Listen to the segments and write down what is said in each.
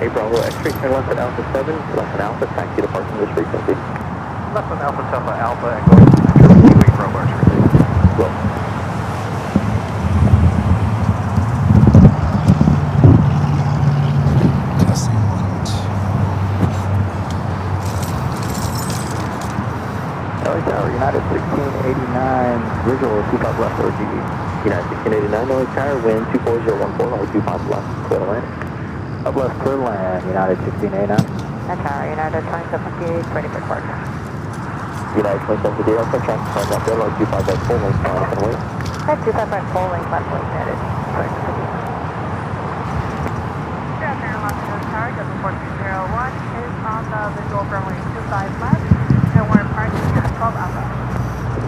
Hey Bravo, X-ray, turn left at Alpha 7, left at Alpha, taxi departing this frequency. Left on Alpha Alpha Alpha and going to Gateway Bravo X-ray. Well. Testing 1, 2. LA Tower, United 1689, visual 25 left OG. United 1689, LA Tower, wind 24014, only 25 left, clear to land. Up left, clear to land, United 1689. Tower, United 2758, ready for departure. United 2758, I'll put traffic signs out there, like 25 right full length, fine, can wait. At 25 right full length, left wing, United. Correct. Good afternoon, Los Angeles Tower, W1401 is on the visual runway 25 left, and we're departing at 12 Alpha.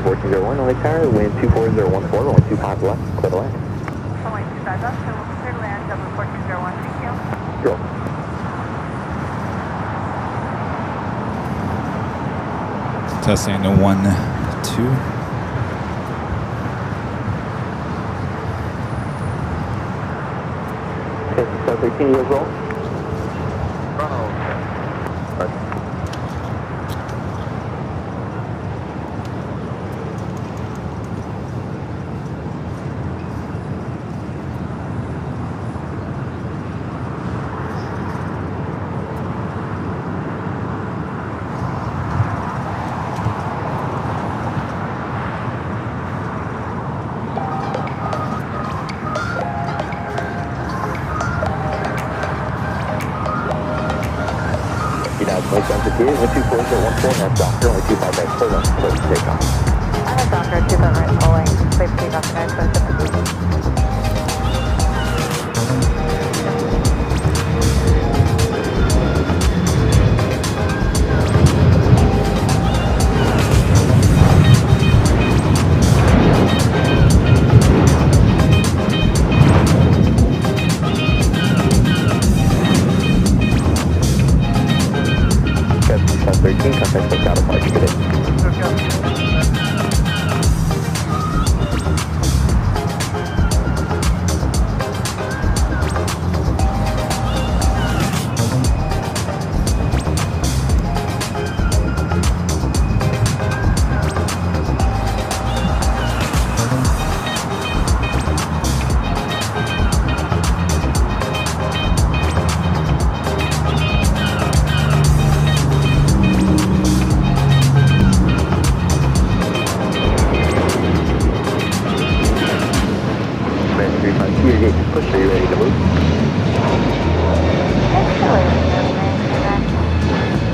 1401, LA Tower, wind 24014, only 25 left, clear to land. Runway 25 left, and we'll be clear to land, W1401, thank you. Sure. Testing to 1, 2. Okay, 713, you as well? Bravo. United 2758, wind 24014, that's Doctor, only 25 right full left, clear to take off. I have Doctor, 25 right full length, safety, Dr. 92758. Contact 13, contact book out of March, get it. Your gate is pushed, are you ready to move?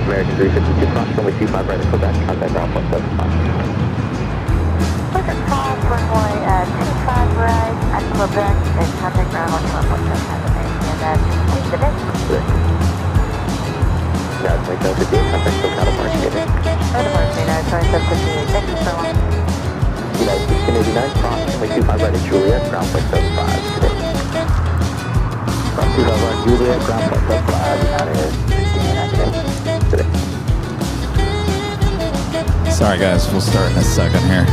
American 352, cross runway 25 right and Quebec, contact ground 175. Perfect call, runway at 25 right at Quebec, and contact ground 175, and then leave the deck. United 2758, contact book out of March, get it. Good morning, United 2758, thank you so much. United 1689, cross runway 25 right at Juliet, ground 75, today. Cross 25 right at Juliet, ground 75, United 1689, today. Sorry guys, we'll start in a second here.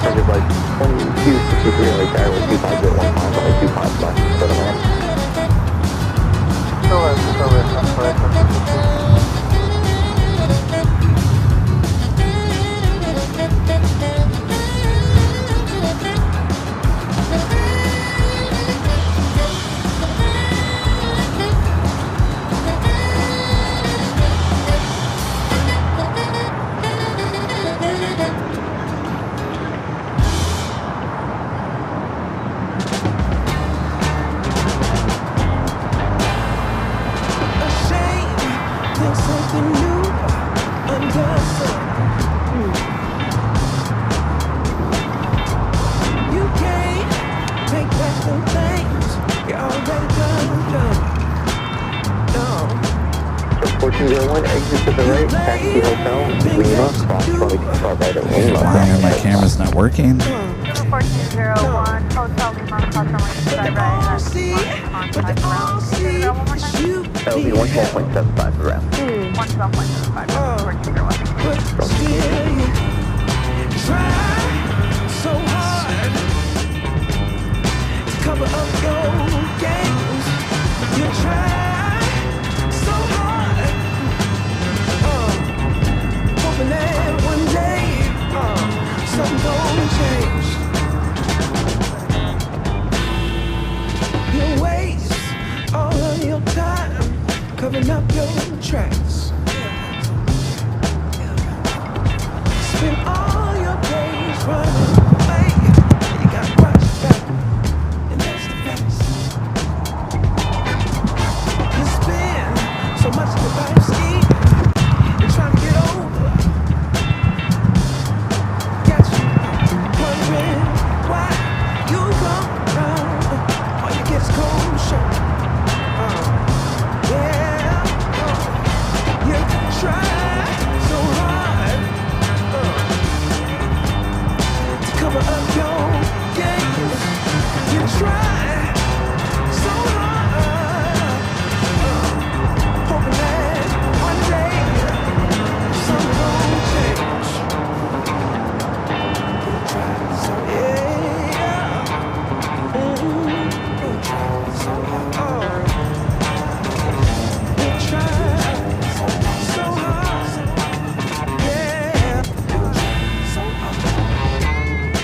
Target like 22, 63, LA Tower with 25015, only 25 left for the land. Something new undone. You can't take back some things you already done. No. 1401, exit to the right, taxi hotel, Lima, cross runway 25 right at Lima. Why my camera's not working? 1401, Hotel Lima, cross runway 25 right at See, but they all see is you. That will be 12.75 per round. 17.75, 1401. But still you try so hard to cover up your games. You try so hard, hoping that one day something gonna change. You waste all of your time covering up your tracks. Spend all your days running away. You got to watch your back, and that's the facts. You spend so much of your life scheming and trying to get over. Got you wondering why you come around. All you get is cold shoulder. Yeah, you try so hard to cover up your games. You try so hard, hoping that one day something gon' change. Yeah, you try so hard. You try so hard. Yeah, you try so hard.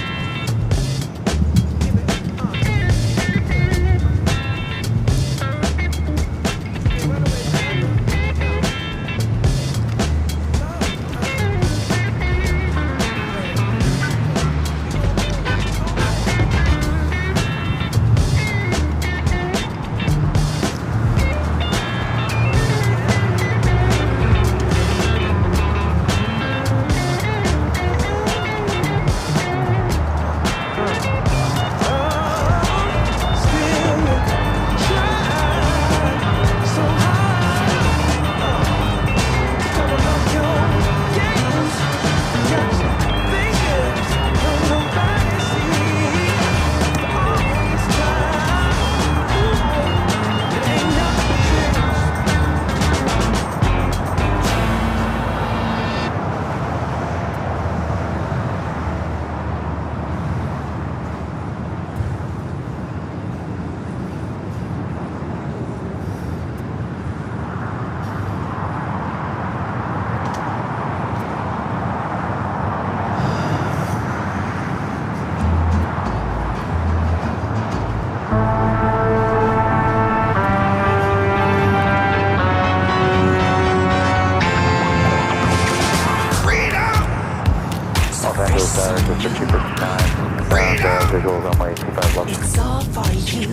Visual runway 25 left. It's all for you.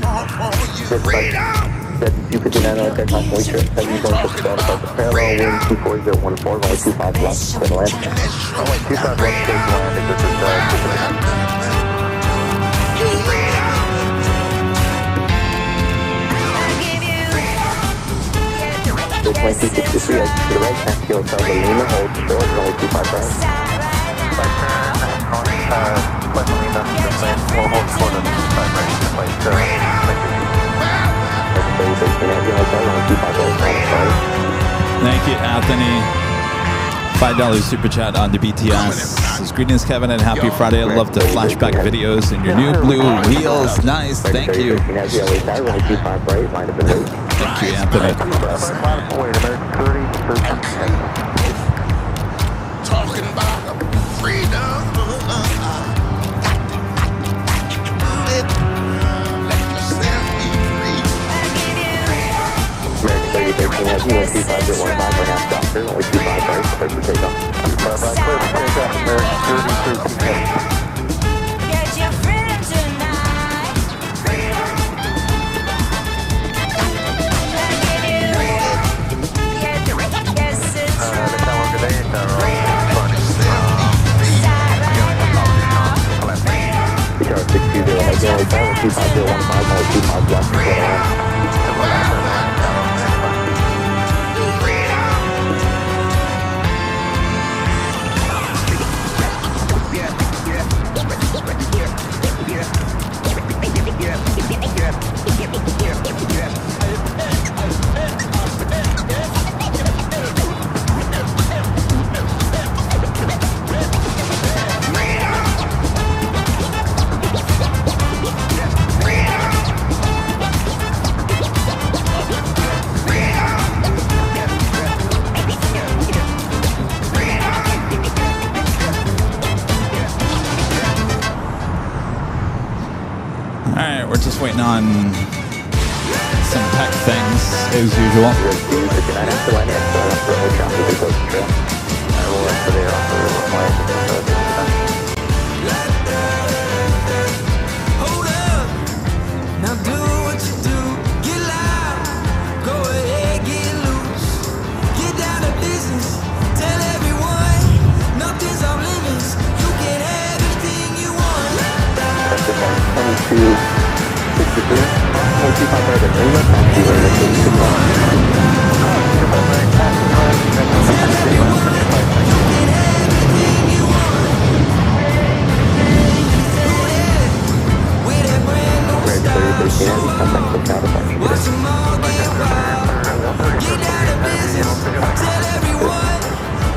Z259 on attack, constantly trip, 70.6 down above the parallel, wind 24014, runway 25 left, clear to land. Runway 25 left, clear to land, this is Plane 263, exit to the right, taxi hotel, the Lima, hold short, runway 25 right. Right turn, on West Lima, this plane will hold short on 25 right, this plane Thank you, Anthony. $5 super chat on the BTS. Says, greetings, Kevin, and happy Friday. I love the flashback videos and your new blue wheels. Nice, thank you. Thank you, Anthony. Talking about freedom. Let yourself be free. American 3013 has you 25 1 5 1/2 doctor, only 25 right, clear for takeoff. American 3013. Get your freedom tonight. Yes, it's The calendar today is Guitar 620, has only 25 15 only 25 left, clear to land. on some tech things as usual. 59 after line and runway traffic is close to trail. I will run for the air off the runway. Hold up, now do what you do. Get loud, go ahead, get loose. Get down to business, tell everyone nothing's off limits. You can have anything you want. 22, 63, 25 right at Lima, taxi right at 'Watch 'em all get wild. Get down to business, tell everyone,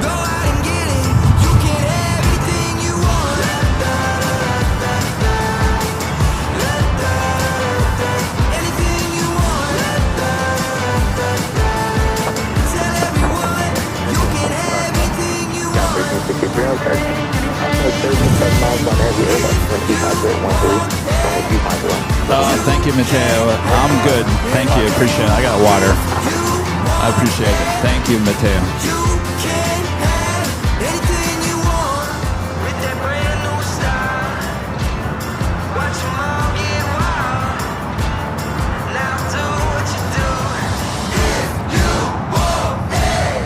go out and get it. You can have anything you want. Anything you want. Tell everyone, you can have anything you want. 63 on charge. 37 miles on heavy Airbus 25813, runway 25 left. Thank you, Mateo. I'm good. Thank you. Appreciate it. I got water. I appreciate it. Thank you, Mateo. You can have anything you want with that brand new style. Watch 'em all get wild. Now do what you do. If you want it.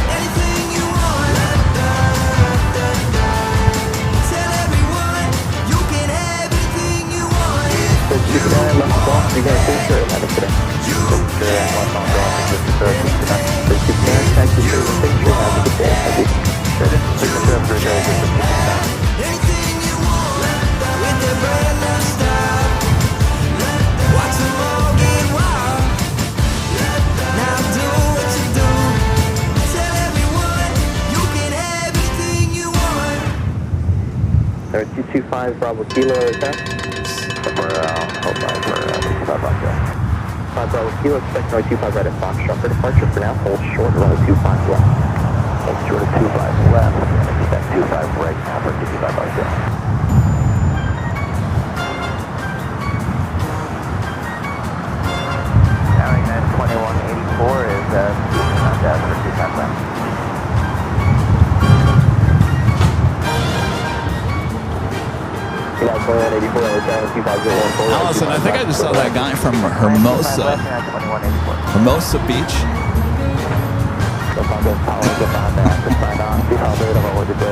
Anything you want. Tell everyone you can have anything you want. 69 left off, you're going to finish your Atlanta today. 69 taxi to the picture, have a good day. Thank you. Anything you want with that brand new style. Watch 'em all get wild. Now do what you do. Tell everyone you can have anything you want. 225 Bravo Kilo, okay? Hold on for 25 on trail. 5 Bravo Kilo, expect runway 25 right at Foxtrot for departure. For now, hold short, runway 25 left. Hold short of 25 left. Expect 25 right now for 55 on trail. Carrying that 2184 is not that for 25 left. You guys going on 84 right down, 2514. Allison, I think I just saw that guy from Hermosa Beach.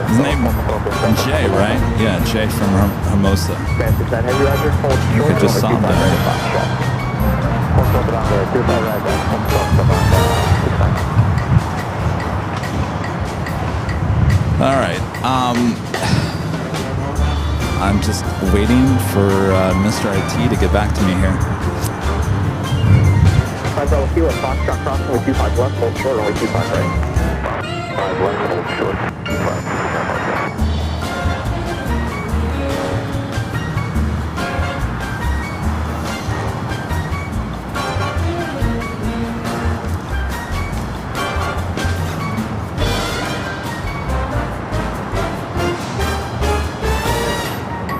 His name Jay, right? Yeah, Jay from Hermosa. I just saw him there. All right. I'm just waiting for Mr. IT to get back to me here. 5 Bravo Kilo, Foxtrot crossing with 25 left, hold short, only 25 right. 5 left, hold short. 25.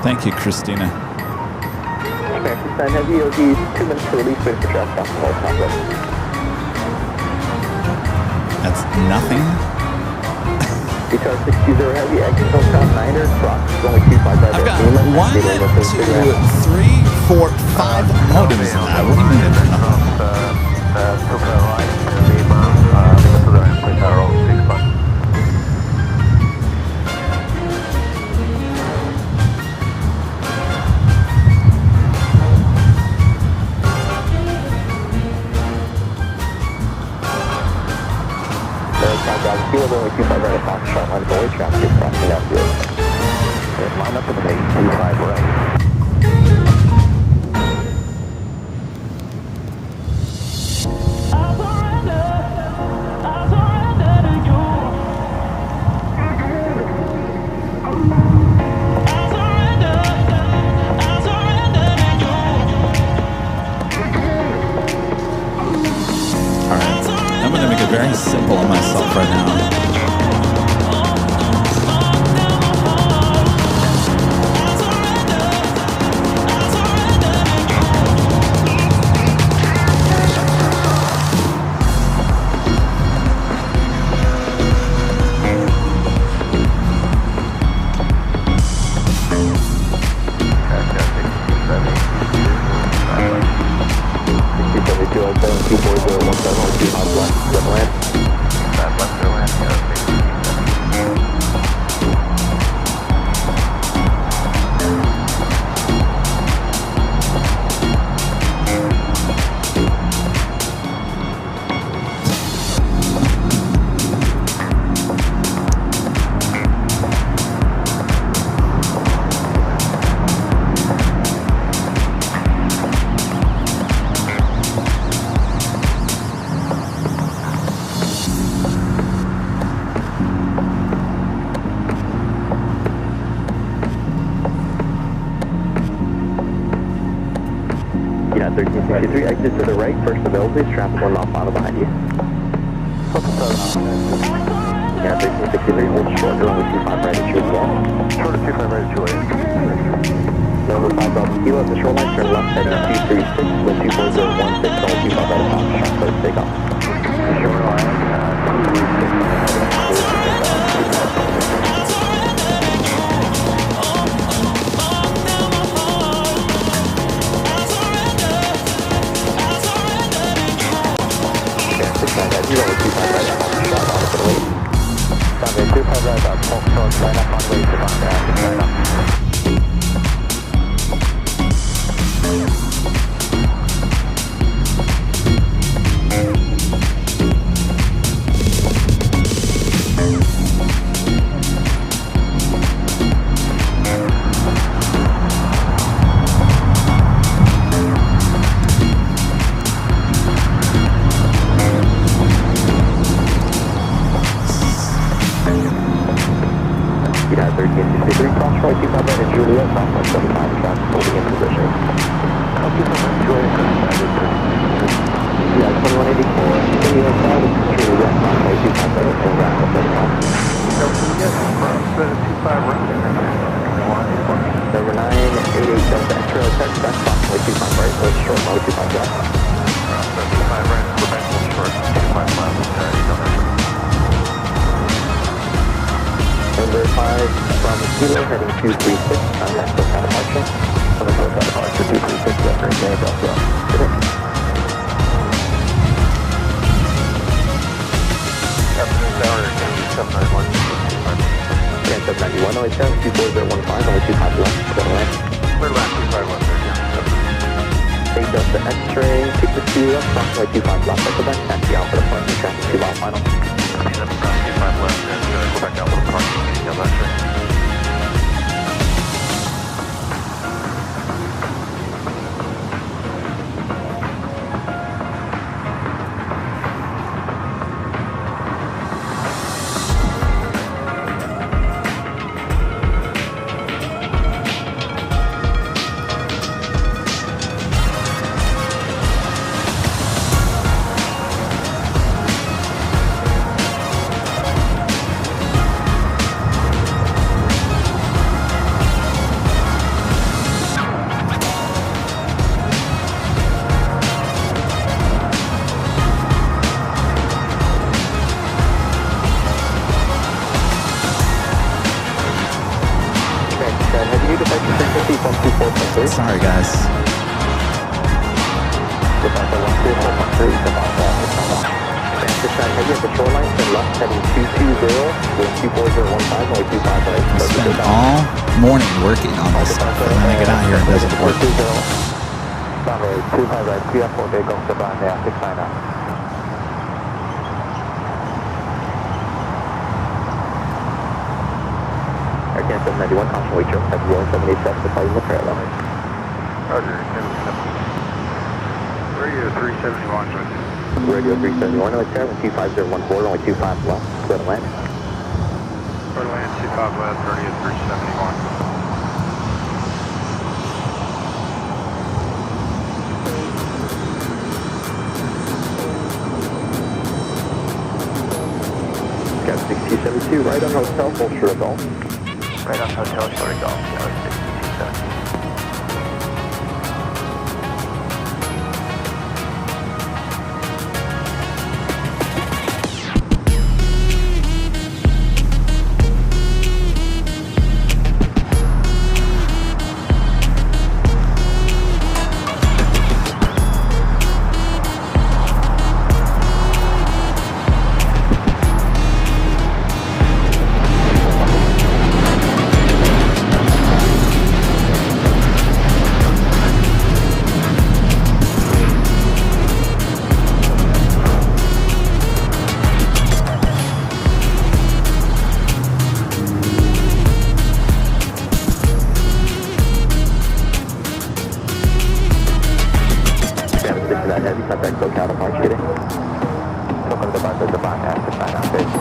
Thank you, Christina. American Heavy, it'll be 2 minutes to release, waiting for draft off the whole top left. That's nothing. Guitar 60 Heavy, exit Hilltop 9er, cross, only 25 right I've got at Lima. 1, 2, 3, 4, 5 modems now. What do you mean they're nothing? Kilo, only 25 right at Foxtrot, line of void traffic, crossing down field. Line up in the base, 25 right. I'm going to make it very simple on myself right now. Boeing 24017, only 25 left, clear to land. That left to land, Yeah, 1363, exit to the right, first available, please. Traffic 1 mile final behind you. Yeah, 1363, hold short, runway 25 right at you as well. Short of 25 right at you, Number 5 Delta Kilo at the shoreline, turn left heading 236, wind 24016, only 25 right at top, sharp close takeoff. Shoreline, 235 right at top, sharp out of the way. Sunday 25 right about 12 short, line up on way to contact, line up. Yeah, 1363, cross right 25 right at Juliet, southwest 75, traffic holding in position. Yeah, 2184, Juliet side, Juliet, southway 25 right at Juliet, 75. Number 988 Delta Extra, text back, southway 25 right, let's short mode 25 left. 25 right, Quebec, short, 25 left, Number 5 from Kilo heading 236, contact for departure. On the north departure 236, left range air, Delta. Afternoon tower, 791. Again, 791, only 10, 24015, only 25 left, clear land. Clear left, 25 left, 8 Delta X-ray, take the 2 left, approximately 25 left at Quebec, taxi out for the front, traffic 2 mile final. 25 left, and go back out with the parking, yeah, that's right. Sorry, guys. Spent all morning working on this stuff, and then I get out here and it doesn't work. Aircan 791, caution weight drift, heavy Boeing 787, departing the parallel. Roger, Radio 371, Radio 371, only 72514, only 25 left, clear to land. clear to land, 25 left, 30 at 371. Got 6272, right on hotel, full short of golf. Right on hotel, short of golf, yeah, 6270. Heavy contact SoCal departure today. SoCal departure to bypass the sign out base.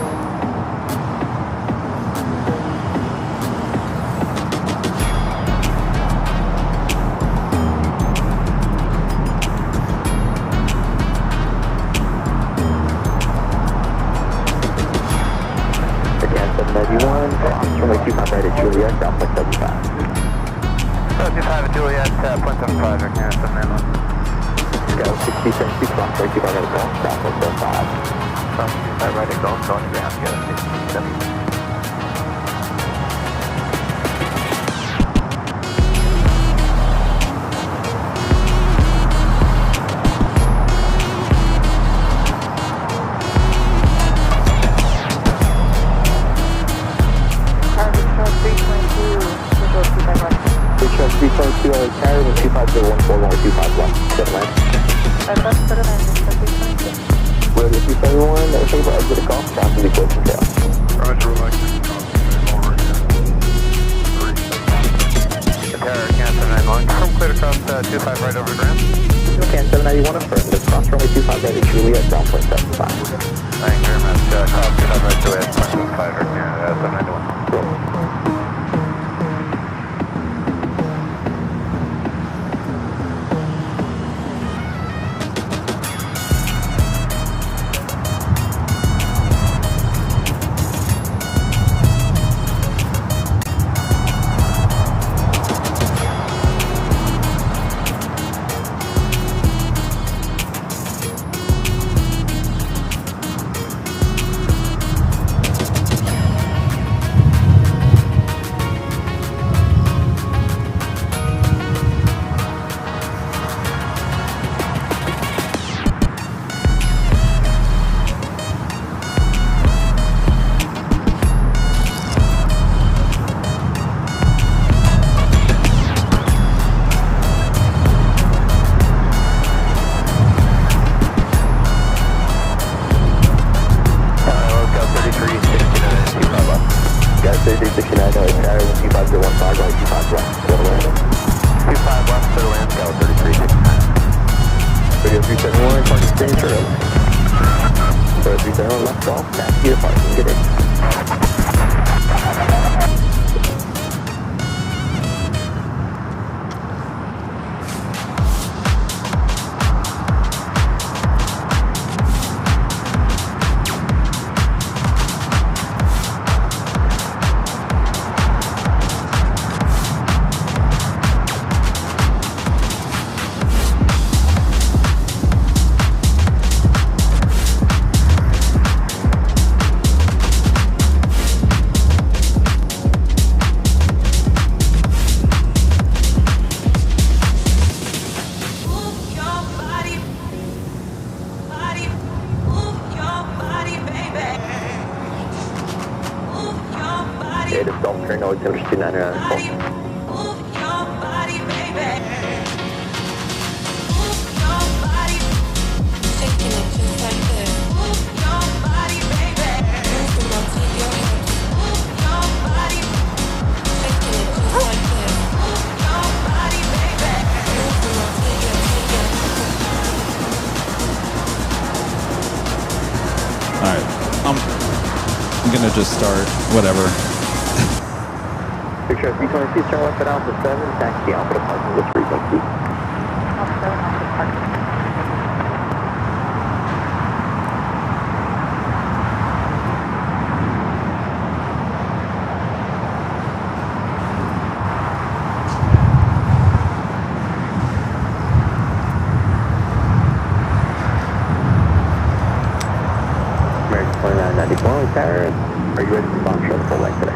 Again, 791, cross runway 25 right at Juliet, ground point 75. 25 at Juliet, point 75, right here, 791. Go 60, cross runway 25 right at Gulf, ground point 75. Cross 25 right at Gulf, going to ground, go 67. Reach 322 carrier with 25014, runway 25 left, set land. Radio 371, that was able to exit the Gulf, down to the closing tail. Roger, Alexis. The Terror, can 791, confirm clear to cross 25 right over ground. Can 791 affirmative, cross runway 25 right at Juliet, ground point 75. Thank you very much. Cross 25 right Juliet, point 75 right here, 791. Just start, whatever. Picture 322, turn left at Alpha 7, taxi Alpha to parking with 322. American 2991, Tower. Are you ready for bomb shuttle full length today?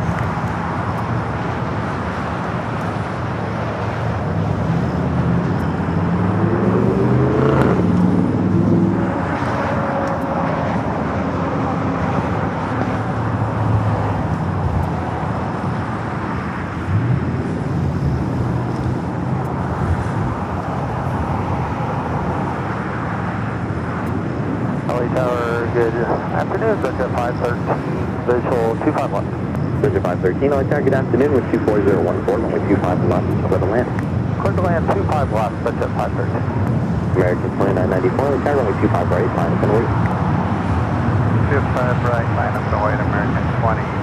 LA Tower, good afternoon. Vector 513, visual 25 left. Vector 513, LA Tower, good afternoon with 24014, runway 25 left, clear to land. Clear to land 25 left, Vector 513. American 2994, we runway 25 right, line up and wait. 25 right, line up and wait, American 29.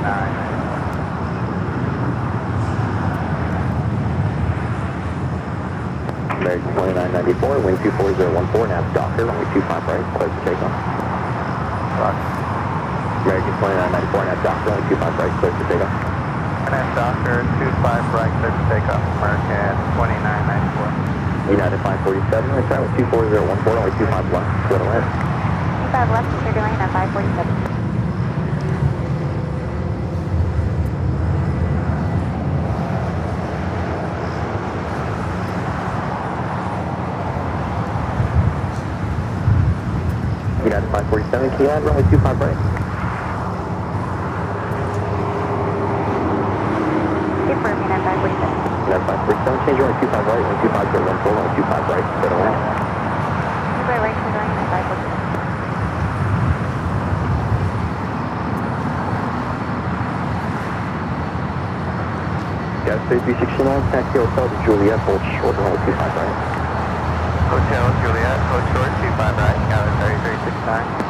American 2994, wind 24014, nav Docker, runway 25 right, clear for takeoff. American 2994, nav Docker, runway 25 right, clear for takeoff. NS Docker, 25 right, clear for takeoff, American 2994. United 547, we start with 24014, runway 25 left, clear to land. 25 left, clear to land at 547. United 547, can you land runway 25 right? Confirm, United 547. United 547, change runway 25 right, runway 2514, runway 25 right, clear to land. 25 right, clear to land at 547. Gas 3369, taxi hotel to Juliet, hold short, runway 25 right. Hotel Juliet, hold short, 25 right, Galley 3369.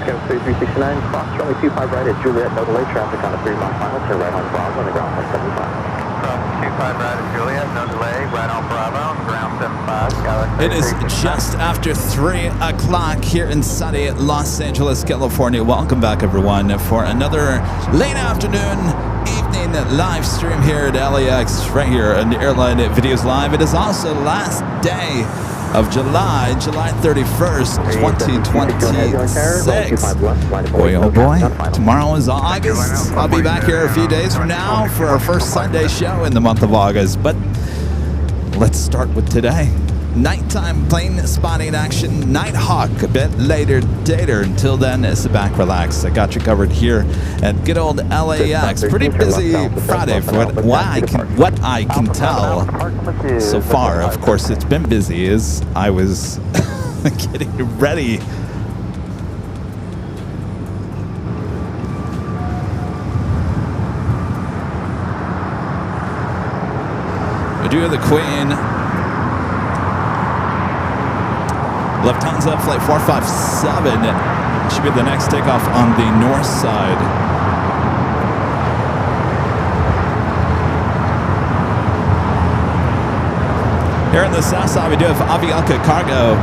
Kevin 3369, cross runway 25 right at Juliet, no delay, traffic on a 3-mile final, turn right on Bravo on the ground 175. Cross 25 right at Juliet, no delay, right on Bravo, on the ground 75, Galley It is 3369. just after 3 o'clock here in sunny Los Angeles, California. Welcome back, everyone, for another late afternoon, evening live stream here at LAX, right here on the Airline Videos Live. It is also the last day of July 31st, 2026. Boy, oh boy, tomorrow is August. I'll be back here a few days from now for our first Sunday show in the month of August. But let's start with today. Nighttime plane spotting action, Nighthawk a bit later. Until then, sit back, relax. I got you covered here at good old LAX. Pretty busy Friday for what I can tell so far. Of course, it's been busy as I was getting ready. Adieu to the Queen. Lufthansa flight 457 should be the next takeoff on the north side. Here in the south side, we do have Avianca Cargo.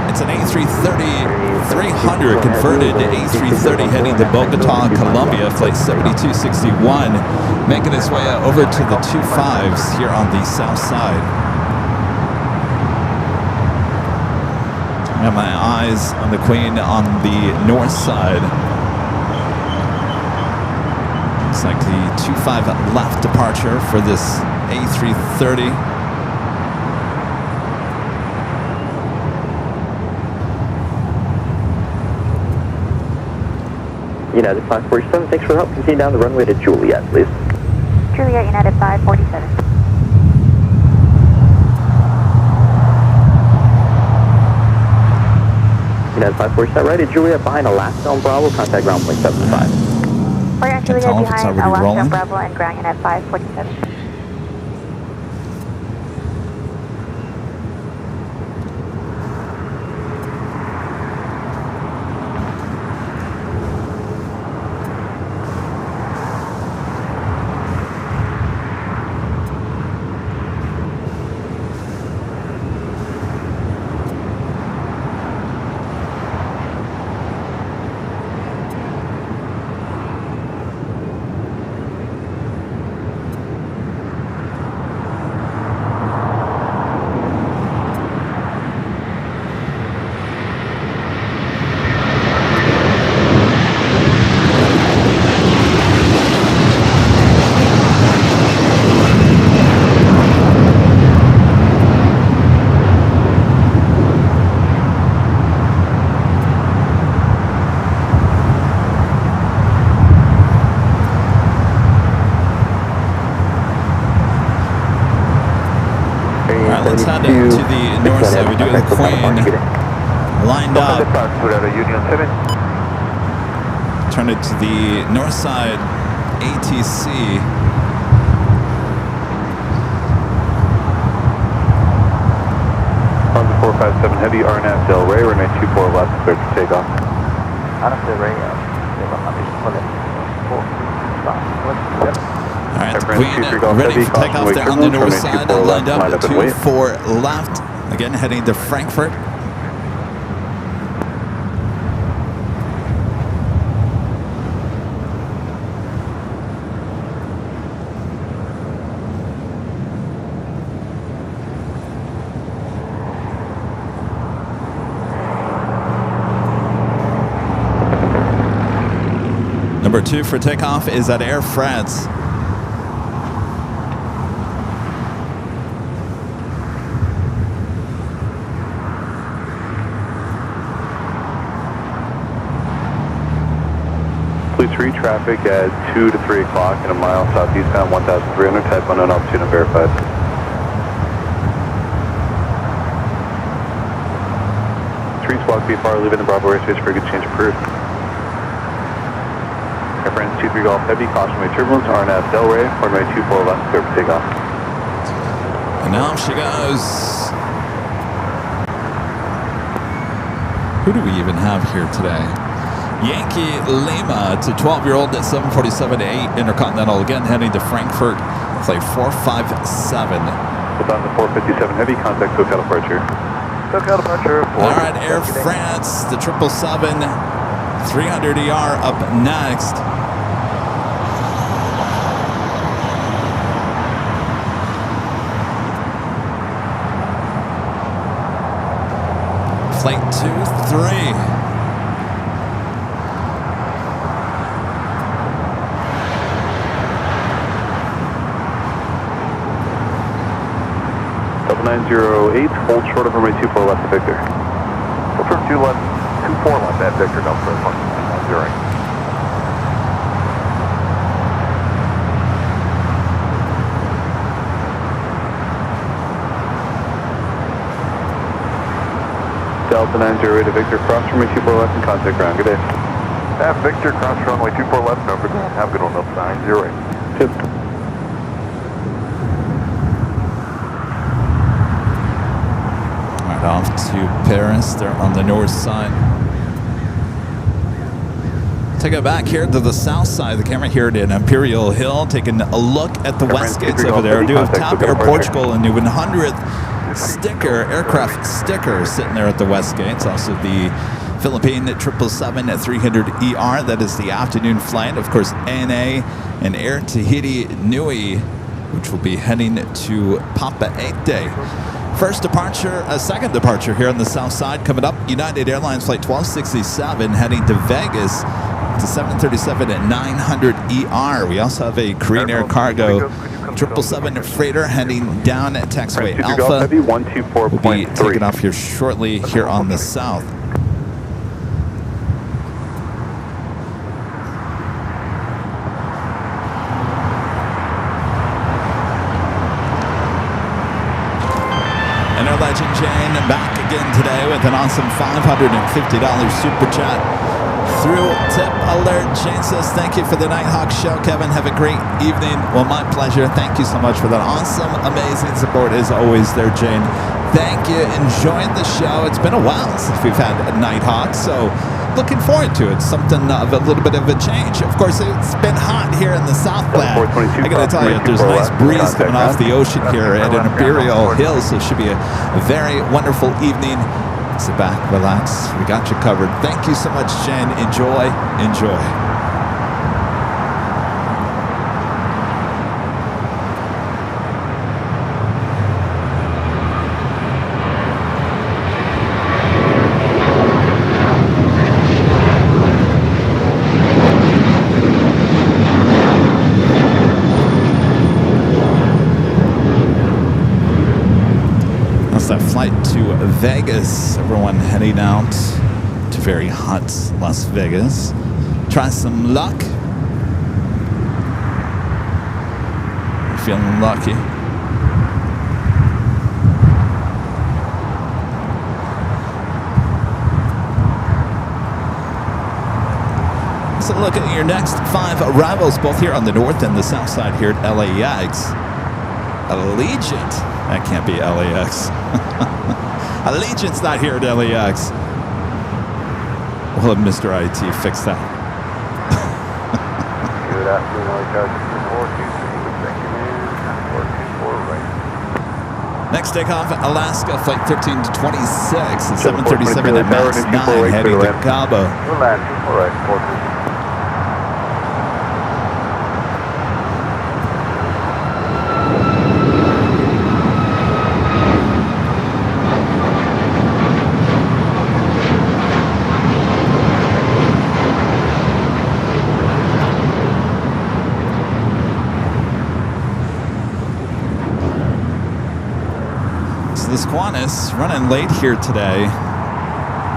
It's an A330-300 converted A330 heading to Bogota, Colombia, flight 7261, making its way over to the 25s here on the south side. I have my eyes on the Queen on the north side. Looks like the 25 left departure for this A330. United 547, thanks for the help. Continue down the runway to Juliet, please. Juliet, United 547. United 547, right at Juliet, behind Alaska on Bravo, contact ground point 75. Flight on Juliet tell if it's behind already Alaska rolling. Bravo and ground United 547. let's head to the north side. We do have the Queen lined up. Turn it to the north side, ATC. On the 457 Heavy, RNAV Del Rey, runway 24 left, clear to take off. All right, the Queen ready for takeoff there on the north side, lined up at 24 left. Again, heading to Frankfurt. Number 2 for takeoff is at Air France. Please read traffic at 2 to 3 o'clock in a mile southeastbound 1,300, type unknown altitude unverified. Street squawk BFR, leaving the Bravo airspace for a good change approved. Air France 23 Golf Heavy, caution wave turbulence, RNAV Del Rey, runway 24 left, clear for takeoff. And now she goes. Who do we even have here today? Yankee Lima to 12-year-old at 747 to 8 Intercontinental, again heading to Frankfurt, flight 457. Hold on to 457 Heavy, contact SoCal departure. SoCal departure. All right, Air France, the 777, 300ER up next. Flight 23. Double 908, hold short of runway 24 left to Victor. We'll turn 2 left, 24 left at Victor, no for 190. Delta 908 to Victor, cross runway 24 left and contact ground. Good day. At Victor, cross runway 24 left, no for have a good one, Delta 908. Tip. Right off to Paris, they're on the north side. Take it back here to the south side of the camera here at Imperial Hill, taking a look at the west gates over there. We do have Top Air Portugal and the 100th sticker, aircraft sticker sitting there at the west gates. Also the Philippine 777 at 300ER, that is the afternoon flight. Of course, ANA and Air Tahiti Nui, which will be heading to Papa Ete. First departure, a second departure here on the south side coming up. United Airlines flight 1267 heading to Vegas to 737 at 900ER. We also have a Korean Air Cargo 777 freighter heading down at taxiway Alpha. We'll be taking off here shortly here on the south. And our legend Jane back again today with an awesome $550 super chat through Tip Alert. Jane says, thank you for the Nighthawk show, Kevin. Have a great evening. Well, my pleasure. Thank you so much for that awesome, amazing support as always there, Jane. Thank you. Enjoying the show. It's been a while since we've had a Nighthawk, so looking forward to it. Something of a little bit of a change. Of course, it's been hot here in the Southland. I got to tell you, there's a nice breeze coming off the ocean here at Imperial Hill, so it should be a very wonderful evening. Sit back, relax. We got you covered. Thank you so much, Jen. Enjoy, enjoy. That flight to Vegas, everyone heading out to very hot Las Vegas. Try some luck. Feeling lucky. us a look at your next 5 arrivals, both here on the north and the south side here at LAX. Allegiant. That can't be LAX. Allegiant's not here at LAX. We'll have Mr. IT fix that. Good afternoon, LA Charger 423, checking in, 424 right. Next takeoff, Alaska, flight 13 to 26, 737 at MAX 9, heading to Cabo. We'll land 24 right, 423. This Qantas running late here today.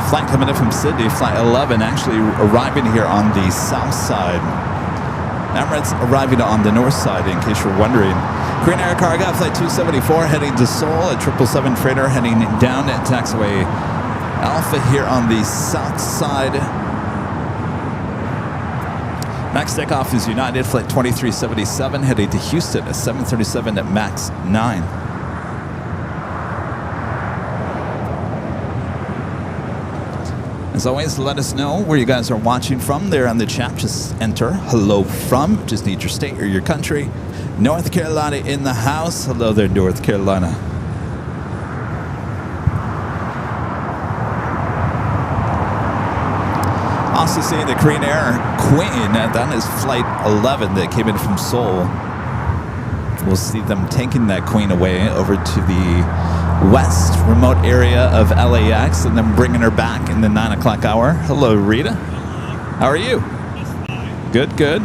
Flight coming in from Sydney, flight 11, actually arriving here on the south side. Emirates arriving on the north side, in case you're wondering. Korean Air Cargo, flight 274, heading to Seoul. A 777 freighter heading down at taxiway Alpha here on the south side. Next takeoff is United, flight 2377, heading to Houston. A 737 at MAX 9. As always, let us know where you guys are watching from there on the chat. Just enter hello from. Just need your state or your country. North Carolina in the house. Hello there, North Carolina. Also seeing the Korean Air Queen. That is flight 11 that came in from Seoul. We'll see them taking that Queen away over to the west remote area of LAX and then bringing her back in the 9 o'clock hour. Hello, Rita. How are you? Good, good.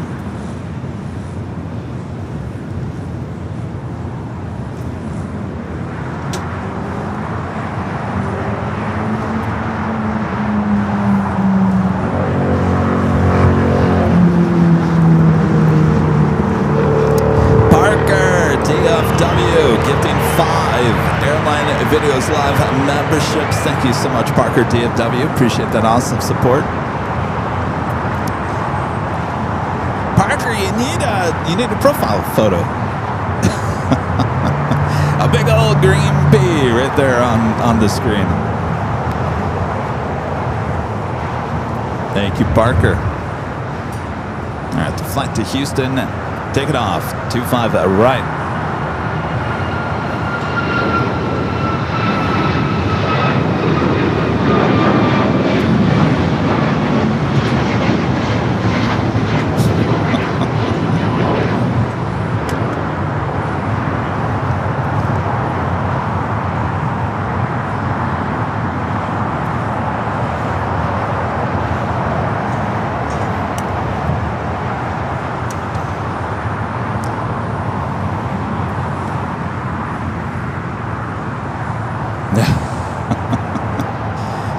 Videos Live memberships. Thank you so much, Parker DFW. Appreciate that awesome support. Parker, you need a profile photo. A big old green pea right there on the screen. Thank you, Parker. All right, the flight to Houston. Take it off. 25 right.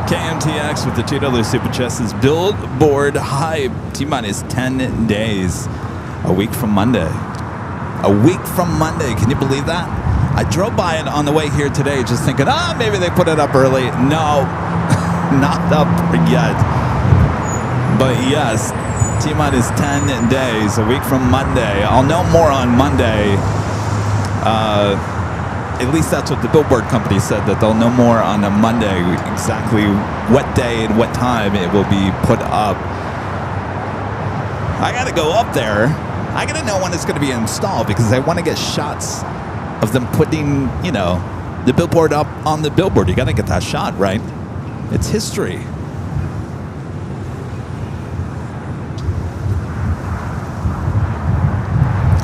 KMTX with the $2 Super Chests. Billboard hype. T-minus 10 days. A week from Monday. A week from Monday. Can you believe that? I drove by it on the way here today just thinking, maybe they put it up early. No, not up yet. But yes, T-minus 10 days. A week from Monday. I'll know more on Monday. At least that's what the billboard company said, that they'll know more on a Monday exactly what day and what time it will be put up. I got to go up there. I got to know when it's going to be installed because I want to get shots of them putting, the billboard up on the billboard. You got to get that shot, right? It's history.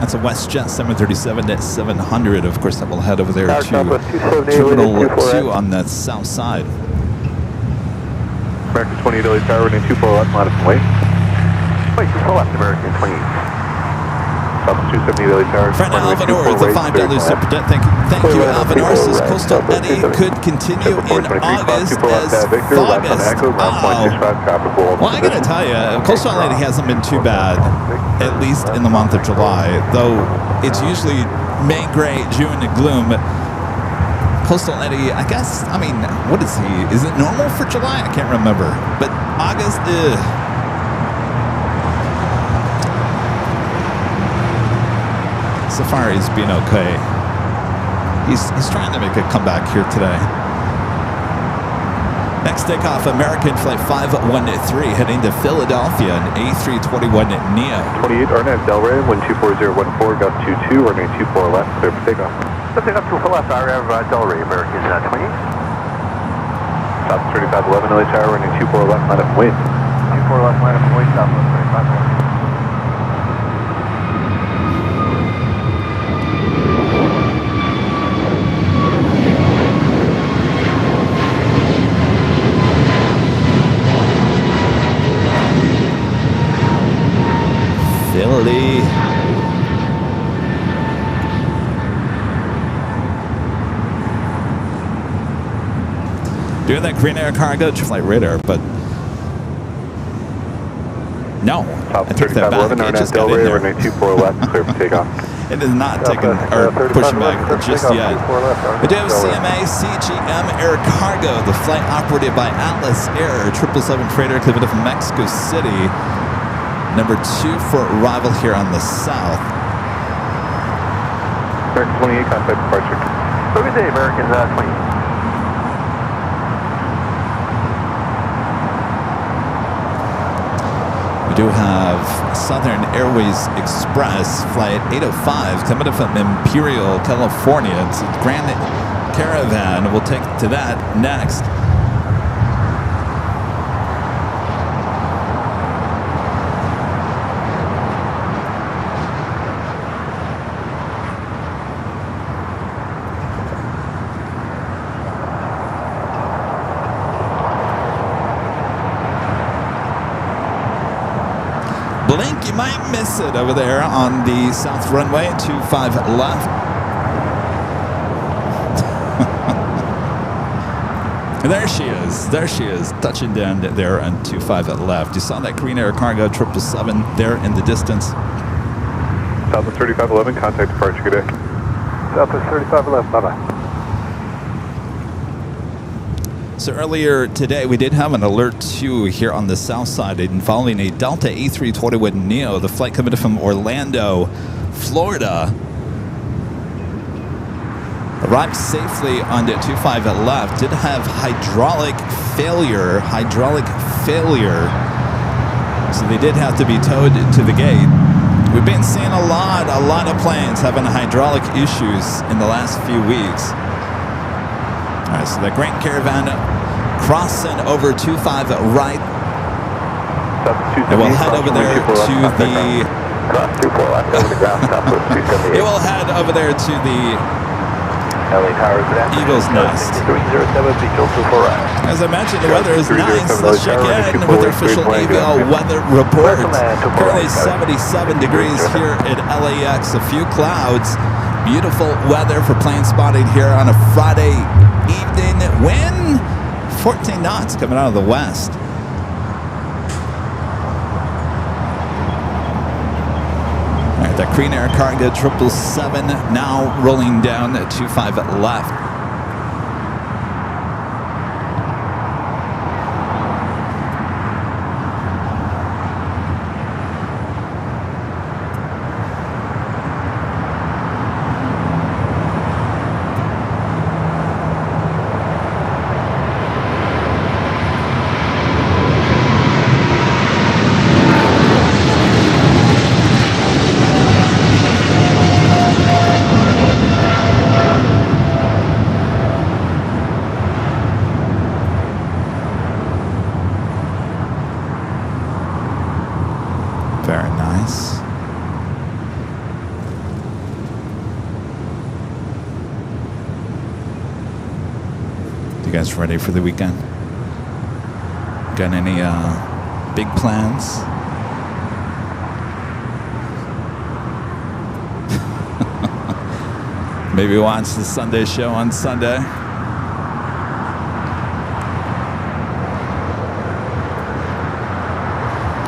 That's a WestJet 737-700. Of course, that will head over there to Terminal 2 on the south side. American 20 Italy Tower, running 24 left, line of wait. Wait, 24 left, American 20. South 270 Italy Tower. Friend Alvanor with the $5 super chat. Thank you, Alvanor. Says Coastal Eddy could continue in August as August. Well, I gotta tell you, Coastal Eddy hasn't been too bad, at least in the month of July. Though it's usually May gray, June gloom. Coastal Eddy, I guess. I mean, what is he? Is it normal for July? I can't remember. But August, Safari's been okay. He's trying to make a comeback here today. Next takeoff, American Flight 513 heading to Philadelphia, an A321neo. 28, RNAV Delray, 124014, gust 22, runway 24 left, clear for takeoff. Lifting up to left, RNAV Delray, American 20. South 3511, LA Tower, runway 24 left, line up and wait. 24 left, line up and wait, South 3511. Philly. Doing that Green Air Cargo flight radar, but no. South I take that back. 3511, It just RNAV got in Delray, there. runway 24 left, clear for takeoff. It is not taking or pushing back just yet. We do have CMA CGM Air Cargo, the flight operated by Atlas Air, 777 freighter coming from Mexico City. Number 2 for arrival here on the south. American 28, contact departure. Good day, American 20. We do have Southern Airways Express flight 805 coming up from Imperial, California. It's a Grand Caravan. We'll take to that next. Blink, you might miss it over there on the south runway, 25 left. There she is, touching down there on 25 left. You saw that Green Air Cargo 777 there in the distance. Southwest 3511, contact departure, good day. Southwest 3511, bye-bye. So earlier today, we did have an alert too here on the south side involving a Delta A321neo, the flight coming from Orlando, Florida. Arrived safely on the 25 left, did have hydraulic failure. So they did have to be towed to the gate. We've been seeing a lot of planes having hydraulic issues in the last few weeks. All right, so the Grand Caravan crossing over 25 right. And we'll head over there to the... It will head over there to the Eagle's Nest. As I mentioned, the weather is nice. Let's check in with the official AVL weather report. Currently 77 degrees here at LAX. A few clouds. Beautiful weather for plane spotting here on a Friday evening. Wind 14 knots coming out of the west. All right, that Green Air Cargo 777 now rolling down at 25 left. Very nice. You guys ready for the weekend? Got any big plans? Maybe watch the Sunday show on Sunday.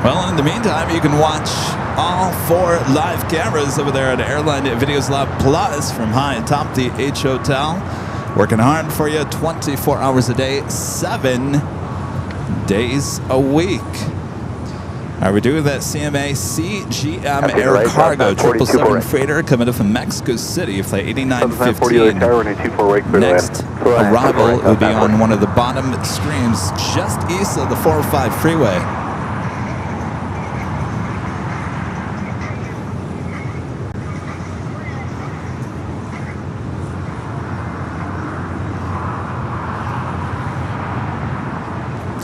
Well, in the meantime, you can watch all 4 live cameras over there at Airline Videos Lab Plus from high atop the H Hotel. Working hard for you 24 hours a day, 7 days a week. All right, we're doing that CMA CGM Happy Air right, Cargo 942 777 right. freighter coming in from Mexico City, flight 940 LA 8915. tower, runway 24 right, clear to land. Next arrival will be on one of the bottom streams just east of the 405 freeway.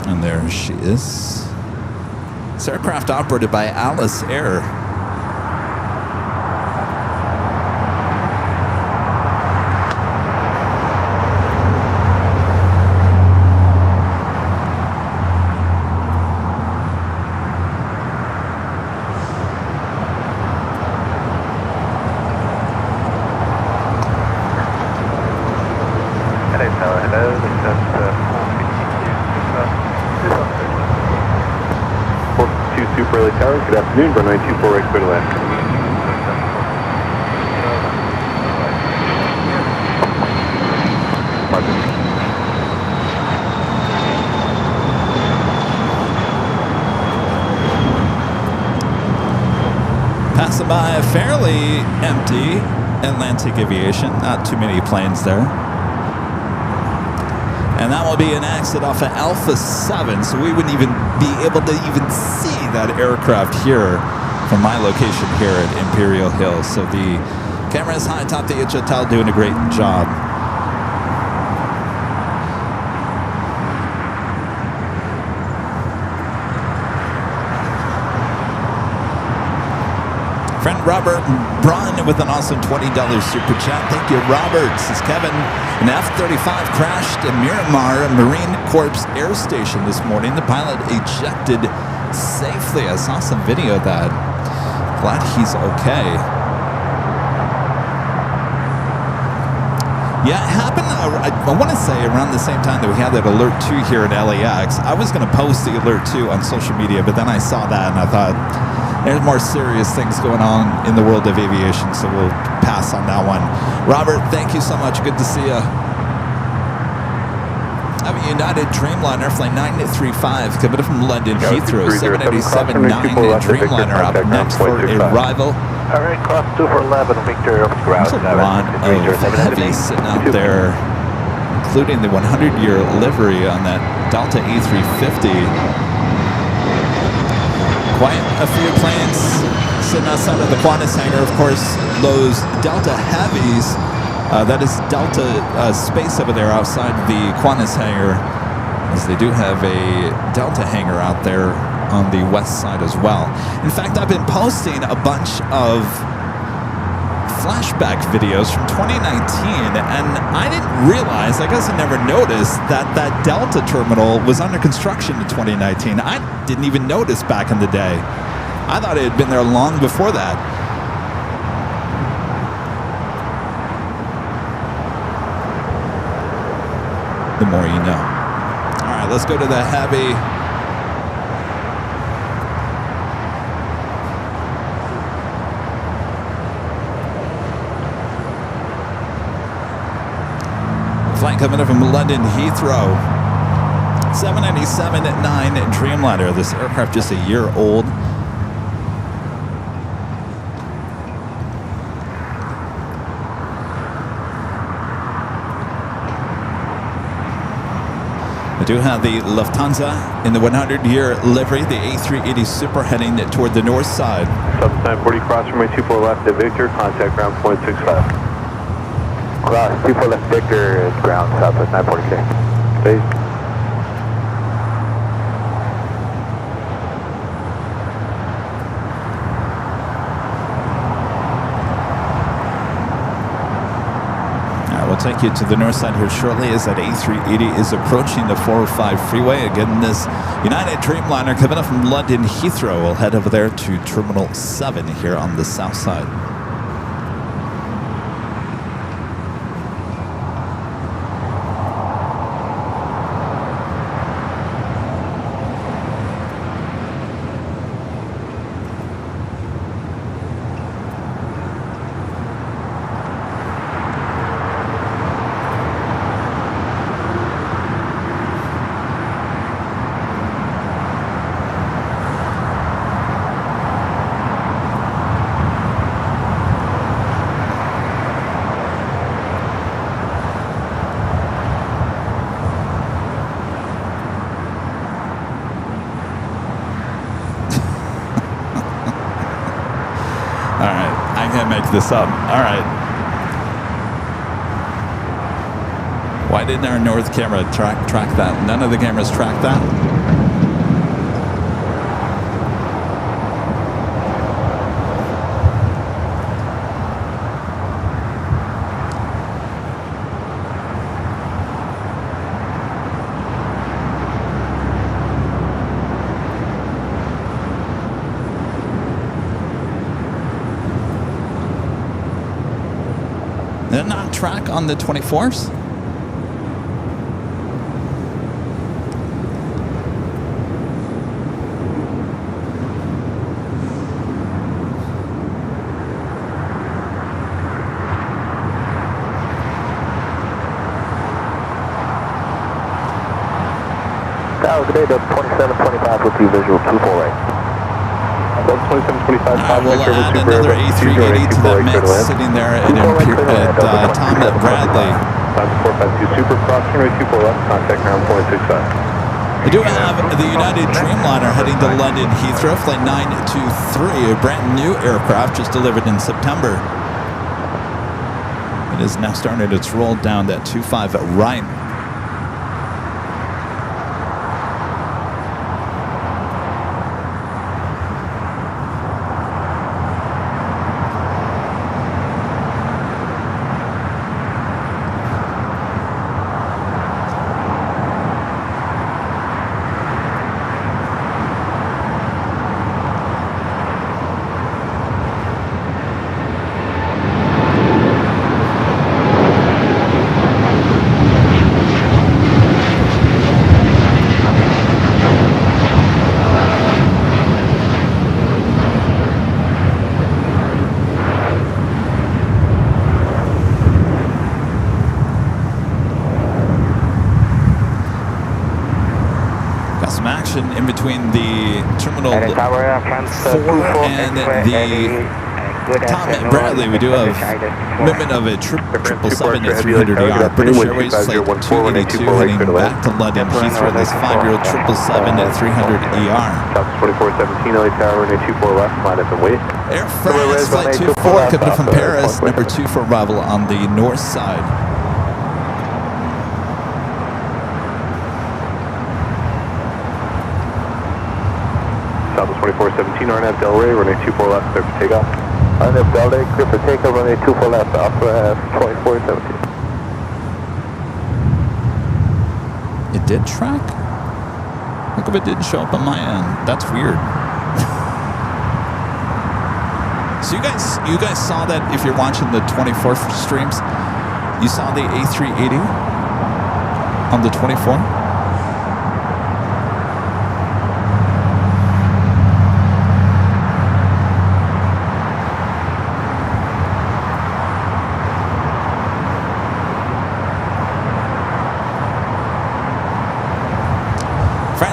And there she is. This aircraft operated by Alice Air. Hello, this is 452 Super LA tower, good afternoon, runway 24 right, clear to land. Passing by a fairly empty Atlantic Aviation, not too many planes there. And that will be an exit off of Alpha 7, so we wouldn't even be able to even see that aircraft here from my location here at Imperial Hills. So the camera is high atop the Hotel, doing a great job. Friend Robert Braun with an awesome $20 super chat. Thank you, Robert. This is Kevin. An F-35 crashed at Miramar Marine Corps Air Station this morning. The pilot ejected safely. I saw some video of that. Glad he's okay. Yeah, it happened, I want to say, around the same time that we had that Alert 2 here at LAX. I was going to post the Alert 2 on social media, but then I saw that and I thought, there's more serious things going on in the world of aviation, so we'll pass on that one. Robert, thank you so much. Good to see you. I have a United Dreamliner flight 935 coming in from London Heathrow. 787-9 Dreamliner up next for arrival. all right, cross 211, Victor, ground There's a lot of heavy sitting out there, including the 100-year livery on that Delta A350. Quite a few planes sitting outside of the Qantas hangar. Of course, those Delta Heavies, that is Delta space over there outside the Qantas hangar, as they do have a Delta hangar out there on the west side as well. In fact, I've been posting a bunch of flashback videos from 2019, and I didn't realize, I guess I never noticed, that that Delta terminal was under construction in 2019. I didn't even notice back in the day. I thought it had been there long before that. The more you know. All right, let's go to the heavy. Flight coming in from London Heathrow. 797 at 9 Dreamliner. This aircraft just a year old. We do have the Lufthansa in the 100-year livery, the A380 Super heading toward the north side. Southwest 940, cross runway 24 left at Victor, contact ground point 65. Cross 24 left Victor is ground, Southwest 940K. Stay. We'll take you to the north side here shortly as that A380 is approaching the 405 freeway. Again, this United Dreamliner coming up from London Heathrow will head over there to Terminal 7 here on the south side. can't make this up. All right. Why didn't our north camera track that? None of the cameras track that? Did it not track on the 24s? Good day, Dub 2725 with you, visual 24 right. Dub 2725, I will add another A380 to that mix, sitting there at Tom at Bradley. 452 Super, crossing right 24 left, contact ground point 65. I do have the United Dreamliner heading to London Heathrow, flight 923, a brand new aircraft just delivered in September. It has now started its roll down that 25 right. In between the Terminal 4 and the Tom at Bradley. We do have movement of a 777 at 300ER. British Airways flight 282 heading back to London Heathrow. This 5-year-old 777 at 300ER. South 2417, LA Tower, 24 left, minus and wait. Air France flight 24 coming from Paris, number 2 for arrival on the north side. Southwest 2417, RNF Delray, runway 24 left, clear for takeoff. RNF Delray, clear for takeoff, runway 24 left, Alpha 2417. It did track? How come it didn't show up on my end? That's weird. So you guys saw that if you're watching the 24 streams, you saw the A380 on the 24?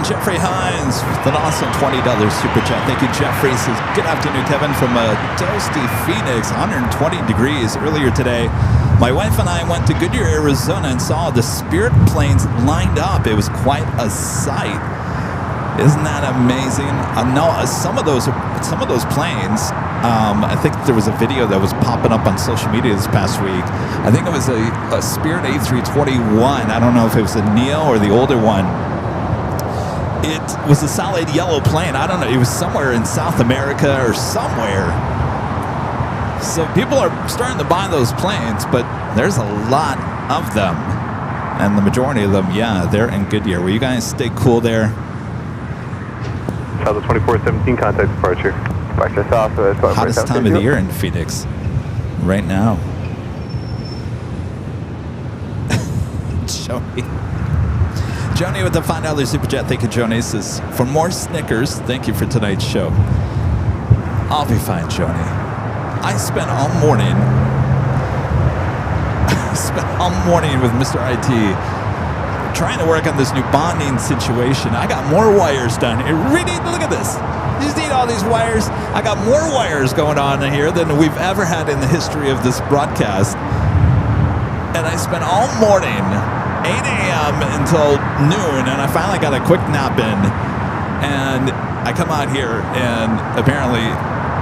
Jeffrey Hines with an awesome $20 super chat. Thank you, Jeffrey. Says, good afternoon, Kevin, from a toasty Phoenix, 120 degrees earlier today. My wife and I went to Goodyear, Arizona, and saw the Spirit planes lined up. It was quite a sight. Isn't that amazing? No, some of those planes. I think there was a video that was popping up on social media this past week. I think it was a Spirit A321. I don't know if it was a Neo or the older one. It was a solid yellow plane. I don't know. It was somewhere in South America or somewhere. So people are starting to buy those planes, but there's a lot of them. And the majority of them, yeah, they're in Goodyear. Will you guys stay cool there? Southwest 2417, contact departure. Departure Southwest. Hottest time of the year in Phoenix right now. Joey. Joni with the $5 super chat. Thank you, Joni. Says, for more Snickers, thank you for tonight's show. I'll be fine, Joni. I spent all morning with Mr. IT trying to work on this new bonding situation. I got more wires done. It really, look at this. You just need all these wires. I got more wires going on in here than we've ever had in the history of this broadcast. And I spent all morning, 8 a.m. until noon, and I finally got a quick nap in. And I come out here, and apparently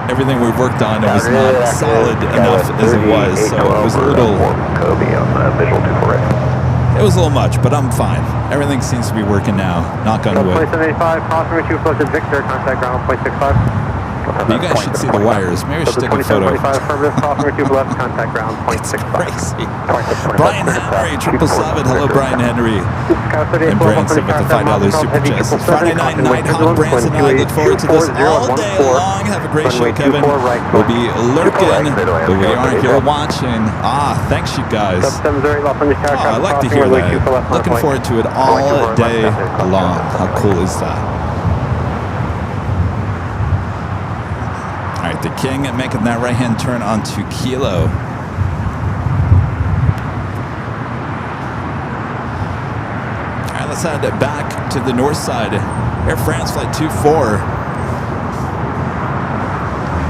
everything we've worked on was not solid enough as it was, so it was a little. Kobe on visual 24 right. It was a little much, but I'm fine. Everything seems to be working now. Knock on wood. 2785, crossing 2 floated Victor, contact ground 0.65. You guys should see the wires. Maybe I should take a photo. 2725, affirmative, crossing 2 left, contact ground 0.65. Crazy. Brian Henry, 777. Hello, Brian Henry. And Branson with the $5 super chest. Friday night, Nighthawk. Branson and I look forward to this all day long. Have a great show, Kevin. We'll be lurking, but we aren't here watching. Thanks, you guys. I like to hear that. Looking forward to it all day long. How cool is that? All right, the King making that right-hand turn onto Kilo. All right, let's head back to the north side. Air France flight 24.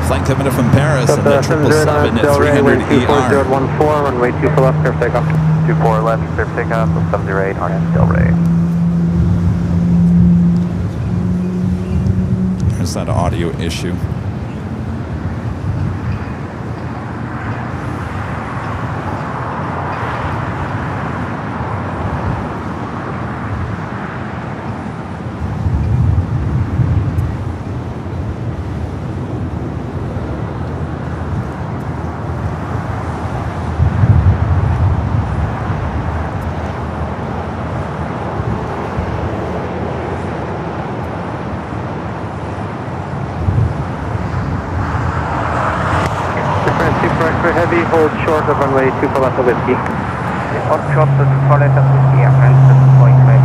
Flight coming in from Paris and the 777 at 300 ER. 14, runway 2 for left, clear for takeoff. 24 left, clear for takeoff, 708, RN Delray. There's that audio issue. Heavy, hold short of runway 2 for left of whiskey. Hold short of for left of whiskey, Air France 7 ready.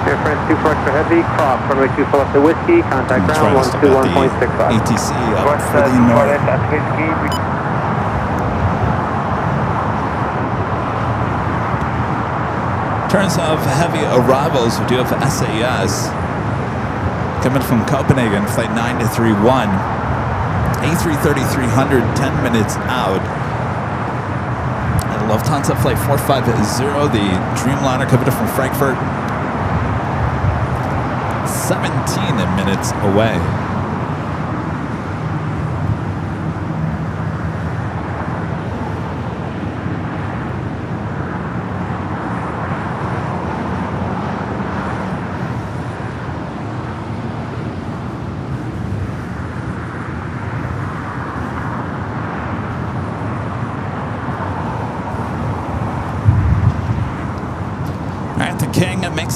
Air France 2 for extra heavy, cross runway 2 for left of whiskey, contact ground 121.65. ATC up for the north. In terms of heavy arrivals, we do have SAS coming from Copenhagen, flight 931, A330-300, 10 minutes out. And Lufthansa flight 450, the Dreamliner coming from Frankfurt, 17 minutes away.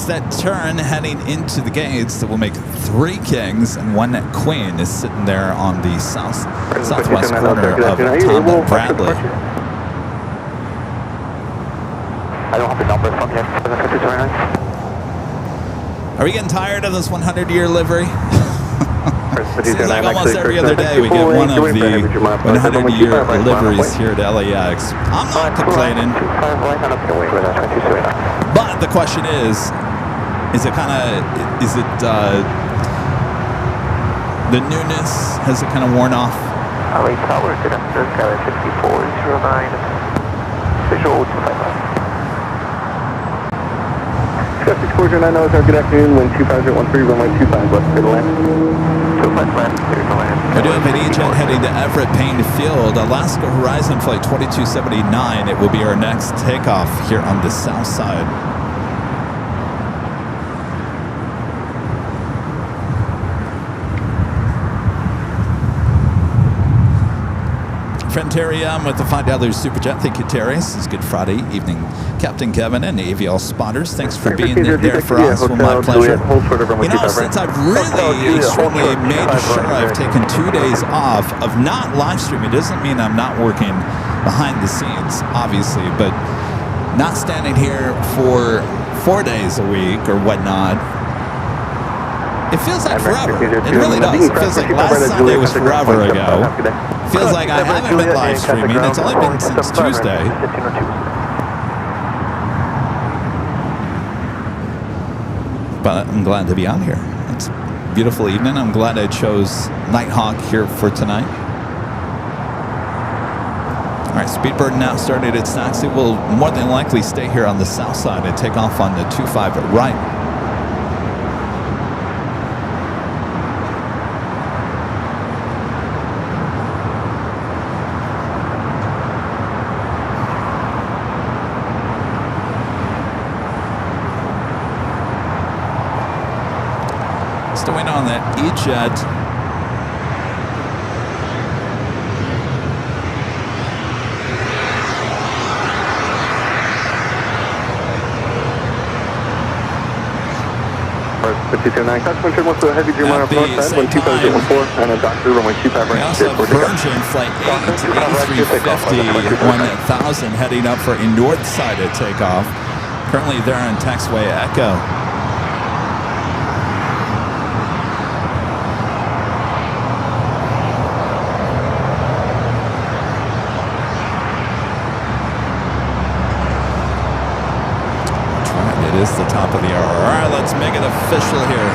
That turn heading into the gates that will make 3 kings and 1 queen is sitting there on the southwest corner of Tom and Bradley. I don't have the number from yet. Are we getting tired of this 100-year livery? Seems like almost every other day we get one of the 100-year liveries here at LAX. I'm not complaining. But the question is it kind of, the newness, has it kind of worn off? LA Tower, good afternoon, Skyline 5409, visual 255. Exposure 900, good afternoon, wind 25013, runway 25 left, clear to land. 25 left, clear to land. We do have an E-Jet heading to Everett Payne Field, Alaska Horizon flight 2279. It will be our next takeoff here on the south side. Friend Terry with the $5 super chat. Thank you, Terry. This is Good Friday evening. Captain Kevin and AVL spotters, thanks for being there for us. Well, my pleasure. You know, since I've really extremely made sure I've taken 2 days off of not live streaming, it doesn't mean I'm not working behind the scenes, obviously, but not standing here for 4 days a week or whatnot. It feels like forever. It really does. It feels like last Sunday was forever ago. Feels like I haven't been live streaming. It's only been since Tuesday. But I'm glad to be on here. It's a beautiful evening. I'm glad I chose Nighthawk here for tonight. All right, Speedbird now started its taxi. Will more than likely stay here on the south side and take off on the 25 right. Still waiting on that E-Jet. Customer wants a heavy Dream on our north side, 12514, and a doctor, runway 25 We right. also have Virgin Flight 8 A350 1000 heading up for a north side of takeoff. Currently there on taxiway Echo. It is the top of the hour. All right, let's make it official here.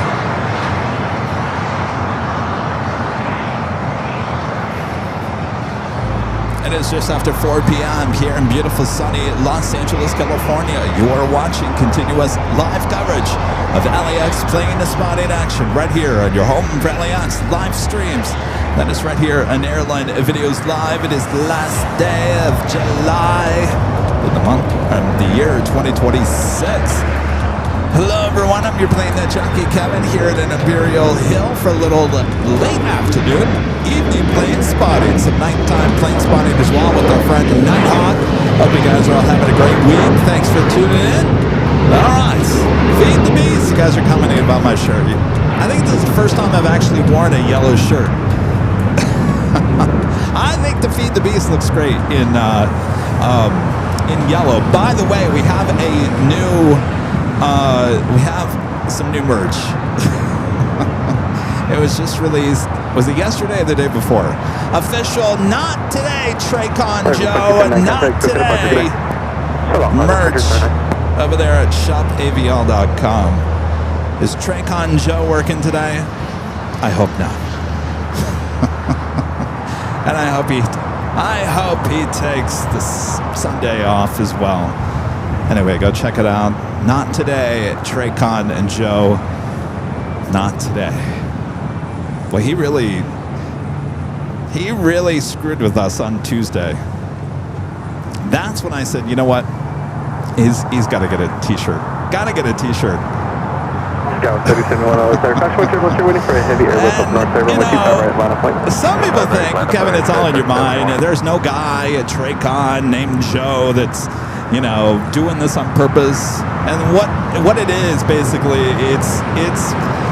It is just after 4 p.m. here in beautiful sunny Los Angeles, California. You are watching continuous live coverage of LAX playing the spot in action right here on your home for LAX live streams. That is right here on Airline Videos Live. It is the last day of July in the month of the year 2026. Hello everyone, I'm your plane that Jockey Kevin here at an Imperial Hill for a little late afternoon evening plane spotting, some nighttime plane spotting as well with our friend Nighthawk. Hope you guys are all having a great week. Thanks for tuning in. All right, Feed the Beast. You guys are commenting about my shirt. I think this is the first time I've actually worn a yellow shirt. I think the Feed the Beast looks great in yellow. By the way, we have a new. We have some new merch. It was just released. Was it yesterday or the day before? Official, not today, Traycon Joe, not today. Merch over there at shopavl.com. Is Traycon Joe working today? I hope not. And I hope he takes this Sunday off as well. Anyway, go check it out. Not today, Traycon and Joe. Not today. Well, he really screwed with us on Tuesday. That's when I said, you know what? He's got to get a T-shirt. Got to get a T-shirt. Some people think, Kevin, it's all in your mind. There's no guy at Traycon named Joe that's, you know, doing this on purpose. And what it is, basically, it's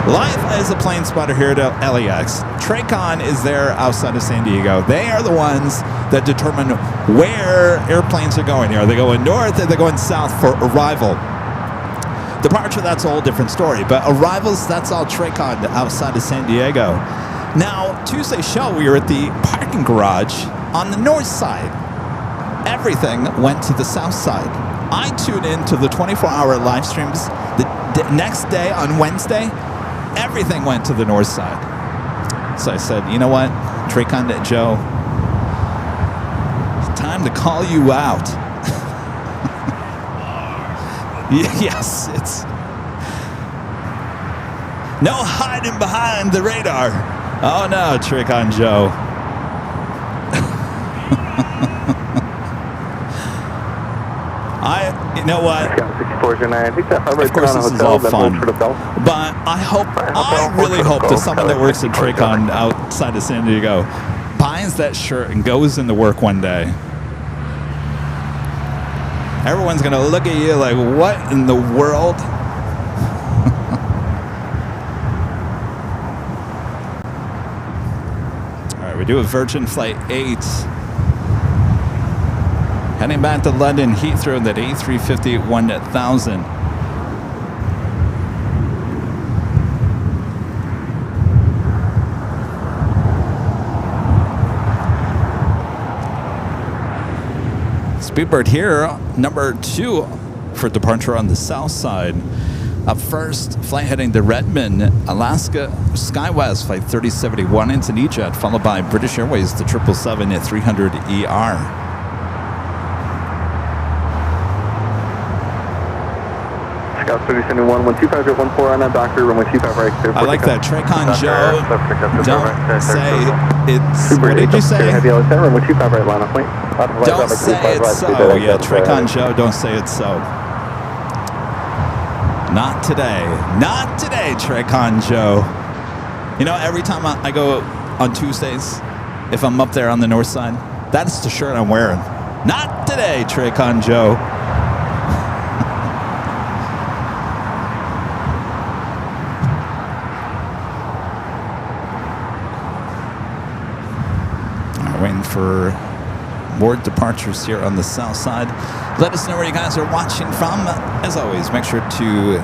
life as a plane spotter here at LAX. Traycon is there outside of San Diego. They are the ones that determine where airplanes are going. Are they going north or are they going south for arrival? Departure, that's a whole different story. But arrivals, that's all Traycon outside of San Diego. Now, Tuesday's show, we were at the parking garage on the north side. Everything went to the south side. I tuned in to the 24-hour live streams. The next day, on Wednesday, everything went to the north side. So I said, you know what, Traycon Joe, it's time to call you out. Yes, it's no hiding behind the radar. Oh no, Traycon Joe. You know what? Of course, this is all fun, but I really hope that someone that works at Traycon outside of San Diego buys that shirt and goes into work one day. Everyone's gonna look at you like, what in the world? All right, we do a Virgin Flight 8. Heading back to London Heathrow, that A350 1000. Speedbird here, number 2 for departure on the south side. Up first, flight heading to Redmond, Alaska, SkyWest Flight 3071 into E-Jet, followed by British Airways, the 777 at 300ER. Scout 3071, 125.14 on that doctor, runway 25 right. I like that. Tracon Joe. Don't say it's. What did you say? Heavy LAX, runway 25 right, line up point. Don't say it's so. Yeah, Tracon Joe, don't say it's so. Not today. Not today, Tracon Joe. You know, every time I go on Tuesdays, if I'm up there on the north side, that's the shirt I'm wearing. Not today, Tracon Joe. Waiting for more departures here on the south side. Let us know where you guys are watching from. As always, make sure to,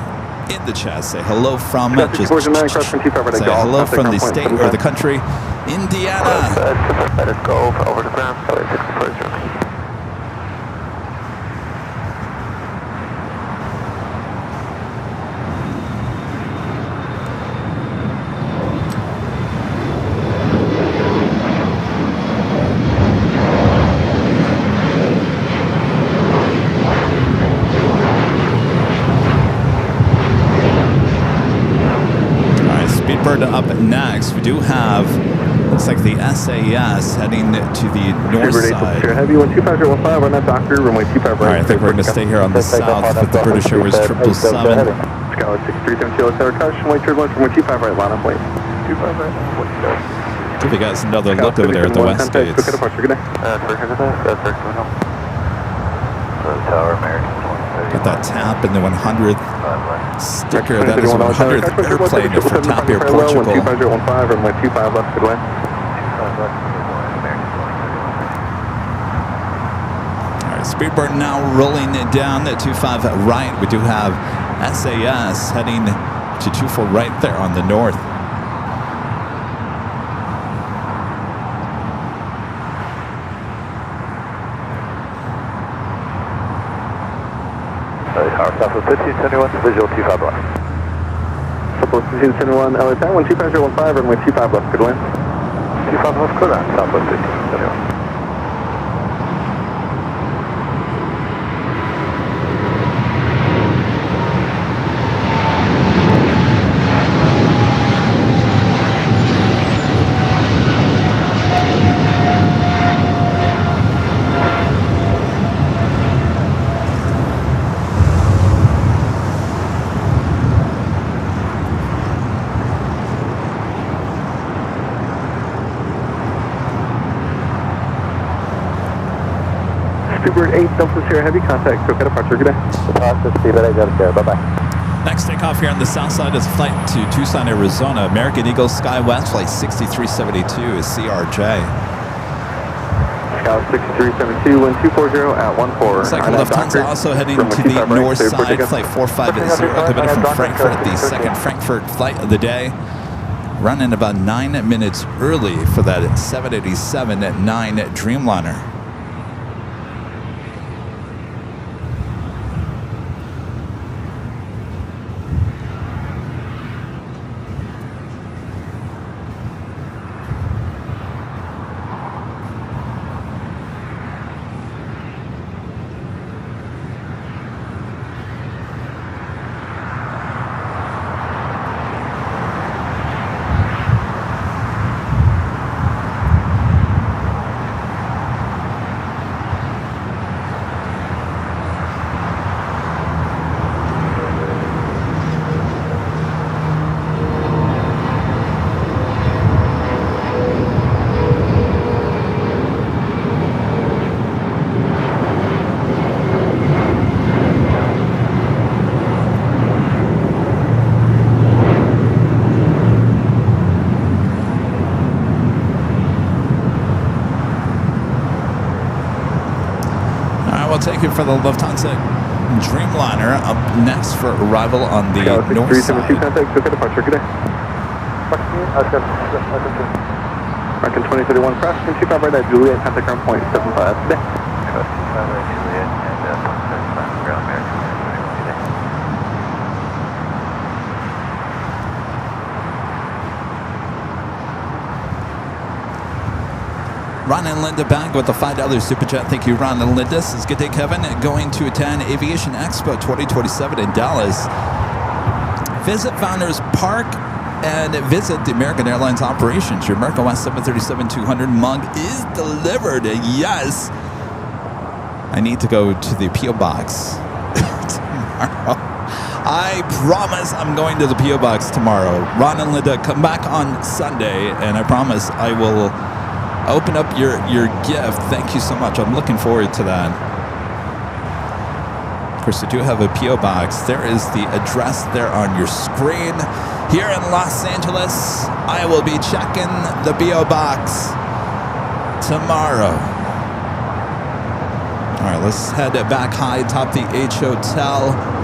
in the chat, say hello from, just say hello from the state or the country. Indiana. Let us go over the ground. Up next, we do have, looks like the SAS heading to the north side. Heavy 125.15 on that doctor, runway 25 right. All right, I think we're going to stay here on the south with the British Airways 777. Scout 6372 tower touch, runway turbulence, runway 25 right, line up point. 25 right, Give you guys another look over there at the west gates. Tower American. Got that tap in the 100th sticker. That is 100th airplane for Tap Air Portugal. 25.15, runway 25 left, good way. All right, Speedbird now rolling it down at 25 right. We do have SAS heading to 24 right there on the north. Southwest 1571, visual 25 left. Southwest 1571, LA 10, 125.15, runway 25 left, good wind. 25 left, clear on Southwest 1571. Speedbird 8, Delta Sierra Heavy, contact, Coca departure, good day. Departure, Speedbird 8, Delta Sierra, bye-bye. Next takeoff here on the south side is a flight to Tucson, Arizona. American Eagle SkyWest, flight 6372 is CRJ. Scout 6372, wind 240 at 14. Looks like Lufthansa also heading to the north side, flight 450, coming from Frankfurt, the second Frankfurt flight of the day. Running about 9 minutes early for that 787-9 Dreamliner. Take it for the Lufthansa Dreamliner up next for arrival on the north side. Contact, Coca departure, good day. American 2031, crash, 25 right at Juliet, contact ground point 75, good day. 25 right Juliet and 75 ground American. Ron and Linda back with the $5 super chat. Thank you, Ron and Linda. This is Good Day Kevin. Going to attend Aviation Expo 2027 in Dallas. Visit Founders Park and visit the American Airlines operations. Your American West 737-200 mug is delivered. Yes. I need to go to the P.O. Box tomorrow. I promise I'm going to the P.O. Box tomorrow. Ron and Linda, come back on Sunday, and I promise I will open up your gift. Thank you so much. I'm looking forward to that. Of course, I do have a P.O. Box. There is the address there on your screen. Here in Los Angeles, I will be checking the P.O. Box tomorrow. All right, let's head back high atop the H Hotel.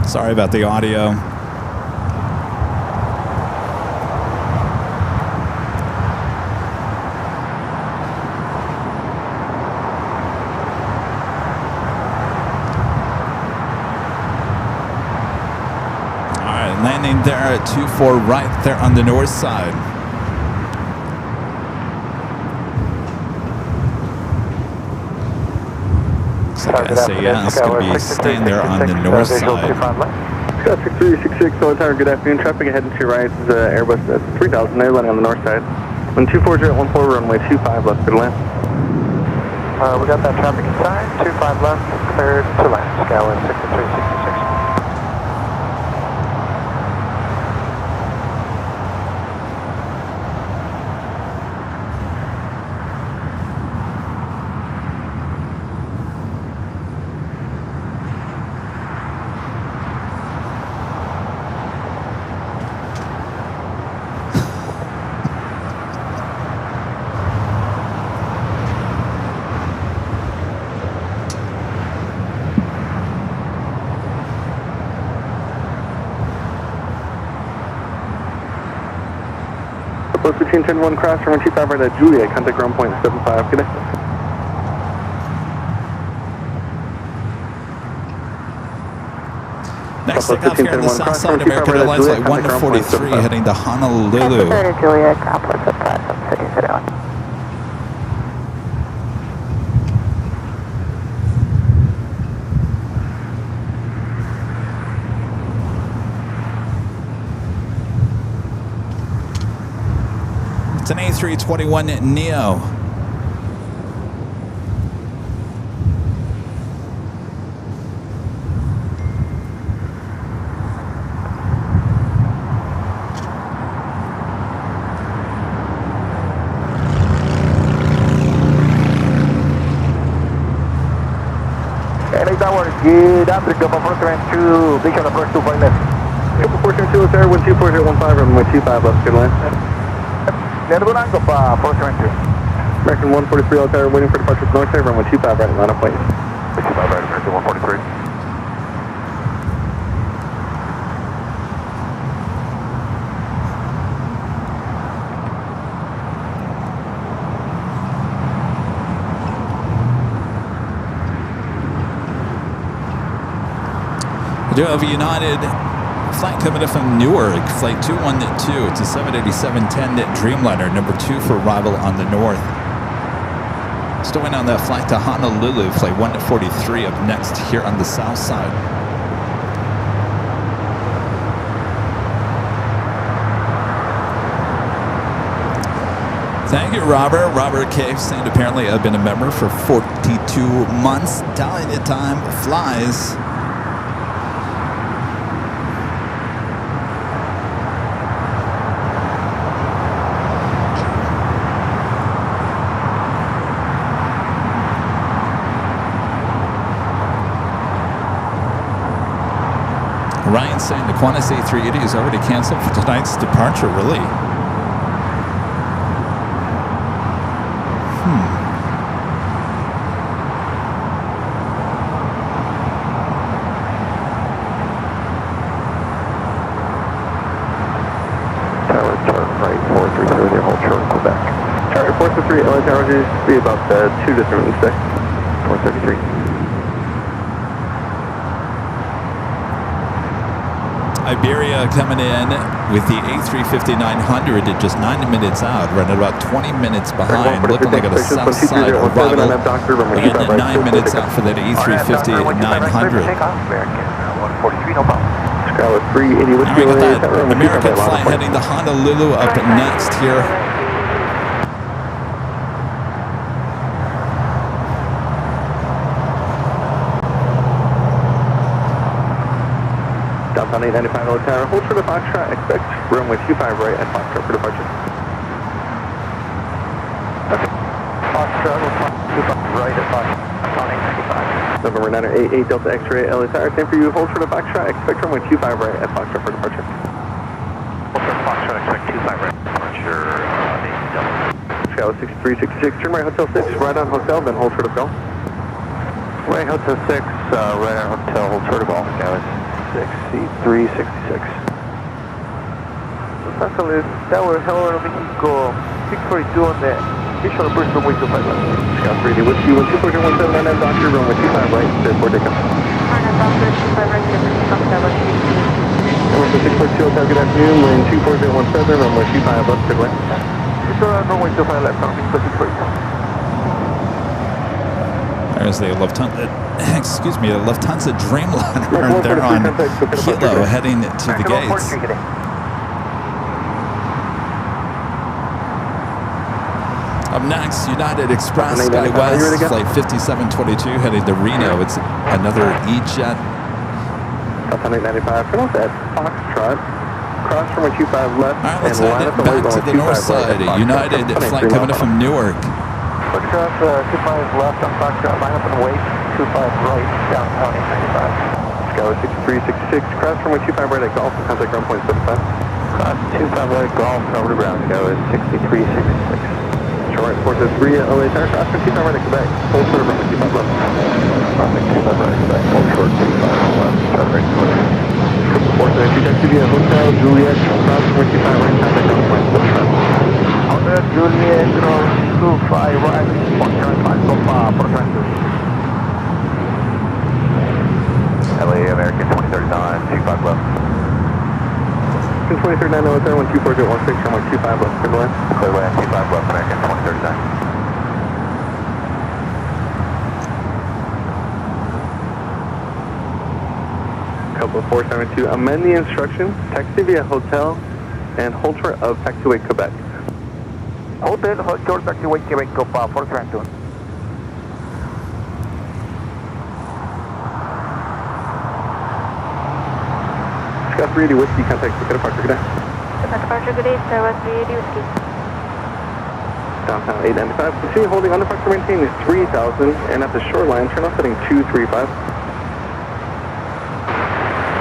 Sorry about the audio. All right, landing there at 24 right there on the north side. SAS going to be staying there on the north side. Scott 6366, Solid Tower, good afternoon. Traffic ahead and to your right is Airbus at 3000, they're landing on the north side. 124 at 14, runway 25 left, clear to land. We got that traffic inside, 25 left, cleared to land. Skyway 6366. Approach between 10-1 cross, runway 25 right at Juliet, contact ground point 75, good day. Next thing off here on the south side, American Airlines Flight 143 heading to Honolulu. Juliet, complex of 570. It's an A321neo. LA Tower, get up to Gulf approach to Vision approach 2.5 left. Gulf approach to Tower, 124.15, runway 25 left, good land. Nerbulan, Gulf approach to American 143 All Tower, waiting for departure from north side, runway 25 right, line up point. 25 right, American 143. We do have a United flight coming in from Newark, flight 212. It's a 787-10 Dreamliner, number 2 for arrival on the north. Still waiting on that flight to Honolulu, flight 143 up next here on the south side. Thank you, Robert. Robert K. saying apparently I've been a member for 42 months. Telling you time flies. Ryan saying the Qantas A380 is already canceled for tonight's departure. Really? Tower, turn right, 4330, hold short, Quebec. Charlie 433, LA Tower, just be about 2 to 3 minutes there. 433. Iberia coming in with the A350-900 at just 9 minutes out, running about 20 minutes behind, looking like a south side arrival. Again, 9 minutes out for that A350-900. American 143, no problem. Skylar 380, what's Now we your got that American flight heading to Honolulu up next here. Downtown 895 LA Tower, hold for the Foxtrot, expect runway 25 right at Foxtrot for departure. Foxtrot, 25 right at Foxtrot, 895. November 988 Delta X-ray LA Tower, same for you, hold for the Foxtrot, expect runway 25 right at Foxtrot for departure. Foxtrot, expect 25 right, departure, Delta. Skylar 6366, turn right Hotel 6, right on Hotel, then hold for the golf. Right, Hotel 6, right on Hotel, hold short of golf, Dallas. 6366. Los Ángeles Tower, hello Mexico, 642 on the visual approach runway 25 left. Scout 3D, with you, 24017 on that doctor, runway 25 right, airport takeoff. Arna Doctor 25 right, Hotel 6. Number 642 Hotel, good afternoon, lane 24017, runway 25 left, clear left. Runway 25 left, Mexico 642. There's the Lufthansa, excuse me, the Lufthansa Dreamliner. They're on Kilo heading to the gates. Up next, United Express SkyWest, flight 5722 heading to Reno. It's another E-Jet. Downtown 895, turn off at Foxtrot, cross from 25 left, All right, let's and line head up the back way to the north side. United flight coming in from Newark. Foxtrot, 25 left on Foxtrot, line up and wait, 25 right, downtown 895. Skylar 6366, cross from 25 right at Golf, contact ground point 75. Cross 25 right, golf, over to ground, Skylar 6366. Short right 403 at LA Tower, cross from 25 right at Quebec, hold short of runway 25 left. Crossing 25 right, Quebec, hold short, 25 left, start right, 432 taxi via Hotel Juliet, cross from 25 right, contact ground point 75. Hotel Juliet, cross 25 right, 475 so far, 432. LA American 2039, 25 left. 2039 LA Tower, 12416, runway 25 left, clear left. Clear land, 25 left, American 2039. Couple of 472, amend the instructions, taxi via Hotel, and hold short of taxiway Quebec. Hotel, hold short, taxiway Quebec, go far, 432. Scott 380 Whiskey, contact ticket departure, good day. Departure, good day, SkyWest 380 Whiskey. Downtown 895, continue holding on departure, maintain is 3000, and at the shoreline, turn off heading 235.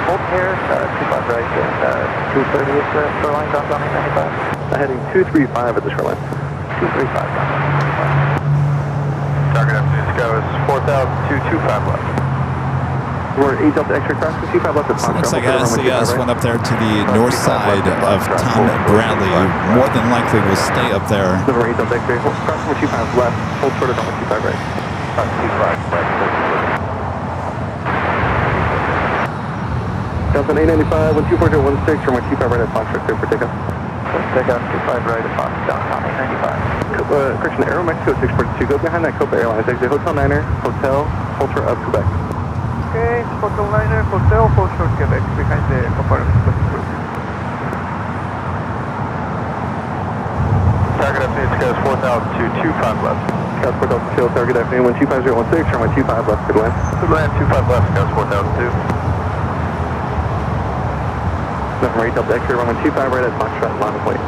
Hold here, 25 right, and 230 is the shoreline, downtown 895. Heading 235 at the shoreline. 235 down. Target afternoon goes 4,225 left. We're 8 Delta X-ray cross, 25 left at So it looks like Foxtrot, SCS went up there to the north side of Tom Bradley. More than likely will stay up there. Number 8 Delta X-ray, cross from 25 left, hold short of runway 25 right. 25 right. Delta 895, 12416, runway 25 right at Foxtrot, clear for takeoff. Take out 25 right at Fox, downtown 895. Correction, Aero Mexico 642, go behind that Copa Airlines, exit Hotel Niner, Hotel, hold short of Quebec. Okay, Hotel Liner, Hotel, hold short Quebec, behind the compartment. Target afternoon goes 4,225 left. Scott 4002, target afternoon, 12516, runway 25 left, good land. Good land, 25 left, goes 4,002. Number 8 Delta X-ray, runway 25 right at Foxtrot, line of plate.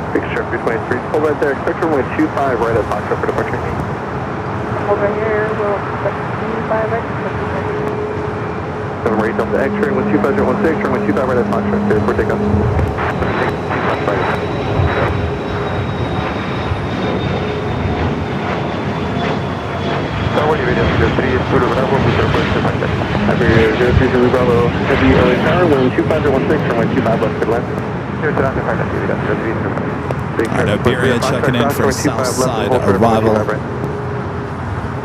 Fixed trip 323, hold right there, expect runway 25 right at Foxtrot for departure. Over here, we'll expect 25 right. Number 8 Delta X-ray, 125.16, turn 125 right at Foxtrot, clear for takeoff. Iberia 030 Bravo, heavy LA Tower, wind 25.16, turn 125 left, good land. Alright, Iberia checking in for south side arrival.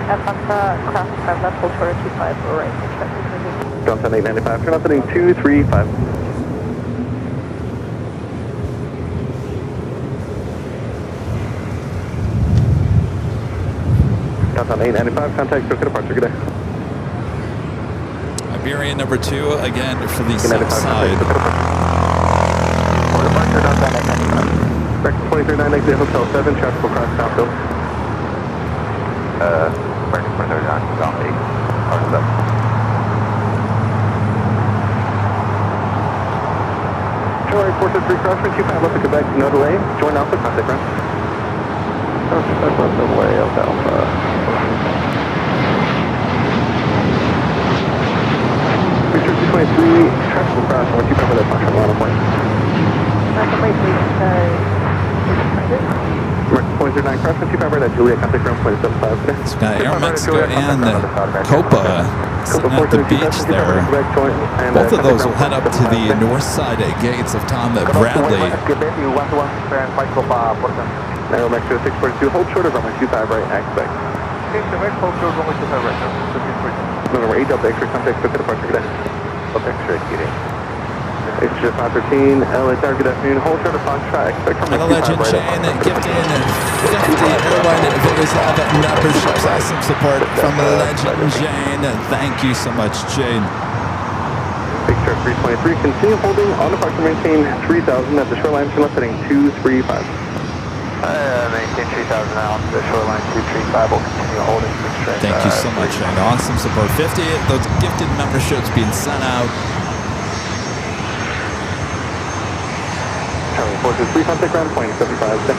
Atlanta, cross 5 left, hold short of 25 right. Expect Johnson 895, turn off heading 235. Johnson 895, contact circuit departure, good day. Iberia number 2 again for the south side. Departure, Johnson 895. Back to 239, exit Hotel 7, traffic will cross Southfield. Back to 239, Down 8, departure 7. Charlie 423 crosswind, 25 left to Quebec, no delay. Join Alpha, contact ground. That's left delay of Alpha. Picture 223, traffic will cross, 125 with that function, line of point. Point 09 cross, 125 right at Juliet, contact ground, point 75 today. It's got Air Mexico and Copa sitting at the beach there. Both of those will head up to the north side gates of Tom Bradley. Aero Mexico 642, hold short of runway 25 right, expect. Number 8 Delta X-ray, contact circuit departure, good day. Delta X-ray, good day. Extra 513, LA Tower, good afternoon, hold short of Foxtrot, expect from And the legend Shane gifting 50 airline videos have memberships. Awesome support from the legend Jane. Thank you so much, Jane. Picture 323, continue holding on departure, maintain 3000 at the shoreline, turn left heading 235. Maintain 3000 now, the shoreline 235 will continue holding. Thank you so much, Shane. Awesome support. 50 those gifted memberships being sent out. Charlie 423, contact ground, point 75 today.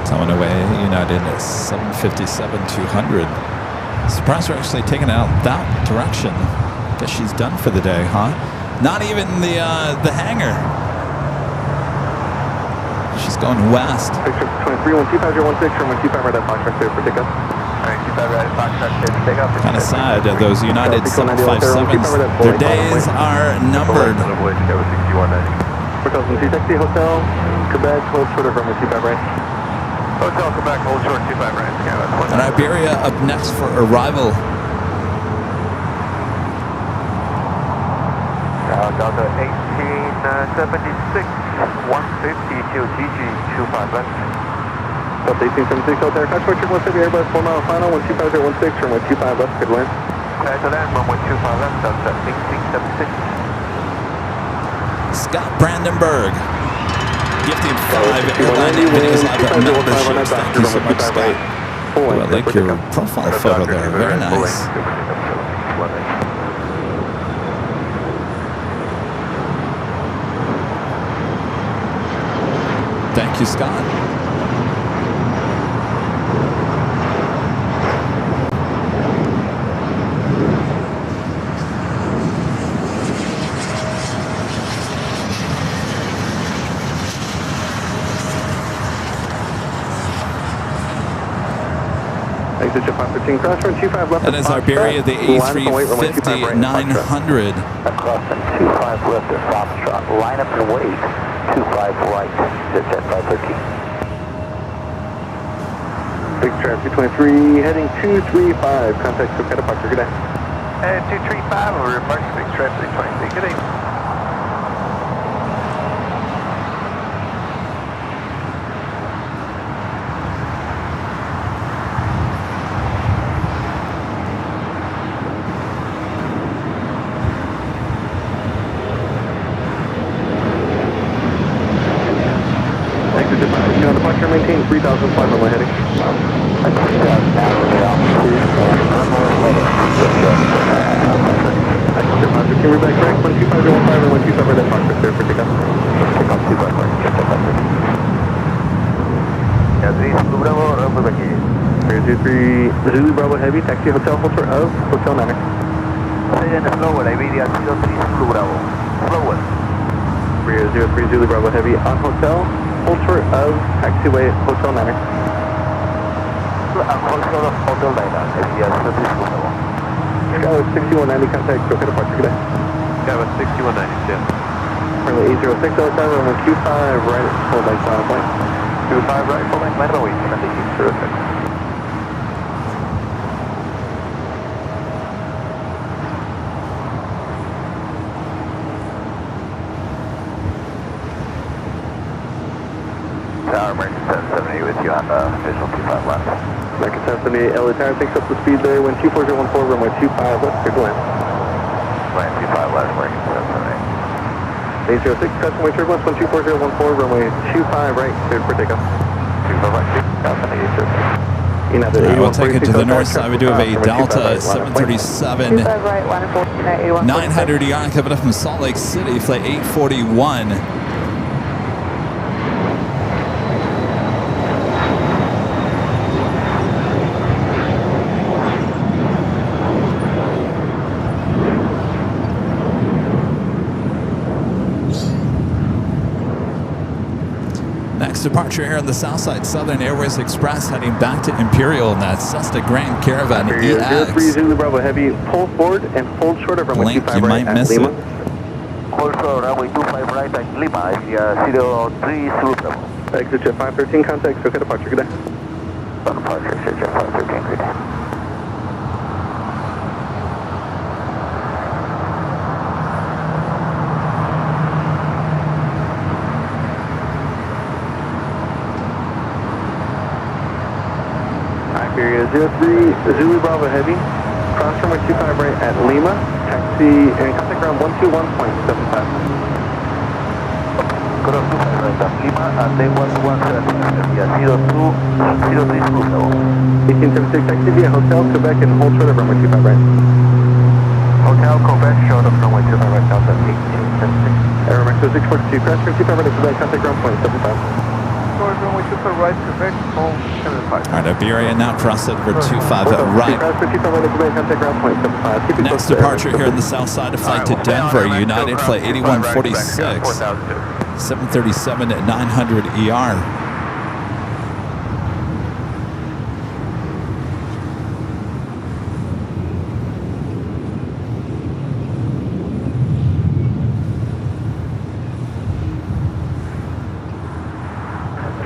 Coming away, United 757-200. Surprised we're actually taking it out that direction. Guess she's done for the day, huh? Not even the hangar. She's going west. Picture 23, 125.016, turn 125 right at Foxtrot, clear for takeoff. 125 right at Foxtrot, clear for takeoff. Kind of sad, those United 757s, their days are numbered. Hotel 260, Hotel Quebec, hold short of runway 25 right. Hotel Quebec, hold short 25 right. And Iberia up next for arrival. Delta 1876, 150 to GG 25 left. Delta 1876, Delta Air, Foxtrot, 170 Airbus, 4 mile final, 125.016, turn 125 left, good land. To land, 125 left, Delta 1876. Scott Brandenburg. Gifting 5 airline videos have memberships. Thank you so much, Scott. Oh, I like your profile photo there. Very nice. Thank you, Scott. That is Iberia, the A350-900. Crossing 25 left at Foxtrot. Line up and wait. 25 right. It's at 513. Big traffic 23, heading 235. Contact Soka departure. Good day. 235, we're remarking big traffic 23. Good day. maintain 3,005 runway heading. Can we back correct? 125.15 or 125 right at Foxtrot, clear for takeoff. Takeoff 25 right, check that back. Yeah, 3 Zulu Bravo, Bravo back here. 323 Zulu Bravo Heavy, taxi hotel, hold short of Hotel Niner. Slower, Iberia 03 Zulu Bravo. Slower. 303 Zulu Bravo Heavy on hotel, hold short of taxiway Hotel Niner. Hold short of Hotel Niner, Iberia 03 Zulu Bravo. Skywood 6190, contact, go ahead, departure, good day. Skywood 6190, yeah. Runway 806, LAX Airport, runway 25 right, full length, final flight. 25 right, full length, runway 806. Tower, American 770 with you on the visual 25 left. American 770, LA Tower takes up the speed there, wind 24014, runway 25 left, clear to land. Land 25 left, American 770. 806, custom turbulence, 124.014, runway 25 right, cleared for takeoff. 25 right, takeoff on the 806. Alright, we'll take it to the north side. We do have a Delta 737 900 ER coming up from Salt Lake City, flight 841. Next departure here on the south side, Southern Airways Express heading back to Imperial in that Cessna Grand Caravan EX. 03 Zulu Bravo Heavy, pull forward and hold short of runway 25 you right might miss at Lima. it. Hold short runway 25 right at Lima, 03 Zulu Bravo. Exit jet 513, contact, SoCal departure, good day. Departure, jet 513, good day. Iberia 03 Zulu Bravo Heavy, cross runway 25 right at Lima, taxi and contact ground 121.75. Cross 25 right at Lima and then 117, yeah, 03 Zulu. 1876 taxi via Hotel Quebec and hold short of runway 25 right. Hotel Quebec short of runway 25 right, Delta 1876. Airline 642, cross runway 25 right at Quebec, contact ground 0.75. Runway 25 right, Quebec, hold 75. Alright, Iberia now crossed over 25 right. Next departure here on the south side of flight to Denver, United flight 8146, 737 at 900 ER.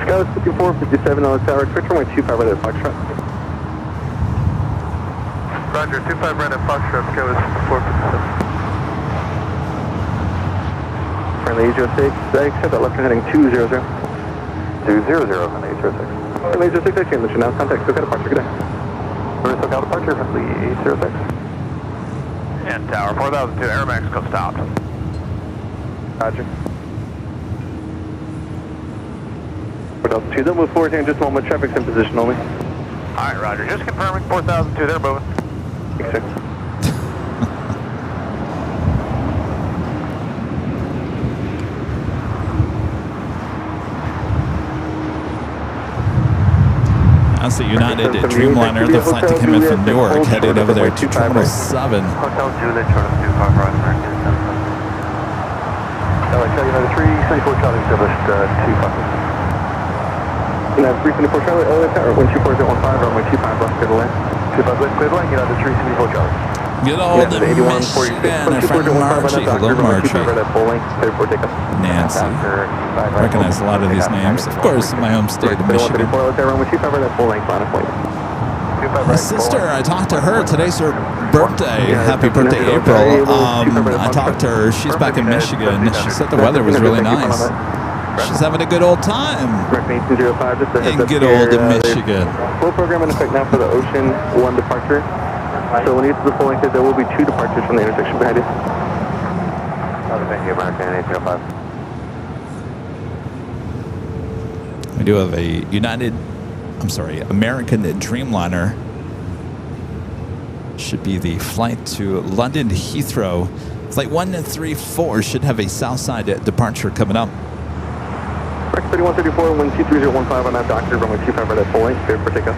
Skywood 5457 LAX Tower, quick runway 25 right at Foxtrot. Roger, 25 right at Foxtrot, Skywood 5457. Friendly 806, accept that left heading 200. 200 on the 806. Friendly 806, I change now, contact SoCal departure, good day. SoCal departure, friendly 806. And Tower 4002, Air Mexico stopped. Roger. 4002, they'll move forward here in just a moment, traffic's in position only. Alright, Roger, just confirming 4002, they're moving. Thanks, sir. That's the United Dreamliner, the flight to come in from Newark, headed over there to Terminal 7. Hotel Juliet, short of 25 right, American 7. LA United 374 Charlie, established 25. United 374 Charlie, LA Tower, 124.015, runway 25 left, clear to land. 25 left, clear to land, United 374 Charlie. Good old Michigan, a friend of Margie. Hello, Margie. Nancy. I recognize a lot of these names. Of course, in my home state of Michigan. My sister, I talked to her. Today's her birthday. Happy birthday, April. I talked to her. She's back in Michigan. She said the weather was really nice. She's having a good old time in good old Michigan. Full program in effect now for the Ocean 1 departure. So when you get to the full length, there will be 2 departures from the intersection behind you. Thank you, American 805. We do have a American Dreamliner. Should be the flight to London Heathrow. Flight 134 should have a Southside departure coming up. Rex 3134, wind 23015 on that Docker, runway 25 right at full length, clear for takeoff.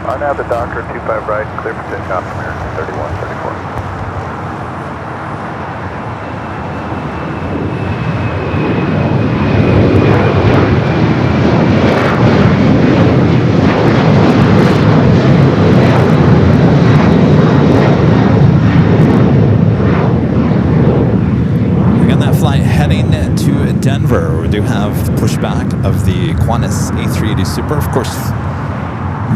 On now the Docker 25 right, clear for takeoff, American 3134. Denver. We do have pushback of the Qantas A380 Super. Of course,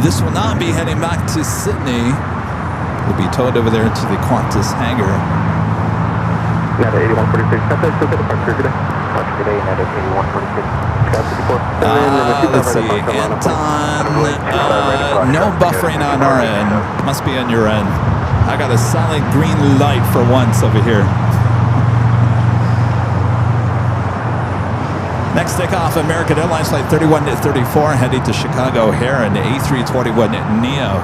this will not be heading back to Sydney. We'll be towed over there to the Qantas hangar. Net 8146. That's it. Still get the departure today. Departure today. Net 8146. Let's see. Anton. No buffering on our end. Must be on your end. I got a solid green light for once over here. Next takeoff, American Airlines Flight 3134 heading to Chicago O'Hare and A321 Neo.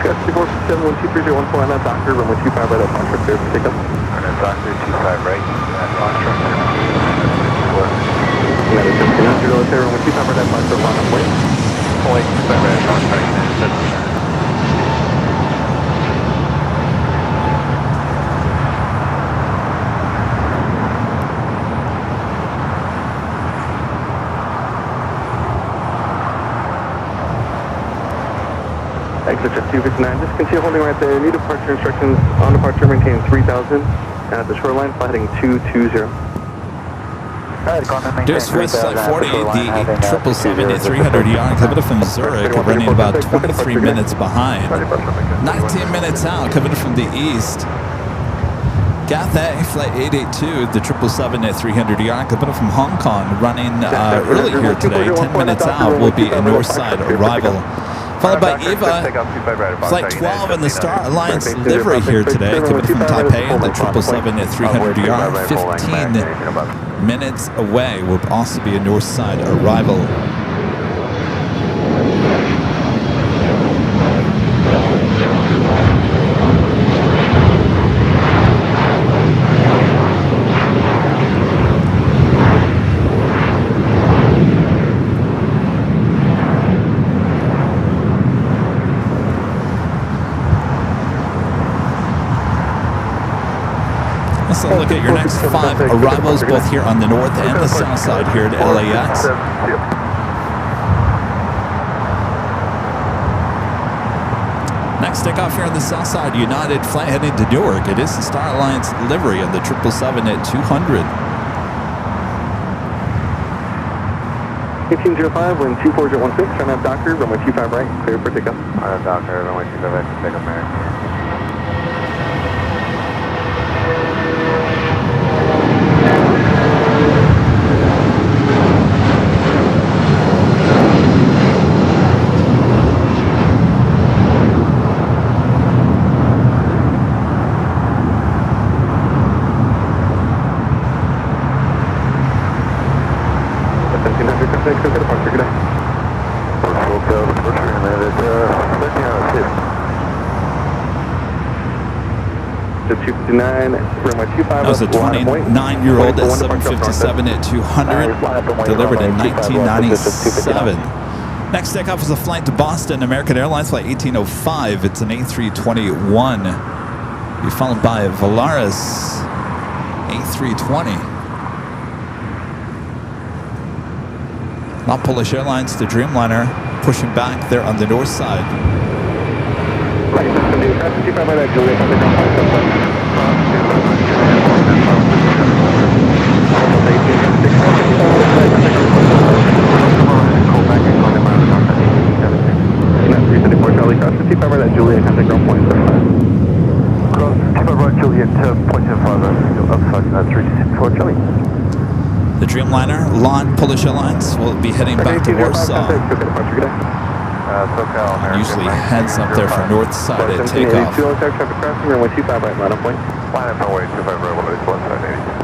Scott 7123014 on that Docker, runway 25 right at Foxtrot, clear for takeoff. On that Docker 25 right, at Foxtrot, Net 170, runway 25 right at Foxtrot, line up wing. Point 25 right at Foxtrot, Exit jet 259, just continue holding right there. New departure instructions on departure, maintain 3000. And at the shoreline, flight heading 220. Just West Flight 40, the 777-300 yards, coming from Zurich, running about 23 minutes behind. 19 minutes out, coming from the east. Cathay Flight 882, the 777-300 yard, coming from Hong Kong, running early here today. 10 minutes out will be a north side arrival. Followed by EVA, Flight 12 in the Star Alliance livery here today, coming from Taipei at the 777-300 yard. 15 minutes away will also be a north side arrival. So look at your next 5 arrivals, both here on the north and the south side here at LAX. Next takeoff here on the south side, United flight heading to Newark. It is the Star Alliance livery on the 777-200. 1805, wind 24016, turn out Docker, runway 25 right, clear for takeoff. On that Docker, runway 25 right, take American. That was a 29-year-old at 757-200, delivered in 1997. Next takeoff is a flight to Boston, American Airlines Flight 1805. It's an A321. Be followed by Volaris A320. Not Polish Airlines, the Dreamliner, pushing back there on the north side. The Dreamliner, Lon Polish Airlines, will be heading back to Warsaw. SoCal American. Usually heads up there for north side at 1782, takeoff. LAX Air traffic crossing, runway 25 right, line up point. Line up runway 25 right, left side 80.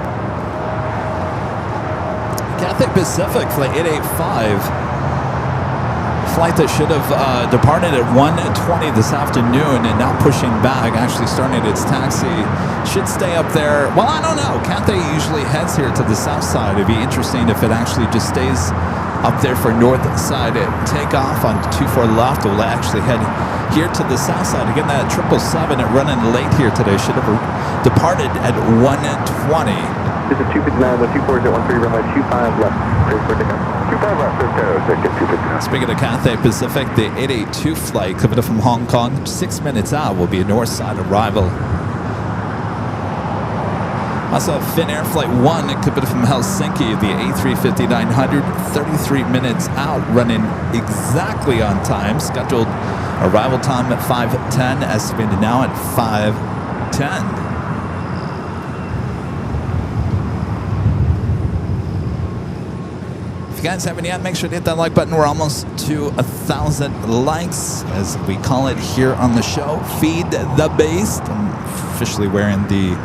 Cathay Pacific flight 885. Flight that should have departed at 1:20 this afternoon and now pushing back, actually starting its taxi. Should stay up there. Well, I don't know. Cathay usually heads here to the south side. It'd be interesting if it actually just stays up there for north side at takeoff on 24 left. It will actually head here to the south side. Again, that 777 running late here today should have departed at 1:20. This is 259, 124, 13 runway 25 left. Clear for takeoff. 25 left, circle, 259. Speaking of Cathay Pacific, the 882 flight coming up from Hong Kong, 6 minutes out, will be a north side arrival. Also, Finnair Flight 1 coming up from Helsinki, the A350-900, 33 minutes out, running exactly on time. Scheduled arrival time at 5:10, estimated now at 5:10. If you guys haven't yet, make sure to hit that like button. We're almost to 1,000 likes, as we call it here on the show. Feed the Beast. I'm officially wearing the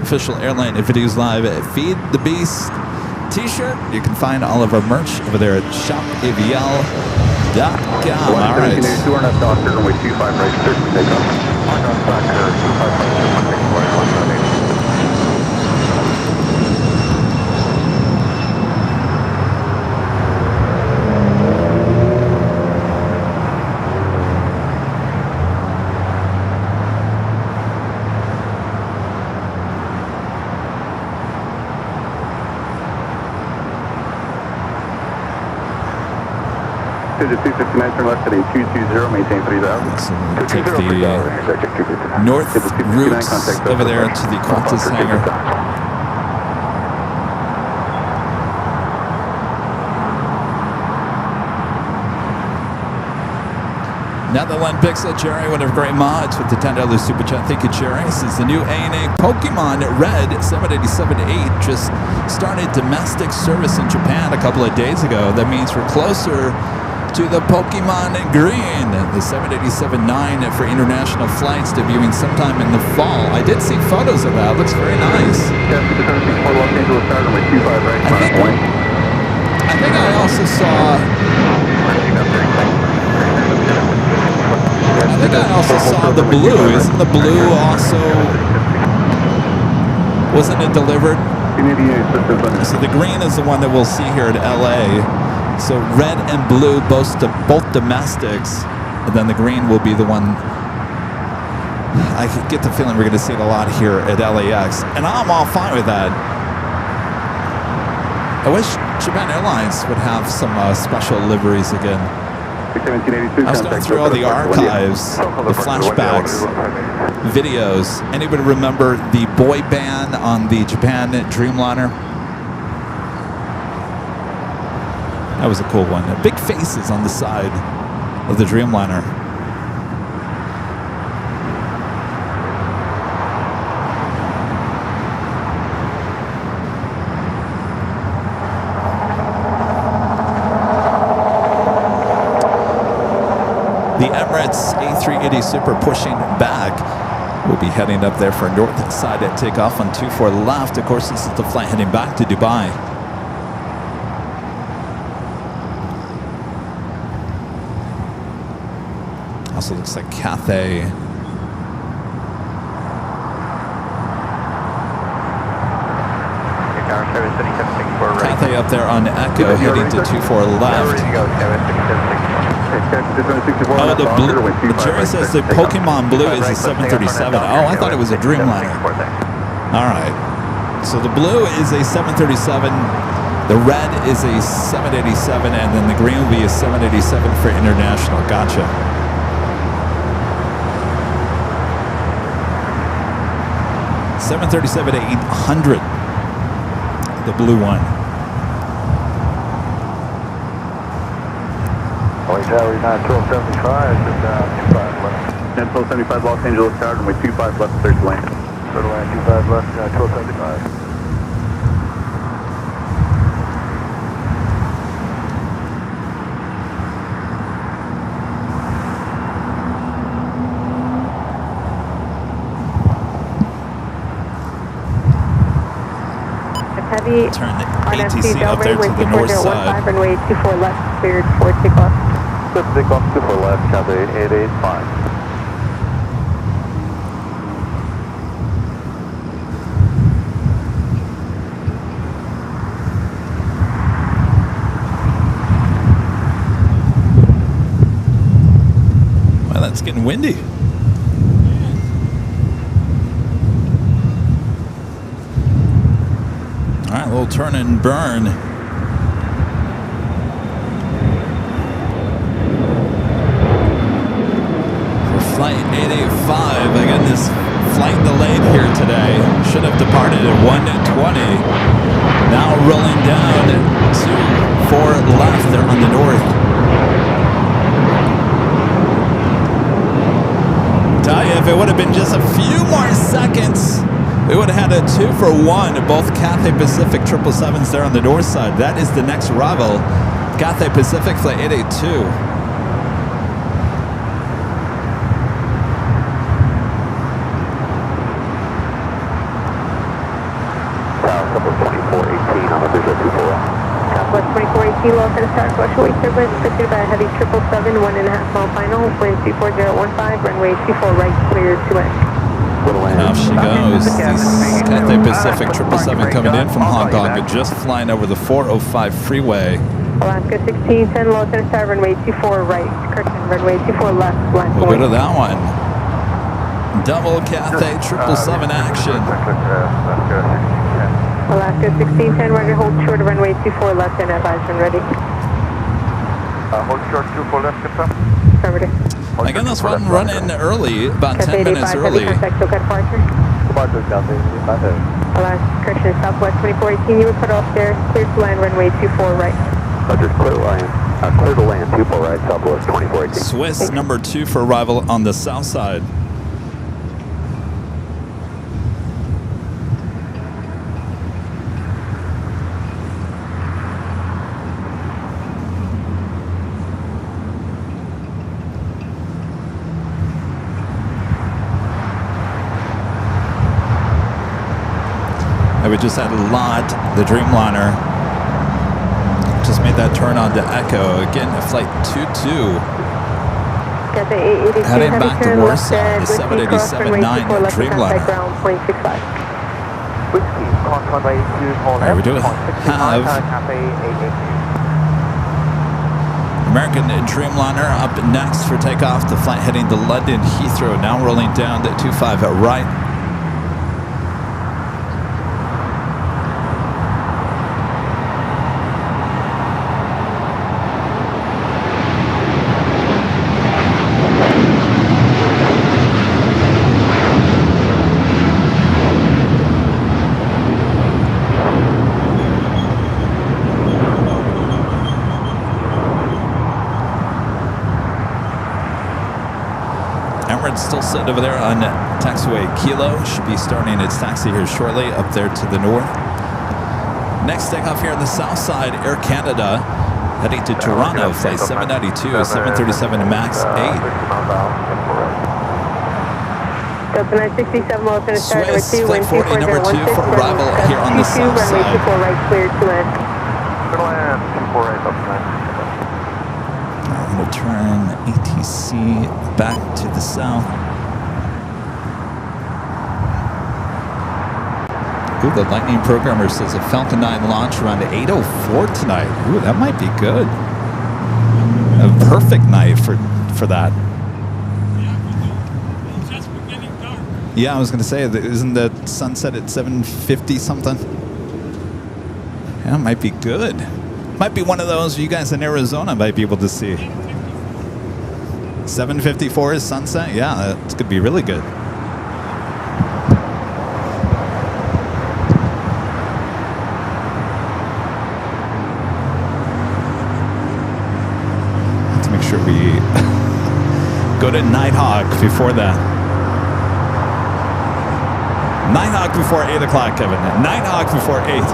official Airline Videos Live Feed the Beast t-shirt. You can find all of our merch over there at shopavl.com. All right. 1782, we're not Doctor, runway 25 right, clear for takeoff. On Doctor 25 right, left side 80. To the 259, turn left heading 220, maintain 3000. So we'll take the north routes over there to the Qantas hangar. Netherland Pixel Jerry, one of great mods with the $10 super chat. Thank you, Jerry. This is the new ANA Pokemon Red 787-8 just started domestic service in Japan a couple of days ago. That means we're closer to the Pokemon Green, the 787-9 for international flights debuting sometime in the fall. I did see photos of that. Looks very nice. Los Angeles, start runway 25 right, line up point. I think I also saw the blue. Isn't the blue also, wasn't it delivered? So the green is the one that we'll see here at LA. So red and blue, both domestics, and then the green will be the one. I get the feeling we're going to see it a lot here at LAX, and I'm all fine with that. I wish Japan Airlines would have some special liveries again. I was going through all the archives, the flashbacks, videos. Anybody remember the boy band on the Japan Dreamliner? That was a cool one. Big faces on the side of the Dreamliner. The Emirates A380 Super pushing back. We'll be heading up there for north side at takeoff on 24 left. Of course, this is the flight heading back to Dubai. Also looks like Cathay. Cathay up there on Echo heading to 24 left. Oh, the blue. Jerry says the Pokemon Blue is a 737. Oh, I thought it was a Dreamliner. All right. So the blue is a 737. The red is a 787, and then the green will be a 787 for international. Gotcha. $737-800, the blue one. Tower 9, 1275, just down 25 left. 1275 Los Angeles, tower runway 25 left, clear to land. Clear to land 25 left, 1275. Heavy Turn the RNFC ATC up there to the north 2415, side. runway 24 left, cleared for takeoff. Good takeoff, 24 left, Cathay 885. Well, that's getting windy. All right, we'll turn and burn. For flight 885, again, this flight delayed here today. Should have departed at 1:20. Now rolling down to 4 left there on the north. Tell you, if it would have been just a few more seconds, we would have had a 2-for-1. Both Cathay Pacific 777s there on the north side. That is the next arrival. Cathay Pacific flight 882. Southwest 2418 on the visual 24. Southwest 2418, low center start, flush away turbulence, pursued by a heavy 777, 1.5 mile final, wind 24015, runway 24 right, cleared to end. And off she goes. These Cathay Pacific 777 coming in from Hong Kong and just flying over the 405 freeway. Alaska 1610, low center start, runway 24 right, correction, runway 24 left, black We'll point. go to that one. Double Cathay 777 action. Alaska 1610, we're going to hold short of runway 24 left and advise when ready. Hold short 24 left, confirm. Affirmative. Again, this one running early, about 10 minutes early. Contact SoCal departure. Departure, Cathay 885. Alaska, correction, Southwest 2418, you would cut off there, clear to land, runway 24 right. Just clear to land, 24 right, Southwest 2418. Swiss number 2 for arrival on the south side. And we just had a lot, the Dreamliner just made that turn on to Echo. Again, flight 22. Heading back to Warsaw, the 787-9 Dreamliner. All right, we do have American Dreamliner up next for takeoff. The flight heading to London Heathrow, now rolling down to 25 at right. Still sitting over there on taxiway Kilo. Should be starting its taxi here shortly up there to the north. Next takeoff here on the south side, Air Canada heading to Toronto, flight 792, 737 MAX 8. Delta 967, low center start, number 2, Swiss wind flight 40 number 2 for arrival here on the south runway side. 24 right, cleared to land. Good land, 24 right, up to 9. I'm going to turn ATC back to the south. Ooh, the Lightning programmer says a Falcon 9 launch around 8:04 tonight. Ooh, that might be good. A perfect night for that. Yeah, I was going to say, isn't the sunset at 7:50 something? Yeah, it might be good. Might be one of those you guys in Arizona might be able to see. 7:54 is sunset? Yeah, that's going to be really good. Let's make sure we go to Nighthawk before that. Nighthawk before 8 o'clock, Kevin. Nighthawk before 8.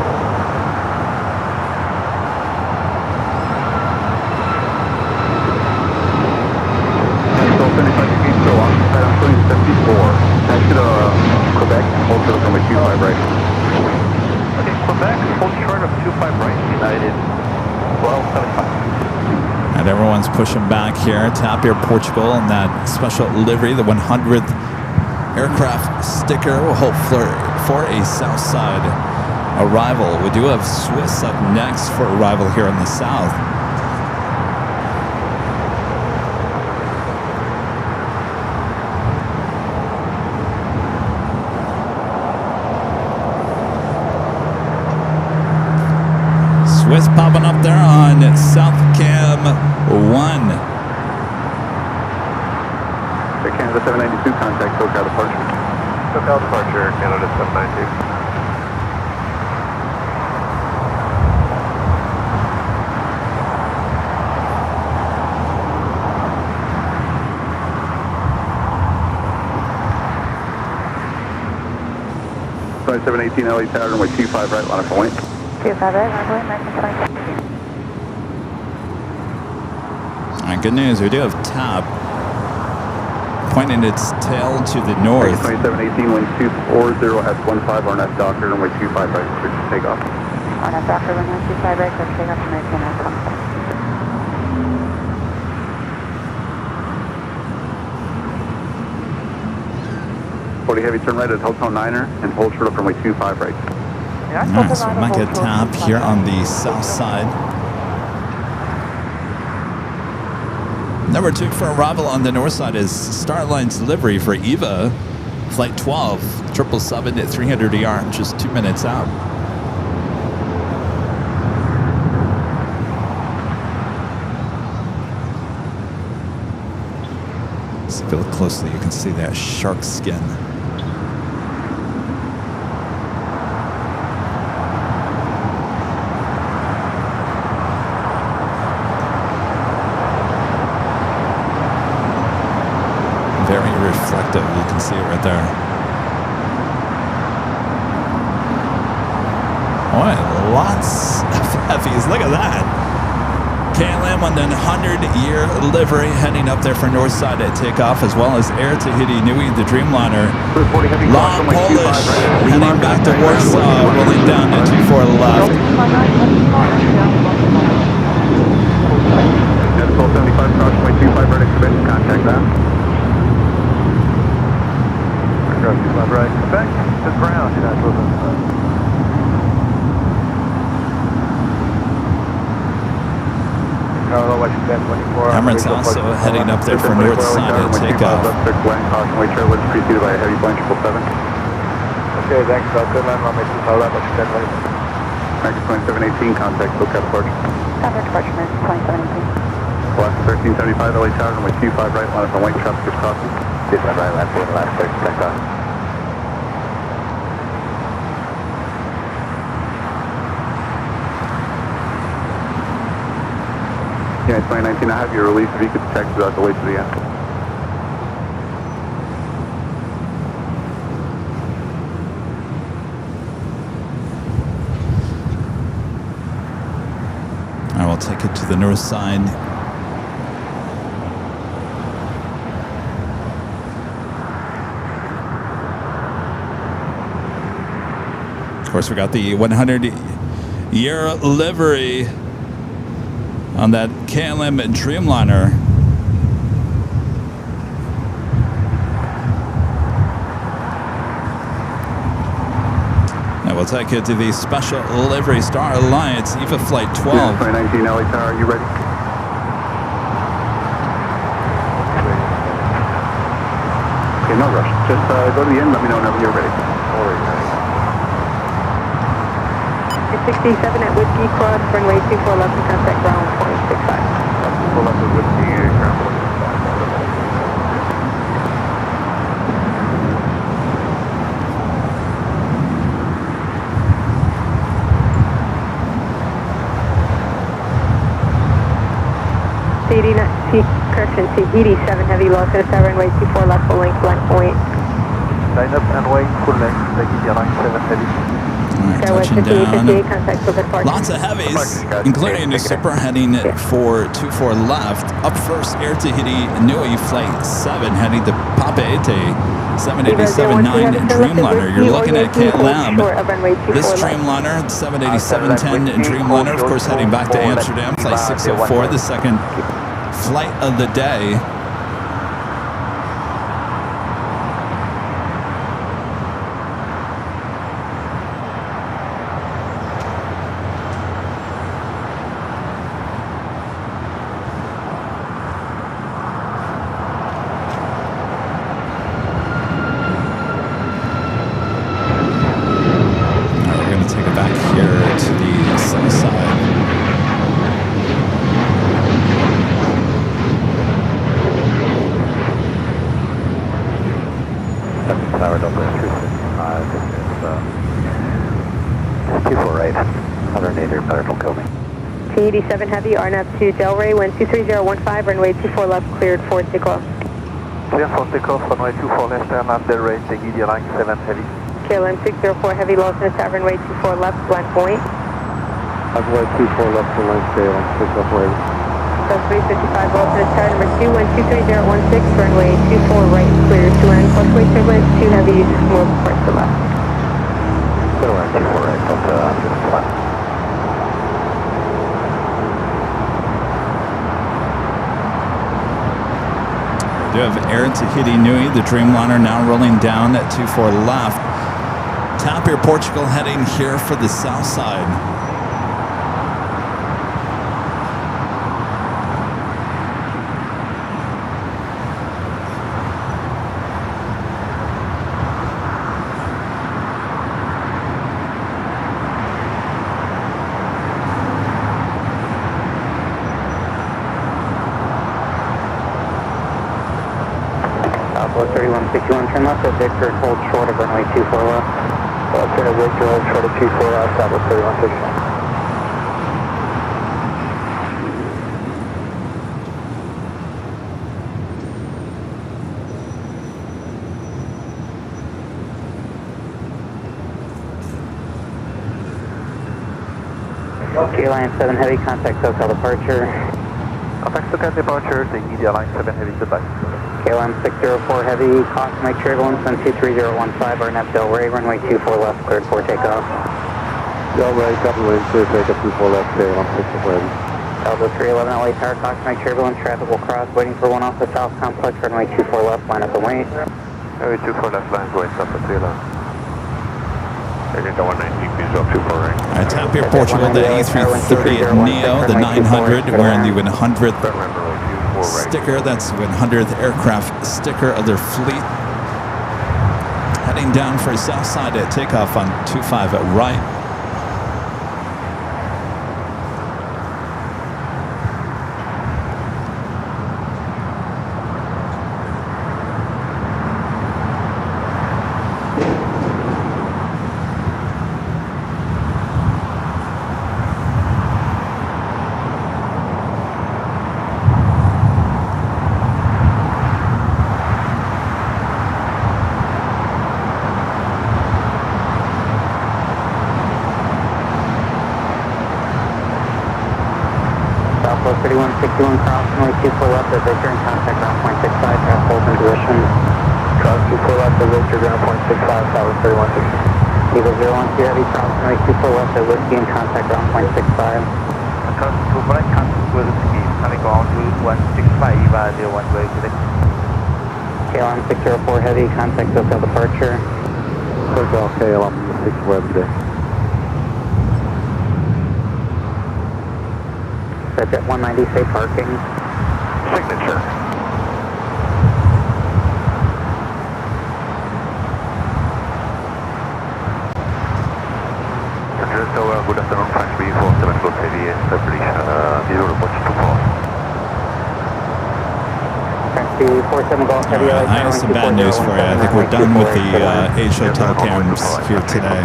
Quebec, hold to number 25 right. Okay, Quebec, hold short of 25 right, United 1275. And everyone's pushing back here. Tap Air Portugal and that special livery, the 100th aircraft sticker will hold for a Southside arrival. We do have Swiss up next for arrival here in the south. Swiss popping up there on South Cam 1. The Canada 792, contact SoCal departure. SoCal departure, Canada 792. Flight 718 LA Tower, runway 25 right, line up and wait. 25 right, runway, American 20. All right, good news. We do have TAP pointing its tail to the north. 2718, wind 240 at 15, RNF Docker, runway 25 right, clear to take off. RNF Docker, runway 25 right, clear to take off, American 20. 40 heavy, turn right at Hotel Niner and hold short up runway 25 right. Nice. We might get TAP here on the south side. Number 2 for arrival on the north side is Starline's livery for EVA, flight 12, 777 at 300 ER, just 2 minutes out. So if you look closely, you can see that shark skin. Very reflective, you can see it right there. Boy, lots of heavies, look at that. KLM on the 100-year livery heading up there for north side at takeoff, as well as Air Tahiti Nui, the Dreamliner. Long Polish heading back to Warsaw, rolling down to 24 left. That's 1275, cross runway 25 right, expect contact that. Aircraft 25 right, Quebec to ground, United 1275. Emirates also heading up there for north side at takeoff. Caution, wait trailers preceded by a heavy plane 777. Okay, thanks. Good land, runway 25 left, American 2718, contact SoCal departure. Contact departure, American 2718. Alaska 1375, LA Tower, runway 25 right, line up and wait, traffic is crossing. 25 right, left, Alaska 1375. Yeah, 2019, I have your release if you could text throughout the way to the end. I will take it to the north side. Of course, we got the 100-year livery on that KLM Dreamliner. Now we'll take it to the special livery Star Alliance EVA Flight 12. Yeah, 2019 LA Tower, are you ready? Okay, no rush. Just go to the end, let me know whenever you're ready. 67 at Whiskey Cross, runway 24 left and contact ground 465. Pull up with the ground 465. Correction, Tahiti 7 heavy loss at runway 24 left full length, line point. Line up and wait, full length, Tahiti Airline 7 heavy. Touching down. Contact with departure. Lots of heavies, including a super heading for 24 left. Up first, Air Tahiti Nui Flight 7 heading to Papeete 787-9 Dreamliner. You're looking at KLM. This Dreamliner, 787-10 Dreamliner, of course, heading back to Amsterdam, flight 604, the second flight of the day. T87 Heavy, RNAV to Delray, wind 23015, runway 24 left, cleared for takeoff. Clear for takeoff, runway 24 left, Airline Delray, taking the line 7 Heavy. KLM 604 Heavy, lost in the runway 24 left, blind point. Runway 24 left, to line KLM 604 Heavy. Plus 355, lost in the tower, number 2, wind 23016, runway 24 right, cleared to land, plus weight turbulence 2 Heavy, move towards the left. Clear line 24 right, just flat. We do have Air Tahiti Nui, the Dreamliner now rolling down at 24 left. Tapir, Portugal heading here for the south side. Southwest 3161, turn left at Victor and hold short of runway 24 left. Turn at Victor, hold short of 24 left, Southwest 3161. Airline 7 Heavy, contact SoCal departure. Contact SoCal departure, taking the Airline 7 Heavy, goodbye. KLM 604 Heavy, caution turbulence on 23015, RNAV Delray, runway 24 left, cleared for takeoff. Delray, double wind, clear takeoff 24 left, KLM 604 Heavy. Aldo 311 LA Tower, caution turbulence, traffic will cross, waiting for one off the south complex, runway 24 left, line up and wait. Runway 24 left, line going south at 3 left. Heading to 190, please drop 24 right. All right, Tapir, Portugal, the A330 Neo, the 900, wearing the 100th sticker. That's 100th aircraft sticker of their fleet. Heading down for south side at takeoff on 25 at right. Southwest 3161, cross runway 24 left at Victor and contact ground point 65, draft hold in position. Cross 24 left at Victor, ground point 65, Southwest 3160. Eagle 012 Heavy, cross runway 24 left at Whiskey and contact ground point 65. Cross 2 right, contact with Whiskey, coming on to 165, 01 way today. KLM 604 Heavy, contact SoCal departure. SoCal KLM 604 Heavy today. Set at 190, safe parking. Signature. Good afternoon, French B4, 7 close heavy, establish 0 approach to 4. French B47 Golf Heavy, I have some bad news for you. I think we're done with the H hotel cams here today.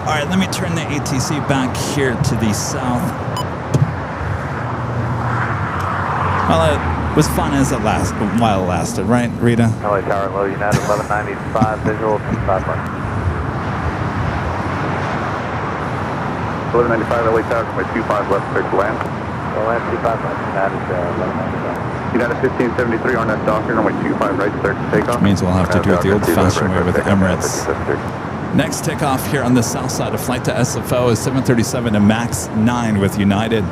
All right, let me turn the ATC back here to the south. Well, it was fun as it while it lasted, right, Rita? LA Tower, low United 1195, visual 25 left. 1195 LA Tower, runway 25 left, clear to land. Land 25 left, United 1195. United 1573 on that Docker, runway 25 right, clear to takeoff. Means we'll have to do it the old-fashioned way with Emirates. Next takeoff here on the south side of flight to SFO is 737 and MAX 9 with United.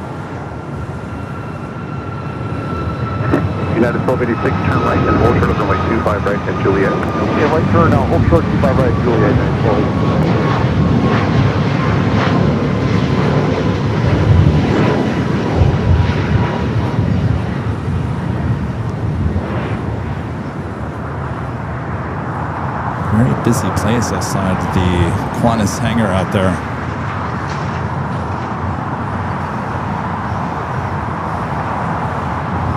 United 1286, turn right and hold short of runway 25 right at Juliet. Okay, right turn now, hold short 25 right at Juliet. Very busy place outside the Qantas hangar out there.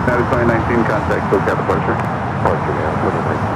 United 2019 contact, SoCal departure. Departure, man, 2019.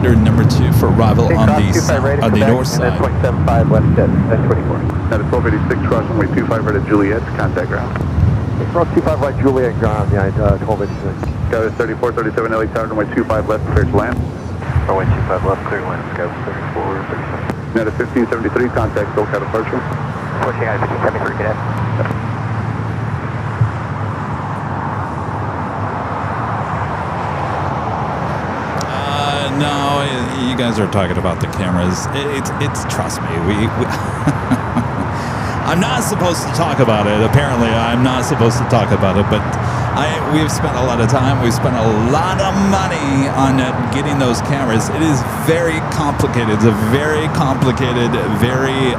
Number 2 for arrival on the north side. 0.75 west jet, 1024. United 1286, cross runway 25 right at Juliet, contact ground. Cross 25 right Juliet ground, United 1286. Sky 3437 LA Tower, runway 25 left, clear to land. Runway 25 left, clear to land, Sky 3437. United 1573, contact SoCal departure. Pushing out 1573, cadet. No, you guys are talking about the cameras. It's trust me. We I'm not supposed to talk about it. Apparently, I'm not supposed to talk about it. But we've spent a lot of time. We've spent a lot of money on getting those cameras. It is very complicated. It's a very complicated, very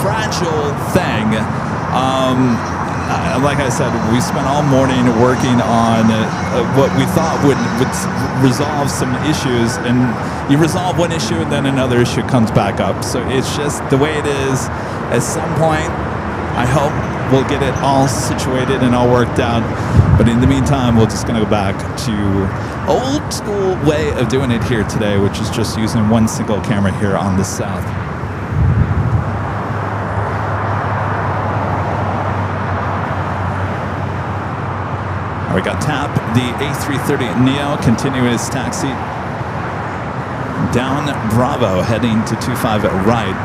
fragile thing. Like I said, we spent all morning working on what we thought would resolve some issues, and you resolve one issue and then another issue comes back up. So it's just the way it is. At some point, I hope we'll get it all situated and all worked out. But in the meantime, we're just going to go back to old school way of doing it here today, which is just using one single camera here on the south. We got TAP, the A330neo, continuing its taxi down Bravo, heading to 25 right.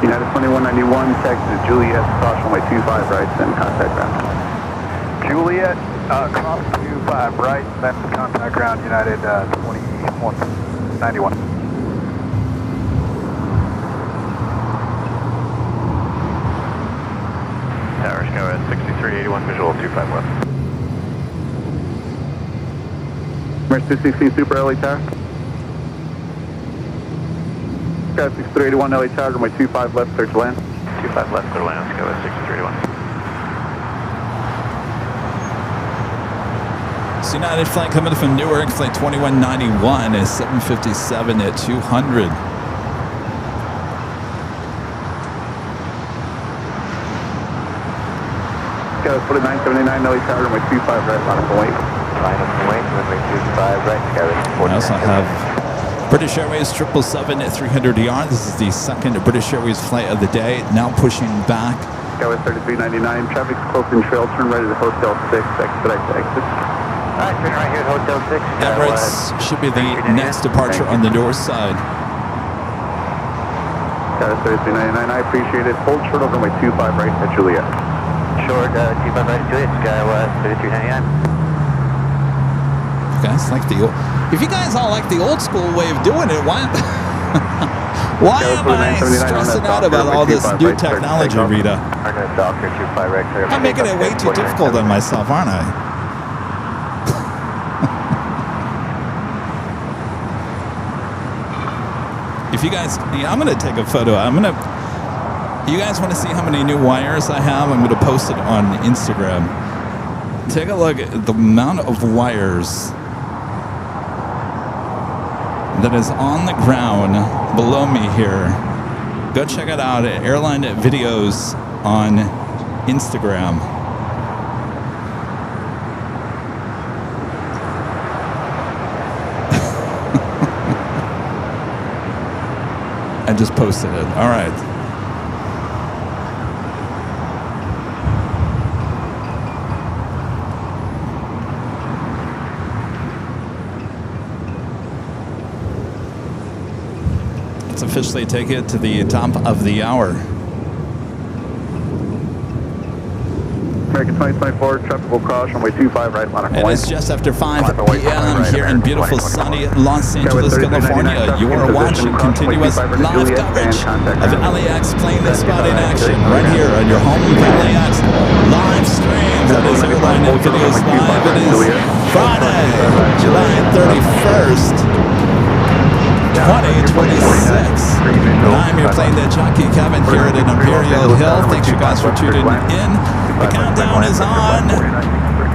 United 2191, taxi to Juliet, cross runway 25 right, then contact ground. Juliet, cross 25 right, then contact ground, United 2191. Towers go at 6381, visual 25 left. 216 Super LA Tower. Got 6381 LA Tower, runway 25 left, clear to land. 25 left, clear to land, let's go at 6381. It's United flight coming from Newark, flight 2191 is 757 at 200. Got 4979 LA Tower, runway 25 right, line up and wait. Line up and wait, runway 25 right, Sky. I also have British Airways 777 at 300 ER. This is the second British Airways flight of the day. Now pushing back. Skyway 3399. Traffic's close in trail. Turn right at Hotel 6. Expedite to exit. Alright, turn right here at Hotel 6. Emirates should be the next departure on the north side. Skyway 3399. I appreciate it. Hold short of runway 25 right at Juliet. Short 25 right at Juliet. Skyway 3399. Guys like if you guys all like the old school way of doing it, why am I stressing out about all this new technology, Rita? I'm making it way too difficult on myself, aren't I? If you guys, I'm going to take a photo. You guys want to see how many new wires I have? I'm going to post it on Instagram. Take a look at the amount of wires that is on the ground below me here. Go check it out at Airline Videos on Instagram. I just posted it. All right. Let's officially take it to the top of the hour. American 2024, traffic will cross runway 25 right, line of It is just after 5 p.m. here in beautiful sunny Los Angeles, California. You are watching continuous live coverage of LAX plane spot in action right here on your home LAX live stream. That is Airline Videos Live. It is Friday, July 31st, 2026. I'm your plane, the Jockey Kevin here at Imperial Hill. Thanks you guys for tuning in. The countdown is on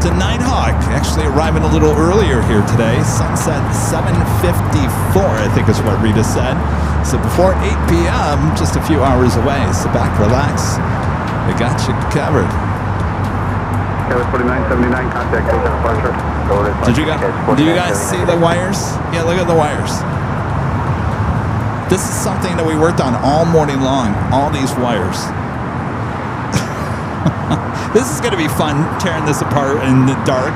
to Nighthawk. Actually arriving a little earlier here today. Sunset 7:54, I think is what Rita said. So before 8 p.m., just a few hours away. So back, relax. We got you covered. 4979, contact departure. Do you guys see the wires? Yeah, look at the wires. This is something that we worked on all morning long. All these wires. This is going to be fun, tearing this apart in the dark.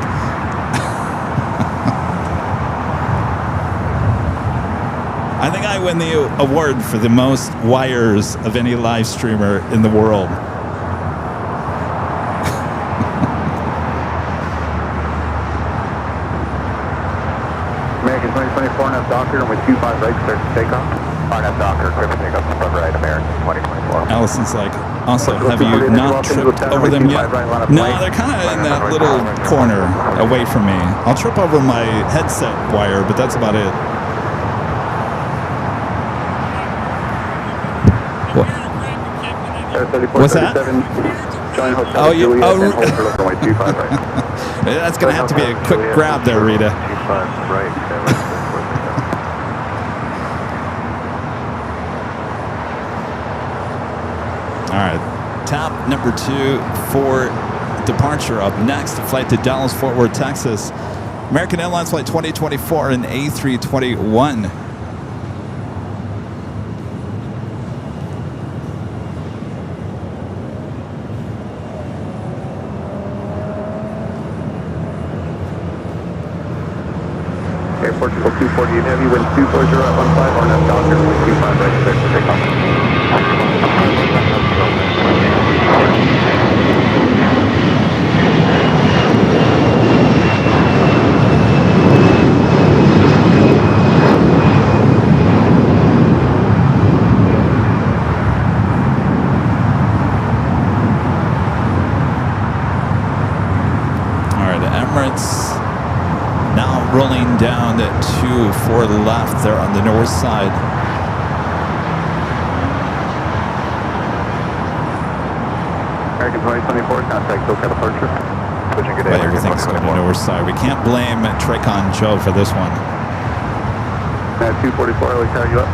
I think I win the award for the most wires of any live streamer in the world. American 2024, now Docker, runway 25 right, start to take off. RNF Docker, clear for takeoff, front right, American 2024. Allison's like, also, have you not tripped over them yet? No, they're kind of in that little corner away from me. I'll trip over my headset wire, but that's about it. What's that? Oh, you, that's going to have to be a quick grab there, Rita. All right, tap number 2 for departure. Up next, a flight to Dallas, Fort Worth, Texas. American Airlines Flight 2024 and A321. Portugal 248 heavy, wind 240 at 15, RNF Docker, 25 right, start to take off. All right, Emirates now rolling down to 4 left there on the north side. American 2024, contact SoCal departure. Switching good day. Everything's going to the north side. We can't blame Tricon Joe for this one. 244, early tower, you up?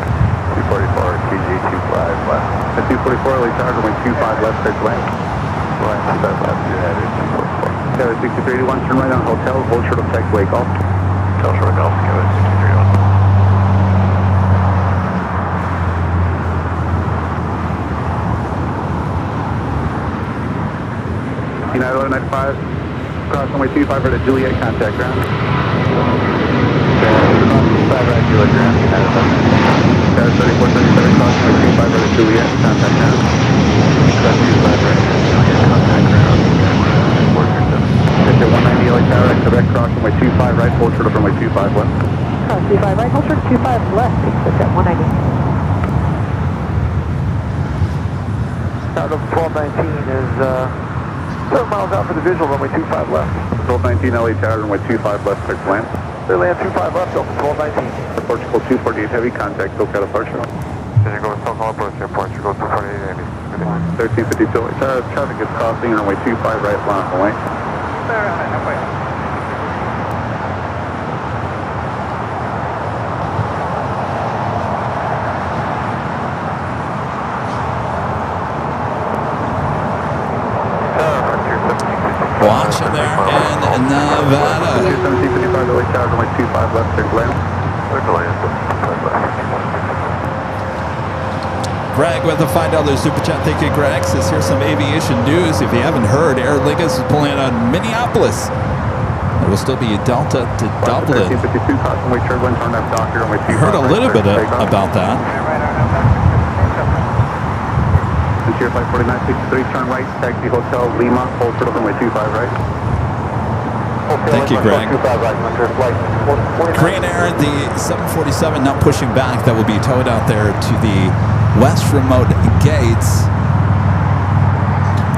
244, TG 25 left. At 244, early tower, going 25 left, start to land. Line 25 left, you're headed 244. Tower 6381, turn right on hotel, hold short of taxiway golf. Hotel short golf, Kevin 6381. United 1195, cross runway 25 right at Juliet, contact ground. 25 right, Juliet ground, United 1195. Tower 3437, cross runway 25 right at Juliet, contact ground. 25 right, Juliet, contact ground, United 1195. At 190 LA Tower, at Quebec, cross runway 25 right, hold short of runway 25 left. Cross 25 right, hold short 25 left, exit at 190. Out of 1219 is 7 miles out for the visual, runway 25 left. 1219 LA Tower, runway 25 left, clear to land. They land 25 left, open 1219. Portugal 248 heavy, contact SoCal departure. Did you go with SoCal approach to Portugal 248 heavy? 1352 LA Tower, traffic is crossing, runway 25 right, line on the way. Action there in Nevada. 1755, LA Tower, runway 25 left, clear to land. Clear to land. 25 left. Greg with a $5 super chat. Thank you, Greg. Says here's some aviation news. If you haven't heard, Aer Lingus is pulling out of Minneapolis. There will still be a Delta to Dublin. 1352, caution, wait, turn left, Docker, runway 25 I heard a right, little bit clear to take off. about that. Interior flight 4963, turn right, taxi Hotel Lima, hold short of runway 25 right. Thank you, Greg. 25 right, enter flight 49. Green Air, the 747 not pushing back. That will be towed out there to the west remote gates.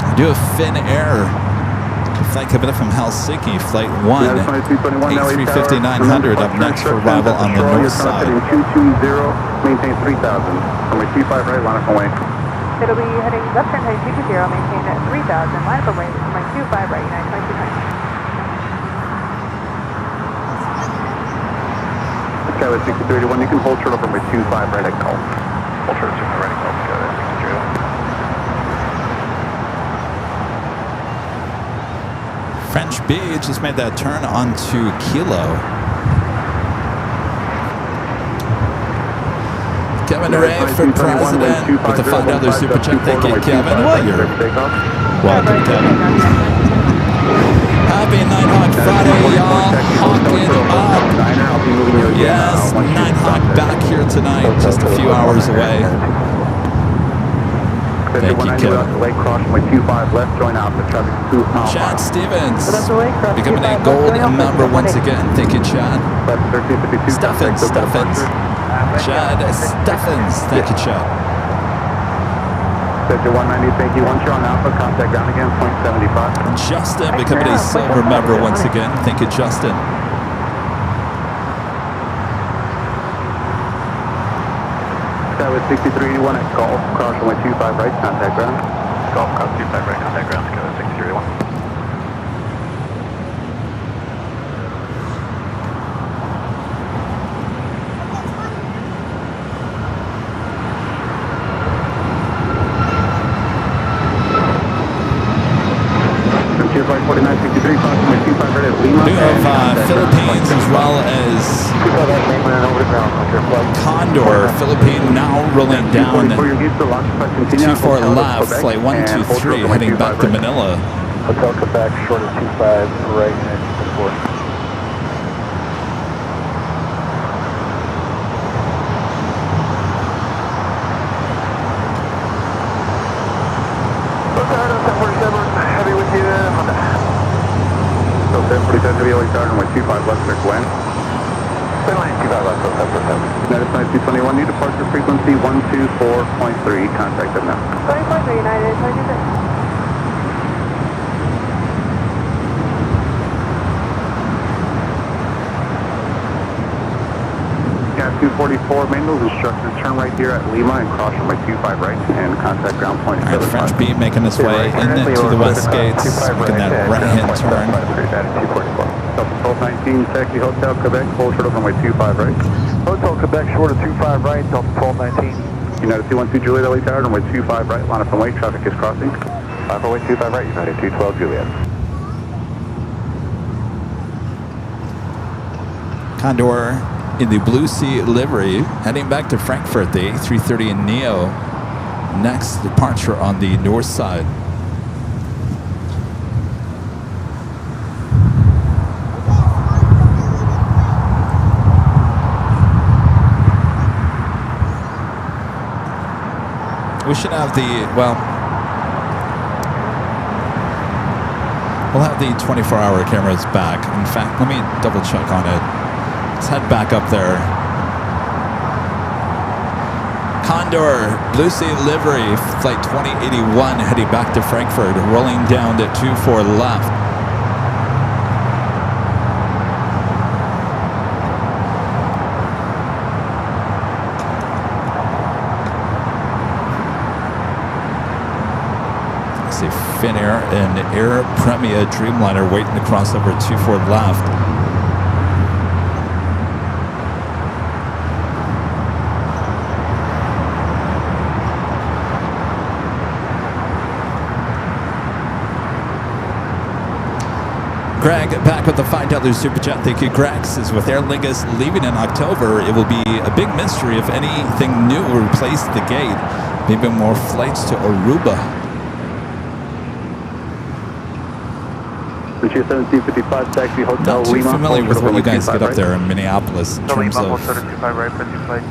I do a Fin Air flight coming in from Helsinki, flight 1, A350-900 up next for arrival on the north side. 220, maintain 3000, runway 25 right, line up and wait. It'll be heading left turn heading 220, maintain at 3000, line up and wait, runway 25 right, United 22. Skyway 6381, you can hold short of runway 25 right at Gulf. Hold short of 25 right at Gulf, Skyway 6381. French B just made that turn onto Kilo. Kevin Ray for president with the $5 super chat. Thank you, Kevin. Welcome, Kevin. Happy Nighthawk Friday, y'all. Hawking up. Yes, Nighthawk back here tonight, just a few hours away. Thank you, Kevin. Lake Cross, runway 25 left, join out the traffic 2 miles. Chad Stevens becoming a gold member once again. Thank you, Chad. Steffens. Chad Steffens. Thank you, Chad. Sector 190, thank you. 1 Charlie Alpha, contact ground again, 0.75. Justin becoming a silver member once again. Thank you, Justin. Skyway 6381 at Golf, cross runway 25 right, contact ground. Golf, cross 25 right, contact ground, Skyway 6381. Interior flight 4963, cross runway 25 right at Lima. We have Philippines as well as Condor. Philippine now rolling down 24 left, flight 123 heading back to Manila. Hotel Quebec, short of 25 right, United 24. Heavy with you. So 1047 heavy LA Tower, runway 25 left, clear to land. Clear line 25 left, 1047. United Flight 221, new departure frequency 124.3, contact them now. 20.3 United 22. Cat 244, main those instructions, turn right here at Lima and cross runway 25 right and contact ground point. All right, French B making its way into the west gates, making that right-hand turn. 1219, taxi Hotel Quebec, hold short of runway 25 right. Hotel Quebec, short of 25 right, Delta 1219. United 212 Juliet LA Tower, runway 25 right, line up and wait, traffic is crossing. 50825 right, United 212 Juliet. Condor in the Blue Sea livery, heading back to Frankfurt, the A330 Neo. Next departure on the north side. We should have the, well, we'll have the 24-hour cameras back. In fact, let me double check on it. Let's head back up there. Condor, Blue Sea livery, flight 2081, heading back to Frankfurt, rolling down to 24 left. See Finnair and Air Premia Dreamliner waiting to cross over 24 left. Greg back with the $5 super chat. Thank you, Greg. Says with Aer Lingus leaving in October, it will be a big mystery if anything new will replace the gate. Maybe more flights to Aruba. Lucia 1755, taxi Hotel Not too Lima. familiar with what you guys get up right. there in Minneapolis in terms Lima, of 25 right, 55.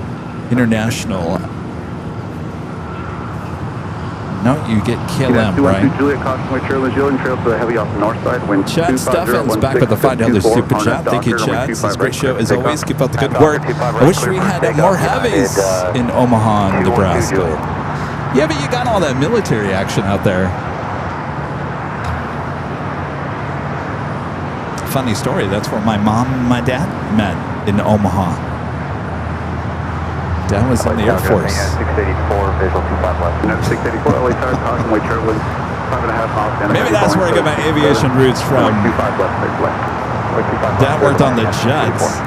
international. No, you get KLM, 212 right? Juliet, caution with Charlie Gillian, trail to the heavy off the north side. Wind Chad Steffens back with the $5 super chat. Thank you, Chad. It's a great show as always. Keep up the good work. I wish we had more heavies in Omaha, Nebraska. Yeah, but you got all that military action out there. Funny story. That's where my mom and my dad met in Omaha. Dad was in the Air Force. 684, visual 25 left. No, 684, LA Tower, caution with Charlie, 5.5 miles. Maybe that's where I get my aviation roots from. 25 left, there's left. Dad worked on the jets.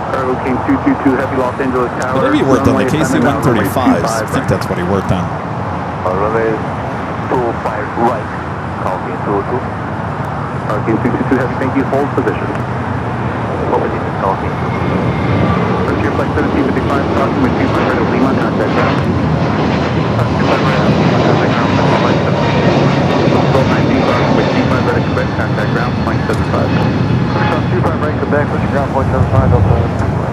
Cargo King 222, heavy Los Angeles Tower. I believe he worked on the KC-135s. I think that's what he worked on. Runway 25 right, call King 222. Cargo King 222, heavy, thank you, hold position. Hold position, call King 222. Frontier Flight 1755, crossing with 25 right of Lima, contact ground. 25 right, contact ground, flight 1219, crossing with 25 right of Quebec, contact ground, point 75. 25 right, Quebec, pushing ground, point 75,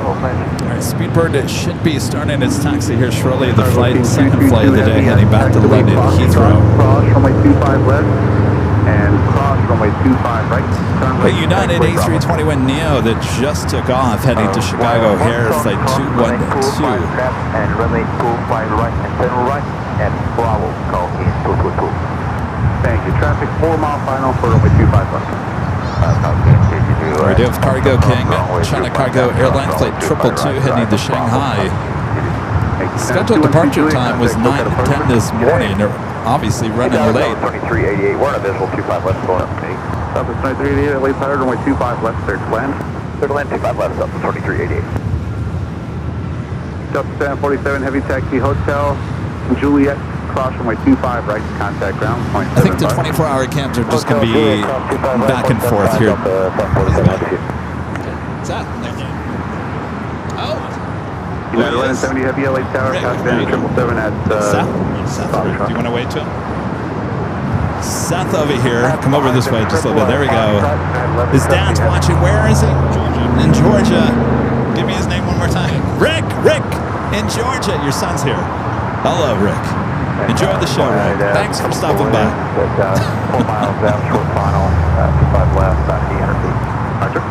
All right, Speedbird should be starting its taxi here shortly. The second flight of the day, heading back to London Heathrow. Cross runway 25 left and cross runway 25 right. The United A321neo that just took off, heading to Chicago O'Hare, flight 212. And runway 25 right and turn right and Bravo, call in 222. Thank you. Traffic 4 mile final for runway 25 left. We do have Cargo King, China Cargo Airline flight 222 heading to Shanghai. Scheduled departure time was 9:10 this morning. They're obviously running late. 2388, we're on a visual 25 left going up to me. Southwest 2388, late powder, runway 25 left, clear to land. Clear to land, 25 left, Southwest 2388. Delta 747, heavy taxi hotel, Juliet, cross runway 25 right, contact ground, point 75. I think the 24-hour cabs are just going to be back and forth here. What's that? Oh! United 1170 heavy LA Tower, pass band 777 at Seth, do you want to wait to him? Seth over here. Come over this way just a little bit. There we go. His dad's watching. Where is he? Georgia. In Georgia. Give me his name one more time. Rick! Rick! In Georgia. Your son's here. Hello, Rick. Enjoy the show, Rick. Thanks for stopping by. 4 miles down, short final, 25 left, 800 feet. Roger.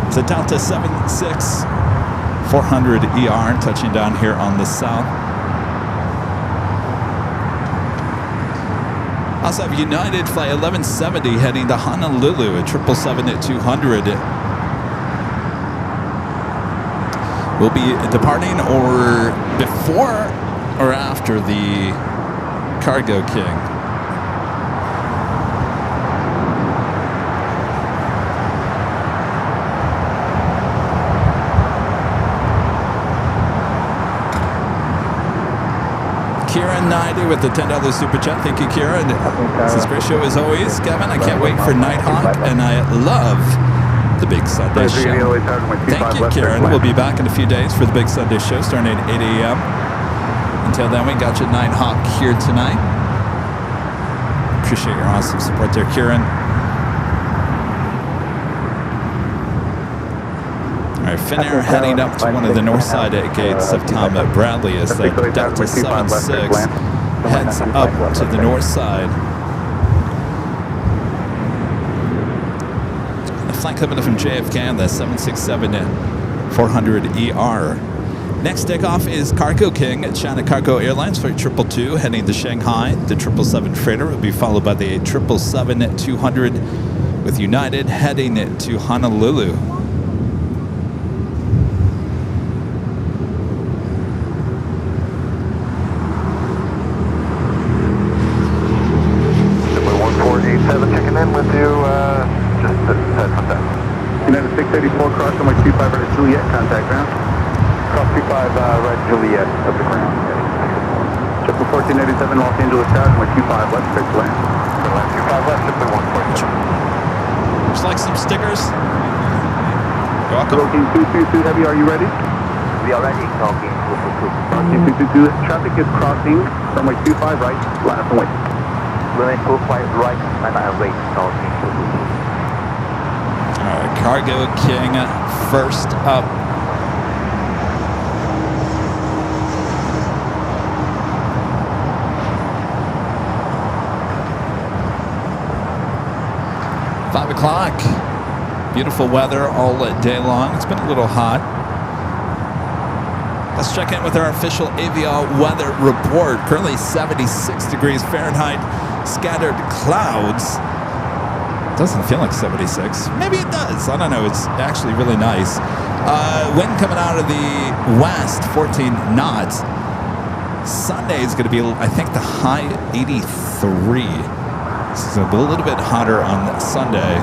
It's a Delta 76 400 ER touching down here on the south. Also have United Flight 1170 heading to Honolulu at 777-200. Will be departing or before or after the Cargo King. Kieran Naidu with the $10 super chat. Thank you, Kieran. This is a great show as always. Kevin, I can't wait for Nighthawk, and I love the Big Sunday show. Thank you, Kieran. We'll be back in a few days for the Big Sunday show starting at 8 a.m. Until then, we got you Nighthawk here tonight. Appreciate your awesome support there, Kieran. All right, Finnair heading up to one of the north side gates of Tom Bradley as the Delta 76 heads up to the north side. The flight coming up from JFK on the 767-400ER. Next takeoff is Cargo King at China Cargo Airlines flight 222 heading to Shanghai. The 777 freighter will be followed by the 777-200 with United heading to Honolulu. Checking in with you, just set contact. United 684, cross runway 25 right at Juliet. Juliet, contact ground. Cross 25 right Juliet of the ground. 1487 Los Angeles Tower, runway 25 left, clear to land. 25 left, simply 147. Would you like some stickers? You're welcome. Talking 222 Heavy, are you ready? We are ready, talking 222. 222, traffic is crossing, runway 25 right, line up and wait. Runway 25 right, and I wait, talking 222. All right, Cargo King first up. O'clock. Beautiful weather all day long. It's been a little hot. Let's check in with our official AVL weather report. Currently 76 degrees Fahrenheit. Scattered clouds. Doesn't feel like 76. Maybe it does. I don't know. It's actually really nice. Wind coming out of the west, 14 knots. Sunday is going to be, I think, the high 83. It's going to be a little bit hotter on Sunday.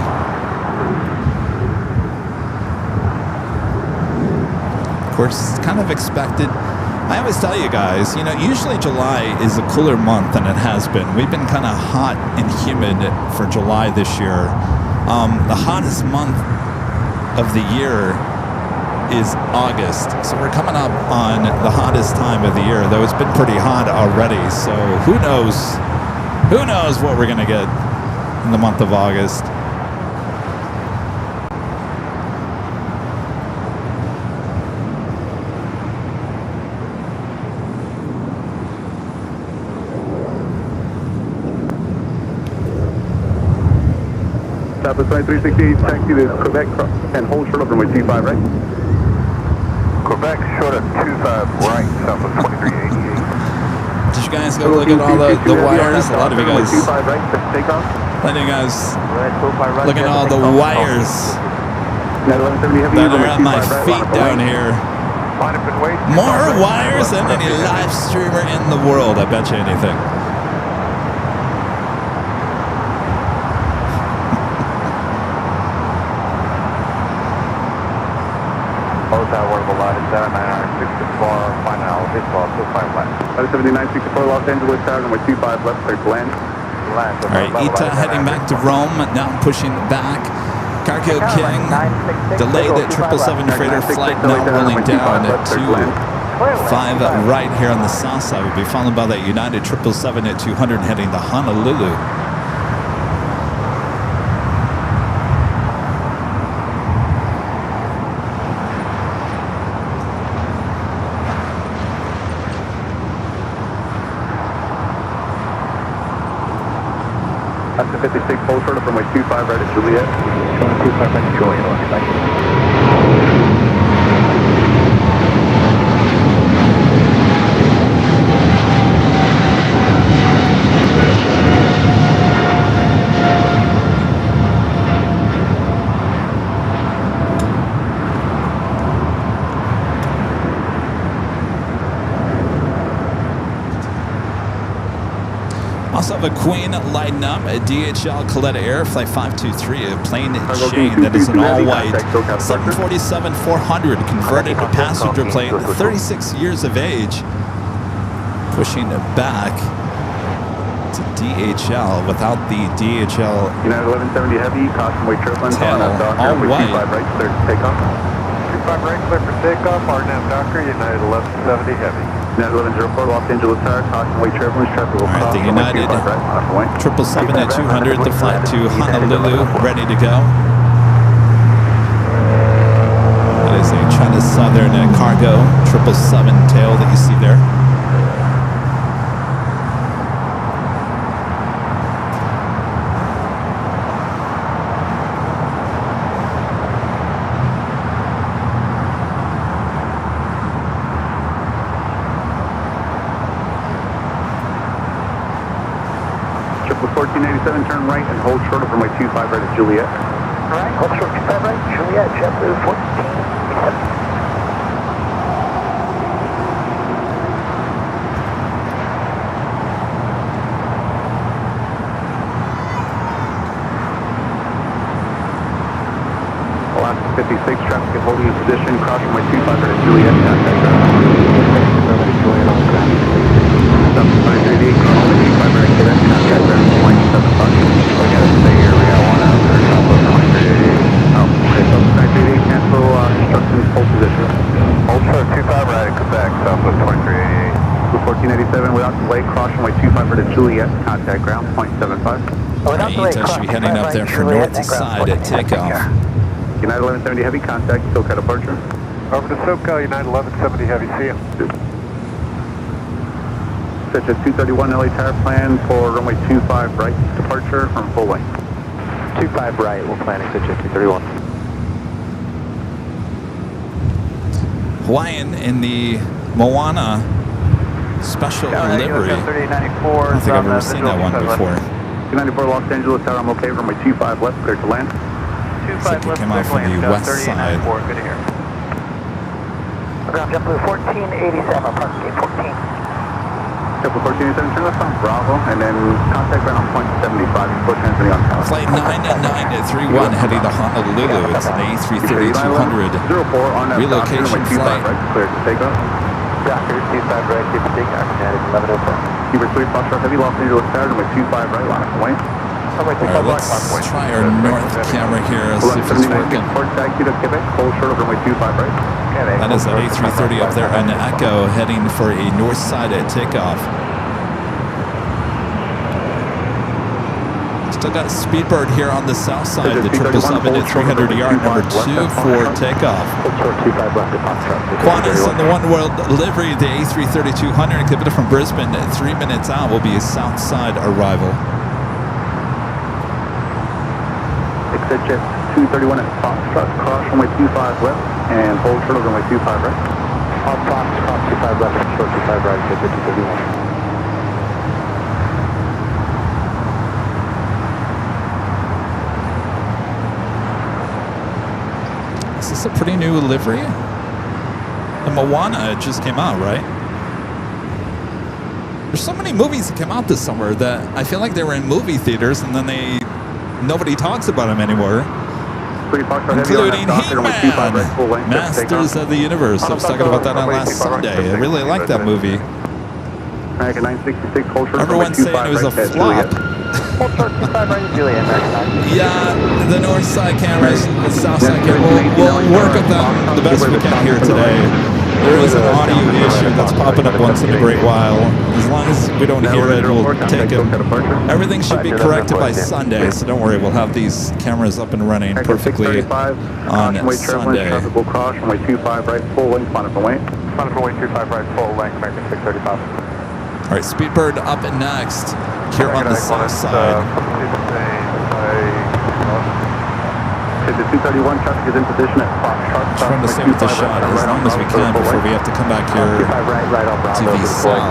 Of course, it's kind of expected. I always tell you guys, you know, usually July is a cooler month than it has been. We've been kind of hot and humid for July this year. The hottest month of the year is August. So we're coming up on the hottest time of the year, though it's been pretty hot already. So who knows? Who knows what we're going to get in the month of August? Southwest 2368, taxi to Quebec and hold short of runway 25 right. Quebec short of 25 right, Southwest 2388. Did you guys go look at all the wires? A lot of you guys. A lot of you guys look at all the wires that are at my feet down here. More wires than any live streamer in the world, I bet you anything. Out 7964 Los Angeles Tower, runway 25 left, clear to land. All right, Ita heading back to Rome, now pushing back. Cargo King, delayed at 777 freighter flight, now rolling down at 25 right here on the south side. We'll be followed by that United 777 at 200 heading to Honolulu. That's the 56, hold short of runway 25 right at Juliet. 25 right at Juliet, thank you. Also have a Queen lighting up at DHL Coletta Air, Flight 523, a plain Jane that is an all-white 747-400 converted passenger plane, 36 years of age, pushing it back to DHL without the DHL United 1170 Heavy, caution weight turbulence tail, on Docker, all white. 25 right, clear to take off. 25 right, clear for takeoff, RNAV Docker, United 1170 Heavy. United 1104 Los Angeles Tower, caution weight turbulence, traffic will All right, cross the runway United 25 right, on way. 777 at 200, the flight to Honolulu, ready to go. That is a China Southern cargo 777 tail that you see there. Triple 1487, turn right and hold short of runway 25 right at Juliet. Alright, hold short 25 right, Juliet, JetBlue 1487. Alaska 56, traffic is holding in position, cross runway 25 right at Juliet, contact ground. Juliet on ground. 7538, cross runway 25 right, Quebec, contact ground, 0.75. We gotta stay here, we got one out there, Southwest 2388. Oh, okay, 7538, cancel instructions, hold position. Hold short 25 right at Quebec, Southwest 2388. 1487, without delay, cross runway 25 right at Juliet, contact ground, 0.75. Aita should be heading up there for north side at takeoff. United 1170 Heavy, contact, SoCal departure. Over to SoCal, United 1170 Heavy, see you. Such as 231 LA tower plan for runway 25 right, departure from full length. 25 right, we'll plan exit 231. Hawaiian in the Moana special livery. I don't think I've ever seen that one before. 294 Los Angeles tower, I'm okay, runway 25 left, clear to land. 25 left, came out from the west side. Good to hear. Ground JetBlue 1487, park gate 14. JetBlue 1487, turn left on Bravo, and then contact ground on 0.75, push transmitting on tower. Flight 931 heading to Honolulu. It's an A330-200 relocation flight. Right, clear to take off. Jockey 25 right, keep takeoff, United 1107. Cuba 3 Foxtrot Heavy, Los Angeles tower, runway 25 right, line up away. Alright, let's try our north camera here, see if it's working. That is an A330 up there, an Echo heading for a north side at takeoff. Still got Speedbird here on the south side, the 777 at 300 yard, number 2 for takeoff. Qantas on the One World livery, the A330-200, exhibited from Brisbane, 3 minutes out will be a south side arrival. Exit jet 231 at Foxtrot, cross runway 25 left, and hold short of runway 25 right. On Fox, cross 25 left, and short 25 right, exit 231. Is this a pretty new livery? The Moana just came out, right? There's so many movies that came out this summer that I feel like they were in movie theaters and then nobody talks about them anymore. Including He-Man, Masters of the Universe. I was talking about that on last Sunday. I really liked that movie. American 966, hold short of Everyone's saying it was a flop. Hold short 25 right, Juliet, American 966. Yeah, the north side cameras, the south side cameras, we'll work with them the best we can here today. There is an audio issue that's popping up once in a great while. As long as we don't hear it, we'll take it. Everything should be corrected by Sunday, so don't worry, we'll have these cameras up and running perfectly on Sunday. Traffic will cross runway 25 right, full length, line up and wait. Line up runway 25 right, full length, American 635. All right, Speedbird up and next here on the south side. The 231 traffic is in position at Foxtrot. Trying to stay with the shot as long as we can before we have to come back here to the south.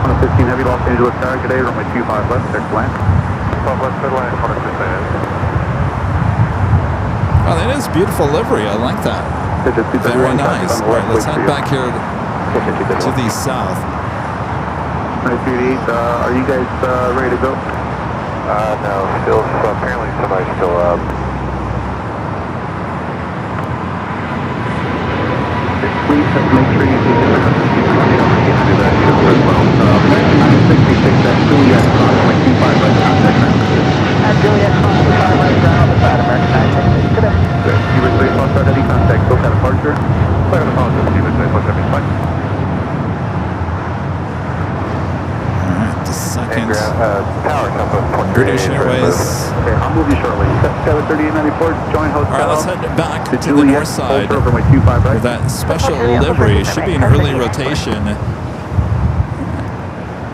On a 15 heavy Los Angeles tower today, runway 25 left, clear to land. 12 left, clear to land, 100%. Oh, that is beautiful livery. I like that. Very nice. All right, let's head back here to the south. 938, are you guys ready to go? No, still, apparently somebody's still up. Please make sure you take the do that as well. 966 at Juliet, runway 25 right, contact ground. At Juliet, cross 25 right, ground on the side, American 966, today. Good. Cuba 3 Foxtrot Heavy, contact SoCal departure. Clear to phone, Cuba 3 Foxtrot Heavy, flight. Second. Tower, British Airways. Okay, I'll move you shortly. 73894, join hotel. All right, let's head back to the Juliet, north side hold short, runway 25 right. with that special livery. It should be an early rotation,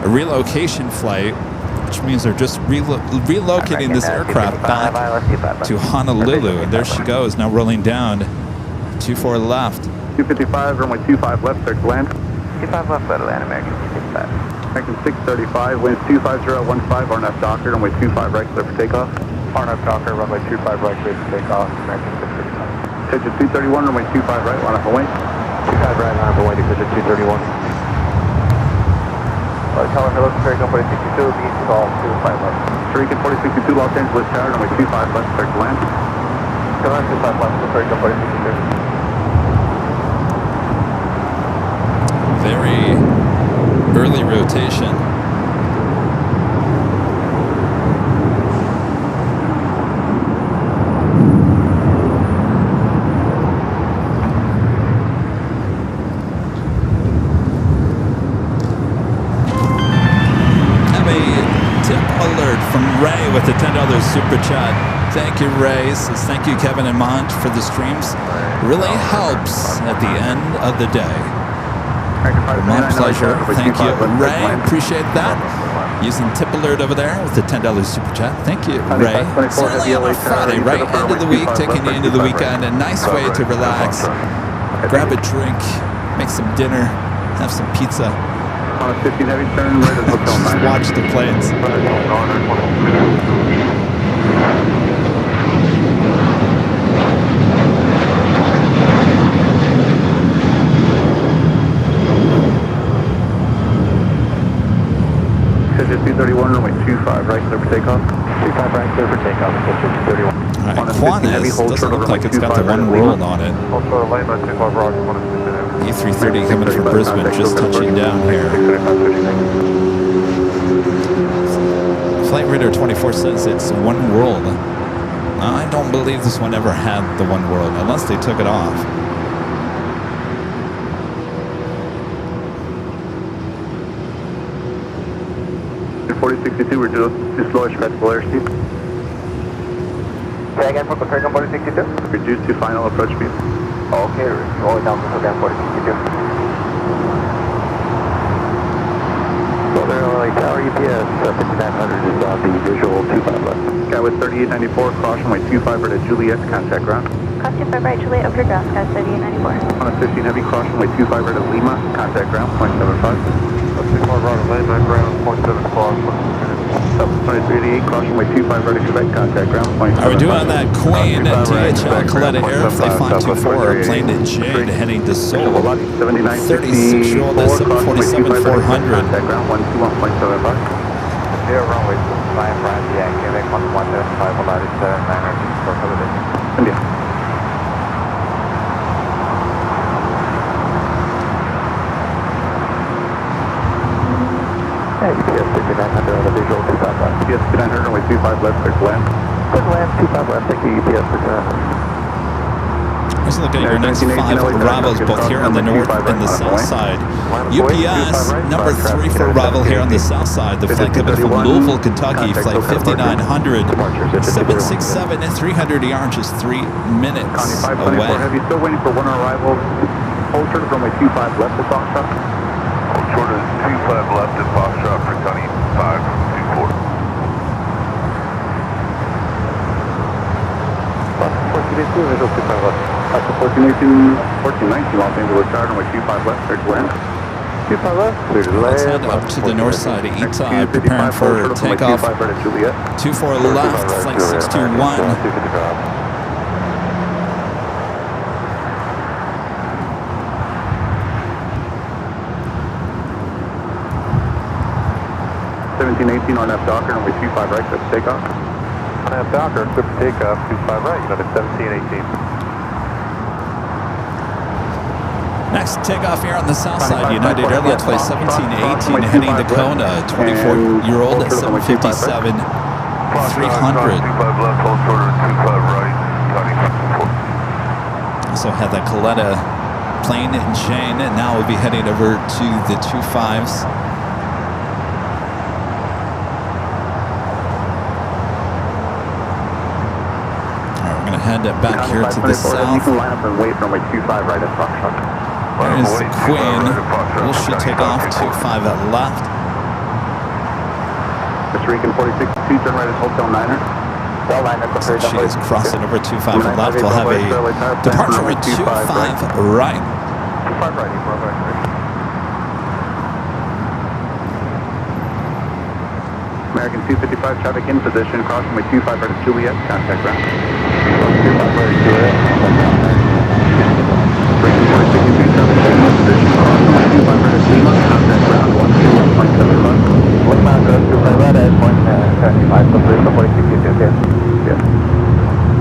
a relocation flight, which means they're just relocating this aircraft back to Honolulu. And there she goes, now rolling down. 24 left. 255, runway 25 left, clear to land. 25 left, let land, American 265. American 635, winds 25015, RNF Docker, runway 25 right, clear for takeoff. RNF Docker, runway 25 right, clear for takeoff, American 635. Pitch at 231, runway 25 right, line up and wait. 25 right, line up and wait, pitch at 231. Tower, hello, Ferry Company 62, beach call 25 left. Shuriken 4062, Los Angeles tower, runway 25 left, clear to land. Come on, 25 left, Ferry Company 62. rotation. Ray with the $10 super chat. Thank you, Ray. Says thank you, Kevin and Mont, for the streams. Really helps at the end of the day. My pleasure. Thank you, Ray. Appreciate that. Using Tip Alert over there with the $10 super chat. Thank you, Ray. Certainly on a Friday, right end of the week, taking you into the weekend. A nice way to relax. Grab a drink, make some dinner, have some pizza. On a 15 heavy turn, right at Hotel 9. Watch the planes. Schedule 231, runway 25, right, clear for takeoff. 25 right, clear for takeoff. Schedule 231. All right, Juanes doesn't look like it's got the one world on it. E330 coming from Brisbane, just touching down here. Flight Radar 24 says it's one world. I don't believe this one ever had the one world, unless they took it off. In 4062, we're just low expectable airspeed. Say again for confirm 4062? Reduce to final approach speed. Okay, going down to Hotel 4062. So there are tower EPS 5900 is on the visual 25 left. Skyway 3894, cross runway 25 right at Juliet, contact ground. Cross 25 right, Juliet, over ground, Sky 3894. On a 15 heavy, cross runway 25 right at Lima, contact ground, 0.75. 24 right at Lima, ground, 0.75. 2388, cross runway 25 right at Quebec, contact ground, 0.75. Are we doing that Queen THL Coletta Air if they find 24, plane to Jade heading to Seoul? 36-year-old S747-400. Contact ground, 121.75. Air runway 5 right, yeah, Quebec 175, latitude 7900 for Philadelphia. India. EPS 5900 on the visual 25 left. EPS 5900, runway 25 left, clear to land. Clear to land, 25 left, thank you, EPS 5900. Let's look at your next 5 arrivals, both here on the north and the south side. UPS, number 3 for arrival here on the south side. The flight coming from Louisville, Kentucky, flight 5900, 767 at 300 ER, just 3 minutes away. Heavy, still waiting for one arrival. Hold short of runway 25 left at Foxtrot. Hold short of 25 left at Foxtrot for County 524. 1482, visual 25 left. 1419, Los Angeles, runway 25 left, clear to land. 25 left, clear to land. Let's head up to the north side of ETA, preparing for takeoff. 24 left, flight 621. RNF Docker, runway 25 right, clear for takeoff. RNF Docker, clear for takeoff, 25 right, United 1718. Next takeoff here on the south side, United Airlines flight 1718 heading to Kona, 24-year-old at 757, 300. 25 left, hold short of 25 right, County 524. Also had that Coletta plane and Jane, and now we'll be heading over to the 25s. Head back here to the south. You can line up and wait for runway 25 right at Foxtrot. There's the Queen. Will she take off 25 at left? Mr. Rican 46-2, turn right at Hotel 9er. So she is crossing over 25 at left. We'll have a departure at 25 right. 25 right, American 255, traffic in position, crossing runway 25 right at Juliet, contact ground. 25 right at Juliet, contact ground. American 46-2, traffic in position, crossing runway 25 right at Lima, contact ground, 121.75. Lima, go to 25 right at 175, so 4662, okay? Yeah.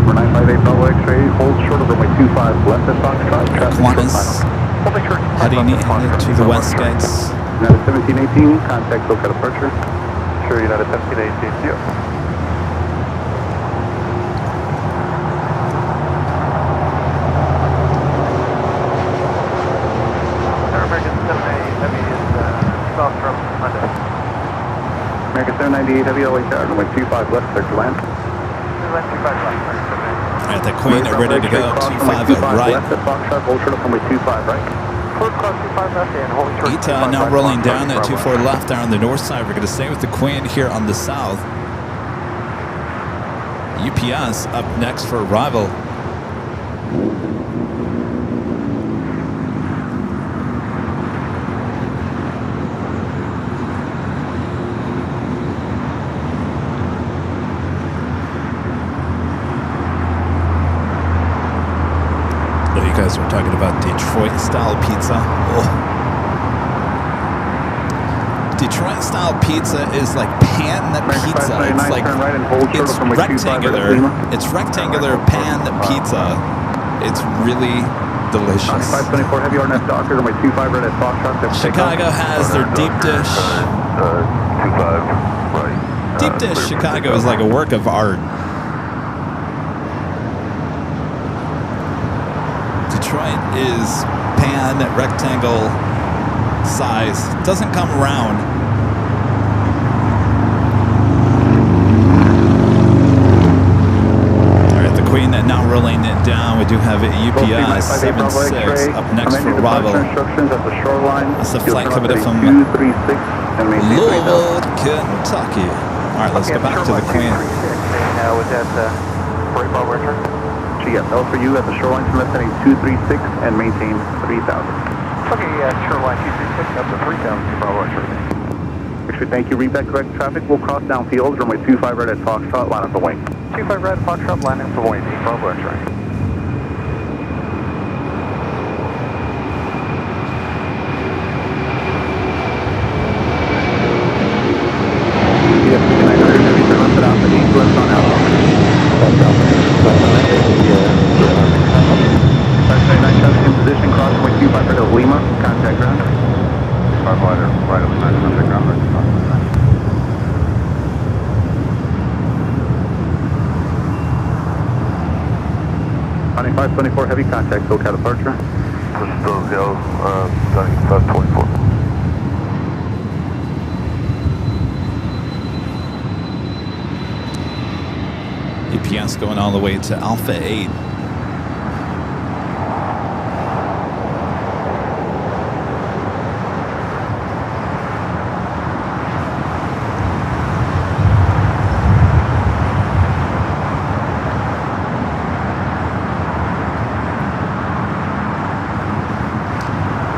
We're 958 Bravo X-ray, hold short of runway 25 left at Foxtrot, traffic short final. Heading into the west gates. United 1718, contact SoCal departure. Sure, United 1718, see you. American 798 Heavy is south from Monday. American 798 Heavy, LAX Airport, runway 25 left, clear to land. Land 25 left, American 798. All right, the Queen ready to go. 25 at right. Left at Foxtrot, hold short up runway 25 right. First class 25 left and holding short. ETA now rolling down at 24 left there on the north side. We're going to stay with the Queen here on the south. UPS up next for arrival. You guys were talking about Detroit style pizza. Oh. Detroit style pizza is like pan pizza. It's like it's rectangular. It's rectangular pan pizza. It's really delicious. 524 Heavy RNF Docker, runway 25 right at Foxtrot. Chicago has their deep dish. 25 right. Deep dish Chicago is like a work of art. Detroit is pan rectangle size. Doesn't come round. All right, the Queen now rolling it down. We do have a UPS 76 up next for arrival. That's the flight coming in from Louisville, Kentucky. All right, let's go back to the Queen. Now is that freight bar return? Yes, L for you at the shoreline from heading 236 and maintain 3000. Okay, shoreline 236 up to 3000, Bravo Archer. Actually, thank you. Read that correct traffic. We'll cross downfield, runway 25 right at Foxtrot, line up the wing. 25 right at Foxtrot, line up the wing, Bravo Archer. Yes, 900 Heavy, turn left at Alpha, east left on Alpha. 579 traffic in position, cross runway 25 right of Lima, contact ground. 5 right of sign, contact ground, right. 524 Heavy, contact SoCal departure. This is those hills, 524. UPS going all the way to Alpha 8.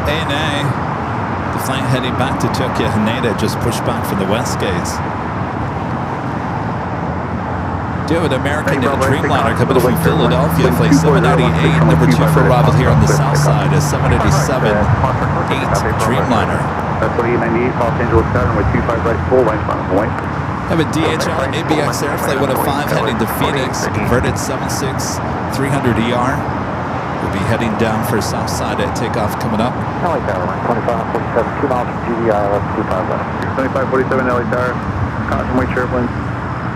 ANA, the flight heading back to Tokyo Haneda just pushed back from the west gates. Do have an American Dreamliner coming from Philadelphia, flight 798, number 2 for arrival here on the south side, a 787-8 Dreamliner. That's 4898, Los Angeles Sky, runway 25 right, full line front of the wing. Have a DHL ABX Air Flight 105 heading to Phoenix, converted 76-300ER. We'll be heading down for south side at takeoff coming up. LAX Airline 2547, 2 miles from GDI, left 25 left. 2547 LAX Air, caution weight turbulence,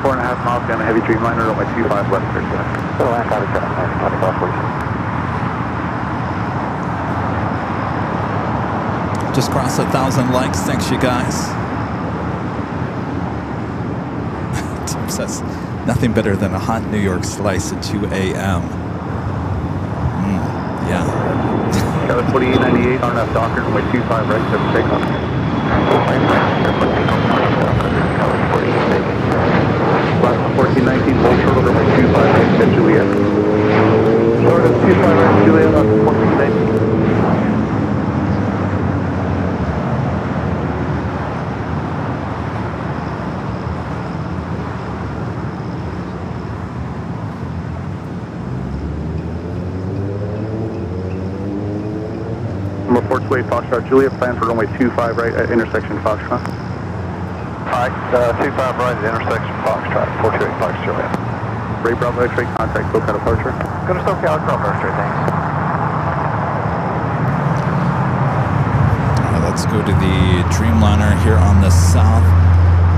4.5 miles down a heavy Dreamliner, runway 25 left, clear to land. So land out of 2547. Just crossed 1,000 likes. Thanks, you guys. Tim says nothing better than a hot New York slice at 2 a.m. Yeah. Charlotte 4898, RNF Docker, runway 25 right, to takeoff. 1419, hold short over my 25 right, to Juliet. Short of 25 right, Juliet, up to 1419. Number 428 Foxtrot Juliet, plan for runway 25 right at intersection Foxtrot. Alright, 25 right at intersection Foxtrot, 428 Fox Juliet. Ray Bravo X-ray, contact SoCal departure. Go to SoCal, Bravo X-ray, thanks. That's Let's go to the Dreamliner here on the south.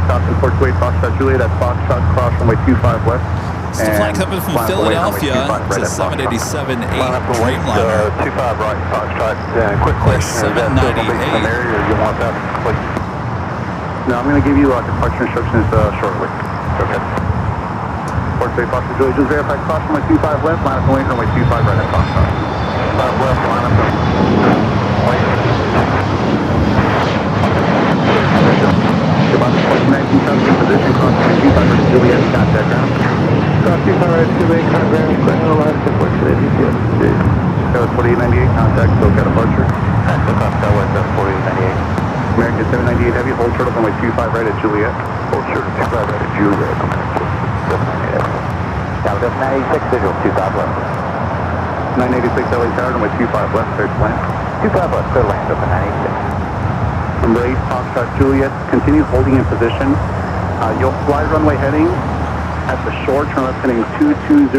Stockton 428 Foxtrot Juliet at Foxtrot, cross runway 25 left. It's the flight coming from Philadelphia. It's a 787-8 Dreamliner. 25 right, Foxtrot. Quick question, is that still the big area or you want that complete? No, I'm going to give you departure instructions shortly. Okay. 428 Foxtrot Juliet, just verify cross runway 25 left, line up and wait, runway 25 right at Foxtrot. 5 left, line up and wait. About 19 comes in position, cross runway 25 right at Juliet, contact ground. Cross 25 right at Juliet, contact ground, ground line support to the DTS. That was 4898, contact, SoCal departure. Actual Foxtrot West, that's 4898. American 798 Heavy, hold short of runway 25 right at Juliet. Hold short of 25 right at Juliet. 798. Now, that's 986 visual, 25 left. 986 LA Tower, runway 25 left, clear to land. 25 left, clear to land, open 986. Number 8, Foxtrot Juliet, continue holding in position. You'll fly runway heading at the shore, turn left heading 220,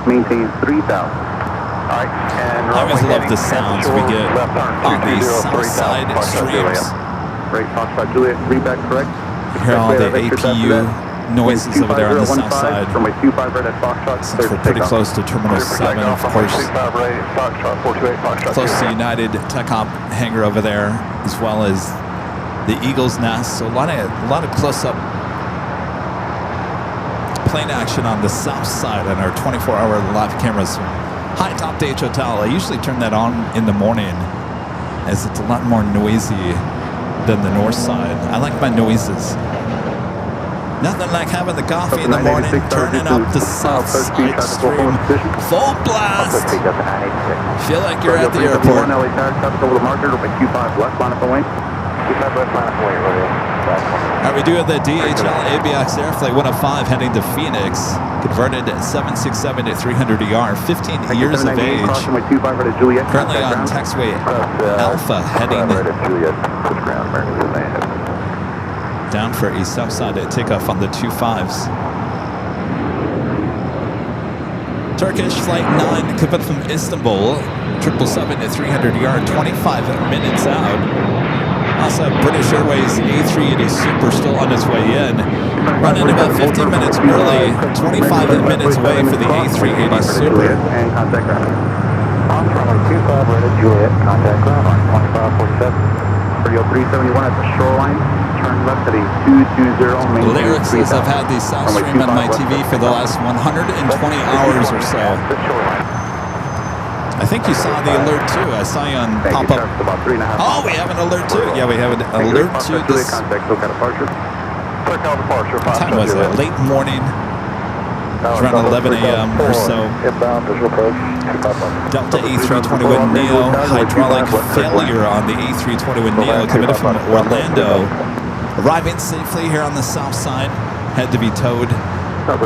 maintain 3,000. Alright, and I always love the sounds we get on the south side extremes. Great, Foxtrot Juliet, read back correct. Hear all the APU noises over there on the south side. Runway 25 right at Foxtrot, Since we're pretty close to Terminal 7, of course. Close to United Tech Op hangar over there, as well as the Eagle's Nest. So a lot of close-up plane action on the south side on our 24-hour live cameras. High Top Day Hotel. I usually turn that on in the morning as it's a lot more noisy than the north side. I like my noises. Nothing like having the coffee in the morning, turning up the south side stream. Full blast. Feel like you're at the airport. Alright, we do have the DHL ABX Airflight 105 heading to Phoenix. Converted 767 to 300ER, 15 years of age. Currently on taxiway Alpha heading down for a south side takeoff on the 25s. Turkish Flight 9 converted from Istanbul, 777 to 300ER, 25 minutes out. Also, British Airways A380 Super still on its way in. Running about 15 minutes early, 25 minutes away for the A380 Super. And contact ground. On runway 25 right at Juliet, contact ground on 2547. Radio 371 at the shoreline. Turn left at a 220, maintain Lyrics says I've had the South Stream on my TV for the last 120 hours or so. I think you saw the alert too. I saw you on pop-up. Oh, we have an alert too. Yeah, we have an alert to this. What time was it? Late morning. It was around 11 a.m. or so. Delta A321neo hydraulic failure on the A321neo coming from Orlando. Arriving safely here on the south side. Had to be towed back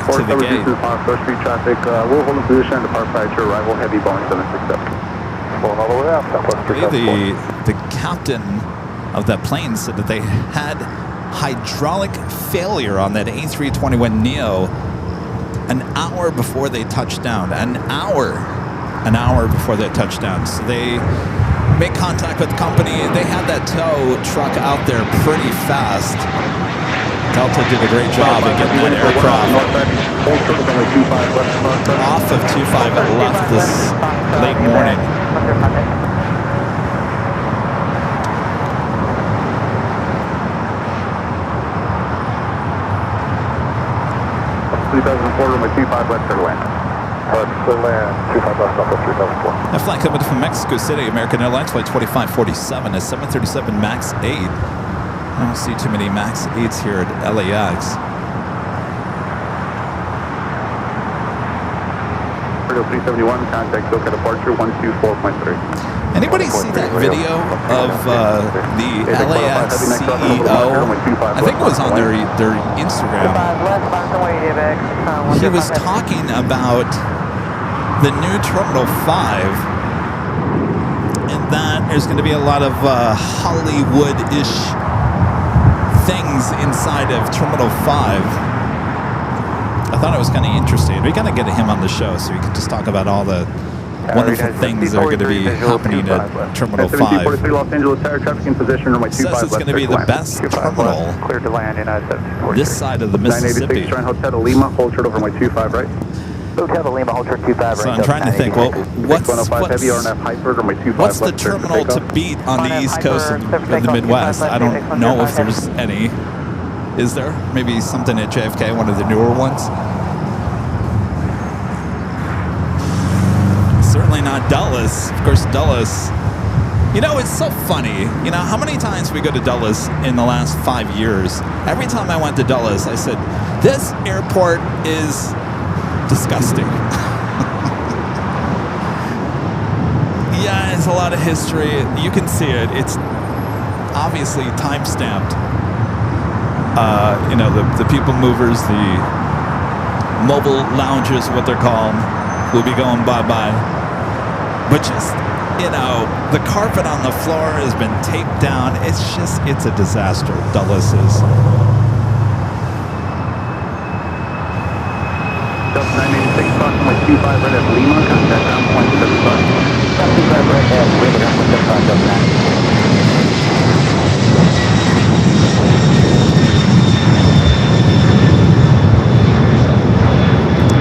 to the gate. Street traffic, we'll hold in position and depart prior to arrival. Heavy Boeing 767. Pulling all the way up. I believe the captain of that plane said that they had hydraulic failure on that A321neo an hour before they touched down. An hour before they touched down. So they made contact with the company. They had that tow truck out there pretty fast. Delta did a great job of getting that aircraft off of 25 left this late morning. A flight coming from Mexico City, American Airlines flight 2547, a 737 MAX 8. I don't see too many MAX 8s here at LAX. Radio 371, contact SoCal departure 124.3. Anybody see that video of the LAX CEO? I think it was on their Instagram. He was talking about the new Terminal 5 and that there's going to be a lot of Hollywood-ish things inside of Terminal 5. I thought it was kind of interesting. We got to get him on the show so we can just talk about all the wonderful things that are going to be happening at Terminal 5. 7243 Los Angeles Tower, traffic in position, runway It says it's going to be the best terminal Clear to land, United 74. this side of the Mississippi. 986, Hotel to Lima, hold short over runway 25 right. Hotel to Lima, hold short 25 So right. I'm trying to think, well, what's heavy RNF Hyper, runway 25 what's the left, clear for terminal to takeoff. beat on the East Coast of the Midwest? I don't know if there's any. Is there? Maybe something at JFK, one of the newer ones? Certainly not Dulles. Of course, Dulles. You know, it's so funny. You know, how many times we go to Dulles in the last 5 years? Every time I went to Dulles, I said, this airport is disgusting. Yeah, it's a lot of history. You can see it. It's obviously time-stamped. You know, the people movers, the mobile lounges, what they're called, will be going bye-bye. But just, you know, the carpet on the floor has been taped down. It's a disaster, Dulles is. Delta 986, approximately 25 right at Lima, contact ground point 75. 25 right at Lima, ground point 75, Delta 9.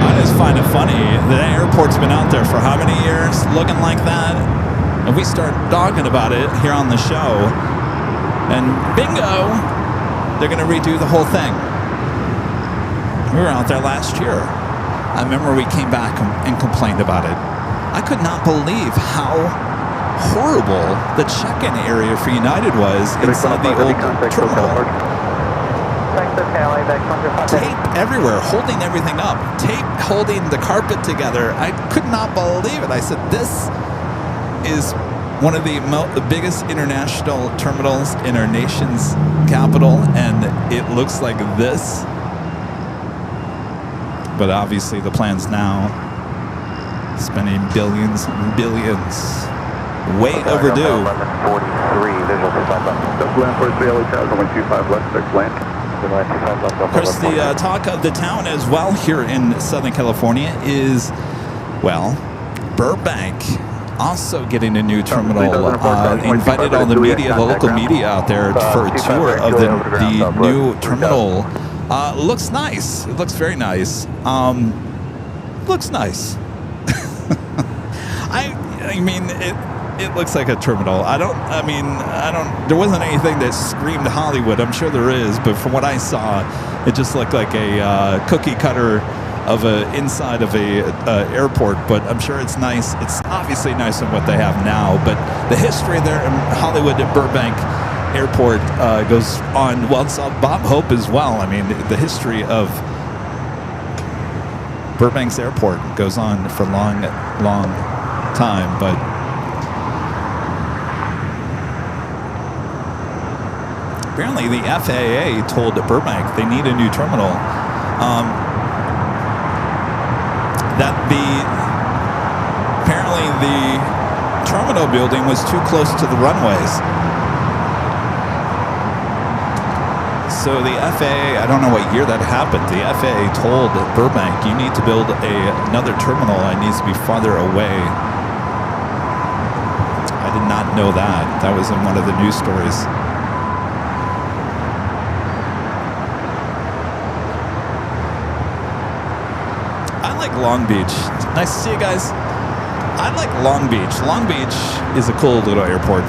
I just find it funny. The airport's been out there for how many years looking like that? And we start talking about it here on the show. And bingo, they're going to redo the whole thing. We were out there last year. I remember we came back and complained about it. I could not believe how horrible the check-in area for United was inside the old terminal. Tape everywhere, holding everything up. Tape holding the carpet together. I could not believe it. I said, this is one of the biggest international terminals in our nation's capital, and it looks like this. But obviously the plans now, spending billions and billions. Way overdue. 1143, visual 25 left. Delta land 43, LA Tower, runway 25 left, 6 land. Of course, the talk of the town as well here in Southern California is, well, Burbank also getting a new terminal. Invited all the media, the local media out there for a tour of the new terminal. Looks nice. It looks very nice. Looks nice. I mean, it looks like a terminal. There wasn't anything that screamed Hollywood. I'm sure there is, but from what I saw, it just looked like a cookie cutter of inside of a airport. But I'm sure it's nice. It's obviously nicer than what they have now. But the history there in Hollywood at Burbank Airport goes on. Well, it's Bob Hope as well. I mean, the history of Burbank's Airport goes on for long time, but apparently the FAA told Burbank they need a new terminal. Apparently the terminal building was too close to the runways. So the FAA, I don't know what year that happened. The FAA told Burbank, you need to build another terminal. It needs to be farther away. I did not know that. That was in one of the news stories. I like Long Beach. Nice to see you guys. I like Long Beach. Long Beach is a cool little airport.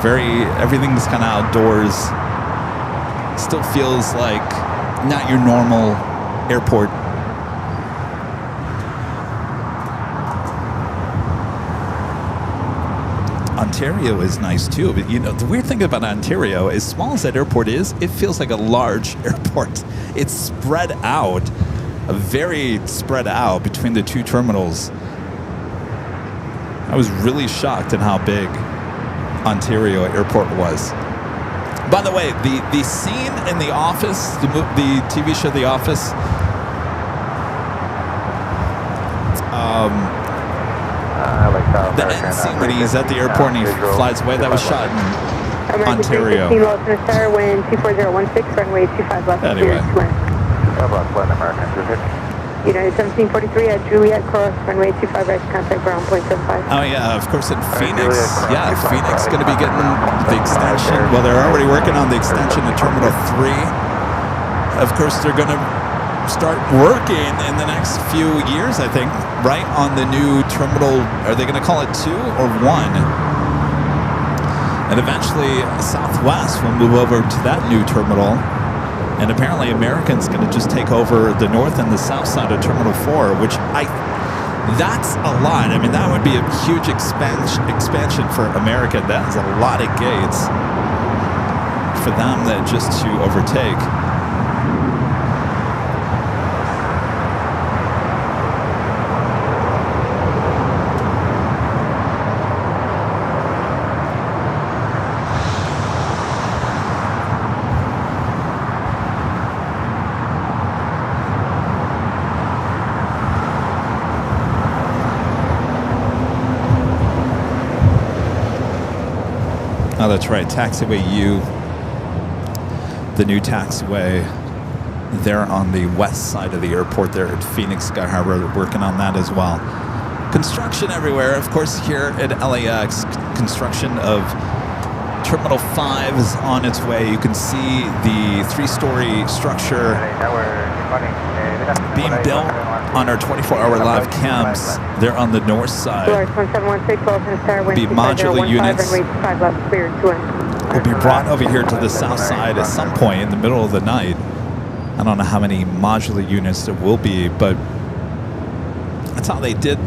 Everything's kind of outdoors. Still feels like not your normal airport. Ontario is nice too, but you know, the weird thing about Ontario, as small as that airport is, it feels like a large airport. It's spread out, very spread out between the two terminals. I was really shocked at how big Ontario Airport was. By the way, the scene in The Office, the TV show The Office, the end scene when he's at the airport and he flies away, that was shot in Ontario. Los Angeles, wind 24016, runway 25 left. Anyway. American, United 1743 at Juliet, cross runway 25 right, contact ground point 75. Oh yeah, of course in Phoenix. Juliet, Yeah, cross Phoenix 25 going to be getting the 25 extension. there. Well, they're already working on the extension to Terminal 3. Of course, they're going to start working in the next few years, I think, right on the new terminal. Are they going to call it 2 or 1? And eventually, Southwest will move over to that new terminal. And apparently, American's going to just take over the north and the south side of Terminal 4, which that's a lot. I mean, that would be a huge expansion for America. That is a lot of gates for them that just to overtake. Oh, that's right. Taxiway U, the new taxiway there on the west side of the airport there at Phoenix Sky Harbor. They're working on that as well. Construction everywhere. Of course, here at LAX, construction of Terminal 5 is on its way. You can see the 3-story structure being built on our 24-hour live cams. They're on the north side. Be modular units. Will be brought over here to the south side at some point in the middle of the night. I don't know how many modular units there will be, but that's how they did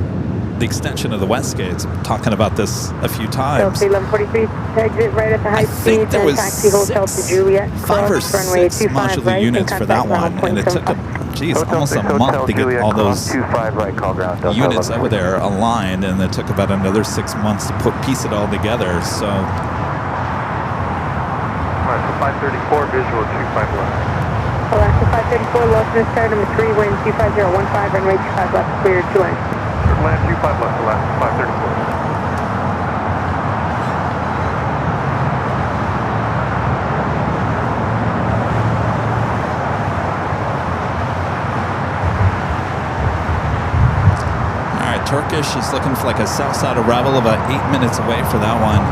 the extension of the West Gates. I'm talking about this a few times. So 1143 exit right at the high I think there was taxi hotel to Juliet. 5 or 6 modular units for that one, and it took almost a month to get all those units over there aligned, and it took about another 6 months to piece it all together. So 534 visual 25 left. Alaska 534, Los Star number 3, wind 25015, runway 25 left, clear 2 line. Land 25 left, Alaska 534. all right, Turkish is looking for like a south side arrival, about 8 minutes away for that one.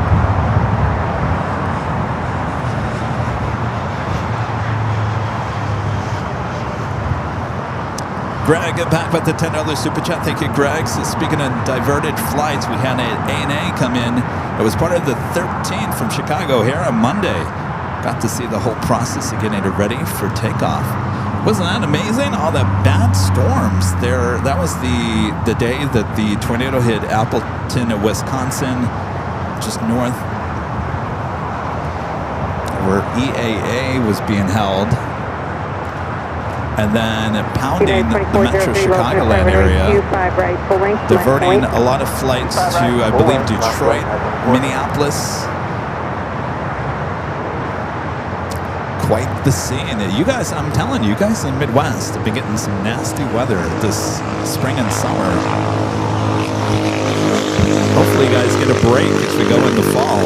Greg, back with the $10 super chat. Thank you, Greg. So speaking of diverted flights, we had an ANA come in. It was part of the 13th from Chicago here on Monday. Got to see the whole process of getting it ready for takeoff. Wasn't that amazing? All the bad storms there. That was the day that the tornado hit Appleton, Wisconsin, just north where EAA was being held. And then pounding the Metro Chicagoland area, diverting a lot of flights to, I believe, Detroit, Minneapolis. Quite the scene. You guys, I'm telling you, you guys in the Midwest have been getting some nasty weather this spring and summer. Hopefully you guys get a break as we go into fall.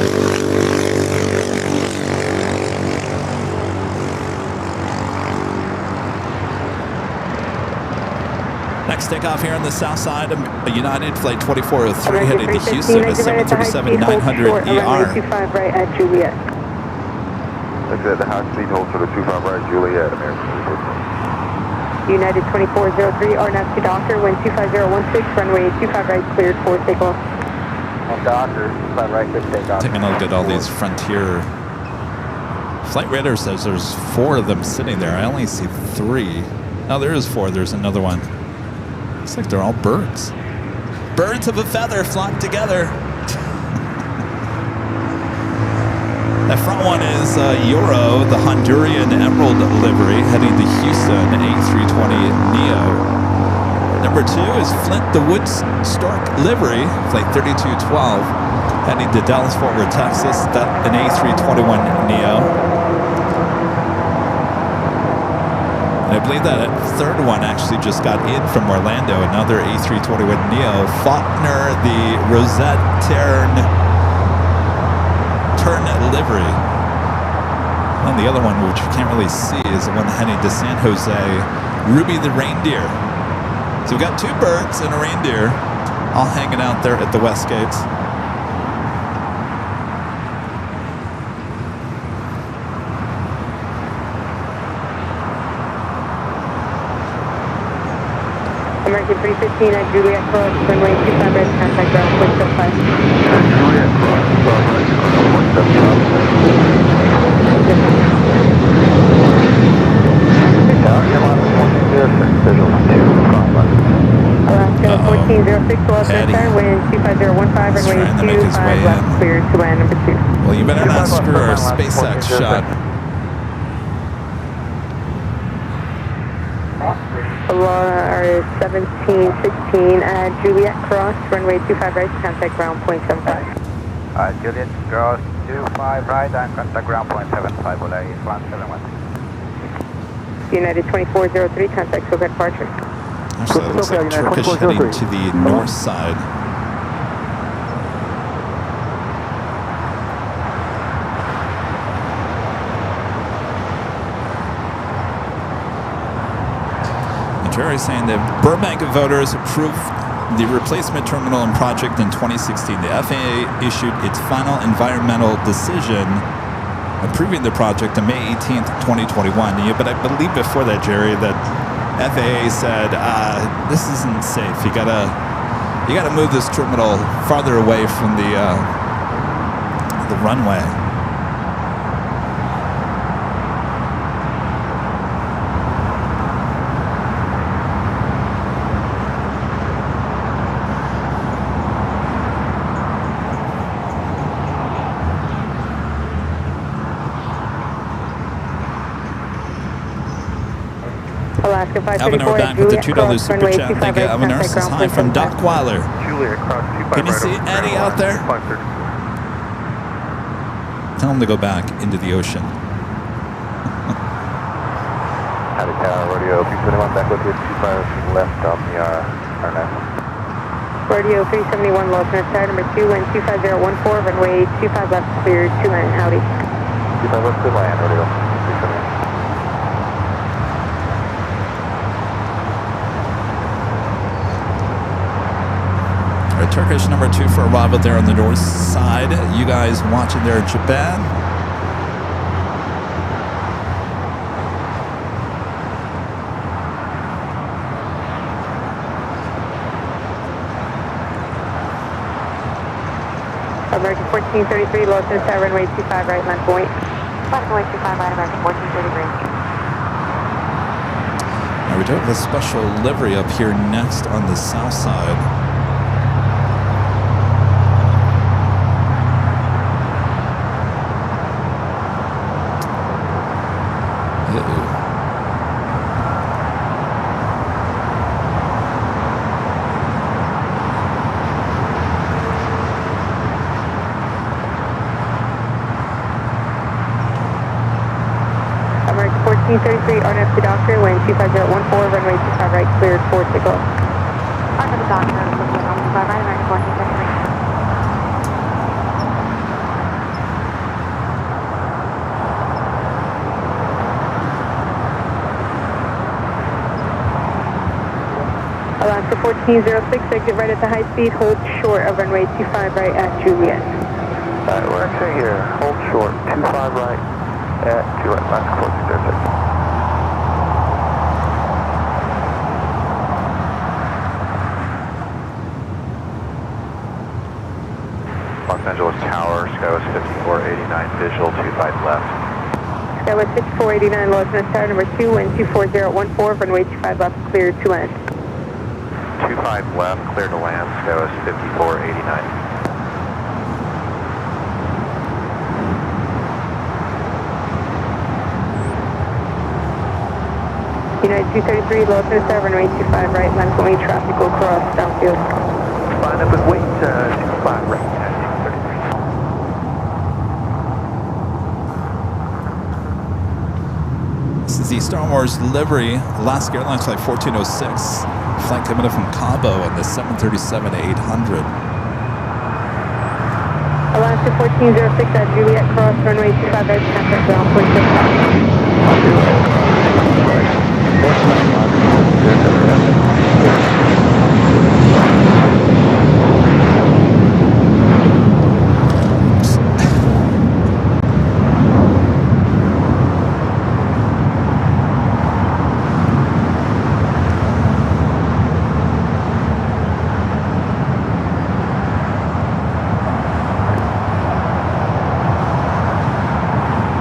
Next takeoff here on the south side of United Flight 2403 headed to Houston at 737-900 ER. 25 right at Juliet. Exit the high speed hold for the 25 right Juliet, American. United 2403, RNAV to Docker, wind 25016, runway 25 right, cleared for takeoff. On Docker, 25 right, good takeoff. Taking a look at all these Frontier. Flight Radar says there's 4 of them sitting there. I only see 3. Oh, there is 4. There's another one. Looks like they're all birds. Birds of a feather flock together. That front one is Euro, the Honduran Emerald livery, heading to Houston, A320neo. Number 2 is Flint, the Woodstock livery, flight 3212, heading to Dallas-Fort Worth, Texas. That's an A321neo. I believe that third one actually just got in from Orlando, another A321neo. Faulkner, the Rosette Turn livery. And the other one, which you can't really see, is the one heading to San Jose, Ruby the Reindeer. So we've got two birds and a reindeer all hanging out there at the west gates. American 315 at Juliet Cross, runway 25 right, contact ground, point 75. Juliet Cross, 25 right, ground point 75. Airline 1406, visual 25 left. Alaska 1406, lost Eddie. start, wind 25015, runway trying to make his 25 way left, in. clear to land number 2. Well, you better not 25 left, screw our left, SpaceX 1406. shot. Or 1716 at Juliet Cross, runway 25 right, contact ground, point 75. Juliet Cross 25 right and contact ground point 75, Olay 171. United 2403, contact SoCal departure. Actually, that looks like Turkish heading to the north side. Jerry's saying that Burbank voters approved the replacement terminal and project in 2016. The FAA issued its final environmental decision approving the project on May 18th, 2021. Yeah, but I believe before that, Jerry, that FAA said this isn't safe. You gotta move this terminal farther away from the runway. Alaska Evanor 534 back at with the Juliet $2 Cross, super runway chat. 25 Thank you, right, Evanor. contact Says ground, hi point from 75. Doc Weiler. Juliet Cross 25 Can you right see over Eddie ground out there? 530. Tell him to go back into the ocean. Howdy Tower, Rodeo 371 back with you, 25 left on the RNF. Rodeo 371, lost start number 2, wind 25014, runway 25 left, clear to land. Howdy. 25 left to land, Rodeo 371. All right, Turkish number 2 for arrival there on the north side. You guys watching there in Japan. American 1433, lost start runway 25 right, land point. Runway 25 right, American 1433. Now we do have a special livery up here next on the south side. American 1433, RNF to Doctor, wind 25014, runway 25 right, cleared for takeoff. RNF to Doctor, looking at 25 right, American 1433. Alaska 1406, exit right at the high speed, hold short of runway 25 right at Juliet. Alright, we're actually here. Hold short, 25 right at Juliet, Alaska 1406. Los Angeles Tower, Skywest 5489, visual 25 left. Skywest 5489, lost start number 2, wind 24014, runway 25 left, cleared to land. 25 left, clear to land, Skywest 5489. United 233, lost start runway 25 right, land point, traffic will cross downfield. Line up and wait, 25 right, United 233. This is the Star Wars livery, Alaska Airlines Flight 1406. Flight coming in from Cabo on the 737-800. Alaska 1406 at Juliet Cross, runway 25 right, contact ground point 75.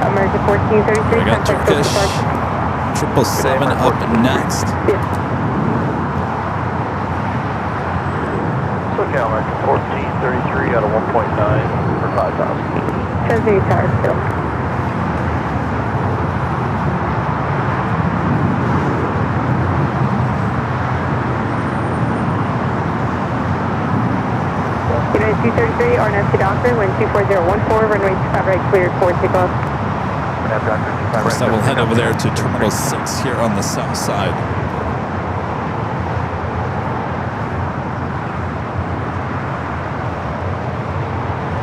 American 1433. We got contact Turkish. departure. 777 up next. Yes. SoCal American 1433 out of 1.9 for 5,000. Transmitting tower still. United 233, RNF to Doctor, wind 24014, runway 25 right, cleared for takeoff. First I will head over there to Terminal 6 here on the south side.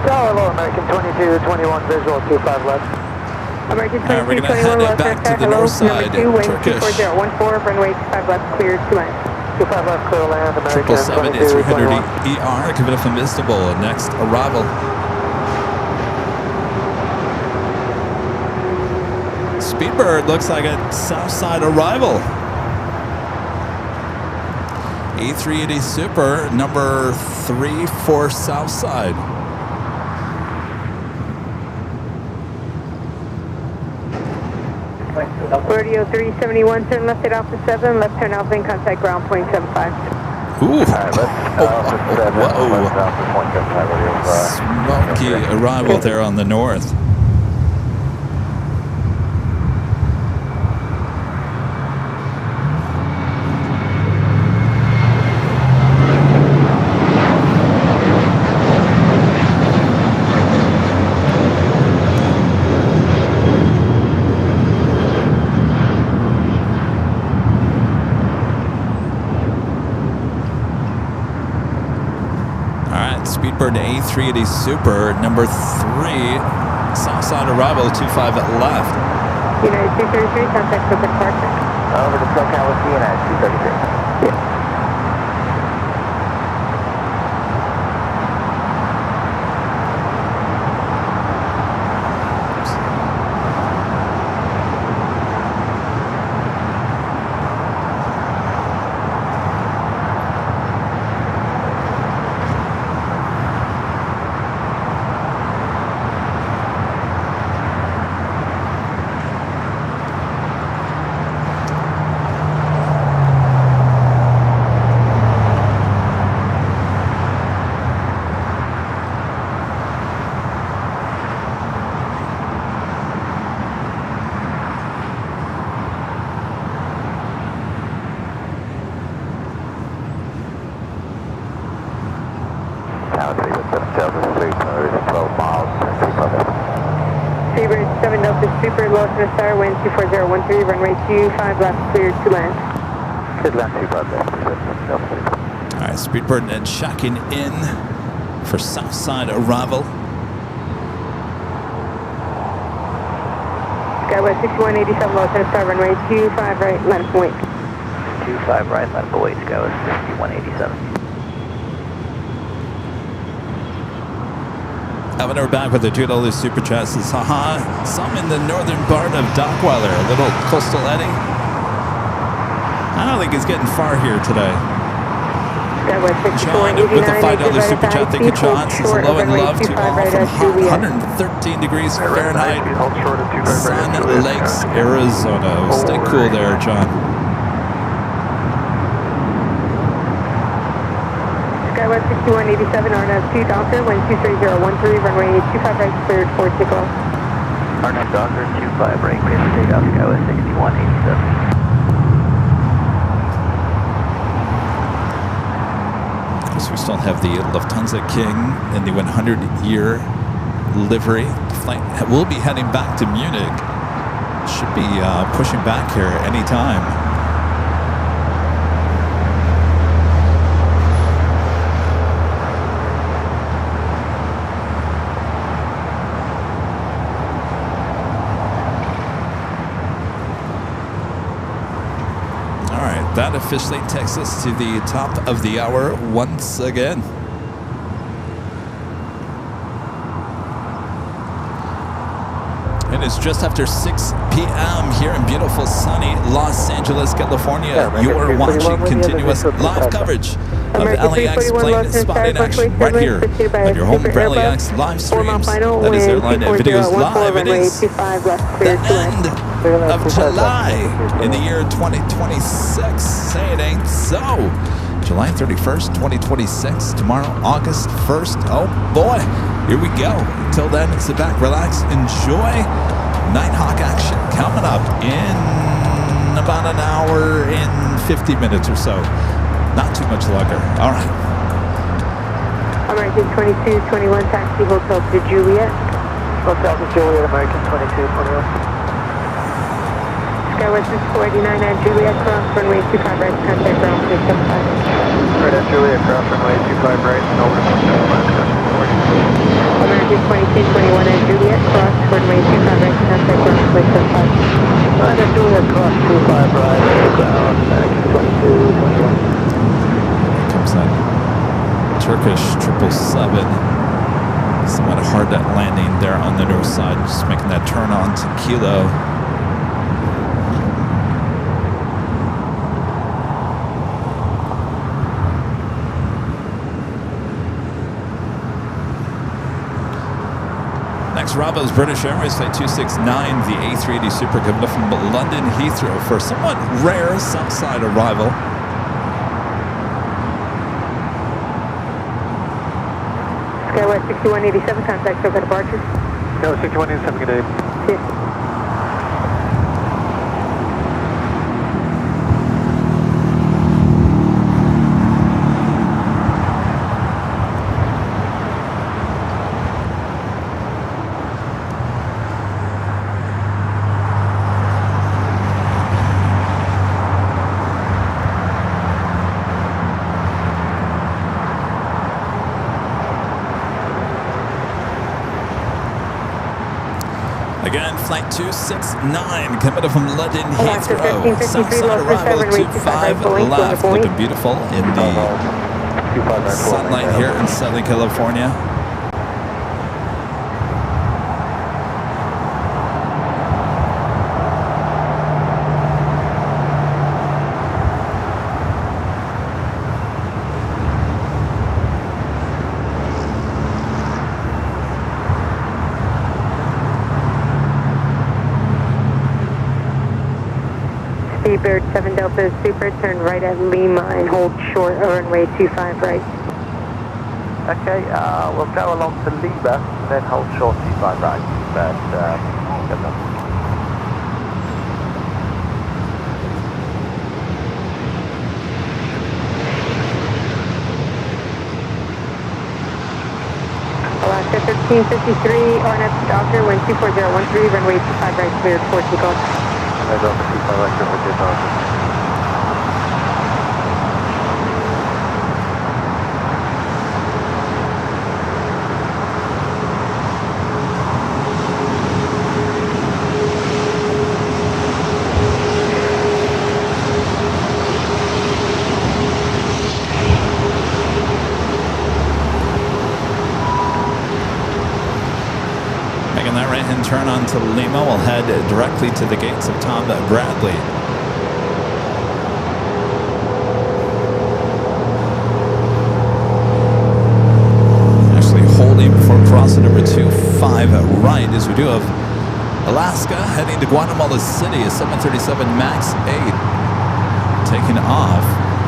Hello, American 2221, visual 25 left. American Alright, we're 2221 gonna head left, back to the hello, north side, number 2, wind Turkish. 24014, runway 25 left, cleared to land. 25 left, clear land, American 777 is 2221. 300 ER, give it a Invisible, next arrival. Speedbird looks like a Southside arrival. A380 Super, number 3 for Southside. Radio 371, turn left at Alpha 7, left turn Alpha in contact ground point 75. Ooh. Alright, Alpha 7, Whoa. left Alpha 0.75 radio. Smoky arrival there on the north. Speedbird A380 Super, number 3, Southside arrival, 25 left. United 233, contact with departure. Over to SoCal with United 233. Speedbird 7 Delta Super, lowest in the star, wind 24013, runway 25 left, cleared to land. Good land 25 left. All right, Speedbird and checking in for Southside arrival. Skywest 6187, lowest in the star, runway 25 right, land point. 25 right, land away, Skywest 6187. Having her back with the $2 super chat says, haha, some in the northern part of Dockweiler, a little coastal eddy. I don't think it's getting far here today. John with the $5 super chat, thank you, John. Says hello and love to all from hot 113 degrees Fahrenheit, Sun Lakes, Arizona. Stay cool there, John. Skywest 6187, RNAV 2 Doctor, wind 23013, runway 25 right, cleared for takeoff. RNAV Doctor, 25 right, cleared for takeoff, Skywest 6187. We still have the Lufthansa King in the 100-year livery. The flight will be heading back to Munich. Should be pushing back here anytime. that officially takes us to the top of the hour once again. It is just after 6 p.m. here in beautiful sunny Los Angeles, California. You are watching continuous live coverage of LAX plane spotting action right here on your home for LAX live streams. That is Airline Videos Live. It is the end of July in the year 2026. Say it ain't so. July 31st, 2026. Tomorrow, August 1st. Oh boy, here we go. Until then, sit back, relax, enjoy Nighthawk action coming up in about an hour and 50 minutes or so. Not too much longer. All right. American 2221, taxi Hotel to Juliet. Hotel to Juliet, American 2221. Skywest is 49 at Juliet, cross runway 25 right, contact ground 375. Right at Juliet, cross runway 25 right, and over to 175. American 2221 at Juliet, cross runway 25 right, contact ground 375. Right at Juliet, cross 25 right, ground, American 2221. Here comes that Turkish 777. Somewhat hard at landing there on the north side, just making that turn on to Kilo. Next, Bravo's British Airways Flight 269, the A380 Super coming up from London Heathrow for a somewhat rare Southside arrival. Skywest 6187, contact Soka departure. No, 6187, good day. Yes. Again, Flight 269 coming up from London Heathrow. Southside arrival 25 left, looking beautiful in the sunlight here in Southern California. Speedbird 7 Delta Super, turn right at Lima and hold short runway 25 right. Okay, we'll go along to Lima, then hold short 25 right. But, good enough. Alaska 1353, RNF Doctor, wind 24013, runway 25 right, cleared for takeoff. Over on the 25 right, triple departure. Making that right-hand turn onto Lima, we'll head directly to the gates of Tom Bradley. Actually holding before crossing over 25 right as we do have Alaska heading to Guatemala City, a 737 MAX 8 taking off.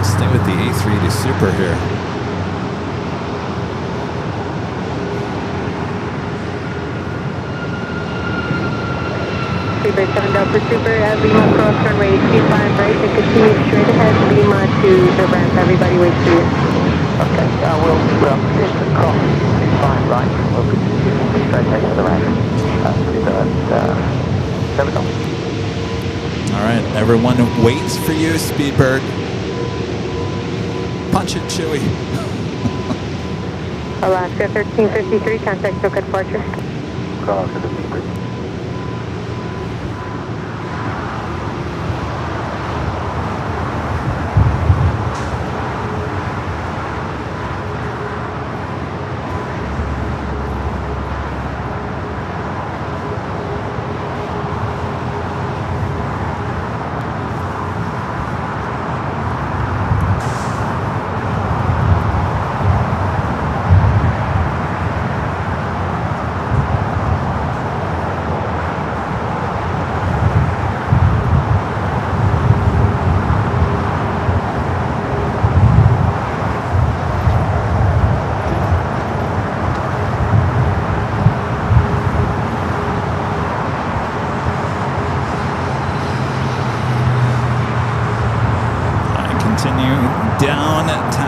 Stay with the A380 Super here. Speedbird 7 Delta Super at Lima, cross runway 25 right and continue straight ahead Lima to the ramp. Everybody wait for you. Okay, we'll just cross 25 right. We'll continue straight ahead to the ramp. There we go. All right, everyone waits for you, Speedbird. Punch it, Chewy. Alaska 1353, contact Soka departure. Cross to the Speedbird.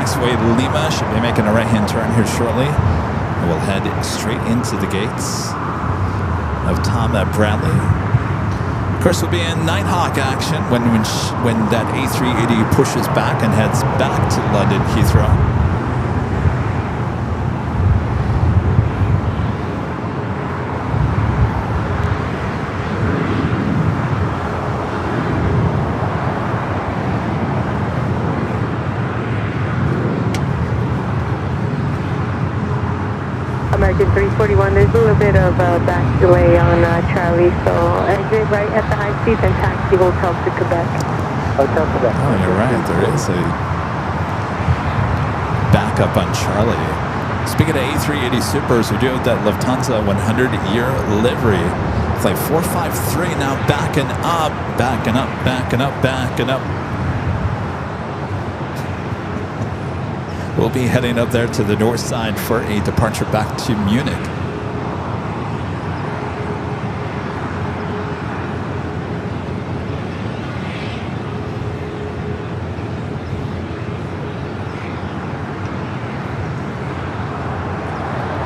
taxiway Lima. Should be making a right-hand turn here shortly. And we'll head straight into the gates of Tom at Bradley. Of course, we'll be in Nighthawk action when that A380 pushes back and heads back to London Heathrow. American 341, there's a little bit of back delay on Charlie, so exit right at the high speed and taxi Hotel to Quebec. Hotel Quebec. Oh, you're right. There is a backup on Charlie. Speaking of A380 Supers, we do have that Lufthansa 100-year livery. Flight 453 now backing up, backing up, backing up, backing up. We'll be heading up there to the north side for a departure back to Munich.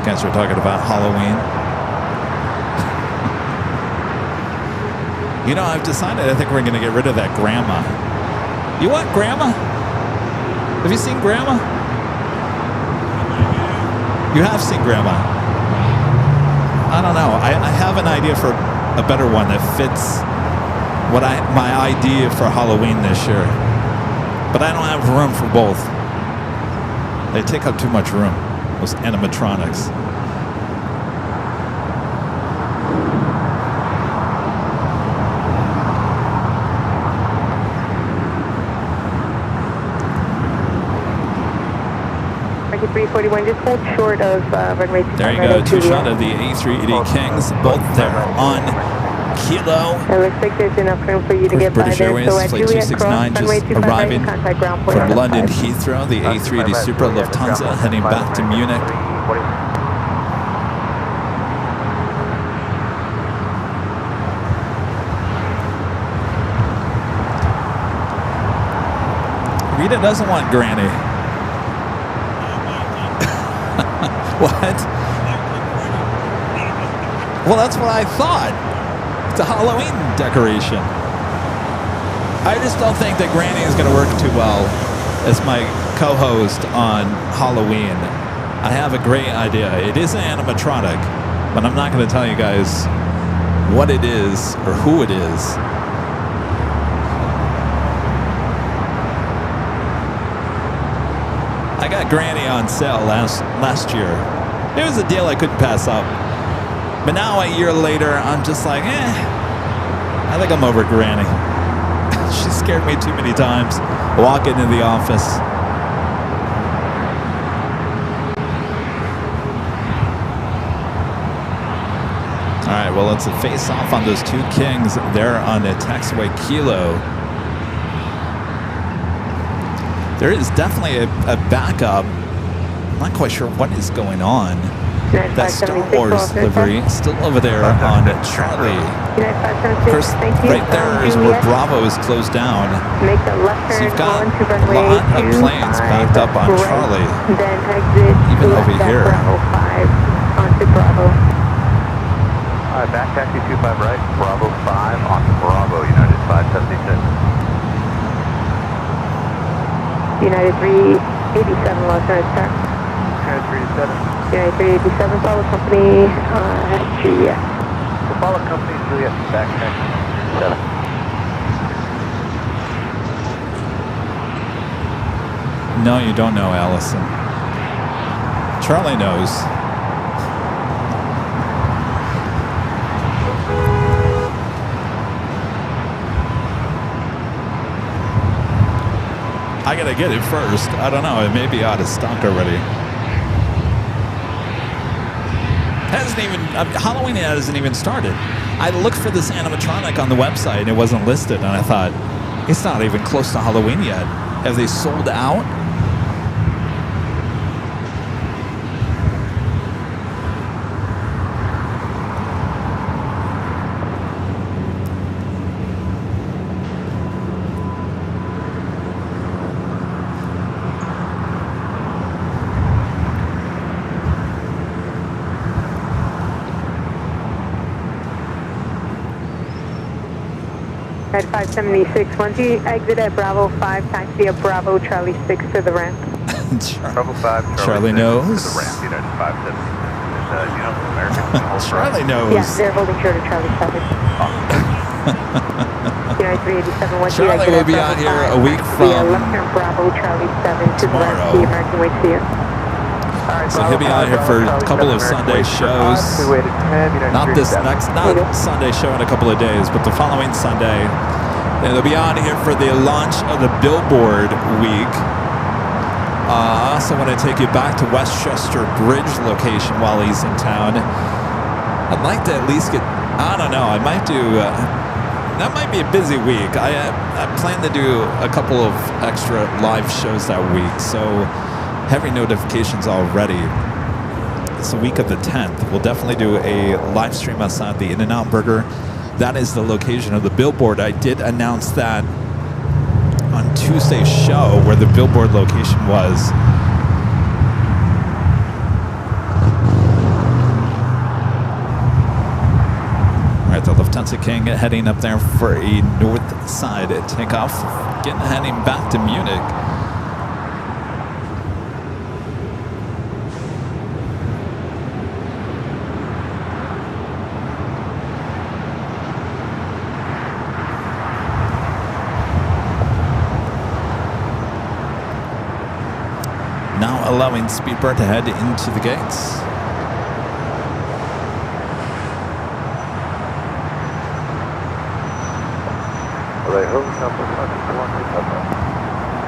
Guys, we're talking about Halloween. You know, I've decided I think we're going to get rid of that grandma. You want grandma? Have you seen grandma? You have seen grandma. I don't know. I have an idea for a better one that fits my idea for Halloween this year. But I don't have room for both. They take up too much room, those animatronics. American 341, just hold short of runway 25. There you go, two shot of the A380 Kings, both there on Kilo. It looks like there's enough room for you to get British by there. Airways, So at Flight Juliet 269 Cross, runway just 25 arriving right, contact ground point from on London 5. Heathrow, the A380 Super Lufthansa heading back to Munich. Rita doesn't want Granny. What? Well, that's what I thought. It's a Halloween decoration. I just don't think that Granny is going to work too well as my co-host on Halloween. I have a great idea. It is an animatronic, but I'm not going to tell you guys what it is or who it is. I got Granny on sale last year. It was a deal I couldn't pass up. But now a year later, I'm just like, I think I'm over Granny. She scared me too many times walking into the office. All right, well, let's face off on those two Kings there on the taxiway Kilo. There is definitely a backup. I'm not quite sure what is going on. That Star Wars livery still over there on Charlie. Of course, right there is where Bravo is closed down. Make the left So turn you've got onto a runway lot of planes backed up on right, Charlie. Then exit Even left over at here. Bravo 5 onto Bravo. Alright, back taxi 25 right, Bravo 5 onto Bravo, United 576. United 387, Los Angeles start. United 387. United 387, follow company Juliet. So follow company Juliet, back taxi 7. No, you don't know, Allison. Charlie knows. I gotta get it first. I don't know. It may be out of stock already. Hasn't even Halloween hasn't even started. I looked for this animatronic on the website and it wasn't listed, and I thought it's not even close to Halloween yet. Have they sold out? At 576, once you exit at Bravo 5, taxi at Bravo Charlie 6 to the ramp. Bravo 5, Charlie 6 knows. To the ramp, United 570. And, you know, American hold Charlie knows. Yeah, they're holding short of Charlie 7. United 387, once you Charlie exit will at be Bravo out here 5, a week taxi from at left turn Bravo Charlie 7 to the ramp. tomorrow. The American waits for you. So he'll be out here for a couple of Sunday shows. Not this next, not Sunday show in a couple of days, but the following Sunday. And they'll be out here for the launch of the Billboard Week. I also want to take you back to Westchester Bridge location while he's in town. I'd like to at least get, I don't know, I might do, that might be a busy week. I plan to do a couple of extra live shows that week, so heavy notifications already. It's the week of the 10th. We'll definitely do a live stream outside the In-N-Out Burger. That is the location of the Billboard. I did announce that on Tuesday's show where the Billboard location was. All right, the Lufthansa King heading up there for a north side takeoff, heading back to Munich. Now allowing Speedbird to head into the gates.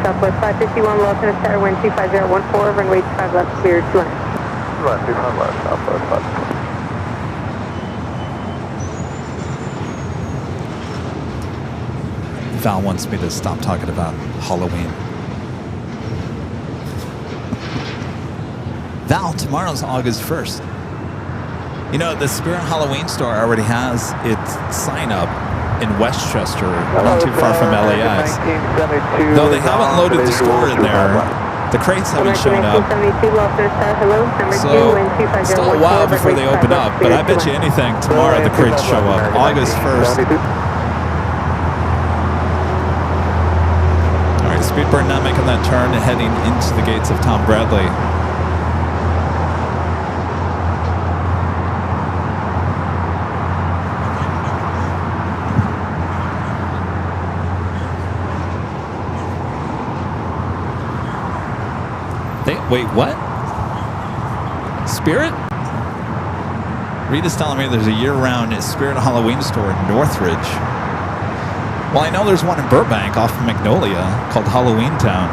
Southwest 551, Los Angeles Tower, wind 25014, runway 25 left, cleared to land. 25 left, Southwest 551. Val wants me to stop talking about Halloween. Val, tomorrow's August 1st. You know, the Spirit Halloween store already has its sign up in Westchester, not too far from LAX. Though they haven't loaded the store in there, the crates haven't shown up. So, still a while before they open up, but I bet you anything tomorrow the crates show up. August 1st. All right, Speedbird now making that turn and heading into the gates of Tom Bradley. Wait, what? Spirit? Rita's telling me there's a year-round Spirit Halloween store in Northridge. Well, I know there's one in Burbank off of Magnolia called Halloween Town.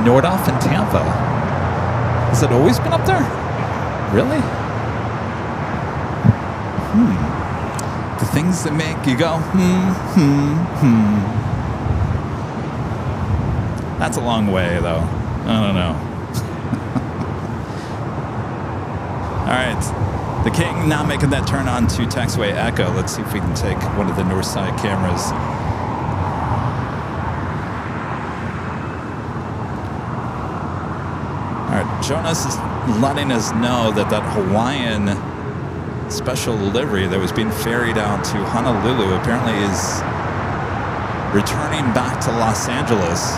Nordhoff and Tampa. Has it always been up there? Really? The things that make you go, That's a long way, though. I don't know. All right. The King now making that turn on to taxiway Echo. Let's see if we can take one of the north side cameras. All right. Jonas is letting us know that that Hawaiian special delivery that was being ferried out to Honolulu apparently is returning back to Los Angeles.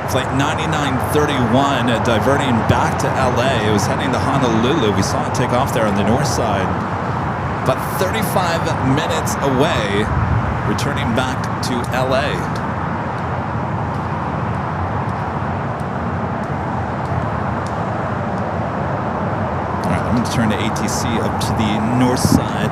Flight 9931 diverting back to LA. It was heading to Honolulu. We saw it take off there on the north side. But 35 minutes away, returning back to LA. I'm going to turn the ATC up to the north side.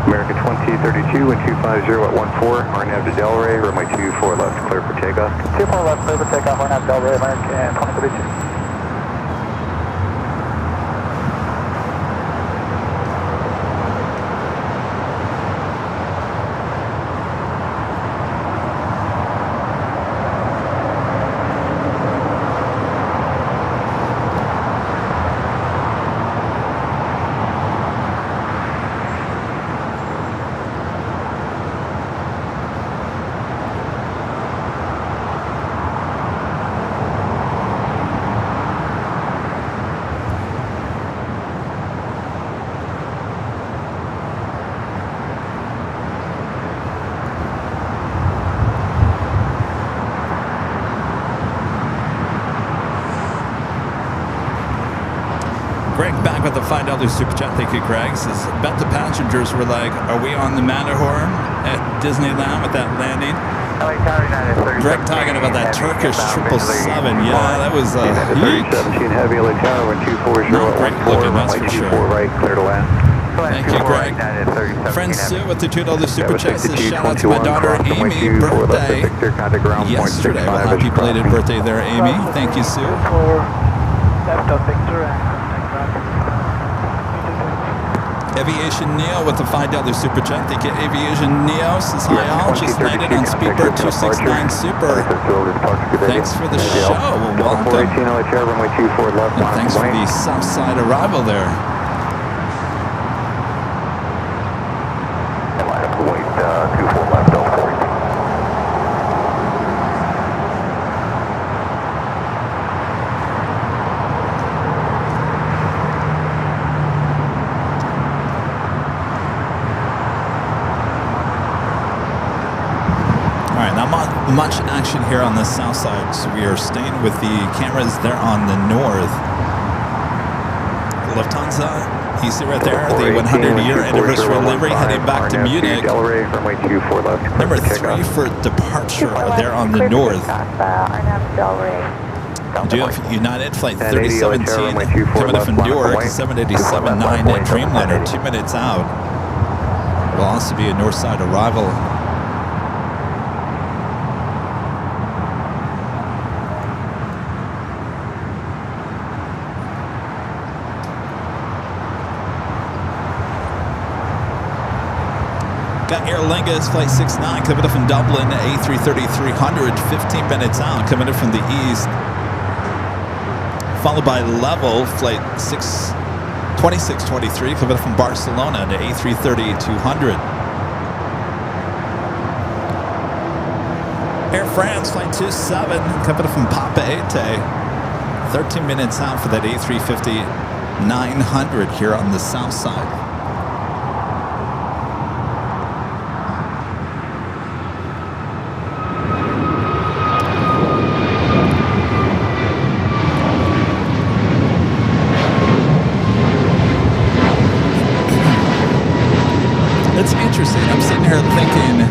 American 2032, wind 250 at 14, RNAV to Delray, runway 24 left, clear for takeoff. 24 left, clear for takeoff, RNAV Delray, American 2032. Greg back with the $5 super chat. Thank you, Greg. Says, bet the passengers were like, are we on the Matterhorn at Disneyland with that landing? Greg talking about that Turkish 777. Yeah, that was huge. 17 Heavy, LA Tower, 124, Not great looking, that's for sure. right, clear to land. Thank you, Greg. Friend Sue with the $2 super chat says, shout out to my daughter Amy, birthday yesterday. Well, happy belated birthday there, Amy. Thank you, Sue. Aviation Neo with the $5 super chat. Thank you, Aviation Neo. Says, hi all, just landed on Speedbird 269 Super. Thanks for the show. Welcome. And thanks for the Southside arrival there. Much action here on the south side, so we are staying with the cameras there on the north. Lufthansa, you see right there, the 100-year anniversary livery heading back to Munich. Number 3 for departure there on the north. We do have United Flight 3017 coming up from Newark, 787-9 at Dreamliner, 2 minutes out. Will also be a north side arrival. Got Aer Lingus Flight 69 coming up from Dublin, A330-300, 15 minutes out, coming in from the east. Followed by Level Flight 2623 coming up from Barcelona, to A330-200. Air France Flight 27 coming up from Papeete, 13 minutes out for that A350-900 here on the south side. I'm sitting here thinking,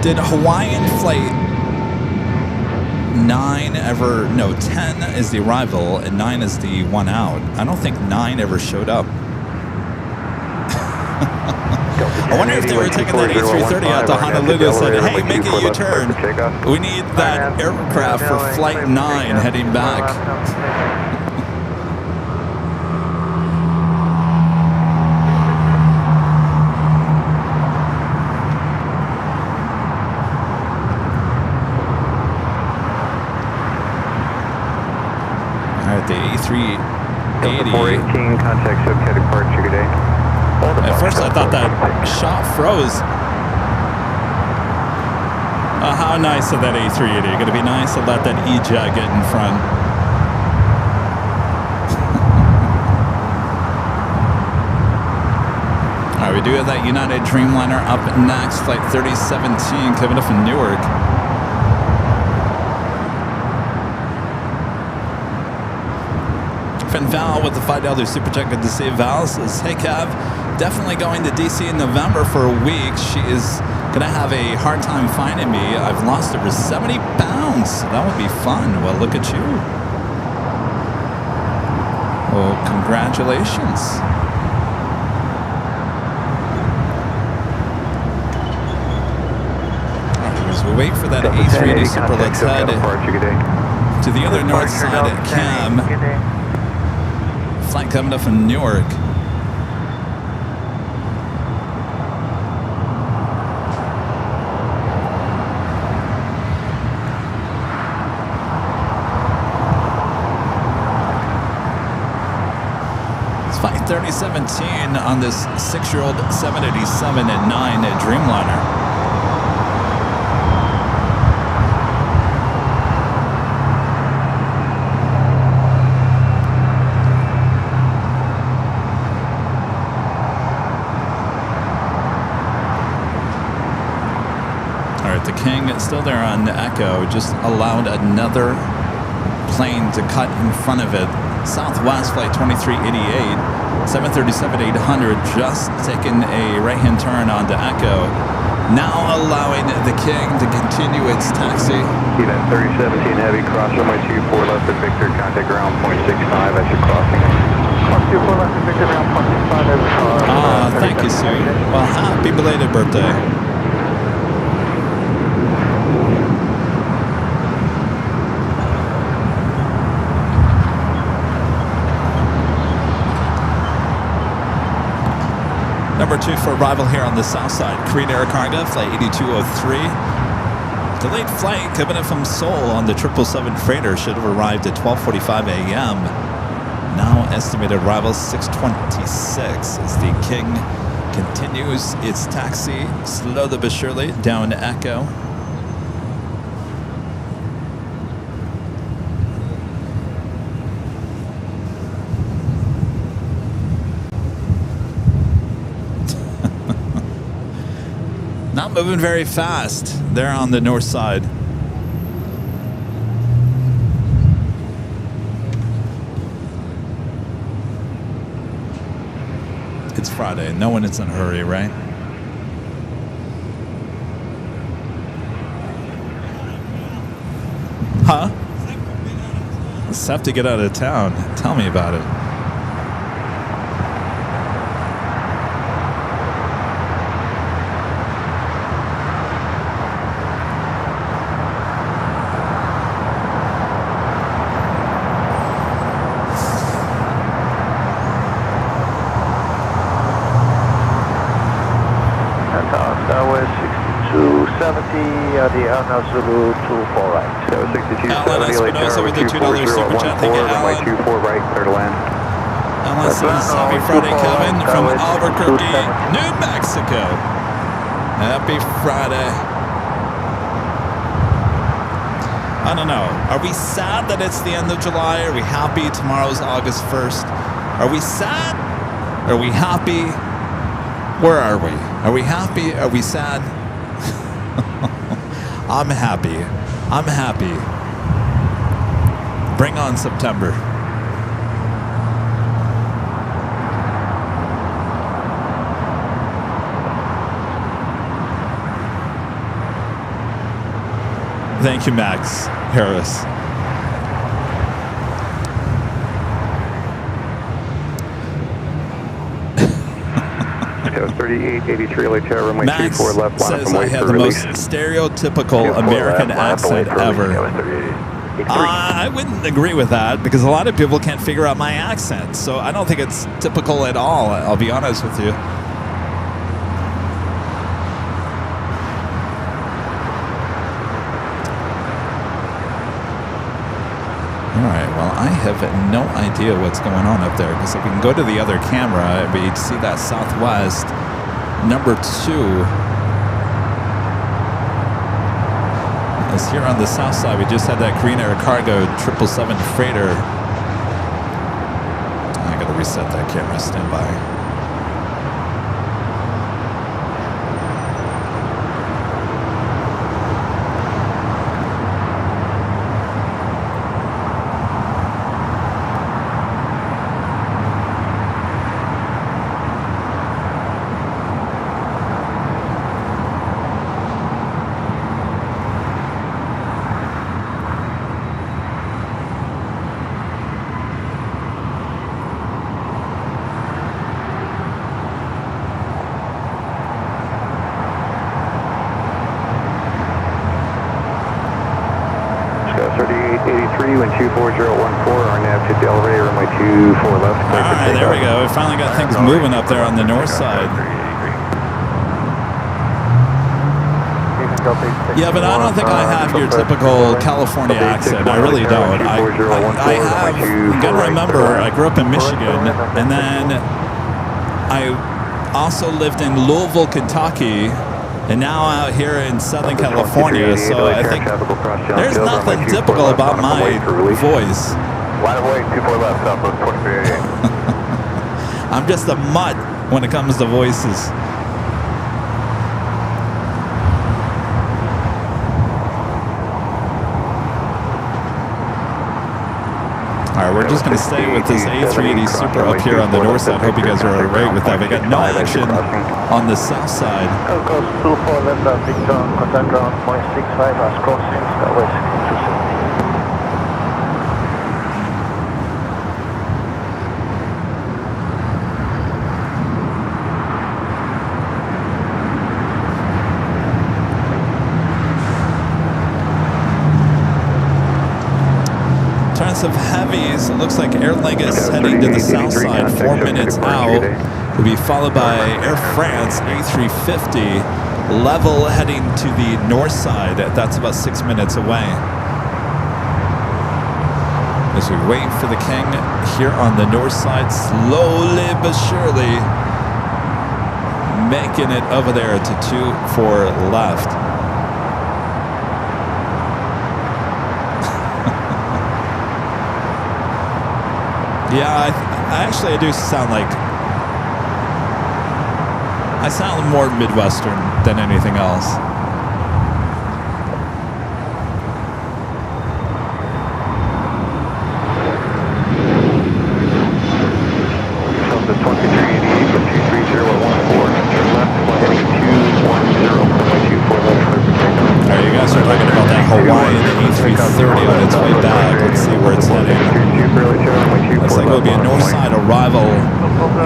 did Hawaiian Flight 9 ever, no, 10 is the arrival and 9 is the one out. I don't think 9 ever showed up. I wonder if they were taking that A330 out to Honolulu and said, hey, make a U-turn. We need that aircraft for Flight 9 heading back. The A380. 418, contact subcat departure, good day. At first I thought that shot froze. How nice of that A380. Going to be nice to let that E-Jet get in front. All right, we do have that United Dreamliner up next. Flight 3017 coming up from Newark. Val with the $5 super chat. Good to see you, Val. Says, hey, Kev, definitely going to DC in November for a week. She is going to have a hard time finding me. I've lost over 70 pounds. That would be fun. Well, look at you. Well, congratulations. All right, as we wait for that A380 Super, let's head to the other north side at Cam. Flight coming up from Newark. It's Flight 3017 on this 6-year-old 787 at 9 at Dreamliner. The King still there on the Echo, just allowed another plane to cut in front of it. Southwest Flight 2388, 737-800, just taking a right-hand turn onto Echo. Now allowing the King to continue its taxi. Event 3017 Heavy, cross runway 24 left at Victor, contact ground 0.65 as you're crossing. Cross 24 left at Victor, ground 0.65 as Thank you, Sue. Well, happy belated birthday. Number 2 for arrival here on the south side. Korean Air Cargo, flight 8203. Delayed flight coming in from Seoul on the 777 freighter. Should have arrived at 12:45 a.m. Now estimated arrival 6:26 as the King continues its taxi slowly but surely down to Echo. Not moving very fast. They're on the north side. It's Friday. No one is in a hurry, right? Huh? Let's have to get out of town. Tell me about it. the Airline Zulu 24 right. So 62 Alan Espinosa with the $2 super chat. Thank you, Alan. 24 right, clear to land. Alan says, happy Friday, Kevin, from Albuquerque, New Mexico. Happy Friday. I don't know. Are we sad that it's the end of July? Are we happy tomorrow's August 1st? Are we sad? Are we happy? Where are we? Are we happy? Are we sad? I'm happy. I'm happy. Bring on September. Thank you, Max Harris. It was 3883 LAX Airport, runway Max 24 left, line says from I wait have for the release. most stereotypical American accent ever. I wouldn't agree with that because a lot of people can't figure out my accent. So I don't think it's typical at all. I'll be honest with you. All right, well, I have no idea what's going on up there because if we can go to the other camera, we see that Southwest number 2 is here on the south side. We just had that Korean Air Cargo 777 freighter. I got to reset that camera. Stand by. Wind 24014, our nav to the elevator, runway 24 left. All right, there we go. We finally got things moving up there on the north side. Yeah, but I don't think I have your typical California accent. I really don't. I have, you got to remember, I grew up in Michigan, and then I also lived in Louisville, Kentucky, and now out here in Southern California, so I think there's nothing typical about my voice. Line of way, 24 left, Southwest 2388. I'm just a mutt when it comes to voices. All All right, we're just going to stay with this A380 Super up here on the north side. Hope you guys are all right with that. We got no action on the south side. Coast 24 left, Victor, contact ground 0.65 as crossing, West 270. Of heavies, it looks like Air Lingus heading to the south side, 4 minutes out. Will be followed by Air France A350, level heading to the north side. That's about 6 minutes away. As we wait for the King here on the north side, slowly but surely making it over there to 24 left. Yeah, I do sound like... I sound more Midwestern than anything else. Delta 2388 from 23014, turn left, flying 210.24 left, clear for takeoff. All right, you guys are talking about that Hawaiian A330 on its way back. Let's see where it's heading. Looks like it'll be a north side arrival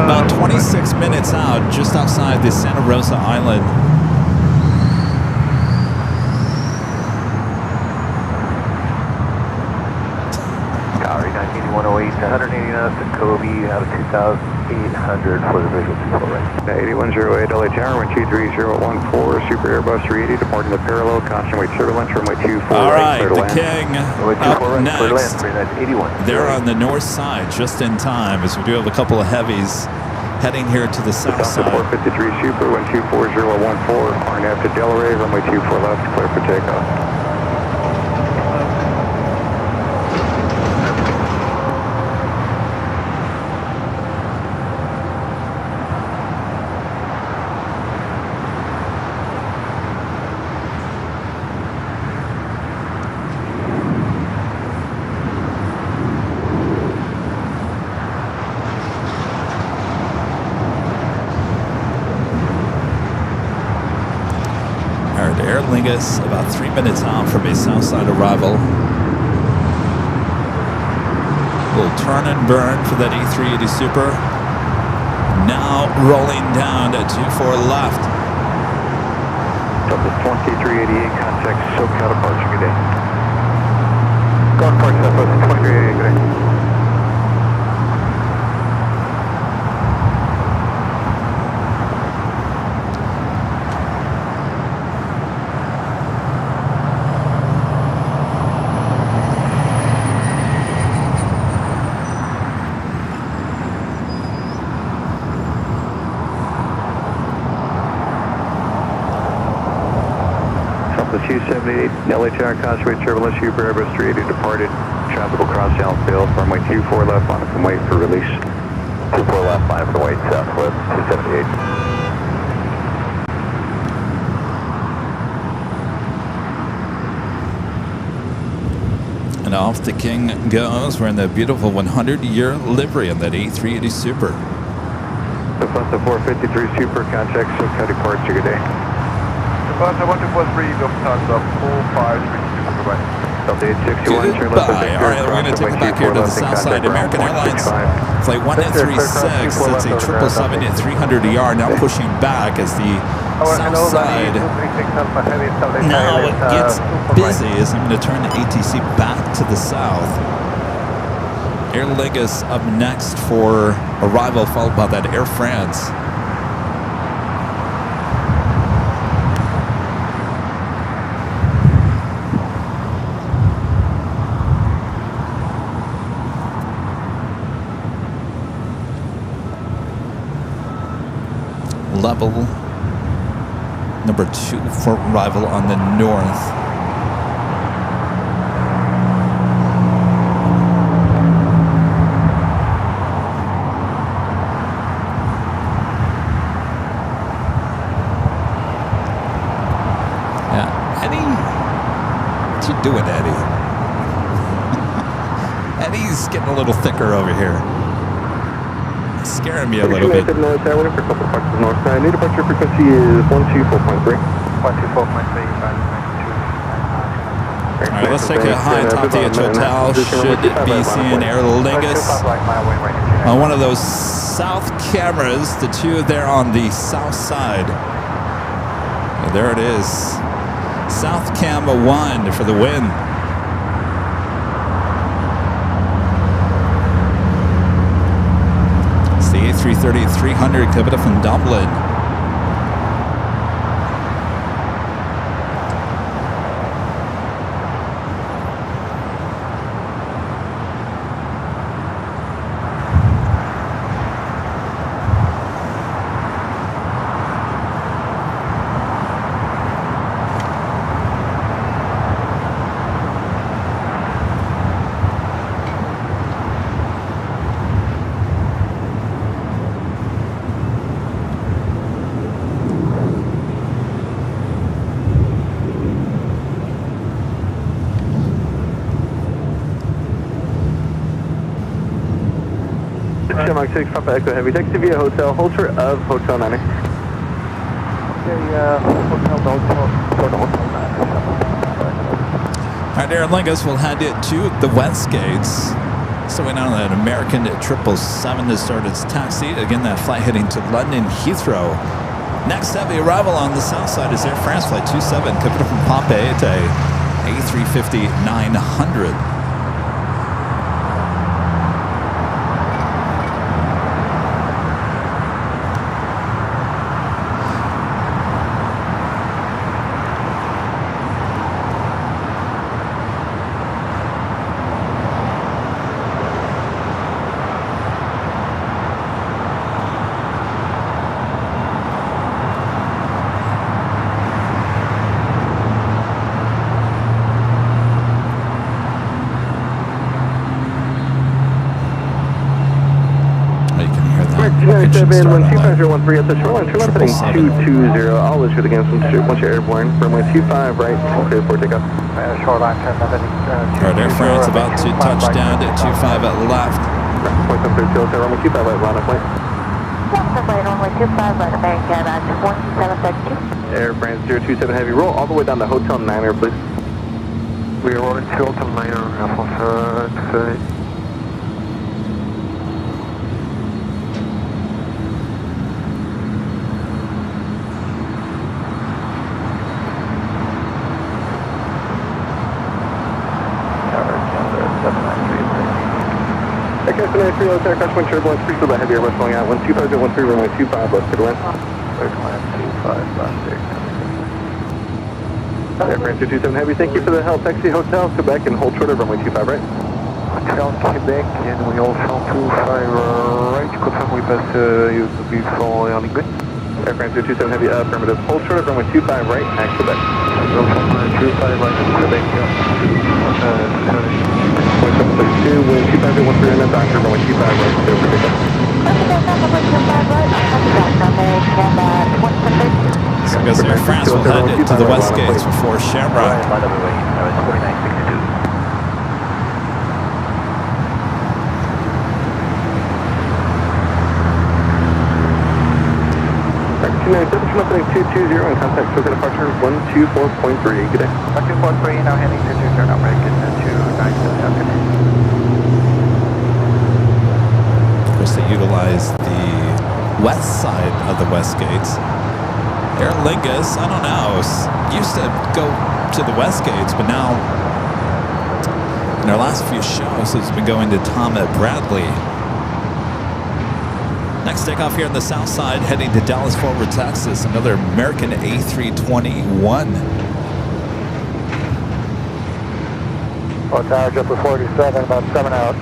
about 26 minutes out, just outside the Santa Rosa Island. Calorie 98108 to 189 to Kobe out of 2,800 for the visual 24 right. 8108 LA Tower, 123.014, Super Airbus 380, departing the parallel, constant weight turbulence, runway 24 All right, clear to the land. King up next. They're on the north side, just in time, as we do have a couple of heavies heading here to the south side. 453 Super, 124014, RNAV to Delray, runway 24 left, clear for takeoff. Air Lingus about 3 minutes out from a south side arrival. Little turn and burn for that A380 Super. Now rolling down to 24 left. Delta 2388, contact SoCal departure, good day. Go on, departure, Southwest 2388, good day. The 278 LA Tower, Constantly turbulence, Super Airbus 380 departed. Traffic will cross down field, runway 24 left, on from wait for release. 24 left, line for wait, Southwest 278. And off the King goes. We're in the beautiful 100-year livery on that A380 Super. The Delta 453 Super, contact SoCal departure, good day. Delta 1243, Lufthansa 4532, goodbye. Delta 861, turn left. Goodbye. All right, we're going to take it back here to the south side. American Airlines flight 1836. That's a 777 at 300 ER. Now pushing back as the south side now gets busy as I'm going to turn the ATC back to the south. Air Lingus up next for arrival, followed by that Air France. Level number 2 for arrival on the north. Yeah, Eddie, what you doing, Eddie? Eddie's getting a little thicker over here. He's scaring me a little bit. North side, waiting for a couple parts of the north side. New departure frequency is 124.3. 124.3. All right, let's take a high top the hotel. Should be seeing Aer Lingus on one of those south cameras. The two there on the south side. Yeah, there it is. South Cam 1 for the win. It's the A330-300 coming from Dublin. Mark 6, Papa Echo Heavy, taxi via hotel, hold short of Hotel 9. Okay, hotel 9. All right, Aer Lingus will head it to the West Gates. So we know that American 777 to start its taxi. Again, that flight heading to London Heathrow. Next heavy arrival on the south side is Air France Flight 27 coming from Pompeii to A350-900. Seven, 125.013 at the shoreline, turn left heading 220, all is good again, once you're airborne, runway 25 right, clear for takeoff. Shoreline, turn left heading All right, Air France about to touch down at 25 at left. Point 730, runway 25 right, line up, point. Runway 25 right, American, 1732. Air France 027 heavy, roll all the way down to Hotel 9er, please. We are rolling to Hotel 9er, Alpha 30. Aircraft 930, let's aircraft wind turbulence, please feel the heavy airbus going out, 125.013, runway 25, left to the wind. Air France 227 heavy, thank you for the help. Taxi Hotel, Quebec, and hold short of runway 25 right. Hotel Quebec, and we all shall 25 right, confirm we pass you before landing good. Air France 227 heavy, affirmative, hold short of runway 25 right, at Quebec. 25 right, Quebec, yeah. Point 732, wind 25.013 and then doctor, runway 25 right, clear for takeoff. So I guess Air France will head it to the West Gates before Shamrock. By the way, that was 4962. Turn left heading 220 and contact token departure 124.3, good day. 124.3, now heading to turn up American 297 afternoon. Of course, they utilize the west side of the West Gates. Aer Lingus, I don't know, used to go to the West Gates, but now in their last few shows has been going to Tom at Bradley. Next takeoff here on the south side, heading to Dallas Fort Worth, Texas, another American A321. Tower Jumper 47, about 7 out.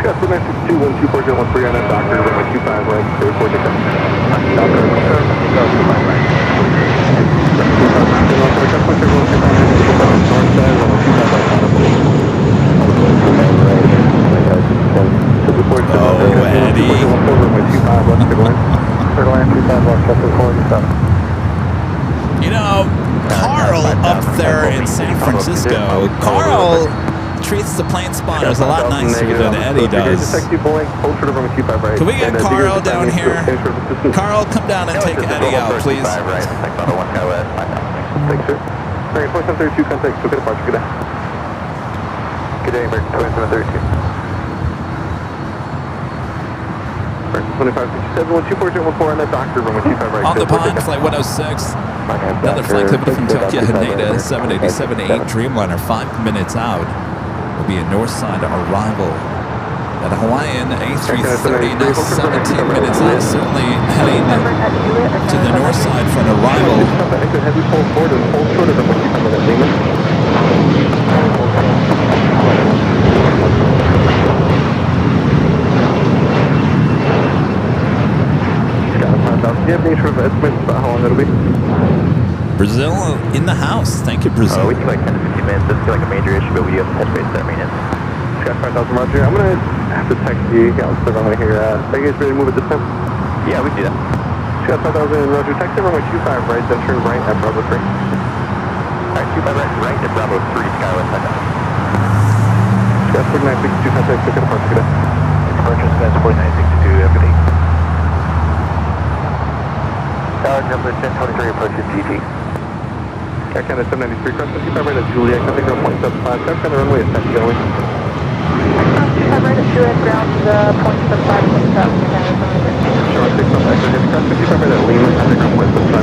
Scott 496 124.013 on that doctor, runway 25 right, clear for takeoff. Doctor, confirm, you go 25 right. Oh, Eddie. You know, Carl up there in San Francisco. Carl treats the plane spotters a lot nicer than Eddie does. Can we get Carl down here? Carl, come down and take Eddie out, please. Thanks, sir. Alright, 4732, contact, so good departure, good day. Good day, American 2732. 2567, 124, on that doctor room, 125 right. On the pond, flight 106. Another flight clip from Tokyo, Haneda, 787-8 Dreamliner, 5 minutes out. Will be a north side arrival at Hawaiian A330, now 17 minutes out. Certainly heading to the north side for an arrival. Heavy pull forward and pull short of them, 125 at Lima. Do you have any sort of estimates about how long it'll be? Brazil in the house. Thank you, Brazil. We take like 10 to 15 minutes. Doesn't feel like a major issue, but we do have to touch base at maintenance. Scott 5000, Roger. I'm going to have to text you guys the runway here. Are you guys ready to move at this time? Yeah, we can do that. Scott 5000, Roger. Taxi runway 25 right, then turn right at Bravo 3. Alright, 25 right at Bravo 3, Skywest touchdown. Scott 4962, contact, so good departure, good day. Departure Sky 4962, everything. Tower number 1023, approaching GT. Air Canada 793, cross 55 right at Juliet, contact ground 0.75, Air Canada runway is set to going. 55 right at Juliet, ground .75, 7,000, Sure, 6 on exit, heavy cross 55 right at Lima, contact ground 0.75,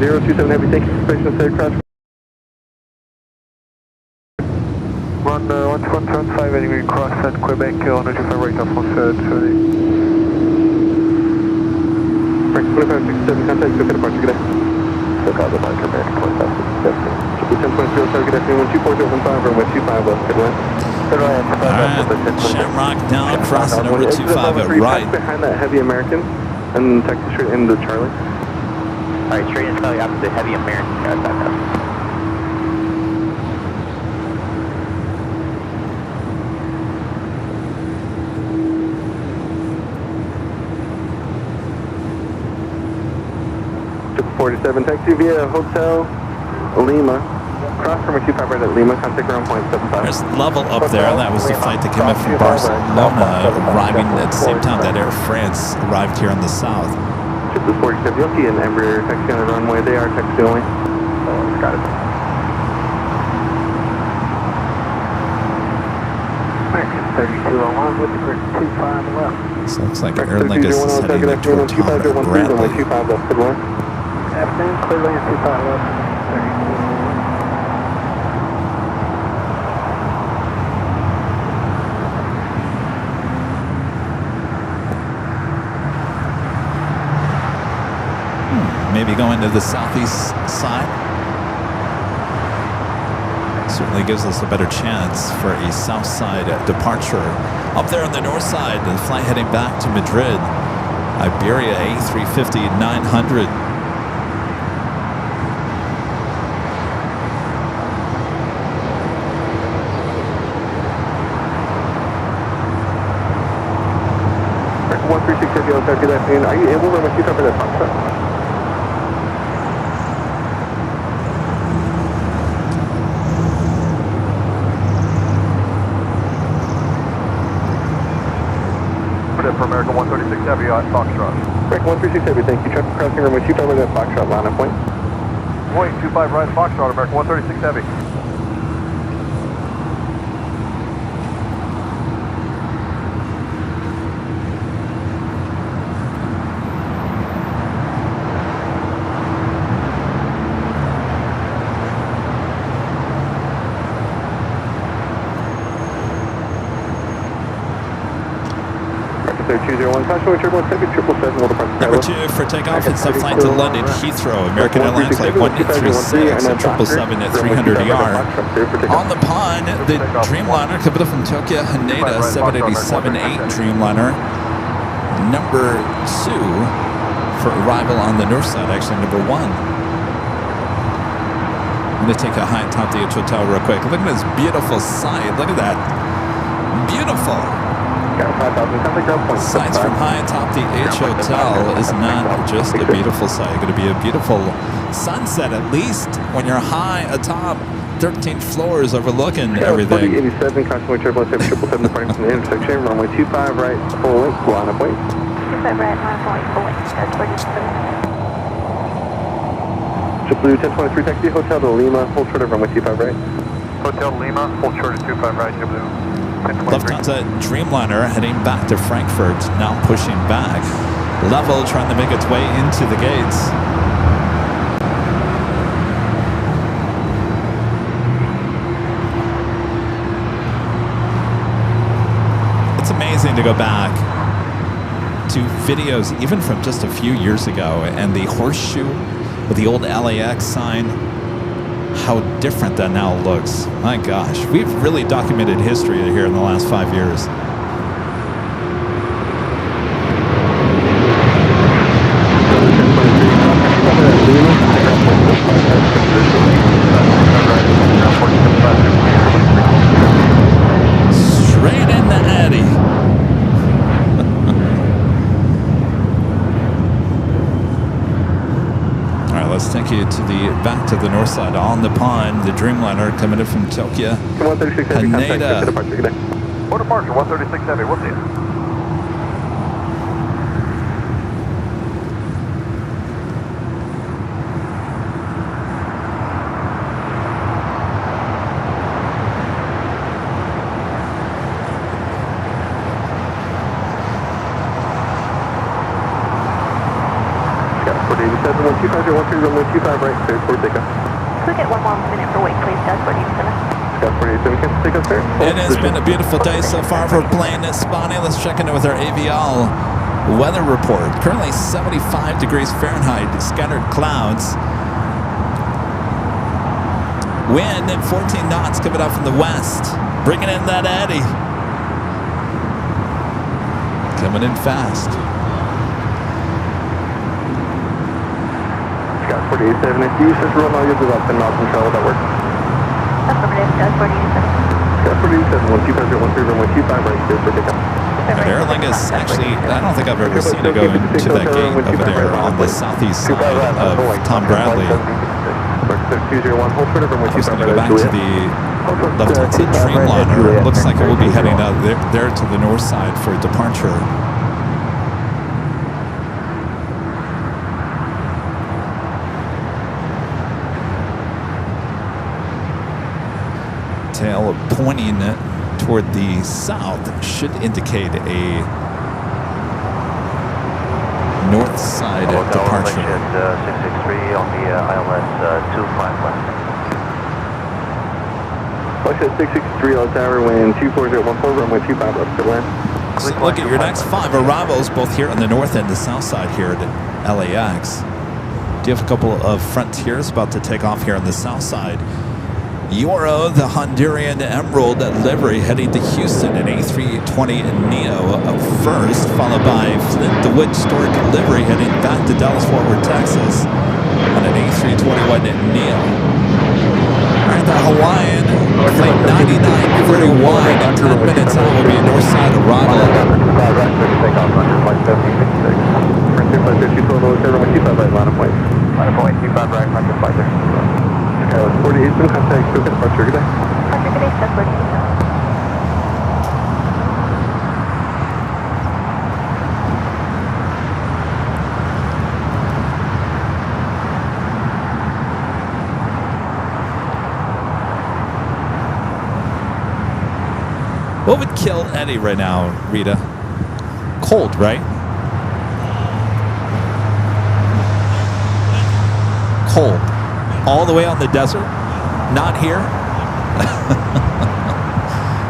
027 heavy, thank you for space and steady crash. Run 1175, anyway, cross at Quebec, 125 right off on 30. 2567, contact, so good departure, good day. So call the marker, American 2767. 10.0, sorry, good afternoon, 124.15, runway 25 left, good one. Alright, Shamrock down, crossing over 25 at right. Behind that heavy American, and taxi straight into Charlie. Alright, straight in Charlie after the heavy American car back up. Triple 47, taxi via Hotel Lima. Cross from a 25 right at Lima, contact ground 0.75. There's Level up there. That was the flight that came in from Barcelona, arriving at the same time that Air France arrived here on the south. Triple 47, Jockey and Embraer taxi on the runway. They are taxi only. Got it. American 3201 with the grid 25 left. So it looks like Airlinevide is heading like toward Tom Bradley. 25 left, good one. Afternoon, clear land 25 left. 32. Maybe going to the southeast side. Certainly gives us a better chance for a south side departure. Up there on the north side, the flight heading back to Madrid. Iberia A350-900. Good afternoon. Are you able to repeat over that box? Put it for American 136 Heavy on Foxtrot. American 136 Heavy, thank you. Traffic crossing runway 25 over that Foxtrot line up point. Point 25 right Foxtrot, American 136 Heavy. Number 2 for takeoff, it's a flight to London Heathrow. American Airlines flight 136 at 777 at 300ER. On the pond, the Dreamliner coming from Tokyo Haneda 787-8 Dreamliner. Number 2 for arrival on the north side, actually number 1. I'm going to take a high top the Hotel real quick. Look at this beautiful sight. Look at that. Beautiful. Sights from high atop the H Hotel is not just a beautiful sight. Going to be a beautiful sunset, at least when you're high atop 13 floors overlooking everything. 87, caution, 777 departing from the intersection, runway 25 right, full length, line up wait. 25 right, line up wait, full length, start 47. JetBlue 1023 taxi, Hotel de Lima, hold short of runway 25 right. Hotel Lima, hold short of 25 right, JetBlue 1023. Lufthansa Dreamliner heading back to Frankfurt, now pushing back. Level trying to make its way into the gates. It's amazing to go back to videos even from just a few years ago, and the horseshoe with the old LAX sign, how different that now looks. My gosh, we've really documented history here in the last 5 years. Straight in the Addy. All right, let's take you to the back to the north side on the pond. The Dreamliner coming in from Tokyo. Haneda. For departure, 136 Heavy, we'll see you. Runway 25 right, clear for takeoff. Could we get one more minute for wait, please, Doug, 47. 47, cancel takeoff, sir. It has been a beautiful day so far for plane spotting. Let's check in with our AVL weather report. Currently 75 degrees Fahrenheit, scattered clouds. Wind at 14 knots coming up from the west, bringing in that eddy. Coming in fast. 47, if you just run all your up and not control, that works. Affirmative, Doug, 47. 47, 1250, runway 25 right, clear for takeoff. And Airline is actually, I don't think I've ever seen it go into that gate over there on the southeast side of Tom Bradley. I was going to go back to the Lufthansa Dreamliner. It looks like it will be heading out there to the north side for departure. Tail pointing toward the south should indicate a north side departure. 663 on the ILS 25 left. Flight 663, LAX Tower, wind 24014, runway 25 left to land. So look at your next 5 arrivals, both here on the north and the south side here at LAX. Do you have a couple of Frontiers about to take off here on the south side? Euro, the Honduran Emerald livery, heading to Houston in A320 Neo up first, followed by Flint DeWitt Stork livery heading back to Dallas-Fort Worth, Texas on an A321 Neo. All right, the Hawaiian, flight 9931, in 10 minutes out will be a north side arrival. Line up point 25 right, Roger 50. 48, been contact, quick departure, good day. Roger, good day, Doug, 47. What would kill Eddie right now, Rita? Cold, right? Cold. All the way on the desert? Not here?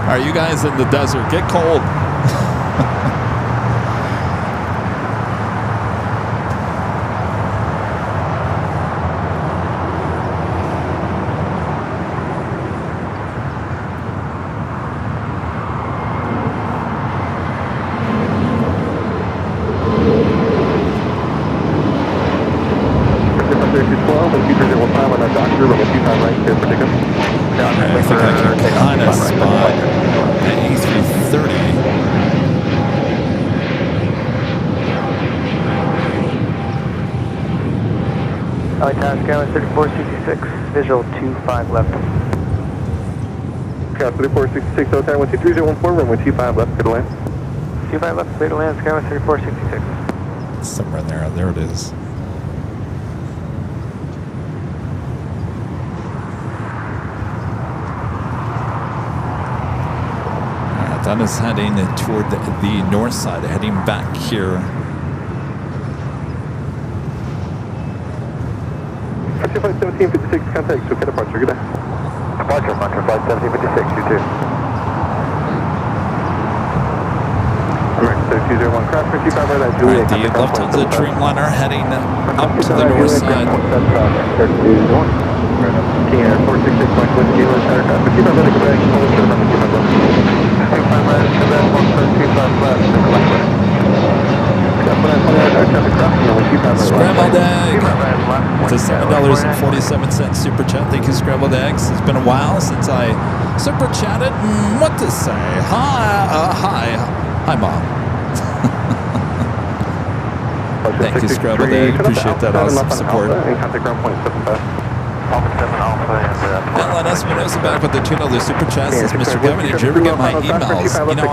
Are you guys in the desert? Get cold. I think I can kind of spot the A330 LAX Airline 3466, visual 25 left. Scout 3466, Hotel 12314, runway 25 left, clear to land. 25 left, clear to land, Skyline 3466. Somewhere in there. There it is. That is heading toward the north side, heading back here. 1756, contact, so departure, good day. Departure, flight 1756, you too. American 3201, cross for 25 right at All Juliet. right, the Lufthansa Dreamliner heading up to the north side. 466.1 aircraft, 25 right at Quebec, hold short runway 25 left. 25 right at Quebec, 125 left, Scrambled egg. It's a $7.47 super chat. Thank you, Scrambled Eggs. It's been a while since I super chatted. What to say? Hi, Mom. Thank you, Scrambled Egg. Appreciate that awesome support. Alan Espinosa back with the $2 super chat. Says, Mr. Kevin, did you ever get my emails? You know,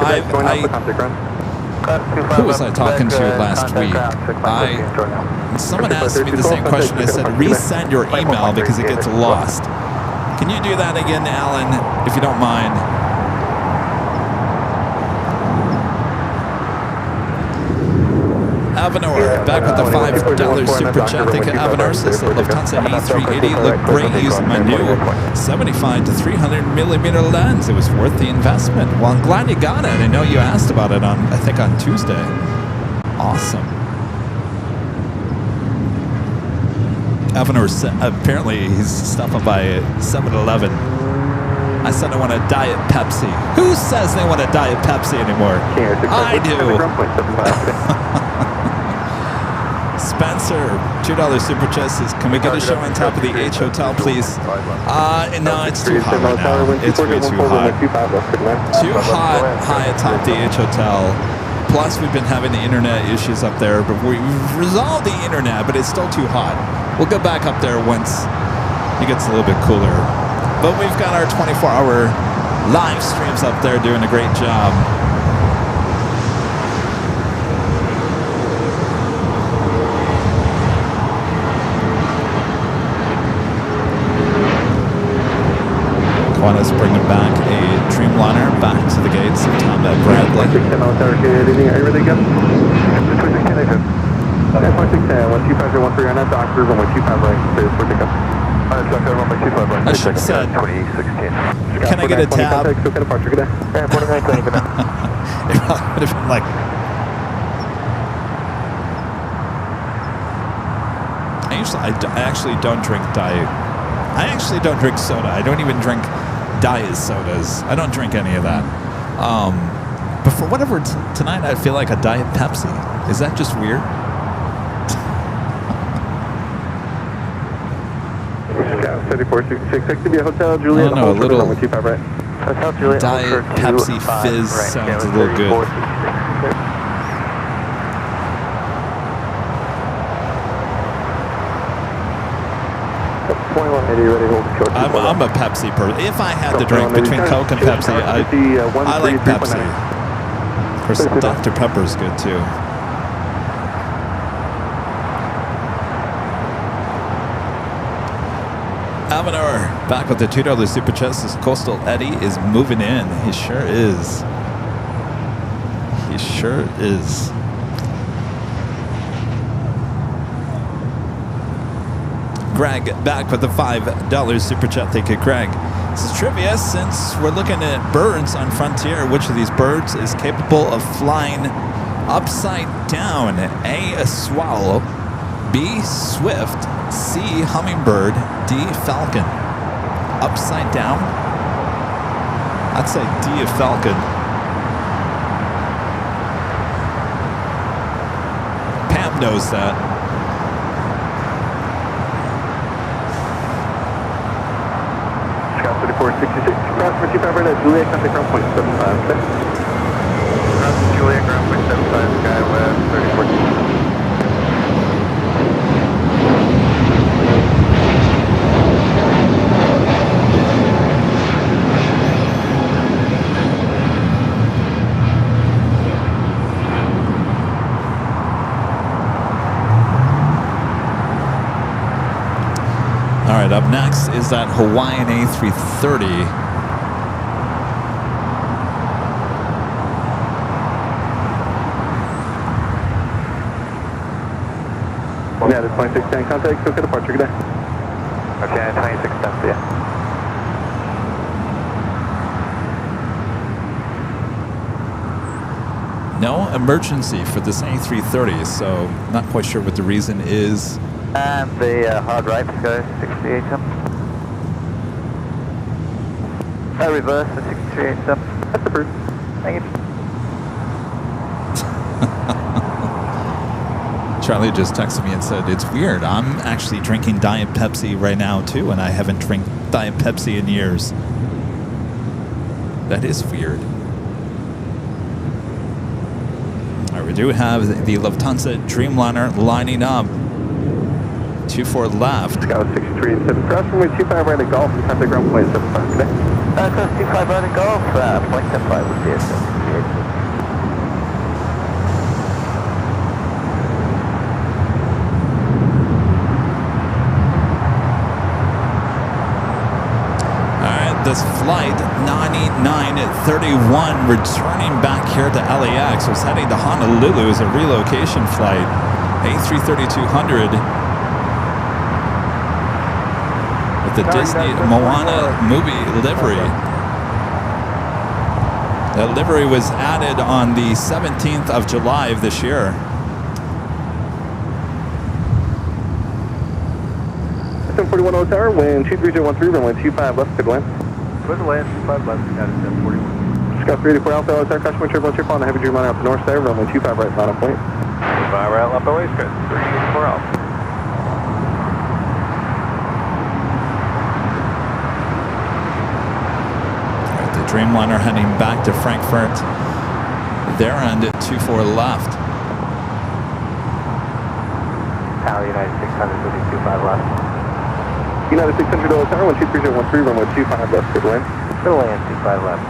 who was I talking to last week? Someone asked me the same question. I said, resend your email because it gets lost. Can you do that again, Alan, if you don't mind? Avenor, back with the $5 super chat. Thank you, Avenor. Says the Lufthansa A380 looked great using my new 75 to 300 millimeter lens. It was worth the investment. Well, I'm glad you got it. I know you asked about it on, I think, on Tuesday. Awesome. Avenor, apparently he's stopping by 7-Eleven. I said I want a Diet Pepsi. Who says they want a Diet Pepsi anymore? I do. Spencer, $2 super chat says, can we get a show on top of the H Hotel, please? No, it's too hot right now. It's way too hot. Too hot, high atop the H Hotel. Plus, we've been having the internet issues up there, but we've resolved the internet, but it's still too hot. We'll go back up there once it gets a little bit cooler. But we've got our 24-hour live streams up there doing a great job. Qantas bringing back a Dreamliner back to the gates of Combat Bradley. Are you ready to go? 125 on that doctor, runway 25 right, clear for pickup. I should have said, can I get a tab? It would have been like, I actually don't drink diet. I actually don't drink soda. I don't even drink diet sodas. I don't drink any of that. But for whatever, tonight I feel like a Diet Pepsi. Is that just weird? Scout 3466, to be a Hotel Juliet. No, a little Hotel Juliet. Diet Pepsi Fizz sounds a little good. I'm a Pepsi person. If I had to drink between Coke and Pepsi, I like Pepsi. Of course, Dr. Pepper's good too. Avenor, back with the $2 super chat. This Coastal Eddie is moving in. He sure is. He sure is. Greg, back with the $5 super chat. Thank you, Greg. This is trivia. Since we're looking at birds on Frontier, which of these birds is capable of flying upside down? A swallow, B, swift, C, hummingbird, D, falcon. Upside down? I'd say D, falcon. Pam knows that. Scout 3466, cross for 25 right at Juliet, contact ground point 75, okay? Cross for Juliet, ground point 75, Skywest 34. right, up next is that Hawaiian A330. Yeah, this 2610 contact, so good departure, good day. Okay, 2610, see ya. No emergency for this A330, so not quite sure what the reason is. And the hard right, go 6387. Reverse the 6387. That's approved. Thank you. Charlie just texted me and said, it's weird. I'm actually drinking Diet Pepsi right now, too, and I haven't drank Diet Pepsi in years. That is weird. All right, we do have the Lufthansa Dreamliner lining up. 24 left. Scout 6387, cross runway 25 right at Golf and contact ground point 75 today. Cross 25 right at Golf, point 75 would be it. 6387. This flight 9931 returning back here to LAX was heading to Honolulu as a relocation flight. A330-200 with the Disney Moana movie livery. The livery was added on the 17th of July of this year. SM 41 Tower, wind 23013, runway 25 left, good land. Good land, 25 left, got it, 41. Scout 384 Alpha, Tower, customer turbulence, you're on the heavy Dreamliner up the north side, runway 25 right, final point. 25 right, left away, good. 384 Alpha. The Dreamliner heading back to Frankfurt. Their end at 24 left. Tower United 600, 25 left. United 600 Tower, 12313, runway 25 left, good land. Good land, 25 left.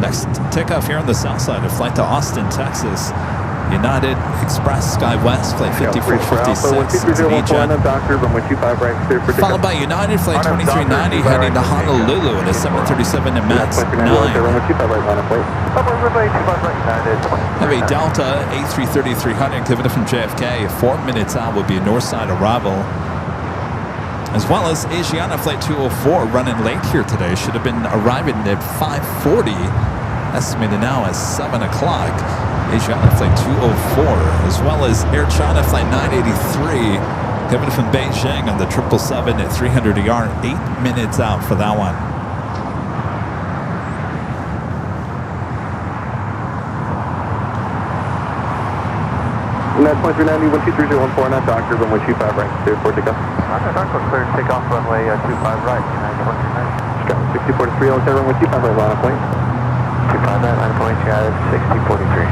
Next takeoff here on the south side, a flight to Austin, Texas. United Express SkyWest, flight 5456, followed by United flight 2390 heading to Honolulu at a 737 to MAX 9. Have a Delta A330-300 activity from JFK. 4 minutes out will be a north side arrival. As well as Asiana flight 204 running late here today. Should have been arriving at 5:40. Estimated now as 7 o'clock. Asiana flight 204, as well as Air China flight 983 coming from Beijing on the 777 at 300 ER. 8 minutes out for that one. Net 2390, 12314, not doctor, runway 25 right, airport takeoff. Darko, clear to take off runway 25 right, United 2390. Scout 6043 Hotel, runway 25 right, line of point. 25 right, line of point, United 6043.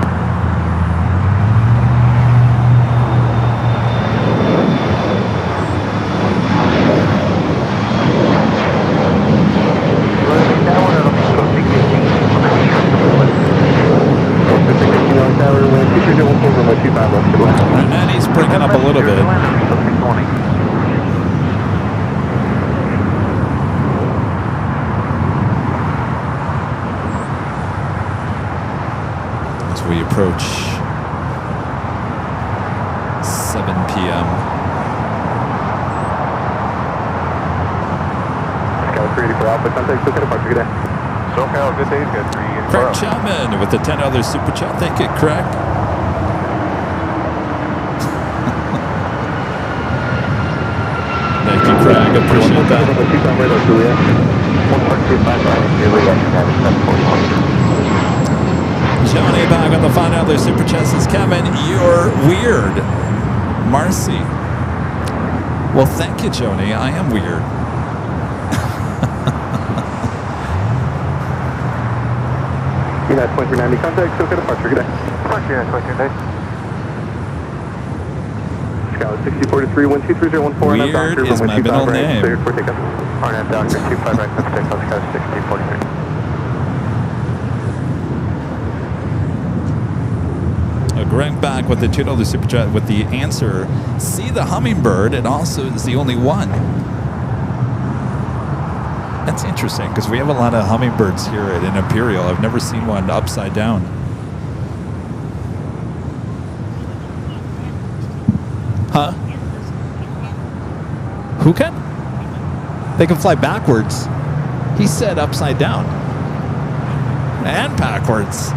And he's breaking up a little bit. As we approach 7 p.m. Scout 384 Alpha, contact, so departure, good day. SoCal, good day, good. 384 Craig Chapman with the $10 super chat. Thank you, Craig. Thank you, Craig. Appreciate that. Johnny back on the $5 super chat says, Kevin, you're weird. Marcy. Well, thank you, Joni. I am weird. United 2390, contact, so departure, good day. Departure, 2390. Scout 6043, 12314, Weird is my middle name. Cleared for takeoff. RNAV Doctor 25 right, let's take Oscar 6043. Greg back with the $2 super chat with the answer. See the hummingbird, it also is the only one. That's interesting because we have a lot of hummingbirds here at an Imperial. I've never seen one upside down. Huh? Who can? They can fly backwards. He said upside down. And backwards.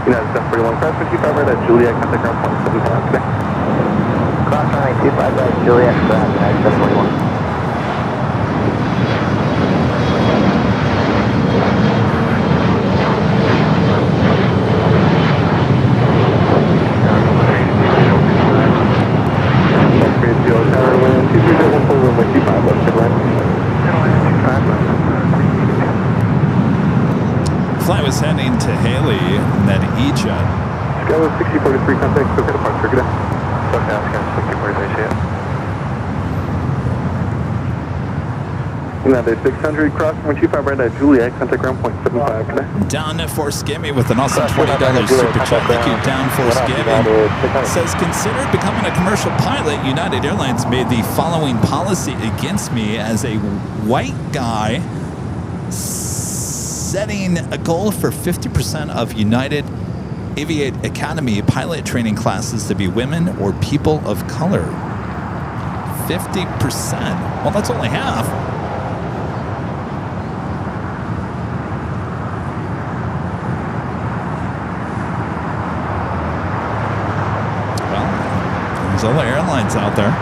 United 741, cross 25 right at Juliet, contact ground point 75 today. Cross runway 25 right, Juliet, ground, United 741. Flight was heading to Haley and then E-Jet. Skyline 6043, contact Soka departure, good day. Soka Oscar 6043, see ya. United 600, cross 125 right at Juliet, contact ground point 75 today. Down Force Gaming with an awesome $20 super chat. Thank you, Down Force Gaming. Says, consider becoming a commercial pilot. United Airlines made the following policy against me as a white guy, setting a goal for 50% of United Aviate Academy pilot training classes to be women or people of color. 50%. Well, that's only half. Well, there's other airlines out there.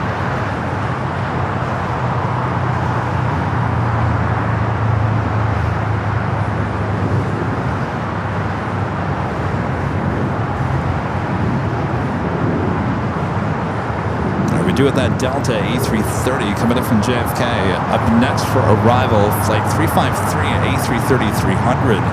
Do with that Delta A330 coming in from JFK. Up next for arrival, flight 353 and A330-300.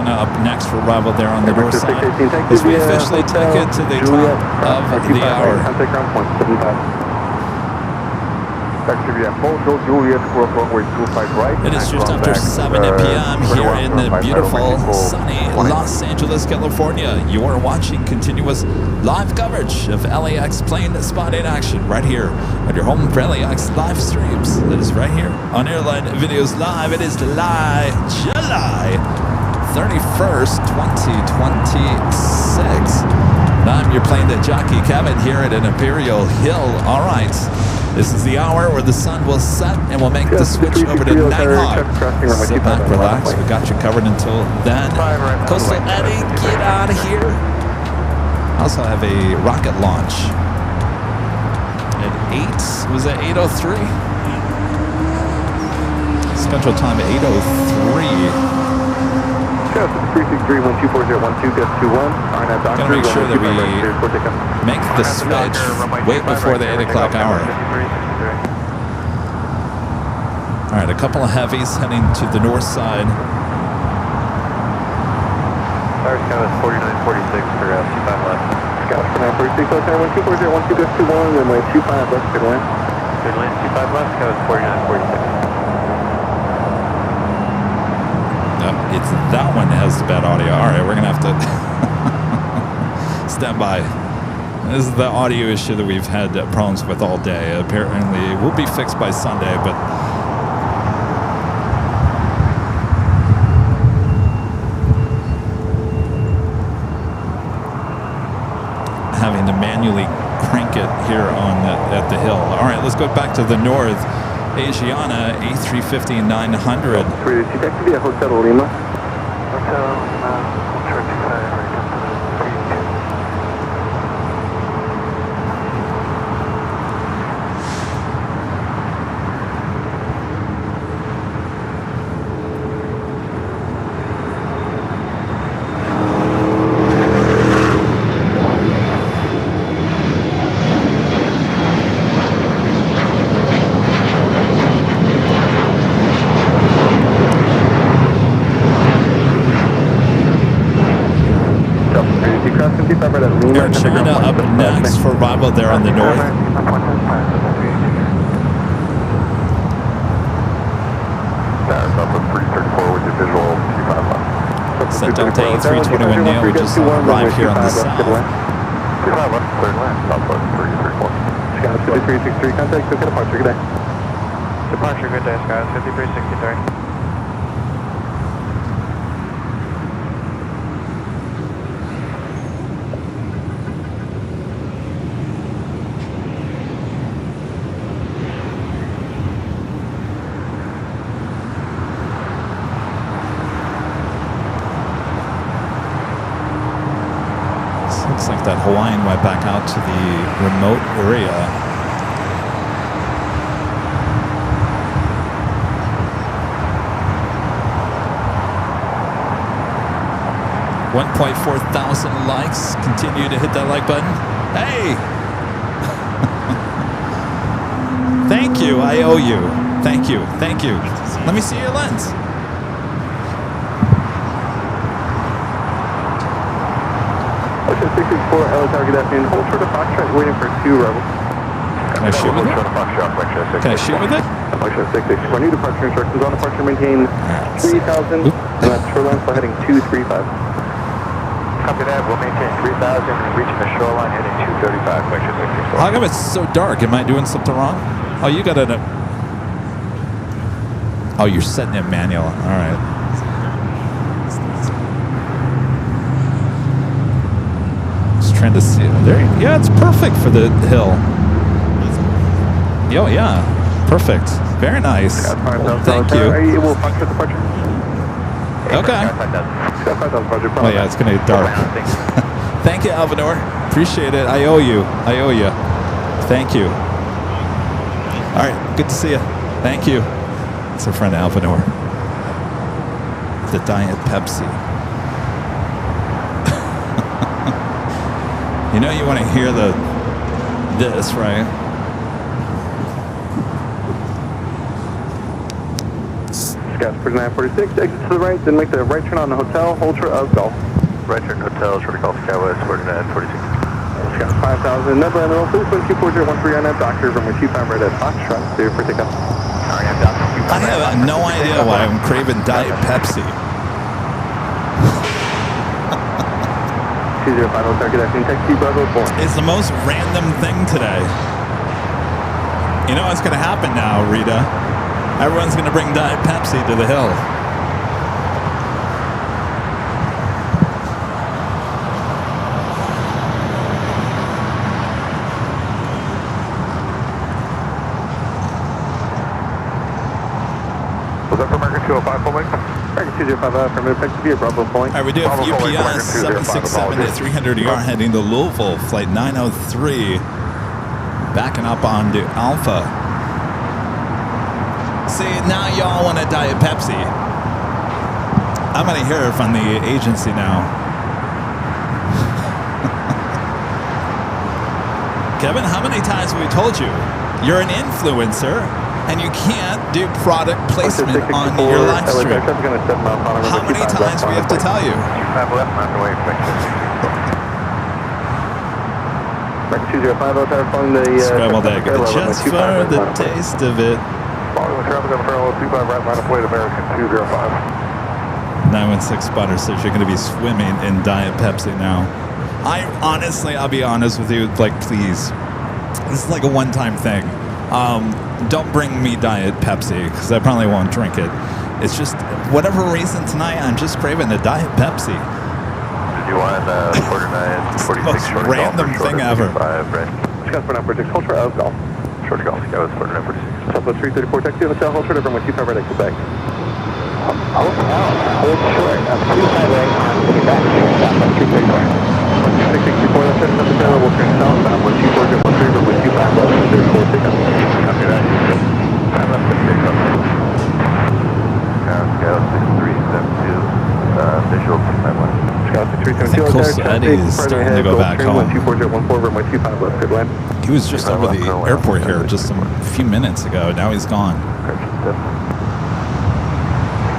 Up next for arrival there on the north side as we officially take it to the top of the hour. It is just after 7 p.m. here in the beautiful, sunny Los Angeles, California. You are watching continuous live coverage of LAX plane spotting action right here on your home for LAX live streams. That is right here on Airline Videos Live. It is July 31st, 2026. And I'm your plane that Jockey Kevin here at an Imperial Hill. All right. This is the hour where the sun will set and we'll make the switch over to Nighthawk. Sit back, relax. We got you covered until then. Coastal Eddie, get out of here. I also have a rocket launch at 8. Was that 8:03? Central time at 8:03. 363-124-012, gets 21. Gotta make sure that we make the switch way before the 8 o'clock hour. All right, a couple of heavies heading to the north side. Tower Sky was 4946 for C5 left. Sky 4946, left 124-012, gets 21, runway 25 left, good land. Good land, C5 left, Sky was 4946. It's that one that has the bad audio. All right, we're going to have to stand by. This is the audio issue that we've had problems with all day. Apparently, it will be fixed by Sunday, but having to manually crank it here at the hill. All right, let's go back to the north. Asiana A350 900. 302, taxi via Hotel Lima. Hotel Lima, Ultra 25, right up to the 32. Air China up next for arrival there on the north. That's up at 334 with your visual 25 left. Set Delta A321 Neo, we just arrived here on the south. 25 left, third left, southwest 334. Skies 5363, contact, good departure, good day. Departure, good day, Skies 5363. Looks like that Hawaiian went back out to the remote area. $1.4 thousand likes. Continue to hit that like button. Hey! Thank you. I owe you. Thank you. Thank you. Let me see your lens. Ocean 664, LA target afternoon, hold short of Foxtrot, waiting for 2 Rebel. Can I shoot with it? Can I shoot with it? Ocean 664, new departure instructions on departure, maintain 3,000, and that's shoreline, flight heading 235. Copy that, we'll maintain 3,000, reaching the shoreline, heading 235, Ocean 664. How come it's so dark? Am I doing something wrong? Oh, you got a... Oh, you're setting it manual. All right. Trying to see there. Yeah, it's perfect for the hill. Oh yeah, perfect. Very nice. Thank you. Are you able to function departure? Okay. Oh yeah, it's gonna get dark. Thank you, Alvanor. Appreciate it. I owe you. I owe you. Thank you. All right, good to see you. Thank you. It's our friend Alvanor. The Diet Pepsi. You know you want to hear this, right? Scottsburg 946, exit to the right, then make the right turn on the hotel, Ultra of Golf. Right turn hotel, short of Golf Skywest, 4946. Scott 5000, number on the roll, please 24013 on that doctor, runway 25 right at Foxtrot, clear for takeoff. I have no idea why I'm craving Diet Pepsi. 205 target afternoon, taxi Bravo 4. It's the most random thing today. You know what's going to happen now, Rita? Everyone's going to bring Diet Pepsi to the hill. Was that for American 205 full length? American 205 from taxi via Bravo point. All right, we do have UPS 767 at 300 ER heading to Louisville, flight 903. Backing up onto Alpha. See, now y'all want a Diet Pepsi. I'm going to hear it from the agency now. Kevin, how many times have we told you? You're an influencer, and you can't do product placement on your live stream. How many times do we have to tell you? 5 left, not the way American 205 following the... Scrambled egg, just for the taste of it. Following the traffic on parallel 25 right line of plate American 205. 916 spotter says you're going to be swimming in Diet Pepsi now. I'll be honest with you, like, please. This is like a one-time thing. Don't bring me Diet Pepsi, because I probably won't drink it. It's just, whatever reason tonight, I'm just craving a Diet Pepsi. Most random thing ever. Scout 4946, hold short of golf. Short golf, Scout 4946. Southwest 334, taxi to hotel, hold short of runway 25 right, exit back. Hold short of 25 right on Quebec, Southwest 334. 6664, left side, South Taylor, we'll turn southbound, 124.13, runway 25 left, 34, take up. Copy that. Time left, take up. Scout 6372, visual 25 left. Scout I think Coastal Eddie is starting to go back home. 124.14, runway 25 left, good line. He was just over the airport here just a few minutes ago. Now he's gone.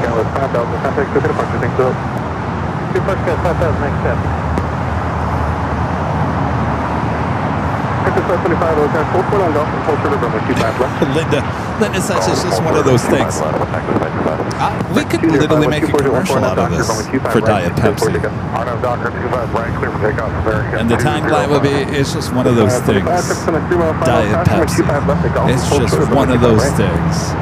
Scout 5000, contact, go to departure, thanks so. Depart Scout 5000, next step. Linda says it's just one of those things. We could literally make a commercial out of this for Diet Pepsi. And the tagline would be, it's just one of those things. Diet Pepsi. It's just one of those things.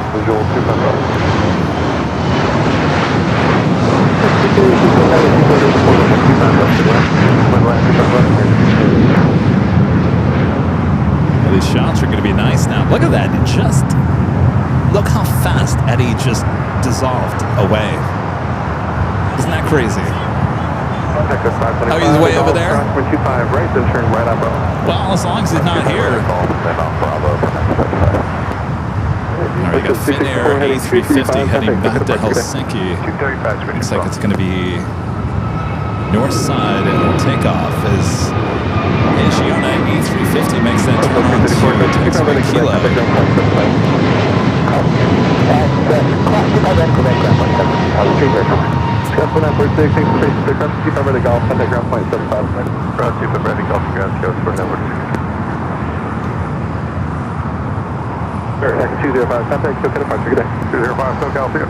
Visual 25 Well, these shots are going to be nice now. Look at that. Look how fast Eddie just dissolved away. Isn't that crazy? Oh, he's way over there? Well, as long as he's not here. All right, we got Finnair A350 heading back to Helsinki. Looks like it's going to be north side takeoff as Asiana A350 makes that turn on to taxiway Kilo. Scout 4946, thanks for patience, aircraft 25 ready golf, contact ground point 75. Ground 25 ready golf, ground Scout 4946. Aircraft 205, contact, SoCal departure, good day. 205, SoCal, see you.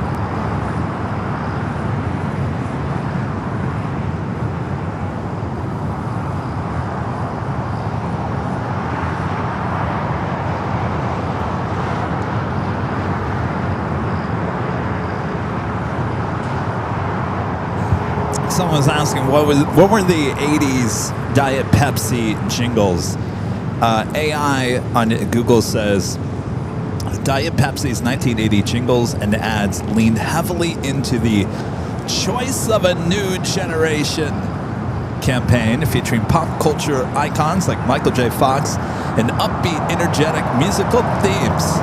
Someone was asking what were the 80s Diet Pepsi jingles. AI on Google says Diet Pepsi's 1980 jingles and ads leaned heavily into the choice of a new generation campaign featuring pop culture icons like Michael J. Fox and upbeat, energetic musical themes.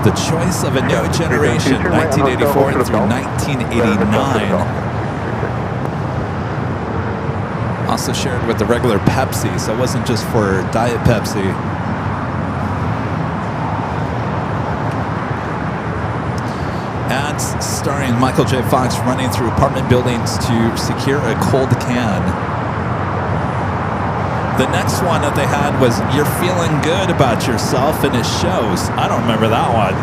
The choice of a new generation, 1984 through 1989. Also shared with the regular Pepsi, so it wasn't just for Diet Pepsi. Ads starring Michael J. Fox running through apartment buildings to secure a cold can. The next one that they had was "You're feeling good about yourself," and it shows. I don't remember that one.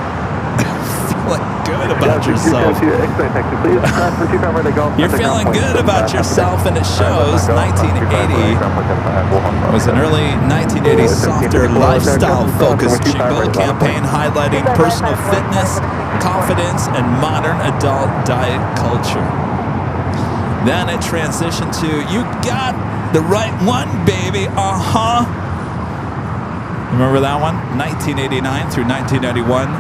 Feeling good about yourself. You're feeling good about yourself, and it shows. 1980 was an early 1980 softer lifestyle-focused jingle campaign highlighting personal fitness, confidence, and modern adult diet culture. Then it transitioned to "You got the right one, baby, Remember that one? 1989 through 1991.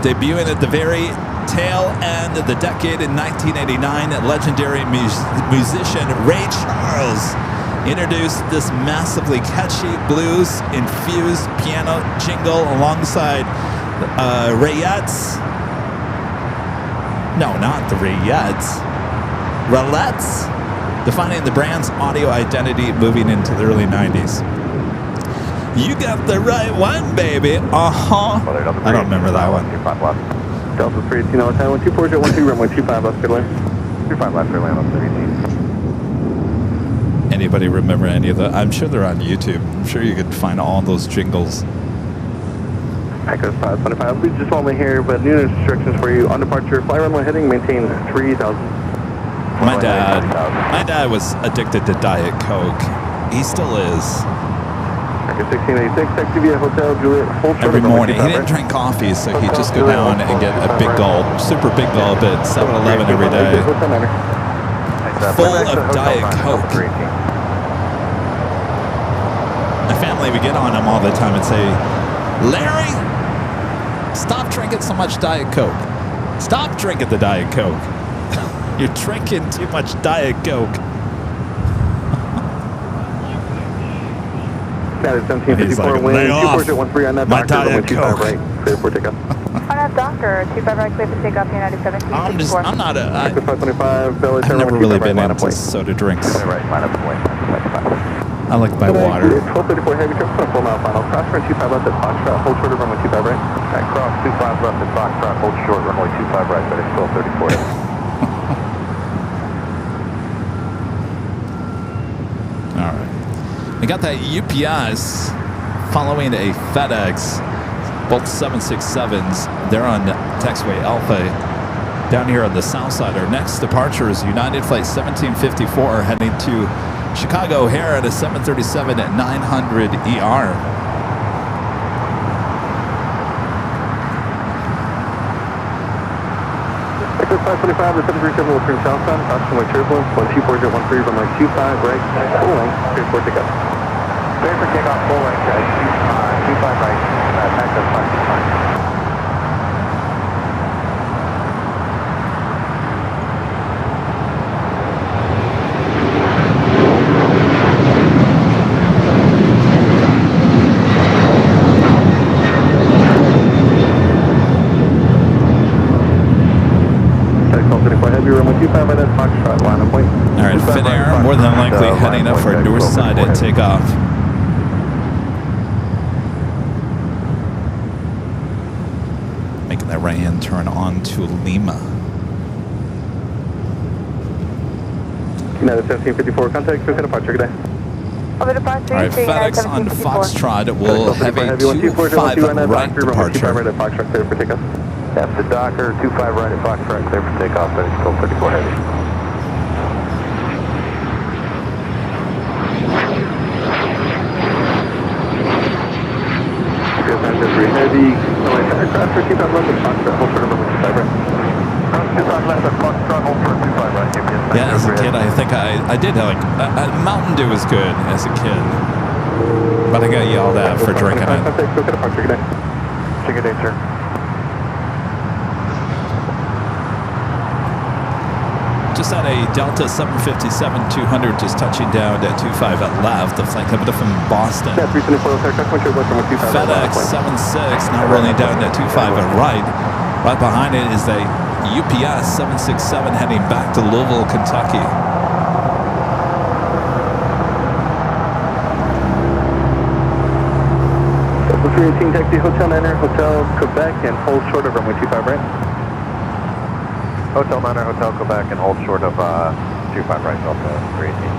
Debuting at the very tail end of the decade in 1989, legendary musician Ray Charles introduced this massively catchy blues-infused piano jingle alongside Rayettes. No, not the Rayettes. Ralettes, defining the brand's audio identity moving into the early 90s. You got the right one, baby. I don't remember that one. Delta 318 on time, 124.12, runway 25 left, good line. 25 left, good line on 318. Anybody remember any of that? I'm sure they're on YouTube. I'm sure you could find all those jingles. Echo 525, we just want to hear, but new instructions for you. On departure, fly runway heading, maintain 3000. My dad was addicted to Diet Coke. He still is. American 1686, taxi via Hotel Juliet, hold short Every of runway morning. He 25 didn't right. drink coffee, so he'd just go down and get a big gulp, super big gulp at 7-Eleven every day, Hotel Niner. full of Diet Coke. My family would get on him all the time and say, Larry, stop drinking so much Diet Coke. Stop drinking the Diet Coke. You're drinking too much Diet Coke. That is He's 1754 like, wind, lay off 2413 on that my doctor, runway Diet 25 Coke. right, clear for takeoff. RNAV Doctor, 25 right, clear for takeoff, United 1754. I'm not a, American 525, Bella I've never runway really 25 been right, line into up point. soda drinks. Right, line up point. I like my water. 1234 heavy trip, 4 mile final. Cross run 25 left at Foxtrot, hold short of runway 25 right. Right, cross 25 left at Foxtrot, hold short, runway 25 right, but it's 1234. All right. We got that UPS following a FedEx, both 767s. They're on taxiway Alpha down here on the south side. Our next departure is United Flight 1754 heading to Chicago O'Hare at a 737 at 900 ER. Exit 525 to 737 will turn southbound, approximately turbulence, 124.13, runway 25 right, full length, clear for takeoff. Clear for takeoff, full length, 25 right, taxi 525. All right, Finnair more than likely heading up for north side at takeoff. Making that right-hand turn on to Lima. United 1754, contact Cook departure, good day. Over departure, All right, FedEx on Foxtrot will have a 25 right departure. Right at Foxtrot, clear for takeoff. That's the Docker, 25 right at Foxtrot, clear for takeoff, but it's 1234 heavy. Heavy, cross for 25 left at Foxtrot, hold short of runway 25 right. Cross 25 left at Foxtrot, hold short 25 right, UPS. Yeah, as a kid, I think I did like Mountain Dew was good as a kid, but I got yelled at for drinking it. Contact Cook departure, good day. Good day, sir. Just had a Delta 757-200 just touching down at 25 at left, the flight coming from Boston. Yeah, 374, FedEx 76 now rolling down at 25 at right. Right behind it is a UPS 767 heading back to Louisville, Kentucky. Delta 318, taxi Hotel Niner, Hotel Quebec, and hold short of runway 25 right. Hotel Niner, Hotel Quebec, and hold short of 25 right, Delta 318.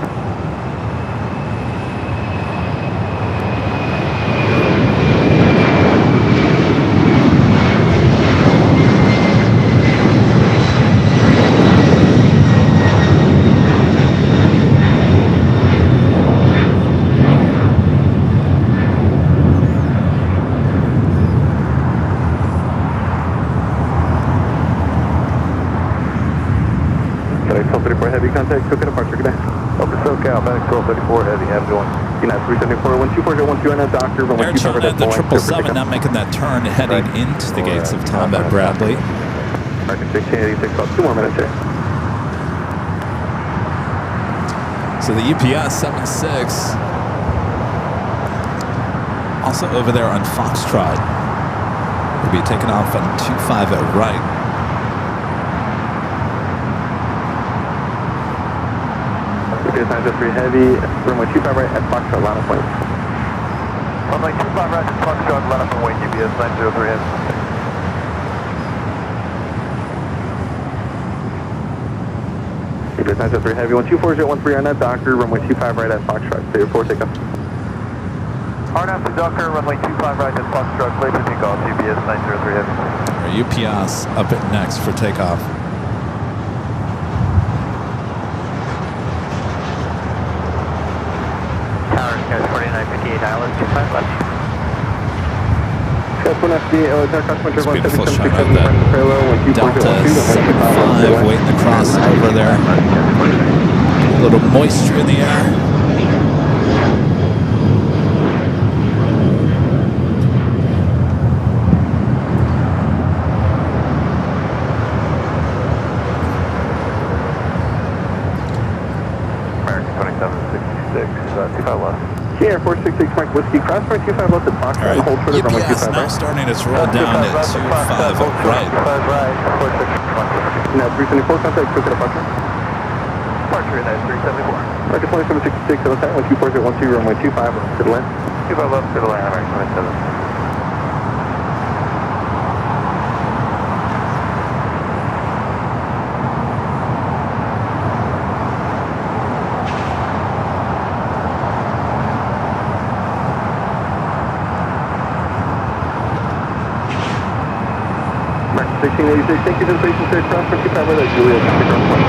Heavy contact, Cook departure, good day. Over SoCal, FedEx 1234 heavy, have a good one. United 374, 124, 12 Doctor, runway Air 25 China right at the at 777 not making that turn heading into the gates of Tom at Bradley. American 1686, about 2 more minutes here. So the UPS 76 also over there on Foxtrot will be taking off on 25 at right. Okay, 903 heavy, runway 25 right at Foxtrot, line of point. Runway 25 right at Foxtrot, line up and wait, UPS 903 heavy. UPS 903 heavy, 124.13 on that Doctor, runway 25 right at Foxtrot, clear for takeoff. RNAV to Docker, runway 25 right at Foxtrot, clear for takeoff, UPS 903 heavy. Our UPS up at next for takeoff. Tower, Sky 4950 Island 25 left. Beautiful shot of that Delta 75 waiting to cross over there. A little moisture in the air. American 2766, 25 left. Air 466 Mike Whiskey, cross for 25 left at Fox, All right, hold short of runway UPS 25 now right. starting its roll down at 25 right. 25 right, 4621. Now 374 contact, quick departure. Departure in 374. American 2766, so attack 124.12, runway 25 to the land. 25 left to the land, American 27. American 1686, thank you for the patience there, cross for 25 right at Juliet, contact ground point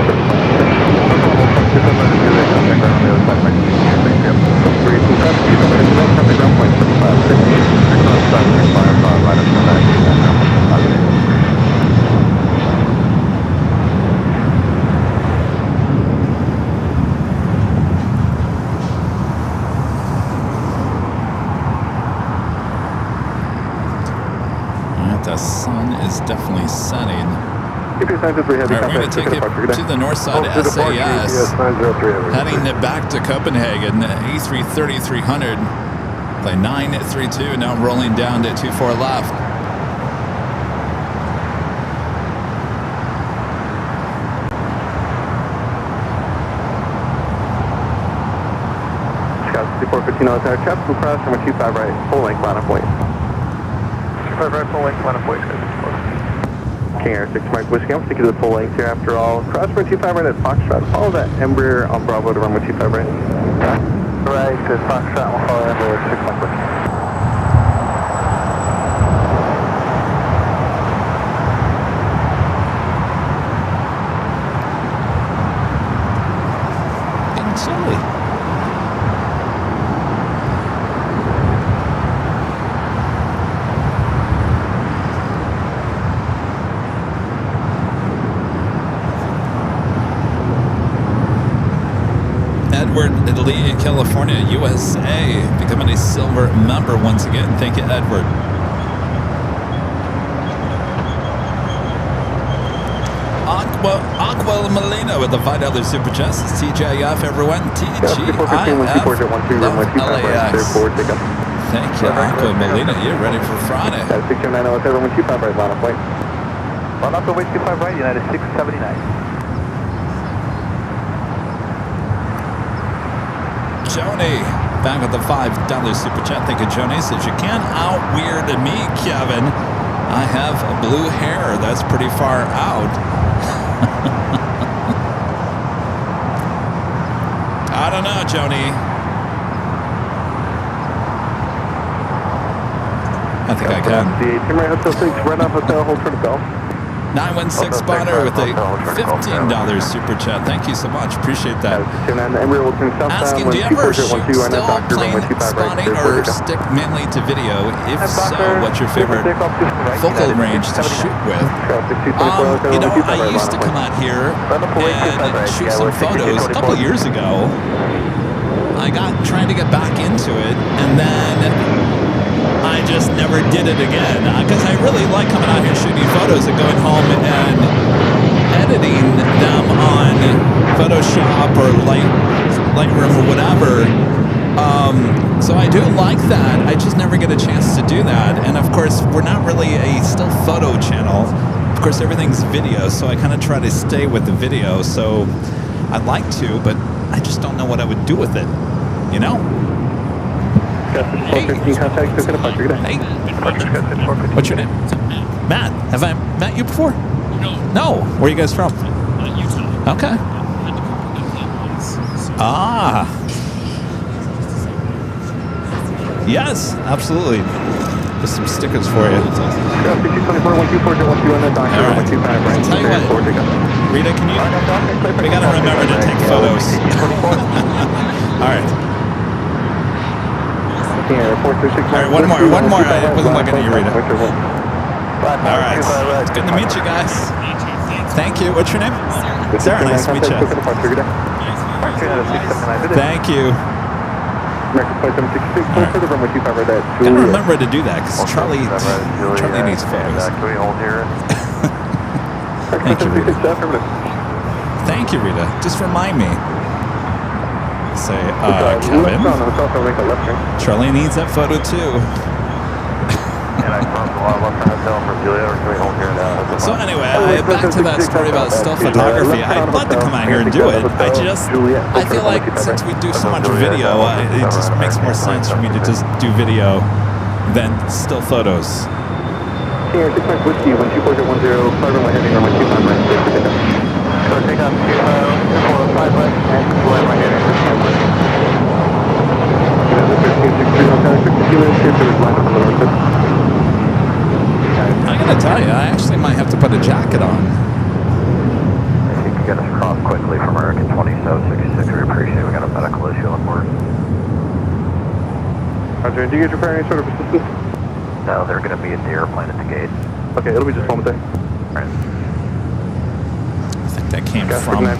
The sun is definitely setting. Keep your signs as we have All right, we're going to take it to the north side of SAS, heading back to Copenhagen, A330-300, flight 932, now rolling down to 24 left. Scout 6415 on attack, traffic will cross from a 25 right, full length, line of point. 25 right, full length, line of point, King Air 6 Mike Whiskey, I'm sticking to the full length here after all. Cross for 25 right at Foxtrot, follow that Embraer on Bravo to runway 25 right. Right, to Foxtrot, we'll follow Embraer 6 Mike Whiskey. Getting chilly. Edward Lee in California, USA, becoming a silver member once again. Thank you, Edward. Aqua Molina with the $5 super chest. It's TJF, everyone. TGIF. LAX. Thank you, Aqua Molina. You're ready for Friday. 609 on attack, runway 25 right, line of point. Line up to way 25 right, United 679. Joni, back with the $5 super chat. Thank you, Joni. Says, you can't out-weird me, Kevin. I have blue hair. That's pretty far out. I don't know, Joni. I think I can. The Timber Hotel 6, right off Hotel, hold for the bell. 916 spotter with a $15 super chat. Thank you so much. Appreciate that. Asking, do you ever shoot still plane spotting or stick mainly to video? If so, what's your favorite focal range to shoot with? You know, I used to come out here and shoot some photos a couple years ago. I got trying to get back into it, and then I just never did it again because I really like coming out here shooting photos and going home and editing them on Photoshop or Lightroom or whatever. So I do like that. I just never get a chance to do that. And of course, we're not really a still photo channel. Of course, everything's video, so I kind of try to stay with the video. So I'd like to, but I just don't know what I would do with it, you know? Hey. Hey. What's your name? Matt. Have I met you before? No. Where are you guys from? Utah. Okay. Ah. Yes, absolutely. Just some stickers for you. All right. I'll tell you what, Rita, can you? We gotta remember to take photos. All right. All right, one more. I wasn't looking at you, Rita. All right, it's good to meet you guys. Thank you. What's your name? Sarah, nice to meet you. Thank you. Gotta remember to do that because Charlie needs photos. Can we hold here? Thank you, Rita. Thank you, Rita. Just remind me. Say, Kevin. Charlie needs that photo too. And I crossed a lot of left turn down for Julia, or can we hold here now? So anyway, back to that story about still photography. I'd love to come out here and do it. I feel like since we do so much video, it just makes more sense for me to just do video than still photos. Senior 6 Whiskey, 124.10, flight runway heading runway 25 right, So take off 245 left, and flight runway heading for 10 left. I gotta tell you, I actually might have to put a jacket on. If you could get us across quickly from American 2766, we appreciate it. We got a medical issue on board. Roger, do you guys require any sort of assistance? No, they're going to be at the airplane at the gate. Okay, it'll be just a moment there. Right. I think that came from this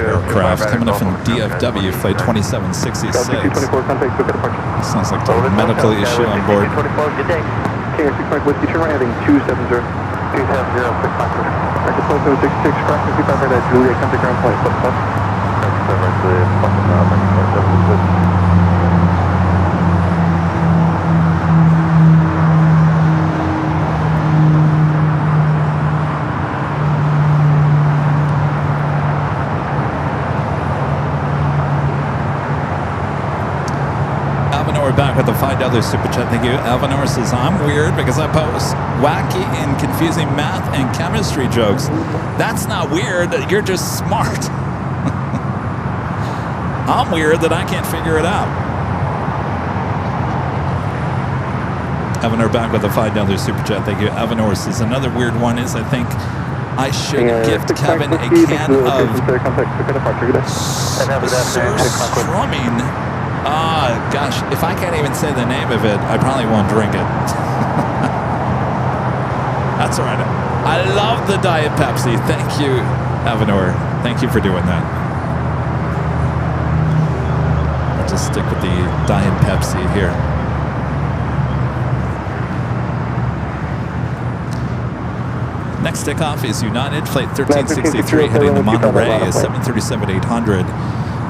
aircraft coming up from DFW, flight 2766. Sounds like a medical issue on board. Good day. Senior 6 Whiskey, turn right heading 270. 270, 666, cross 55 right at Julia, contact ground point, Back with the $5 super chat. Thank you. Alvanor says, I'm weird because I post wacky and confusing math and chemistry jokes. That's not weird. You're just smart. I'm weird that I can't figure it out. Alvanor back with the $5 super chat. Thank you. Alvanor says, another weird one is I think I should gift Kevin a can of surstrumming. Gosh, if I can't even say the name of it, I probably won't drink it. That's all right. I love the Diet Pepsi. Thank you, Avanor. Thank you for doing that. I'll just stick with the Diet Pepsi here. Next takeoff is United Flight 1363 heading to Monterey, 737-800.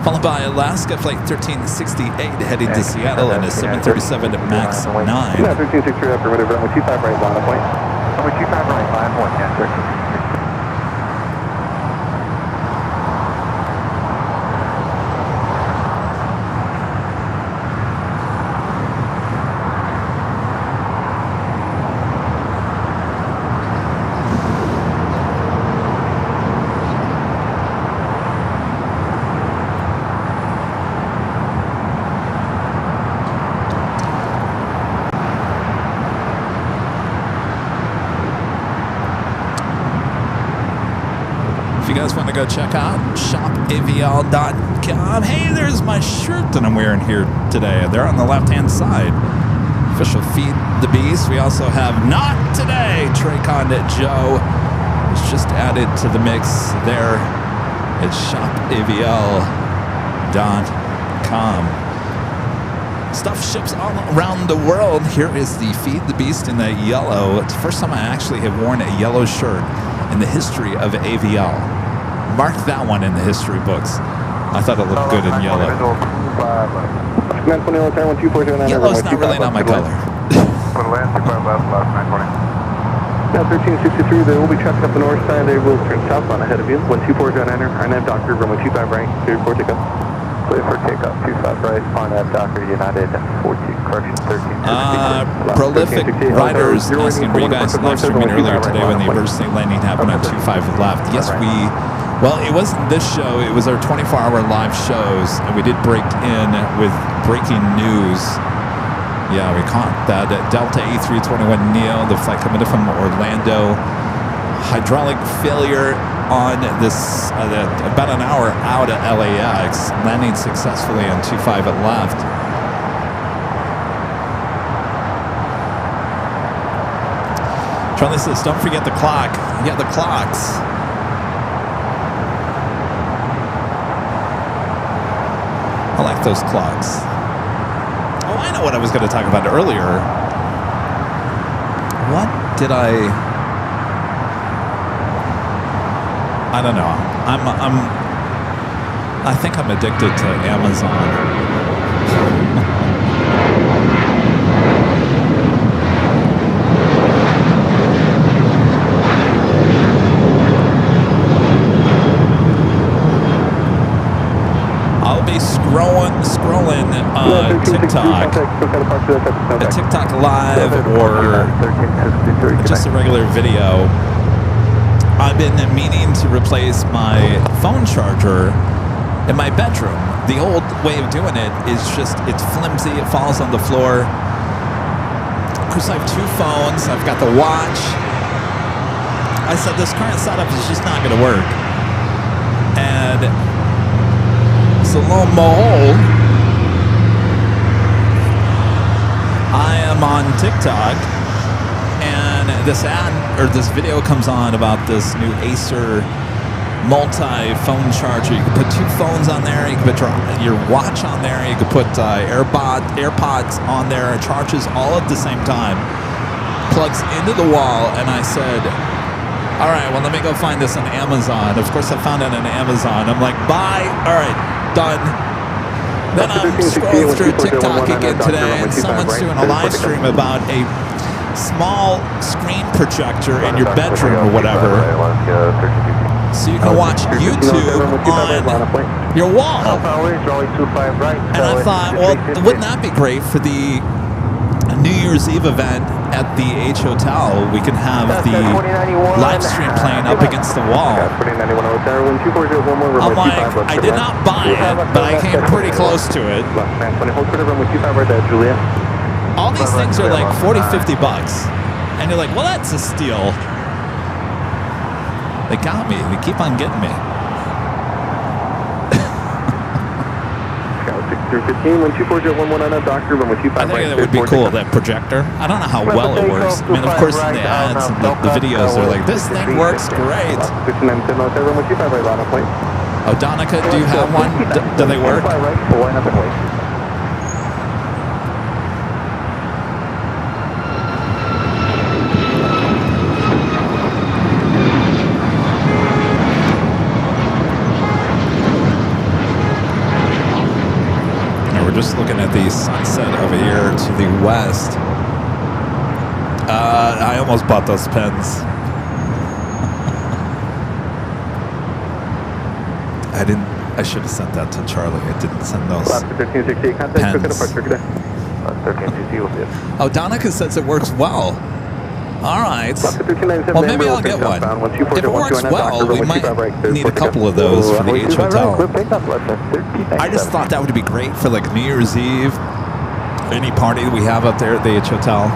Followed by Alaska Flight 1368 heading to Seattle and a 737 MAX 9. 1363 up, permitted runway 25 right, line point. Runway 25 right, line point, yeah, 1363. Want to go check out shopavl.com. Hey, there's my shirt that I'm wearing here today. They're on the left-hand side. Official Feed the Beast. We also have Not Today. Traycon Joe was just added to the mix there at shopavl.com. Stuff ships all around the world. Here is the Feed the Beast in that yellow. It's the first time I actually have worn a yellow shirt in the history of AVL. Mark that one in the history books. I thought it looked good in yellow. Yellow's not really not my color. Now 1363, they will be traffic up the north side. They will turn southbound ahead of you. 124 John Enter, RNAV Doctor, runway 25 right, cleared for takeoff. Clear for takeoff, 25 right, RNAV Doctor, United 14, correction 13. Prolific riders asking, were you guys live streaming earlier today when the emergency landing happened on 25 left? Yes, well, it wasn't this show. It was our 24-hour live shows, and we did break in with breaking news. Yeah, we caught that Delta A321neo, the flight coming in from Orlando. Hydraulic failure on this about an hour out at LAX, landing successfully on 25 at left. Charlie says, don't forget the clock. Yeah, the clocks. I like those clocks. Oh, I know what I was going to talk about earlier. What did I don't know. I think I'm addicted to Amazon. I'll be scrolling TikTok, a TikTok live or just a regular video. I've been meaning to replace my phone charger in my bedroom. The old way of doing it is just, it's flimsy, it falls on the floor. Of course, I have two phones. I've got the watch. I said this current setup is just not going to work. And so lo and behold, I am on TikTok, and this ad or this video comes on about this new Acer multi-phone charger. You can put two phones on there. You can put your watch on there. You can put AirPods on there. It charges all at the same time. Plugs into the wall, and I said, all right, well, let me go find this on Amazon. Of course, I found it on Amazon. I'm like, bye. All right, done. Then I'm scrolling through TikTok again today, and someone's doing a live stream about a small screen projector in your bedroom or whatever, so you can watch YouTube on your wall. And I thought, well, wouldn't that be great for the New Year's Eve event at the H Hotel? We can have the live stream playing up against the wall. I'm like, I did not buy it, but I came pretty close to it. All these things are like 40, 50 bucks. And you're like, well, that's a steal. They got me. They keep on getting me. I think that would be cool, that projector. I don't know how well it works. I mean, of course, in the ads and the videos, they're like, this thing works great. Oh, Donica, do you have one? Do they work? Just looking at the sunset over here to the west. I almost bought those pens. I should have sent that to Charlie. I didn't send those pens. Oh, Donica says it works well. All right. Well, maybe I'll get one. If it works well, we might need a couple of those for the H Hotel. I just thought that would be great for like New Year's Eve, any party we have up there at the H Hotel.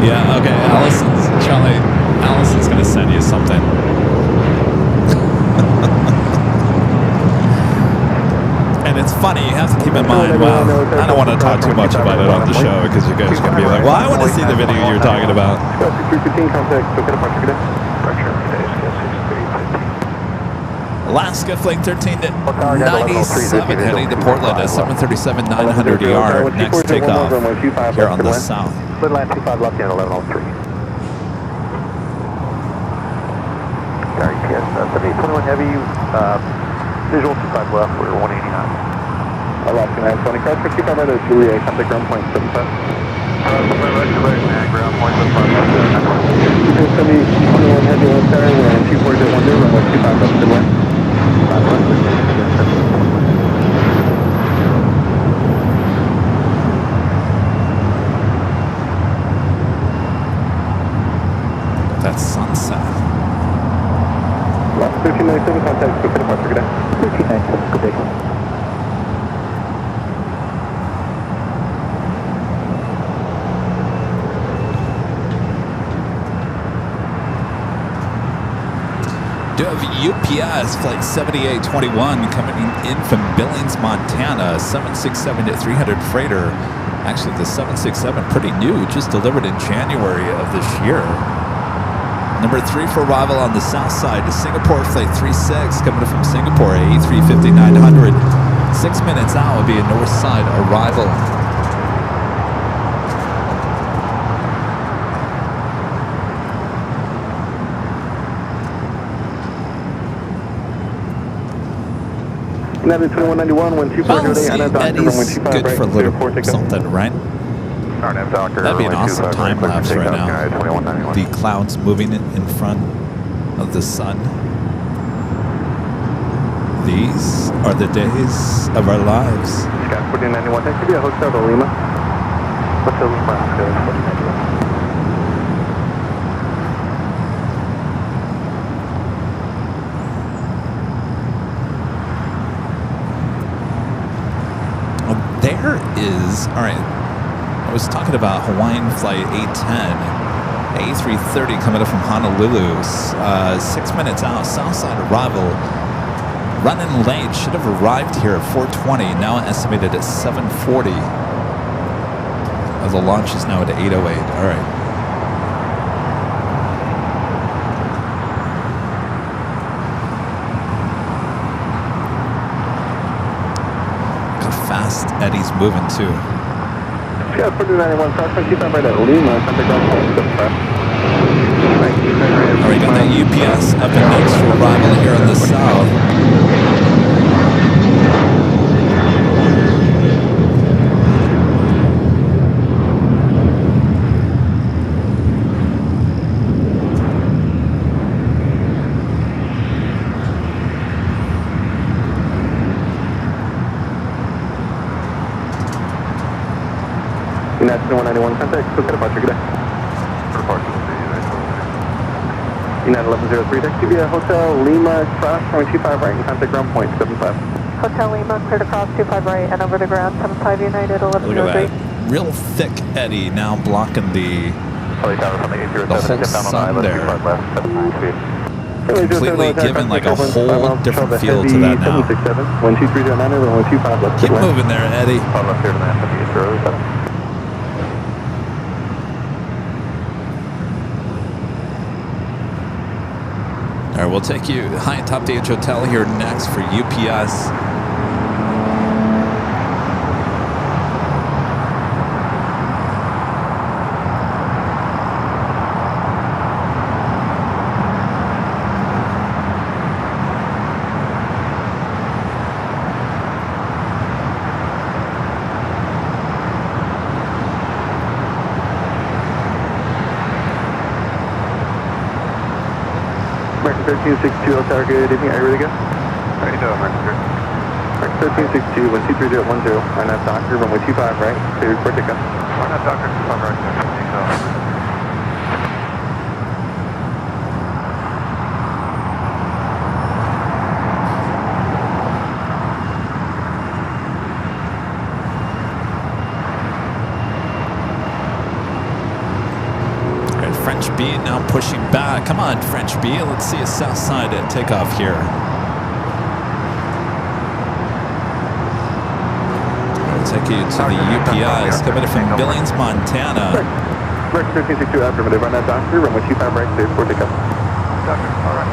Yeah, okay, Allison's gonna send you something. And it's funny, you have to keep in mind, well, I don't want to talk too much about it on the show because you guys are gonna be like, well, I want to see the video you're talking about. Alaska Flight 1397 heading to Portland at 737 900 ER. Next takeoff here on the south. Line 25 left in 1103. Gary TS 7821 heavy, visual 25 left, we're 189. Alaska 920, cars for 25 right at Juliet, contact ground point 75. Ground point 75. 21 heavy left there, we're in 2401 runway 25 left and west. That sunset. 1397, contact quick departure, good day. 1397, good day. Do have UPS flight 7821 coming in from Billings, Montana, 767 to 300 freighter. Actually, the 767 pretty new, just delivered in January of this year. Number 3 for arrival on the south side to Singapore flight 36 coming from Singapore, A350-900. 6 minutes out will be a north side arrival. United 2191, 125 Well, today, see, and Doctor Eddie's 125 good right, for a clear little for takeoff. something, right? RNAV Doctor. That'd be an awesome 125 time clear for lapse right takeoff, now. United 2191. The clouds moving in front of the sun. These are the days of our lives. Scott 1491, that could be a hotel to Lima. Hotel Lima, Oscar 1491. There is, all right, I was talking about Hawaiian flight 810, A330 coming up from Honolulu, 6 minutes out, south side arrival, running late, should have arrived here at 4:20, now estimated at 7:40. The launch is now at 8:08, all right. Fast Eddie's moving too. Scott 1491, cross 25 right at Lima, contact ground point 75. All right, got that UPS up and next for arrival here in the south. United 191, contact quick departure, good day. Departure to United 1103, that could be a hotel Lima, cross 25 right, and contact ground point 75. Hotel Lima, cleared across 25 right and over the ground, 75 United Look at 1103. that. Real thick eddy now blocking the the whole sun there. Completely given like a whole different feel to that now. 767, 12309 and 125 left. Keep moving there, Eddie. Left here to the All right, we'll take you Hyatt Top Dage Hotel here next for UPS. American 1362, Hotel, good evening, are you ready to go? Ready to go, American sir. American 1362, 12310, RNAV Doctor, runway 25 right, cleared for takeoff. RNAV Doctor, 25 right, clear for takeoff. French B now pushing back. Come on, French B. Let's see a south side at takeoff here. We'll take you to the UPS coming in from Billings, Montana. American 1362, affirmative, RNAV Doctor, runway 25 right, cleared for takeoff. Doctor, all right.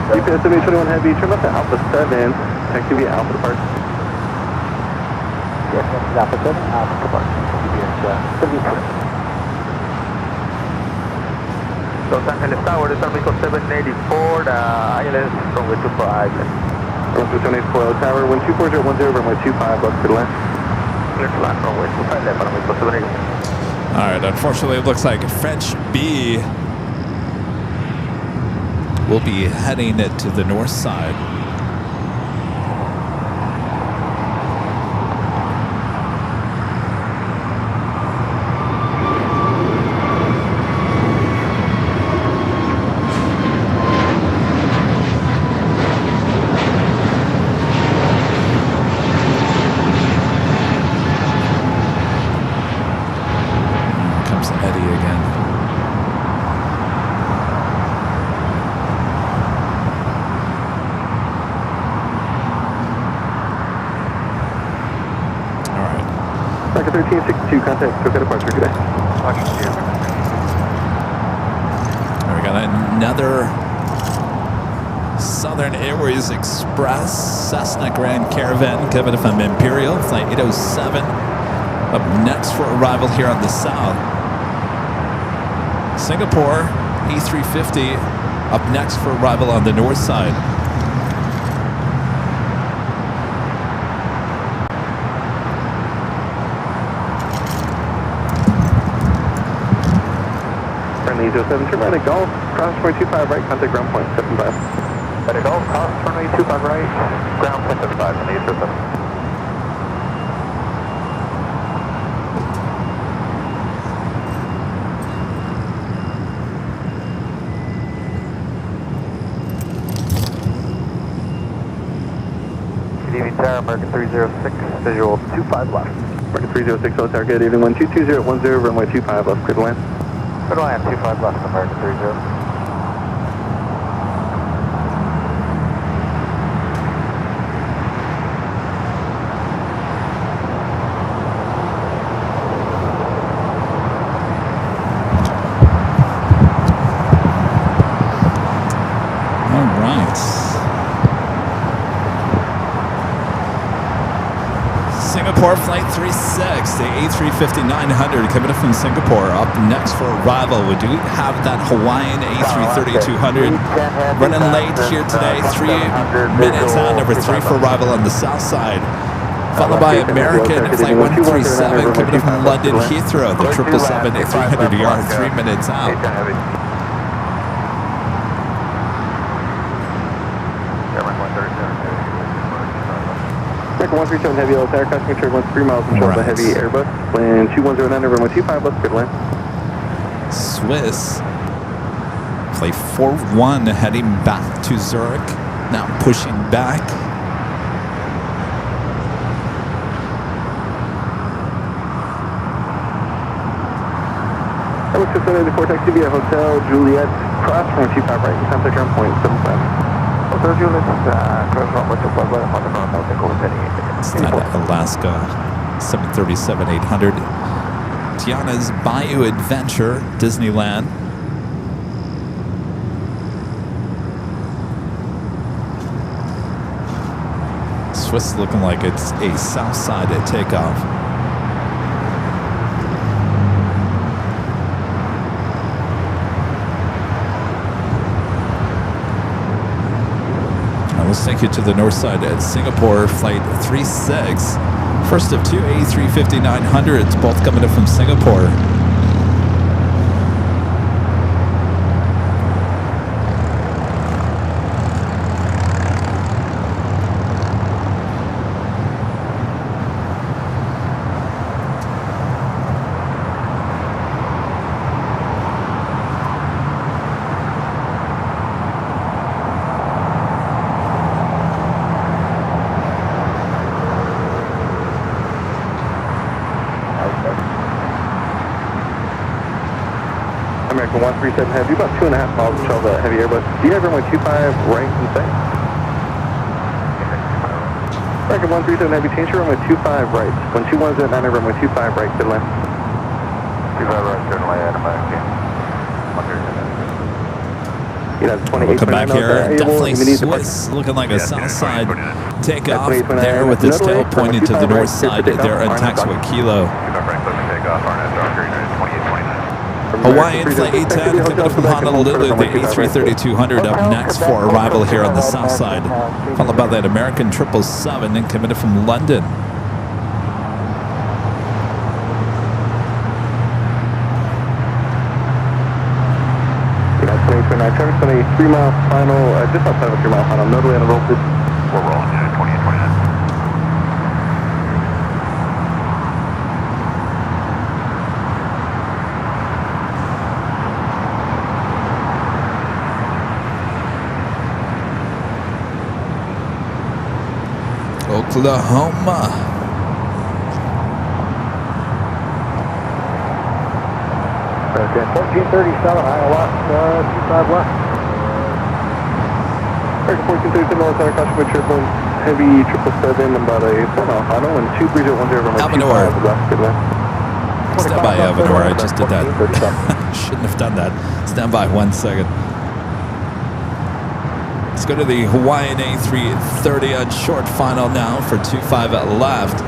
UPS 7821 Heavy, turn left to Alpha 7, activity Alpha Depart. Yes, this is Alpha 7, Alpha Depart. UPS 72. Los Angeles Tower, is Amigo 784, ILS runway 25. 128 Coil Tower, 12410, runway 25, left to land. Clear to land, runway 25 left, runway 27. All right, unfortunately, it looks like French B will be heading to the north side. American 1362, contact, Tokyo departure, good day. We got another Southern Airways Express Cessna Grand Caravan coming from Imperial, flight 807. Up next for arrival here on the south. Singapore A350 up next for arrival on the north side. Friendly 07, turn right at Golf, cross runway 25 right, contact ground point 75. Right at Golf, cross runway 25 right, ground point 75, friendly 07. Good evening, Tower, American 306, visual 25 left. American 306, Tower, good evening, 12210, runway 25 left, clear to land. Clear to land, 25 left, American 30. Singapore Flight 36, the A350-900 coming up from Singapore. Up next for arrival, we do have that Hawaiian A330-200 running late here today. 3 minutes out, number 3 for arrival on the south side. Followed by American Flight 137 coming up from London Heathrow, the 777-300ER, 3 minutes out. American 137 Heavy Yellow Tower, crossing turn 13 miles control the heavy Airbus. Land 2109, runway 25 left, good land. Swiss play 4-1 heading back to Zurich. Now pushing back. LAX 694, taxi via Hotel Juliet, cross runway 25 right, contact ground point 75. Hotel Juliet, cross runway 25 right, on the ground, I'll take over 38. It's that Alaska 737-800. Tiana's Bayou Adventure, Disneyland. Swiss looking like it's a south side takeoff. Let's take you to the north side at Singapore Flight 36. First of 2 A350-900s, both coming up from Singapore. American 137 Heavy, about 2.5 miles until the heavy Airbus. Do you have runway 25 right in sight? American 137 Heavy, change your runway 25 right. 12109, runway 25 right, good land. 25 right, turn away at American. Welcome back here. Definitely Swiss looking like a south side takeoff there with this tail pointing to the north side there on taxiway Kilo. Hawaiian Flight 810 coming from Honolulu, the A330-200 up next for arrival here on the south side. Followed by that American 777 and committed from London. Traffic on a 3-mile final, just outside of a 3-mile final. Notary on the roll, please. We're rolling, yeah, 20 and 29. Oklahoma. Okay, 1437, Iowa, 25 left. American 1437, Military Caution with Triple Heavy 777, about a 4-mile final, and 2310 runway 25 left, good left. Stand by, Avenor. I just did that. Shouldn't have done that. Stand by 1 second. Let's go to the Hawaiian A330 on short final now for 25 left.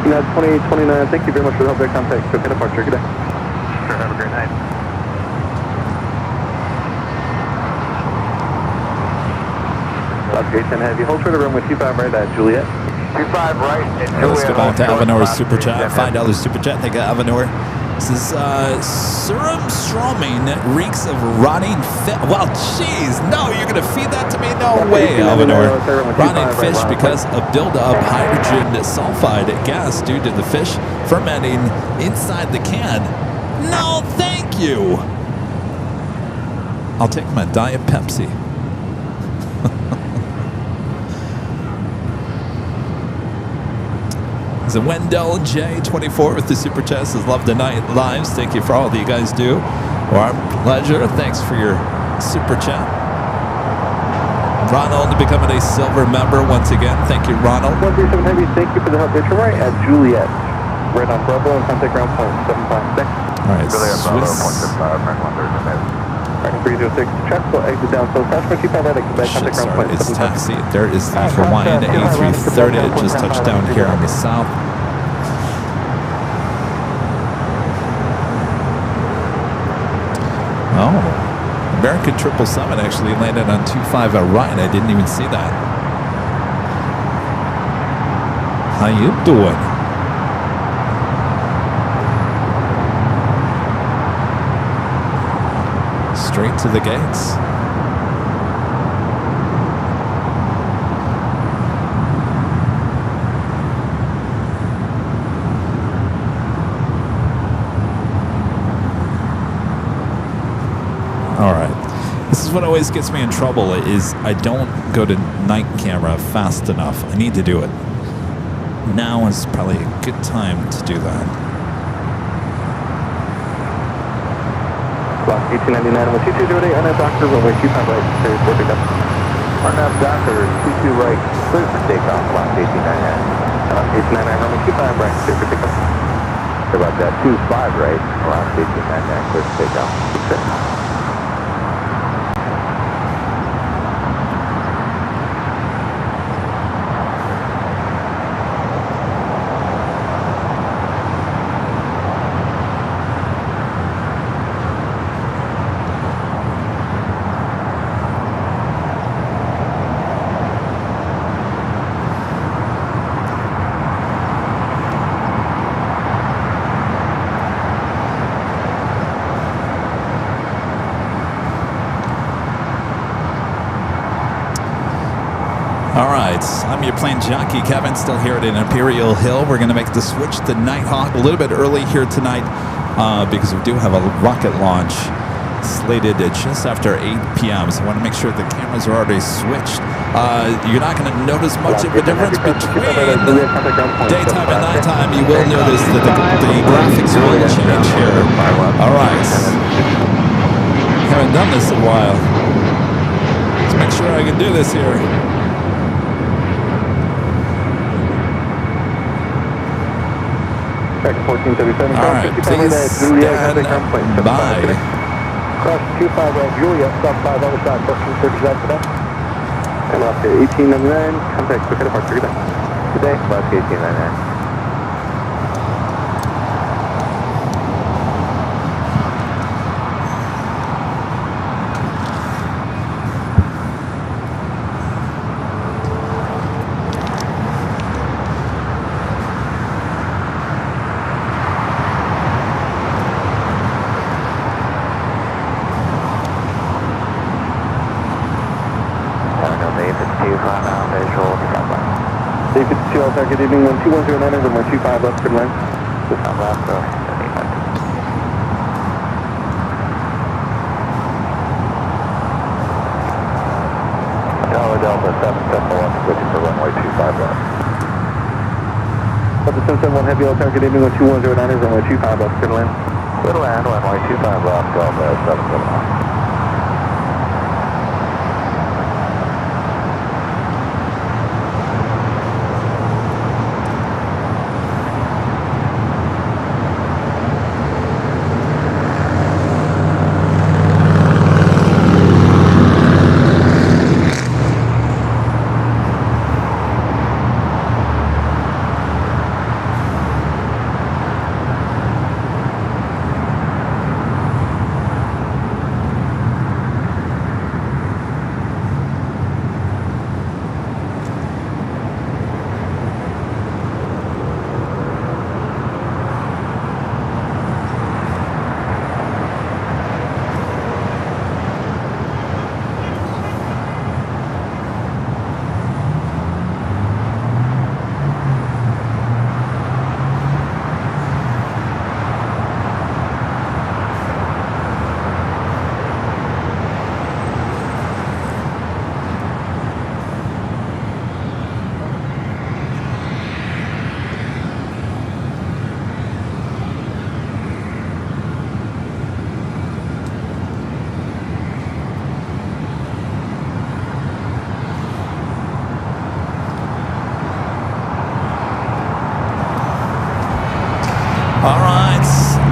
United 2029, thank you very much for the help, contact. Okay, departure, good day. Sure, have a great night. South Gate 10 Heavy, hold trailer runway 25 right at Juliet. 25 right and Let's go back to Avanor's super chat. $5 $5 super chat. Thank you, Avenor. This is Surströmming reeks of rotting fish. Well, jeez, no, you're going to feed that to me? No way, Avenor. Rotting fish because of buildup hydrogen sulfide gas due to the fish fermenting inside the can. No, thank you. I'll take my Diet Pepsi. It's a Wendell J24 with the super chat. Says, love the night lives. Thank you for all that you guys do. Our pleasure. Thanks for your super chat. Ronald becoming a silver member once again. Thank you, Ronald. 137 Heavy, thank you for the help. You're right at Juliet. Right on Bravo and contact ground point 756. All right, Juliet Bravo, Swiss. 175, Frank 130. Frank 306. Traffic will exit down. So South 25 right at Quebec, contact ground point It's 756. taxi. There is the Hawaiian A330. It just touched down here on the south. Oh, American 777 actually landed on 25 right. I didn't even see that. How you doing? Straight to the gates. All right. This is what always gets me in trouble is I don't go to night camera fast enough. I need to do it. Now is probably a good time to do that. Block 1899 with 2208, RNAV Doctor, runway 25 right, series 4 pickup. RNAV Doctor, 22 right, clear for takeoff, block 1899. Block 1899, runway 25 right, clear for pickup. So about that, 25 right, block 1899, clear for takeoff. All right, I'm your plane jockey, Kevin, still here at Imperial Hill. We're going to make the switch to Nighthawk a little bit early here tonight because we do have a rocket launch slated just after 8 p.m. So I want to make sure the cameras are already switched. You're not going to notice much of a difference between daytime and nighttime. You will notice that the graphics will change here. All right. Haven't done this in a while. Let's make sure I can do this here. All right, please stand by. Cross 25 right, Juliet, stop 5 other side, 1437 today. And off to 1899, contact quick departure, good day. Good day, Alaska 1899. Good evening, 12109 and 125 left, good line. This time left, Delta 771, switching for runway 25 left. Delta 771 Heavy Hotel, good evening, 12109 and 125 left, good line. Good land, runway 25 left, Delta 771.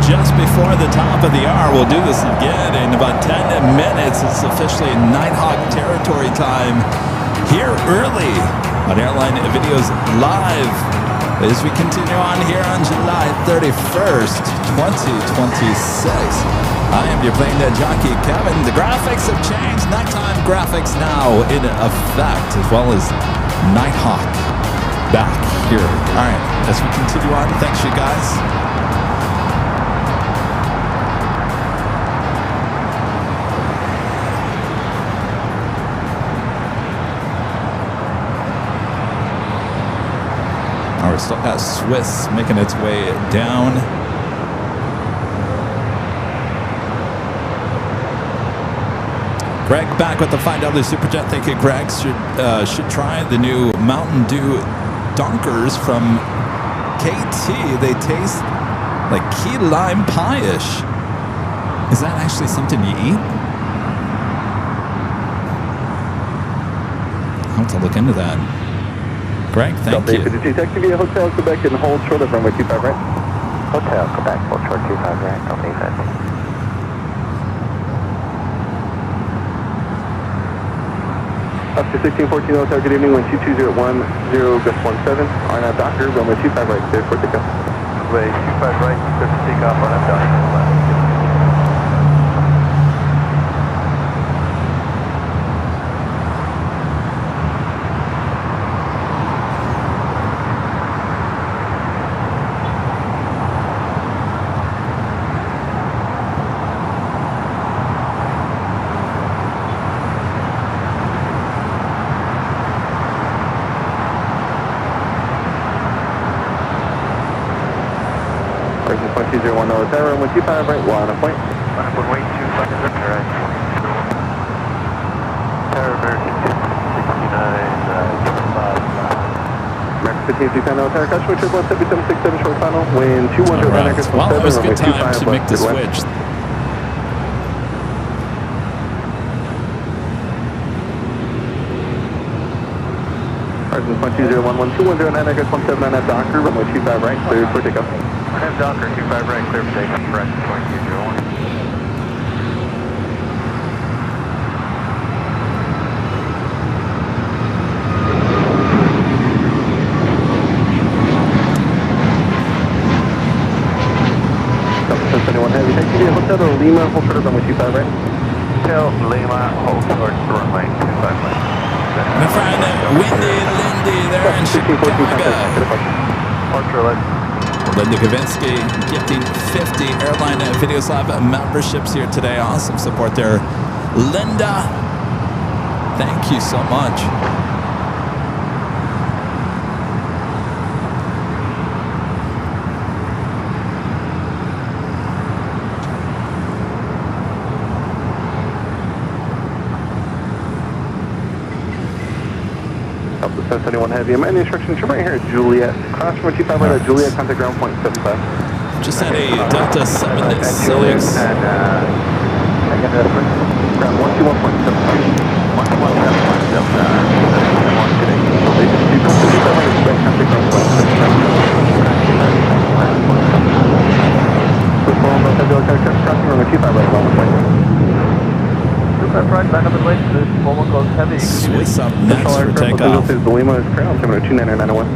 Just before the top of the hour, we'll do this again in about 10 minutes. It's officially Nighthawk territory time here early on Airline Videos Live as we continue on here on July 31st, 2026. I am your plane jockey, Kevin. The graphics have changed. Nighttime graphics now in effect, as well as Nighthawk back here. All right, as we continue on, thanks you guys. We still got Swiss making its way down. Greg back with the $5 Super Jet. Thank you, Greg. Should try the new Mountain Dew Dunkers from KT. They taste like key lime pie-ish. Is that actually something you eat? I'll have to look into that. Greg, thank you. Taxi via Hotel Quebec and hold short of runway 25 right. Hotel Quebec, hold short 25 right, Delta 850. Up to 1614 Hotel, good evening, 12210, gust 17. RNAV Doctor, runway 25 right, clear for takeoff. Runway 25 right, clear for takeoff, RNAV Doctor. Runway 25 right, 1 point. Runway 25 right. Tower American 69, 15 final tower, customer 17767 short final, wind 210 Well, it was a good time to make the switch. Horizon 2011210 and address 179 at Docker, runway 25 right, cleared for takeoff. I have Docker 25 right, clear for takeoff, Horizon 2201. Heavy, taxi to Hotel Lima, hold short of runway 25 right. Hotel Lima, hold short to runway 25 right. My friend Windy Lindy there in Chicago. Linda Kavinsky gifting 50 Airline Videos Live memberships here today. Awesome support there. Linda, thank you so much. Delta 71 Heavy, my instructions are right here at Juliet. Cross from 25 right at Juliet, contact ground point 75. Just had a Delta 76. And Ground 121.75. 121.75 Delta 71 today. Contact ground point 75. Crossing runway 25 right, long point. 25 right, line up and wait, this Momo goes heavy. Swiss up next for takeoff. This is the Lima, is ground, 7029901.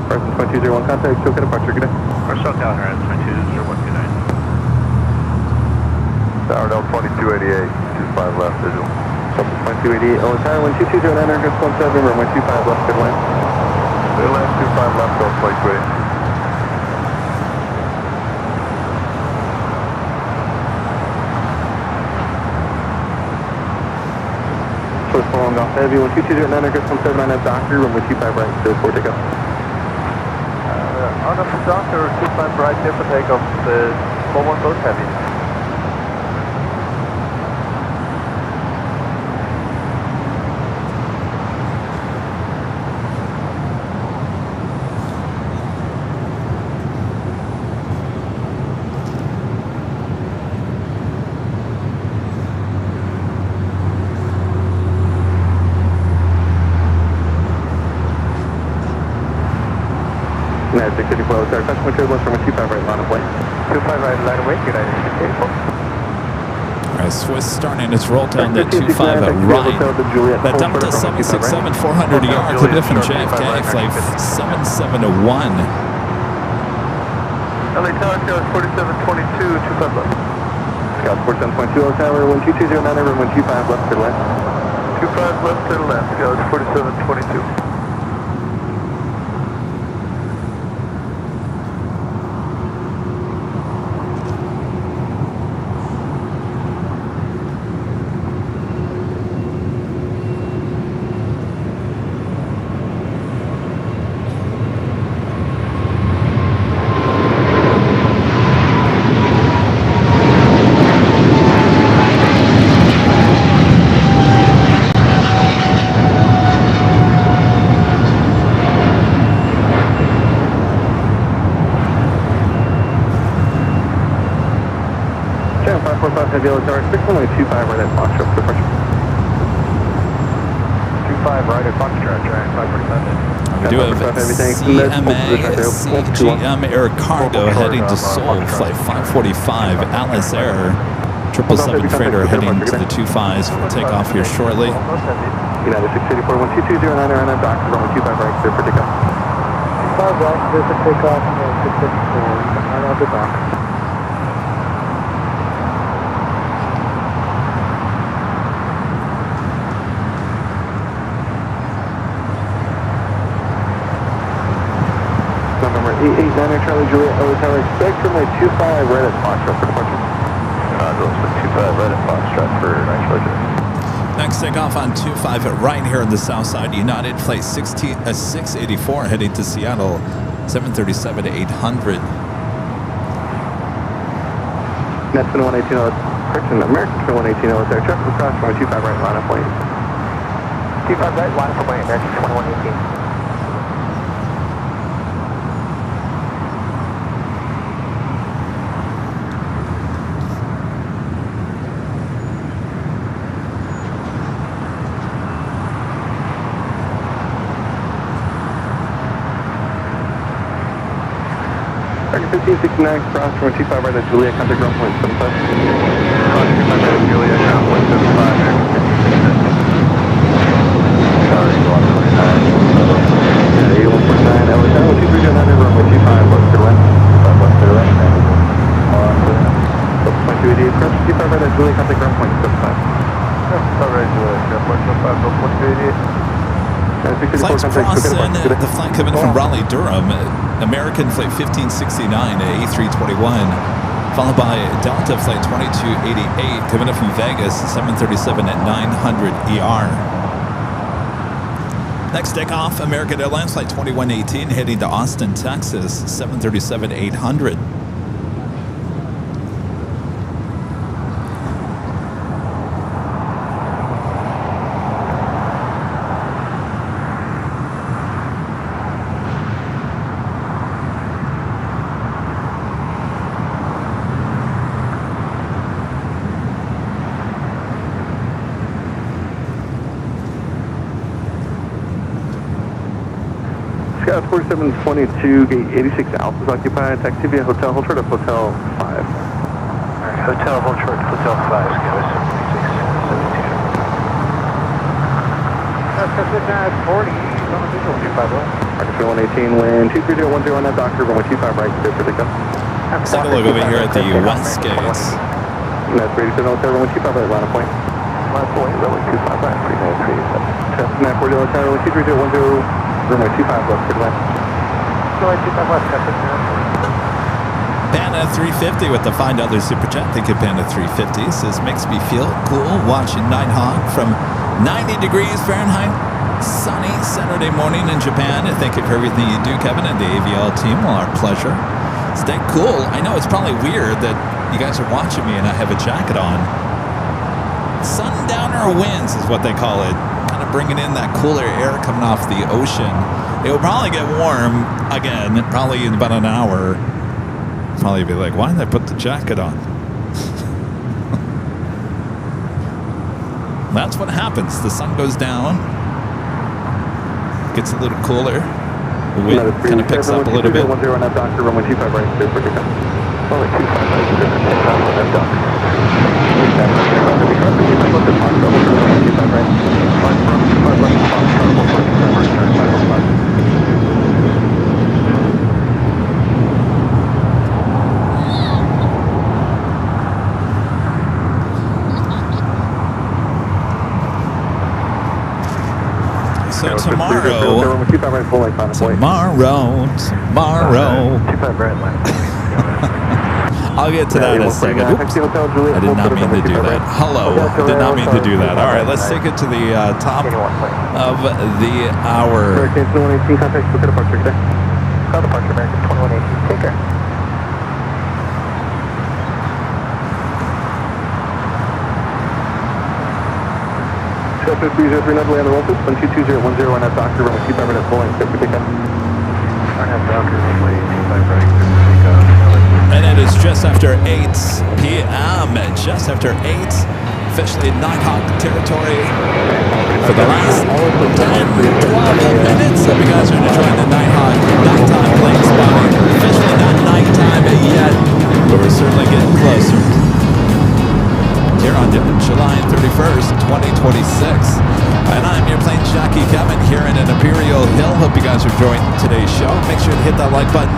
Horizon 2201, contact, SoCal departure, good day. Or SoCal, Horizon 2201, Sourdough 2288, 25 left, visual. 2288, oh, tower 12209, address 17, runway 25 left, good land. Good land, 25 left, on 2288. Swiss following off heavy, 12209, address 179 at Docker, runway 25 right, clear for takeoff. On up to Docker, 25 right, clear for takeoff, the 41 goes heavy. United 684, hotel, customer turbulence from 25 right, line of way. 25 right, line of way, United 684. All right, Swiss starting its roll down that 25 right. That Delta 767 400 ER cleared from JFK, flight 7701. LA Tower, Scout 4722, 25 left. Scout 47.20 tower, 12209, runway 25 left, clear land. 25 left, clear to land, Scout 4722. Heavy Tower, 61825 right at Foxtrot, departure. 25 right at Foxtrot, trying 5%. We do have CGM Air Cargo heading to Seoul, flight 545, Alice Air, 777 freighter heading to the 25s for takeoff here shortly. United 684, 12209, around at Docker, runway 25 right, clear for takeoff. 25 right, clear for takeoff, 654, around the Docker. Number 889 Charlie Juliet, LA Tower, expect runway 25 right at Foxtrot for departure. Those 25 right at Foxtrot for nice pleasure. Next takeoff on 25 right here on the south side. United flight 684 heading to Seattle, 737 to 800. That's been 118, correction, American 2118 there. Traffic across runway 25 right, line up way. 25 right, line up way, American 2118. Target 1569, cross from 25 right at Juliet, contact ground point 75. Cross 25 right at Juliet, ground point 75, American 1569. Sorry, go on 29. 8149, LA Tower, 2309, runway 25, left clear wind. 5 left clear left, on clear. 288, cross 25 right at Juliet, contact ground point 75. All right, Juliet, ground point 75, go 288. Flights crossing the flight coming from Raleigh, Durham. American flight 1569 at A321, followed by Delta flight 2288 coming up from Vegas, 737 at 900 ER. Next takeoff, American Airlines flight 2118 heading to Austin, Texas, 737 800. Scout 4722, gate 86 Alpha is occupied. Taxi via hotel, hold short of hotel 5. Alright, hotel, hold short, hotel 5, Scout 7672. That's 40, on the visual 25 Marcus 118, wind 23010 on that doctor, runway 25 right, clear for takeoff. Let's take a look over here at the west gates. That's 37 hotel, runway 25 right, line of point. Line of point, runway 25 right, 3937. Cessna 40 hotel, runway 23010. Runway 25 left, good left. Runway 25 left, Cessna. Panda 350 with the $5 super chat. Thank you, Panda 350. Says, makes me feel cool watching Nighthawk from 90 degrees Fahrenheit. Sunny Saturday morning in Japan. And thank you for everything you do, Kevin, and the AVL team. Well, our pleasure. Stay cool. I know it's probably weird that you guys are watching me and I have a jacket on. Sundowner winds is what they call it. Kind of bringing in that cooler air coming off the ocean. It will probably get warm again, probably in about an hour. Probably be like, why did I put the jacket on? That's what happens. The sun goes down, gets a little cooler. The wind kind of picks up a little bit. 10 on that doctor, runway 25 right, clear for takeoff. Runway 25 right, clear for takeoff on that doctor. So tomorrow, I'll get to that in a second. Oops. I did not mean to do that. Hello. I did not mean to do that. All right, let's take it to the top of the hour. American 2118, contact, book a departure today. Call departure, American 2118. Take care. Delta 3039, land the roll, 12210 on that doctor, runway 25 right at full length, clear for takeoff. On that doctor, runway 25 right, clear for takeoff. And it is just after 8 p.m. Just after 8. Officially Nighthawk territory for the last 10, 12 minutes. Hope you guys are enjoying the Nighthawk nighttime plane spotting. Officially not nighttime yet, but we're certainly getting closer. Here on July 31st, 2026. And I'm your plane's Jockey Kevin here in Imperial Hill. Hope you guys are enjoying today's show. Make sure to hit that like button.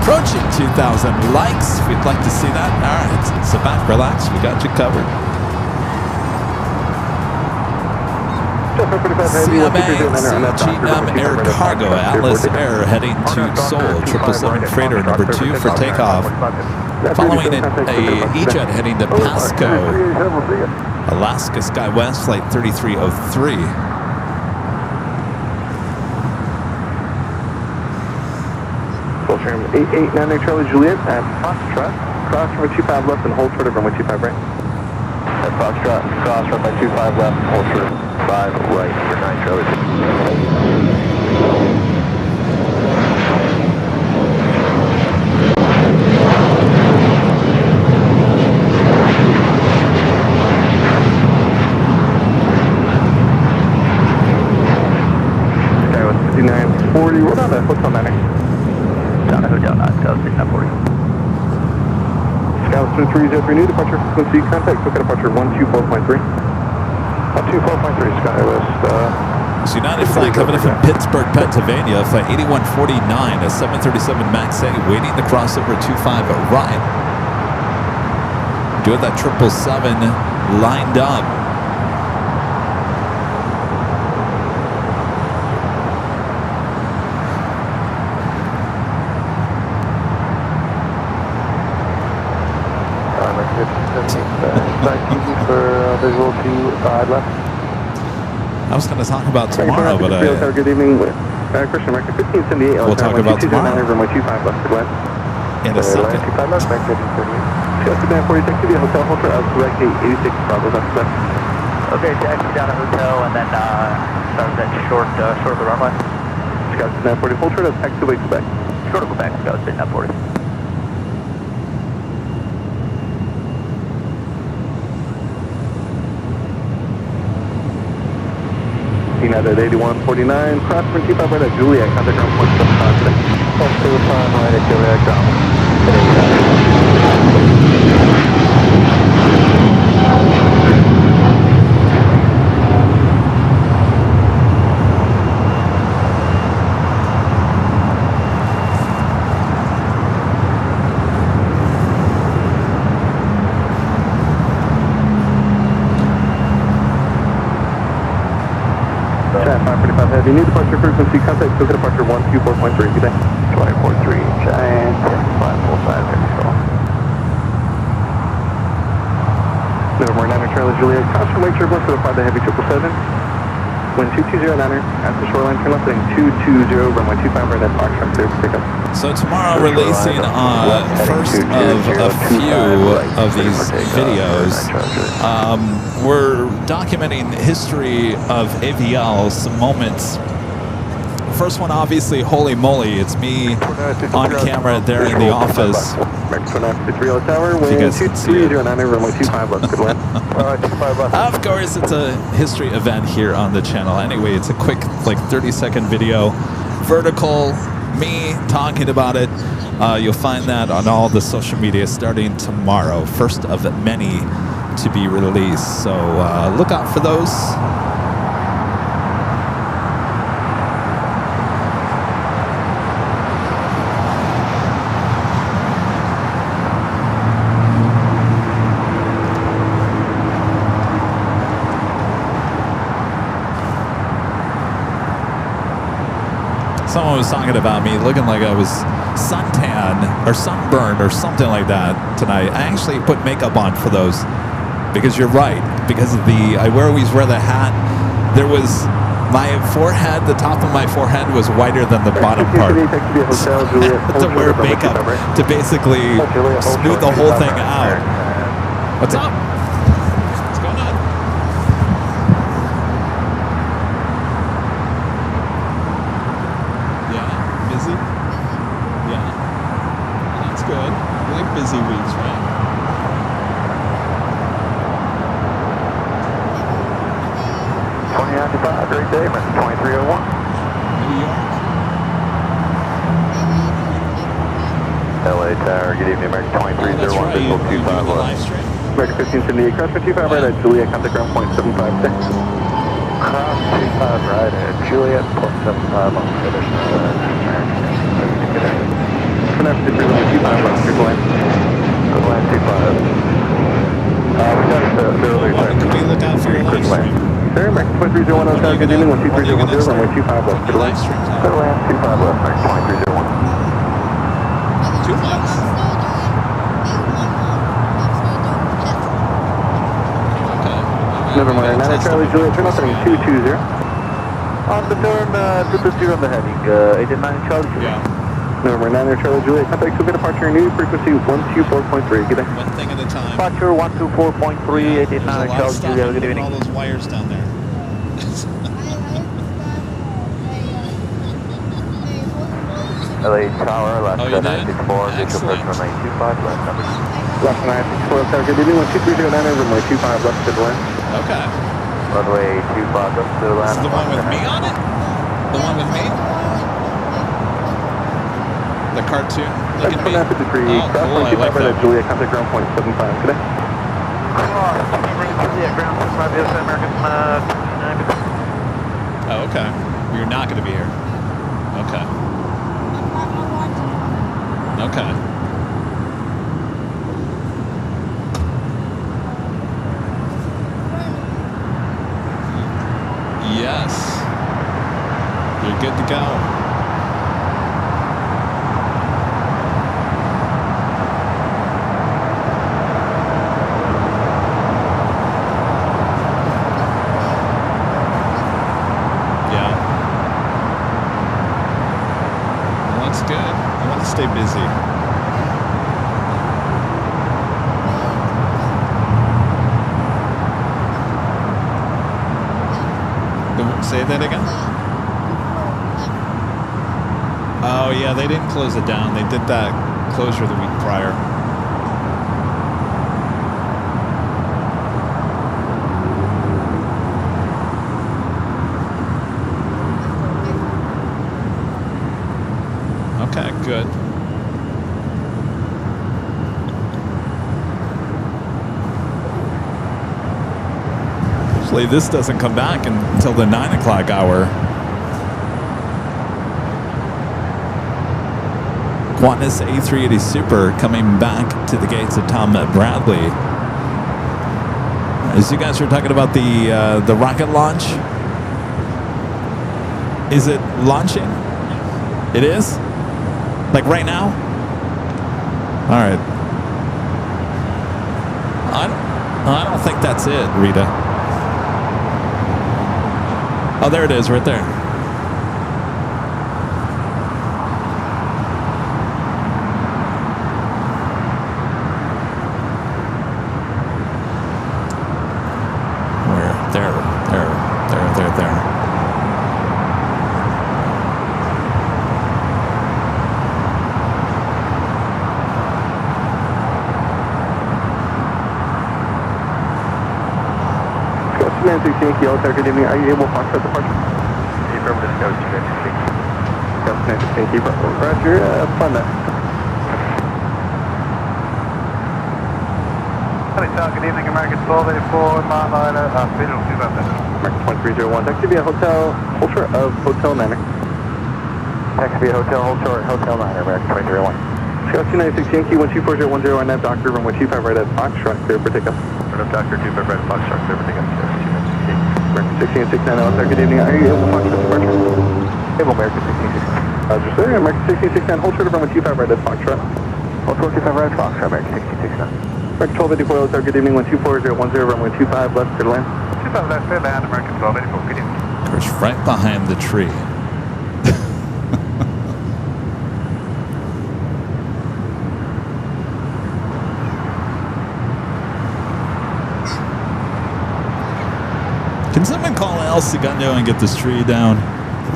Approaching 2,000 likes. We'd like to see that. All right, sit back, relax. We got you covered. CMA, GM Air Cargo, Atlas Air heading to Seoul. 777 freighter number 2 for takeoff. Following it, a E-Jet heading to Pasco, Alaska SkyWest, flight 3303. Full trim 889 Charlie Juliet at Foxtrot. Cross runway 25 left and hold short of runway 25 right. At Foxtrot, cross runway 25 left, hold short 5 right for 9 Charlie. Sky was 5940. We're down to hotel 9. Down to hotel 9. Scout 3940. Scout 303, new departure frequency, contact Coca departure 124.3. 124.3, SkyWest. It's United Flight coming in from Pittsburgh, Pennsylvania, flight 8149, a 737 MAX 8, waiting to cross over 25 right. Do have that 777 lined up. Back easy for visual to left. I was going to talk about tomorrow, but good evening. Christian America 1578. We'll talk about tomorrow. Runway 25 left, good left. In a second. 25 left, back 1538. Scout 3940, taxi via hotel, hold short, direct 86 Bravo, left, left. Okay, taxi down to hotel and then start that short of the runway. Scout 3940, hold short, taxiway Quebec. Short of Quebec, Scout 3940. United 8149, cross 25 right at Juliet, contact ground 175 today. 125 right at Juliet, ground. Chat 545 heavy, new departure frequency, contact Coca departure 124.3, good day. 243, giant, 545, there we go. November 9 Charlie Juliet, caution wake turbulence for the flight the heavy 777. Wind 2209er, at the shoreline, turn left heading 220, runway 25 right at Foxtrot, clear for pickup. So tomorrow releasing first of a few of these videos. We're documenting history of AVL, some moments. First one, obviously, holy moly, it's me on camera there in the office. You guys can see it. Of course, it's a history event here on the channel. Anyway, it's a quick, like 30-second video, vertical, me talking about it. You'll find that on all the social media starting tomorrow, first of many to be released. So look out for those. Someone was talking about me looking like I was suntan or sunburned or something like that tonight. I actually put makeup on for those because you're right. Because of I always wear the hat. There was my forehead, the top of my forehead was whiter than the bottom part. So I had to wear makeup to basically smooth the whole thing out. What's up? What's going on? Busy? Yeah. That's good. You like busy weeks, right? Great day, Mr. 2301. New York. LA Tower, good evening, American 2301, visual 25 left. American 1578, cross 25 right at Juliet, contact ground 0.75 today. Cross 25 right at Juliet, 0.75 on finish. Connect to 325 left, good land. Good land, 25. We got it earlier. Can we look out for your live stream? Sir, American 2301, Tower, good evening, 12310, runway 25 left, good land. Good land, 25 left, American 2301. 2 months. November 9 Charlie Juliet, turn left heading 220. On the turn, 220 on the heading, 89 Charlie Juliet. Yeah. November 9 Charlie Juliet, contact Coca departure, new frequency 124.3, good day. One thing at a time. Departure 124.3, 89 Charlie Juliet, good evening. All those wires down there. LA Tower, left 964, visual Excellent. approach runway 25, left number. Left 964, Tower, good evening, 12309, runway 25 left, good land. Okay. Runway 25 left to the land. This is the one with me on it? The one with me? The cartoon? Look at me. 953, Oh, cross cool. I 125 like right that at Juliet, contact ground point 75 today. Juliet, ground 75, yes, American 29. Oh, okay. You're not going to be here. Okay. Okay. Yes. You're good to go. Yeah. Well, that's good. I want to stay busy. Say that again? Oh, yeah, they didn't close it down. They did that closure the week prior. Okay, good. Hopefully this doesn't come back until the 9 o'clock hour. Qantas A380 Super coming back to the gates of Tom Bradley. As you guys were talking about the rocket launch, is it launching? It is? Like right now? All right. I don't think that's it, Rita. Oh, there it is, right there. Where? There. Nancy Yankee, Hotel, good evening. Are you able to Foxtrot departure? Affirmative, Scout 296. Scout Nancy Yankee, Roger, fun that. Good evening, American 1284, Marliner, visual 2 American 2301, taxi via Hotel, hold short of Hotel Niner. Taxi via Hotel, hold short, Hotel Niner, American 2301. Scout 296 Yankee, 12410 on nav, Doctor, runway 25 right at Foxtrot, clear for takeoff. Run up Doctor 25 right at Foxtrot, clear for takeoff. American 1669, Hotel, good evening. Are you able to Foxtrot departure? Able, American 1669. Roger, sir. American 1669, hold short of runway 25 right at Foxtrot. Hold short 25 right at Foxtrot, American 1669. American 1284, Hotel, good evening. 12410, runway 25 left, clear to land. 25 left, clear land, American 1284, good evening. Of course, right behind the tree. Can someone call El Segundo and get this tree down?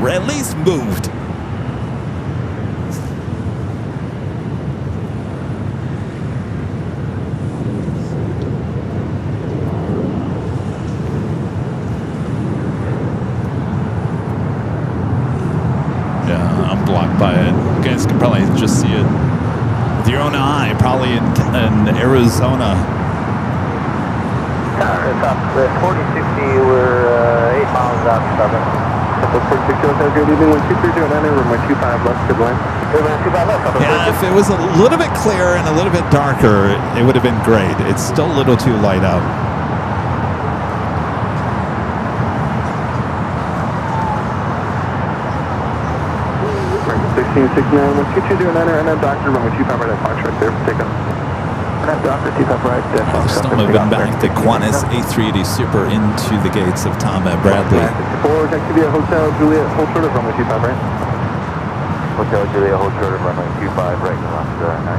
Or at least moved. Yeah, I'm blocked by it. You guys can probably just see it with your own eye, probably in Arizona. It's up, 4060, we're 8 miles out southern. Couple 460, Hotel, good evening. 12309, runway 25 left, clear to land. Yeah, if it was a little bit clearer and a little bit darker, it would have been great. It's still a little too light out. American 1669, 12209, and then Doctor, runway 25 right at Foxtrot, clear for takeoff. And then Doctor 25 right at Still moving back the Qantas A380 Super into the gates of Tom Bradley. 4, taxi via Hotel Juliet, hold short of runway 25 right. Hotel Juliet, hold short of runway 25 right, left 9.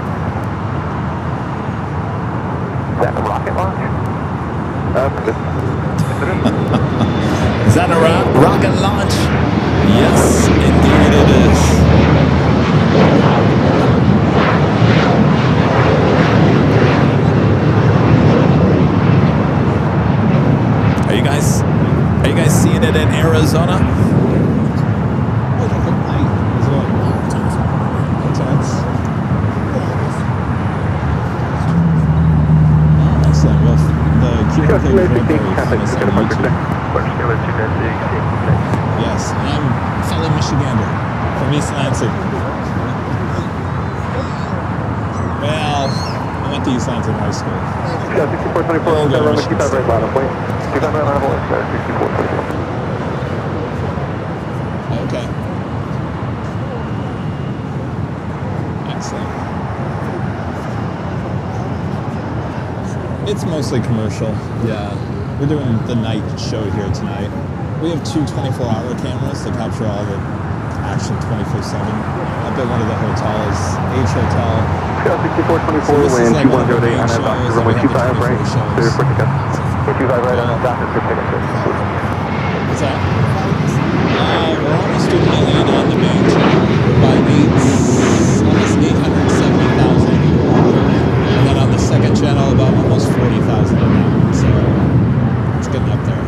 Is that a rocket launch? Is that a rocket launch? Yes, indeed it is. Are you guys seeing it in Arizona? Taylor Granberry famous on YouTube. Yes, and I'm a fellow Michigander from East Lansing. Well, I went to East Lansing High School. Yeah, 6424, Go runway Michigan 25 State. right, bottom point. 25 right, bottom point, 6424. Okay. Excellent. It's mostly commercial. Yeah. We're doing the night show here tonight. We have two 24-hour cameras that capture all the action 24/7. Up at one of the hotels, H Hotel. Yeah, 6424, So this is wind like one of the 2108 main on that shows doctor, that runway we have the 25 right, 24 shows. clear for pickup. 25 right on that doctor for pickup. What's that? We're almost to $1 million on the main channel. We're by almost 870,000. And then on the second channel, about almost 40,000 on that one. So it's getting up there.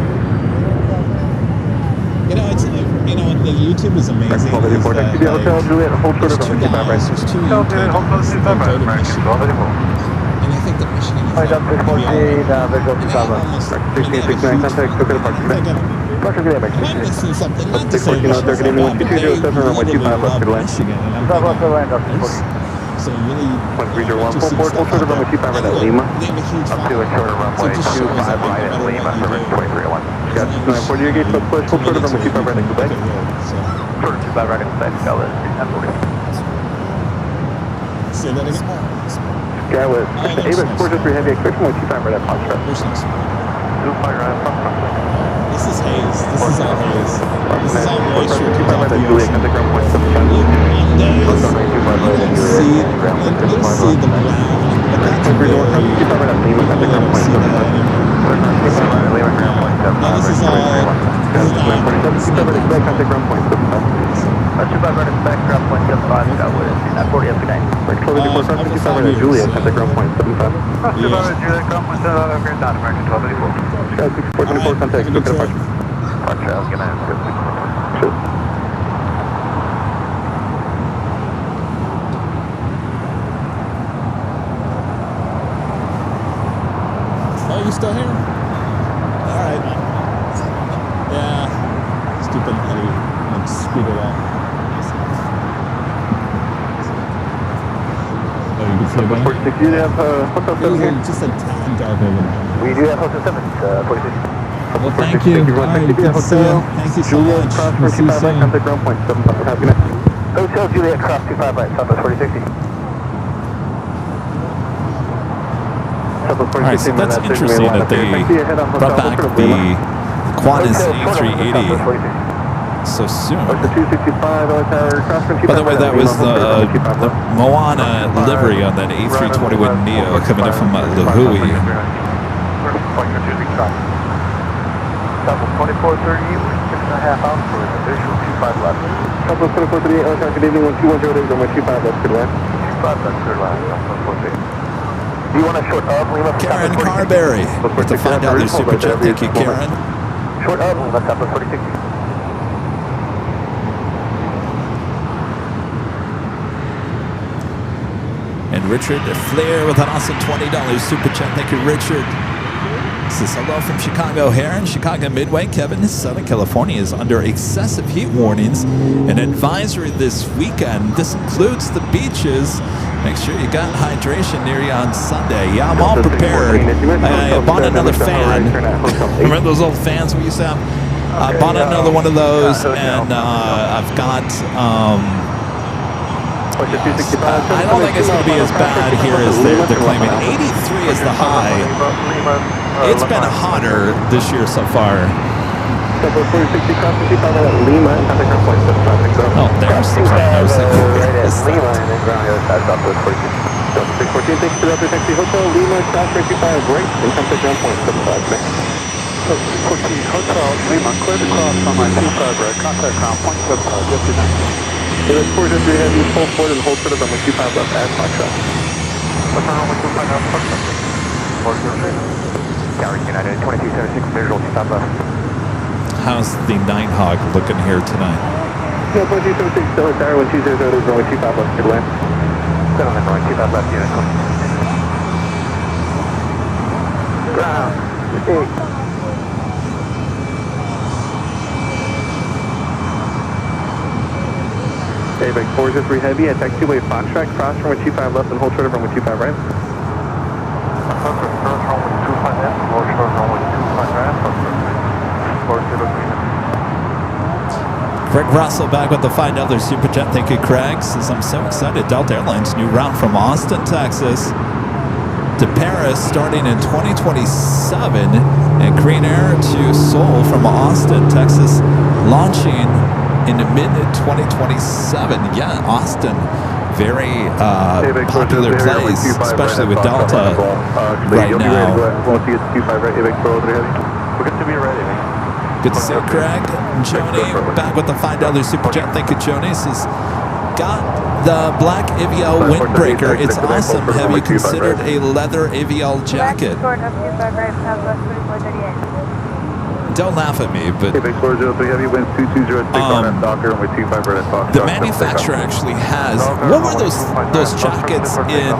You know, it's the YouTube is amazing. Hotel Juliet, hold short There's of two runway 25 right. guys, there's two UK guys that go to Michigan. And I think that Michigan is like maybe all almost 1669, contact, took it apart. I'm missing something. Not to say Michigan's not bad, but they literally love Michigan. And I'm thinking, so really, just hold short of runway 25 right at Lima. they have a huge Up to a shorter runway 25 right at Lima, service 2301. Got 940 gate, plus push, hold short of runway 25 right at Quebec. Shorter 25 right at Quebec, Dallas, 340. Say that again. Skywest, Avis 403 heavy, expect runway 25 right at Foxtrot. Where's next one? This This is haze. This is all haze. This is all moisture comes off the Juliet, ocean. contact ground point 75. On days, you'll see the brown, but that's very, people don't see that anymore. No, this is all, this is not, it's not bad. Contact ground point 75. 25 right at Quebec, ground point 75, that was 40 up to 9. Right, 1284, cross 55 right at Juliet, contact ground point 75. Cross 25 right at Juliet, ground point 75, Grand Down, American 1284. Sky 6424, contact, Have a good took it trip. apart. Departure, I was gonna ask you. Sure. Oh, you still here? All right. Yeah. Stupid Eddie. Let's speed it up. Oh, you can see it better? 46, you have Hotel 7 here. Just a tad darker than that. We do have Hotel 7, 46. Well, thank you. All right, good to see you. Thank you so Juliet, much. cross We'll see you 25 right, soon. contact ground point 75. Have a good night. Hotel Juliet, cross 25 right, Southwest 4060. All right, so that's interesting that they brought back the Qantas A380 so soon. By the way, that was the Moana livery on that A320 with Neo coming in from Lahui. Southwest 2430, 6.5 hours for the visual 25 left. Southwest 2438, aircraft, good evening, 1208, runway 25 left, good left. 25 left, clear line, Southwest 450. Do you want a short of Lima? Karen Carberry with the $5 super chat. Thank you, Karen. Short of Lima, Southwest 4060. And Richard Flair with an awesome $20 super chat. Thank you, Richard. This is hello from Chicago here in Chicago Midway. Kevin, Southern California is under excessive heat warnings and advisory this weekend. This includes the beaches. Make sure you got hydration near you on Sunday. Yeah, I'm all prepared. I bought another fan. Remember those old fans we used to have? I bought another one of those, and I've got... I don't think it's going to be as bad here as they're claiming. 83 is the high. It's been hotter this year so far. Oh, there's the plane. I was thinking, Lima and then ground the other side, Southwest 4060. 614, thanks for the upper taxi. Hotel Lima, cross 35 right, and contact ground point 75. 14 Hotel Lima, clear to cross on my 25 right, contact ground point 75, just tonight. It is 403 heavy, full forward and hold short of runway 25 left at Foxtrot. What's wrong with 25 left, Foxtrot? Gary United 2276, visual 25 left. how's the Nighthawk looking here tonight? No, 2276, still at Tower 1200, runway 25 left, good land. Good on the runway 25 left, unit. Ground. AVIC 403 Heavy at taxiway Foxtrot, cross runway 25 left and hold short of runway 25 right. Craig Russell back with the $5 Super Chat. Thank you, Craig. Says, I'm so excited. Delta Airlines new route from Austin, Texas to Paris starting in 2027 and Korean Air to Seoul from Austin, Texas launching in mid-2027. Yeah, Austin, very popular place, especially with Delta right now. Good to see you, Craig. Joni back with the $5 Super Chat. Thank you, Joni. Says, got the black AVL windbreaker. It's awesome. Have you considered a leather AVL jacket? Don't laugh at me, but the manufacturer actually has. What were those jackets in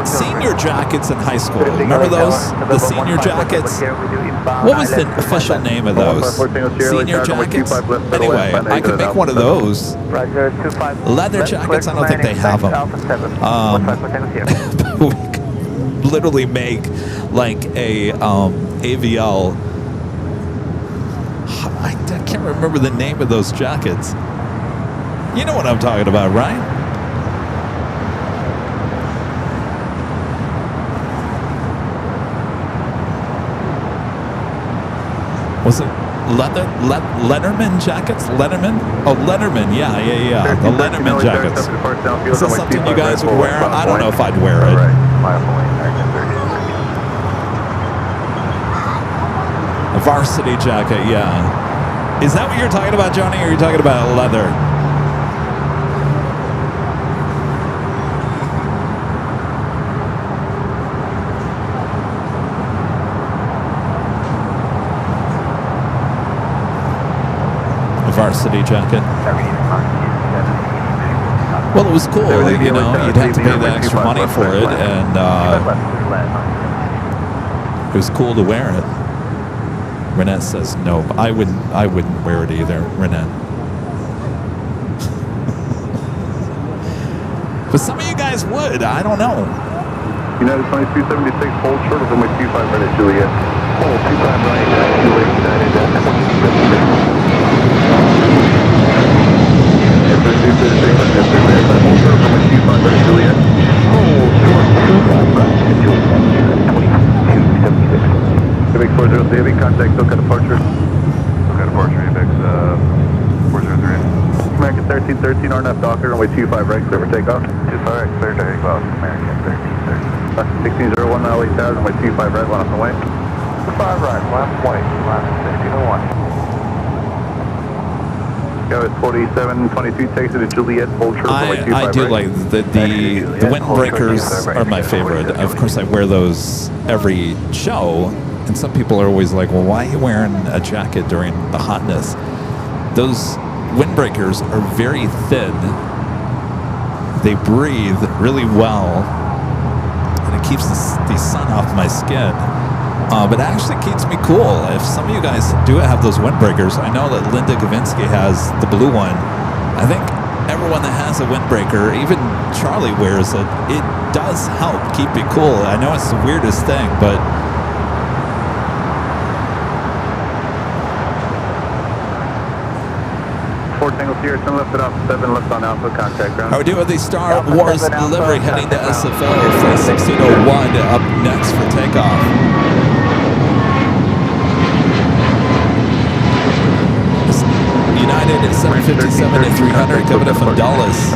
senior jackets in high school? Remember those? The senior jackets? What was the official name of those? Senior jackets? Anyway, I could make one of those. Leather jackets, I don't think they have them. But we could literally make like a AVL. I can't remember the name of those jackets. You know what I'm talking about, right? Was it Letterman jackets? Letterman? Oh, Letterman. Yeah. The Letterman jackets. Is that something you guys would wear? I don't know if I'd wear it. A varsity jacket, yeah. Is that what you're talking about, Johnny, or are you talking about leather? Varsity jacket. Well, it was cool, you know, you'd have to pay the extra money for it, and it was cool to wear it. Renette says no, I wouldn't wear it either, Renette. But some of you guys would, I don't know. United 2276, hold short of runway 25 right at Juliet. Hold 25 right at Juliet, United 2276. Heavy contact, SoCal departure. SoCal departure, ABX 403. American 1313, RNF Docker, runway 25 right, clear for takeoff. 25 right, clear to takeoff. American 1313. 1601, LA Tower, runway 25 right, line off the way. 25 right, last point, last 1601. Go at 4722, takes it to Juliet, hold short, runway 25 right. I do like the windbreakers are my favorite. Of course, I wear those every show. And some people are always like, well, why are you wearing a jacket during the hotness? Those windbreakers are very thin. They breathe really well. And it keeps the sun off my skin. But it actually keeps me cool. If some of you guys do have those windbreakers, I know that Linda Gavinsky has the blue one. I think everyone that has a windbreaker, even Charlie wears it. It does help keep me cool. I know it's the weirdest thing, but... Here, 10 left off, 7 left on Alpha, contact ground. How we do with the Star Wars delivery heading to SFO for 1601 up next for takeoff. United at 757 to 300 coming up from Dallas.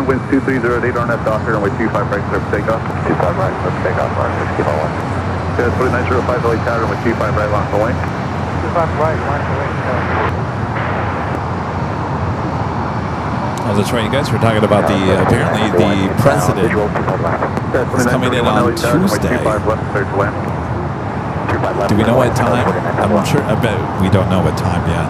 Winds 2308, RNF Docker, runway 25 right, clear for takeoff. 25 right, let's take off, line 6 kilo 1. 4905 LA Tower, runway 25 right, line the way. 25 right, line the way. Oh, that's right. You guys were talking about apparently the president is coming in on Tuesday. Do we know what time? I'm sure. I bet we don't know what time yet.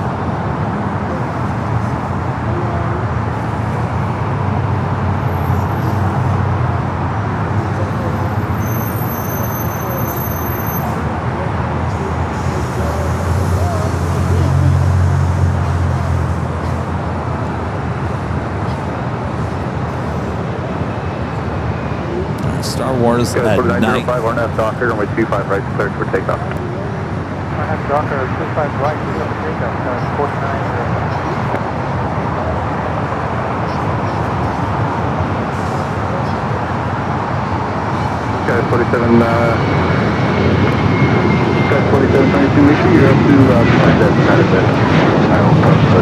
Star Wars at night. RNF Docker, runway 25 right, cleared for takeoff. RNF Docker, 25 right, cleared for takeoff, 49. Guys 47, guys 4722, make sure you're up to behind that side of it. I will post the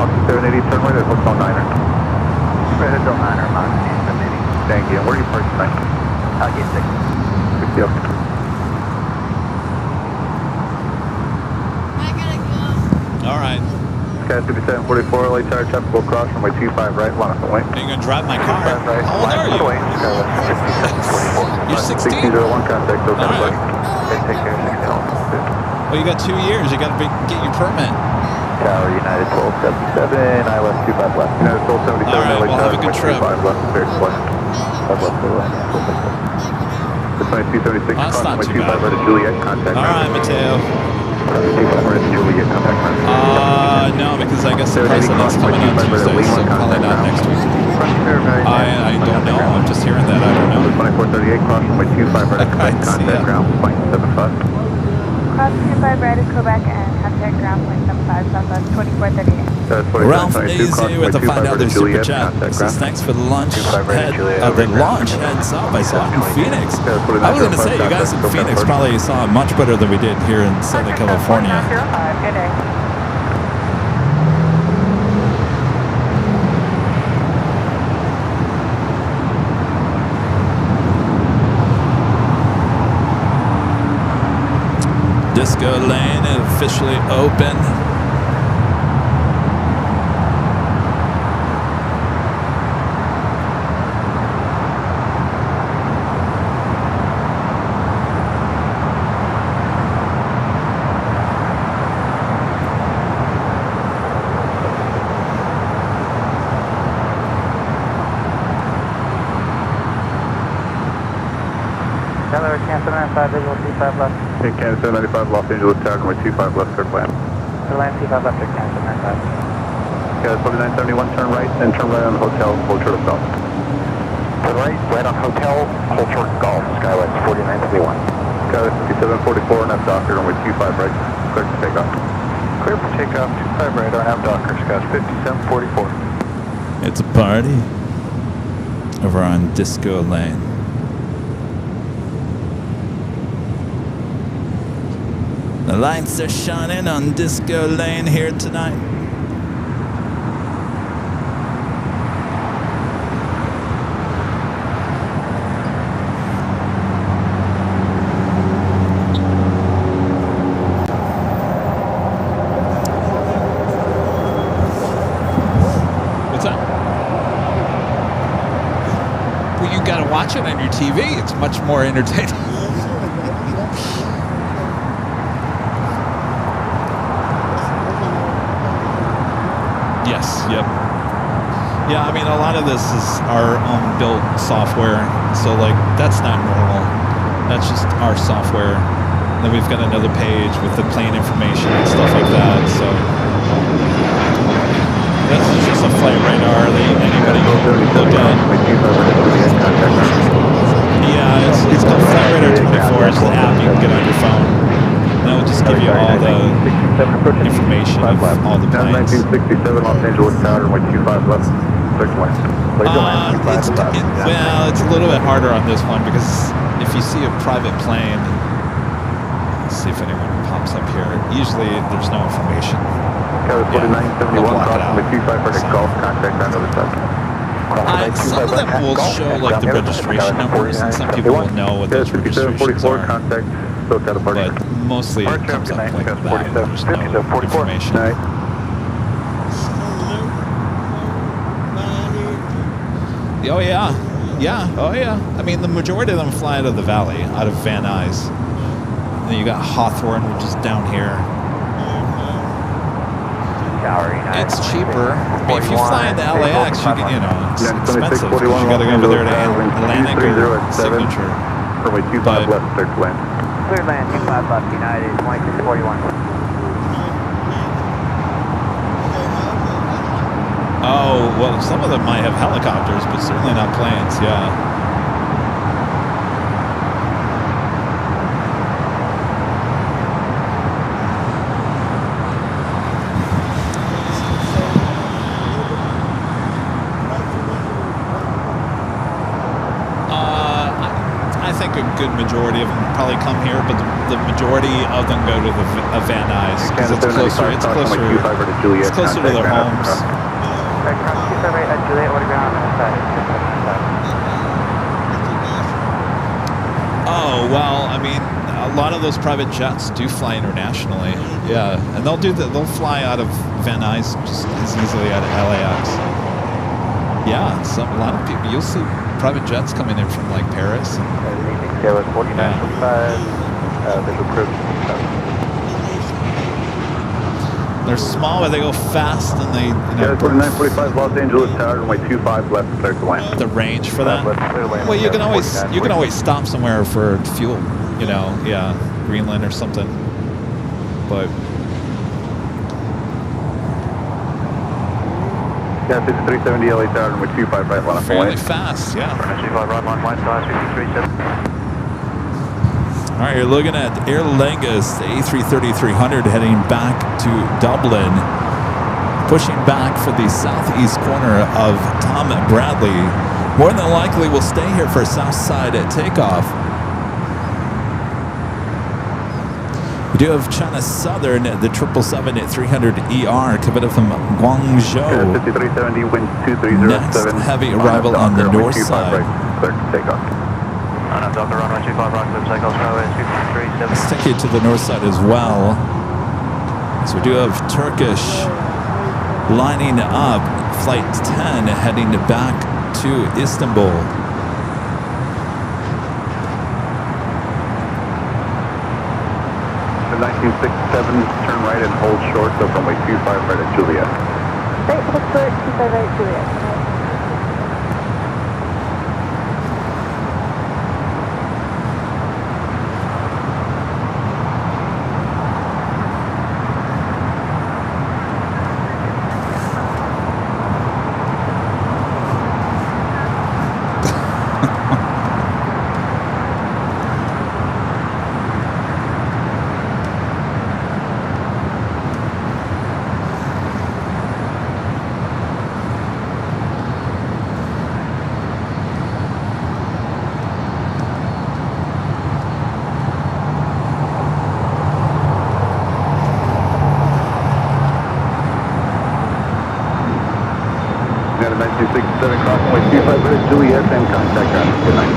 Austin 780, turn right at Hotel Niner. Right at Hotel Niner, Mountain East 780. Thank you. And where are you parked tonight? Gate 6. Good deal. All right. Sky 5744, LA Tower, traffic will cross runway 25 right, line up the way. Are you going to drive my car? Right, How old are you? You're 16? 1601, contact Hotel All right. Take care, 1601. Well, you got 2 years. You got to get your permit. Tower, United 1277, ILS 25 left. United 1277, All right, LA well, Tower, have a good trip. 25 left, clear to flight. 5 left, clear left. The 2276, Well, that's not crossing too 25 bad. right at Juliet, contact. All right, Mateo. 25 right at Juliet, contact. No, because I guess the president's coming on Tuesday, so probably not next week. I don't know. I'm just hearing that. I don't know. 2438, cross runway 25 right at Quebec, I see contact ya. ground, flight 75. Cross 25 right at Quebec and contact ground point 75, Southwest 2438. Ralph Daisy with the $5 super chat. Says thanks for the launch. The launch heads up. I saw it in Phoenix. I was going to say, you guys in Phoenix probably saw it much better than we did here in Southern California. Good day. Disco Lane is officially open. Hello, Cancer 95, visual 25 left. Hey, Kansas 95, Los Angeles Tower, runway 25 left, clear plan. The land 25 left, Cancer 95. Guys, 4971, turn right, then turn right on the hotel, hold short of golf. Turn right on hotel, hold short golf, Skywest 4971. Guys, 5744, RNF Docker, runway 25 right, clear for takeoff. Clear for takeoff, 25 right, RNF Docker, Scott 5744. It's a party over on Disco Lane. The lights are shining on Disco Lane here tonight. What's up? Well, you gotta watch it on your TV. It's much more entertaining. Yes, yep. Yeah, I mean, a lot of this is our own built software, so like that's not normal. That's just our software. Then we've got another page with the plane information and stuff like that. So this is just a flight radar that anybody can look at. Yeah, it's called Flight Radar 24. It's the app you can get on your phone. And it'll just give you all the information of all the planes. 1967, Los Angeles Tower, runway 25 left, clear to land. Well, it's a little bit harder on this one because if you see a private plane, let's see if anyone pops up here. Usually there's no information. Tower 4971, cross runway 25 for the golf, contact ground other side. Some of them will show like the registration numbers, and some people will know what those registrations are. Contact SoCal departure. But mostly it comes up like that. There's no information. Oh yeah, yeah, oh yeah. I mean, the majority of them fly out of the valley, out of Van Nuys. And then you got Hawthorne, which is down here. It's cheaper. I mean, if you fly into LAX, you can, it's expensive. You got to go over there to Atlantic or Signature. Runway 25 left, clear to land. Clear land, 25 left, United, 2641. Oh, well, some of them might have helicopters, but certainly not planes, yeah. Good majority of them probably come here, but the majority of them go to the Van Nuys because it's closer. It's closer to their homes. Oh well, I mean, a lot of those private jets do fly internationally. Yeah, and they'll fly out of Van Nuys just as easily out of LAX. Yeah, a lot of people. You'll see private jets coming in from like Paris. Taylor 4925, visual crew. They're small, but they go fast, and they. Yeah, 4945 Los Angeles Tower, runway 25 left, clear to land. The range for that. Well, you can always stop somewhere for fuel. Yeah, Greenland or something. But. Yeah, 5370 LA Tower, runway 25 right, line up fairly fast, yeah. 25 right, line, line size 5370. All right, you're looking at Aer Lingus, the A330-300 heading back to Dublin, pushing back for the southeast corner of Tom Bradley. More than likely, we'll stay here for south side at takeoff. We do have China Southern, the 777-300ER coming up from Guangzhou. 5370, wind 2307. Next heavy arrival on the north side. Right, clear to take off. Delta runway 25 right, clear cycles, runway 5370. Let's take you to the north side as well. So we do have Turkish lining up, flight 10 heading back to Istanbul. The 1967, turn right and hold short, so runway 25 right at Juliet. Right, hold short, 25 right, Juliet. Got a 1967 crossing way 25 right at Juliet, and contact ground. Good night.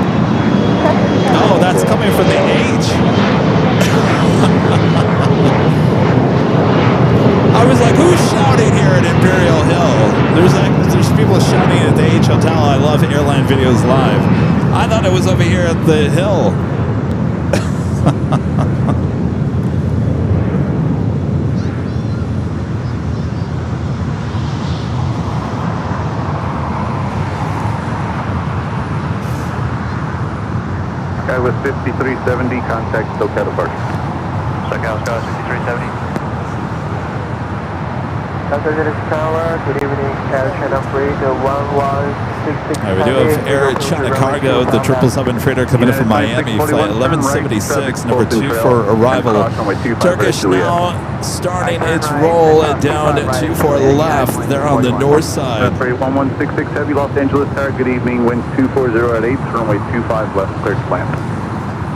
Oh, that's coming from the H. I was like, who's shouting here at Imperial Hill? There's people shouting at the H Hotel. I love Airline Videos Live. I thought it was over here at the hill. Guy with 5370, contact SoCal departure. SoCal Sky 5370. Tower, good evening, Air China Freight 1166. Right, we do have Air China Cargo, the 777 freighter coming in from Miami, flight 1176, number 2 for arrival. Turkish now starting its roll down 24 left. They're on the north side. 1166 Heavy, Los Angeles Tower, good evening, wind 240 at 8, runway 25 left, clear to land.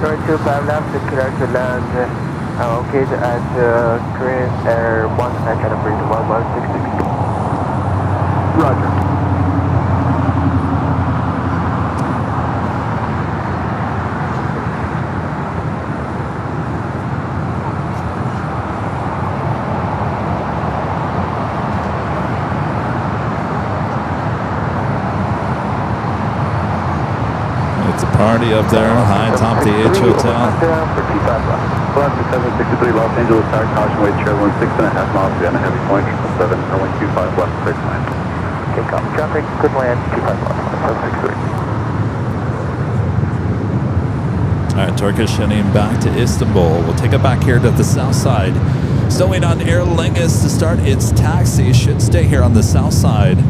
Runway 25 left, clear to land. Okay, at Korean Air 1 at China Freight 1166. Roger. party up there, high atop the H Hotel. For 25 left. Left to 763 Los Angeles Tower, caution weight chair, 6.5 miles to the heavy point, 7, runway 25 left, clear to land. Okay, copy traffic, good land, 25 left, 763. All right, Turkish heading back to Istanbul. We'll take it back here to the south side. Still waiting on Aer Lingus to start its taxi. Should stay here on the south side.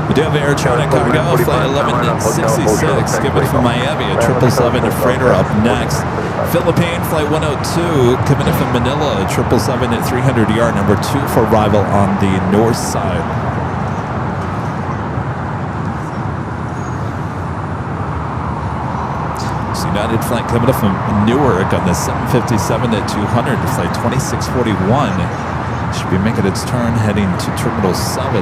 We do have Air China cargo, flight 1166, given from Miami, a 777 freighter up next. Philippine, flight 102, coming in from Manila, a 777 at 300 yard, number 2 for arrival on the north side. So United flight coming up from Newark on the 757 at 200, flight 2641. Should be making its turn heading to Terminal 7.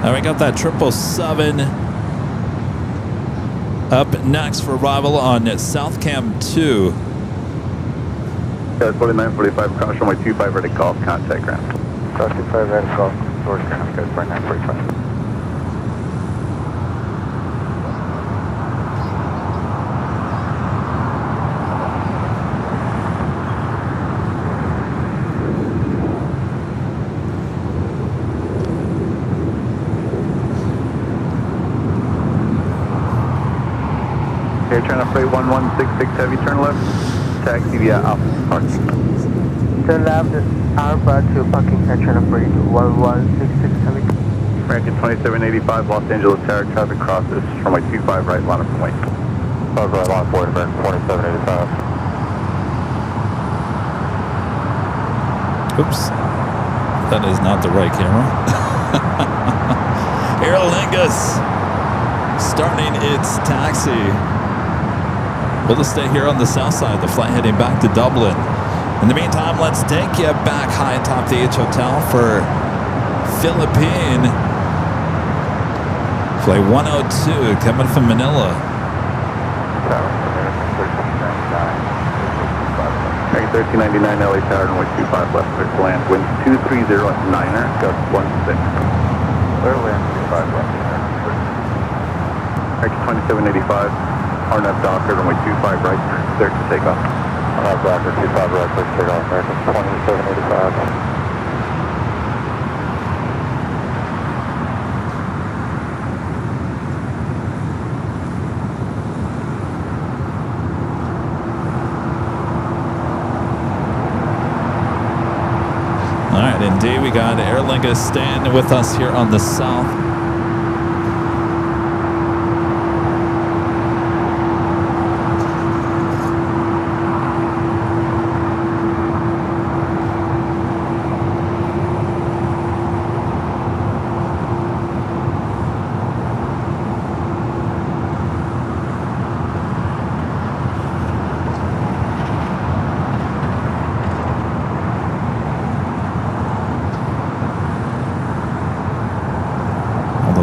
Now we got that 777 up next for arrival on South Cam 2. 4945, cross runway 25 ready golf, contact ground. Cross 25 ready golf, source ground, guys, 4945. Air China Freight 1166 heavy, turn left, taxi via Alpha parking. Turn left, Alpha to parking, Air China Freight 1166 heavy. American 2785, Los Angeles Tower, traffic crosses, runway 25 right, line up and wait. Right, line up, wait, American 2785. Oops. That is not the right camera. Aer Lingus starting its taxi. We'll just stay here on the south side, the flight heading back to Dublin. In the meantime, let's take you back high atop the H Hotel for Philippine. Flight 102 coming from Manila. American 1399 LA Tower, runway 25 left, clear to land. Wind 230 at 9er, gust 16. Clear land, 25 left. American 2785, RNAV Docker, runway 25 right, clear to take off. RNAV Docker, 25 right, clear to take off. American 2785. All right, indeed, we got Aer Lingus staying with us here on the south.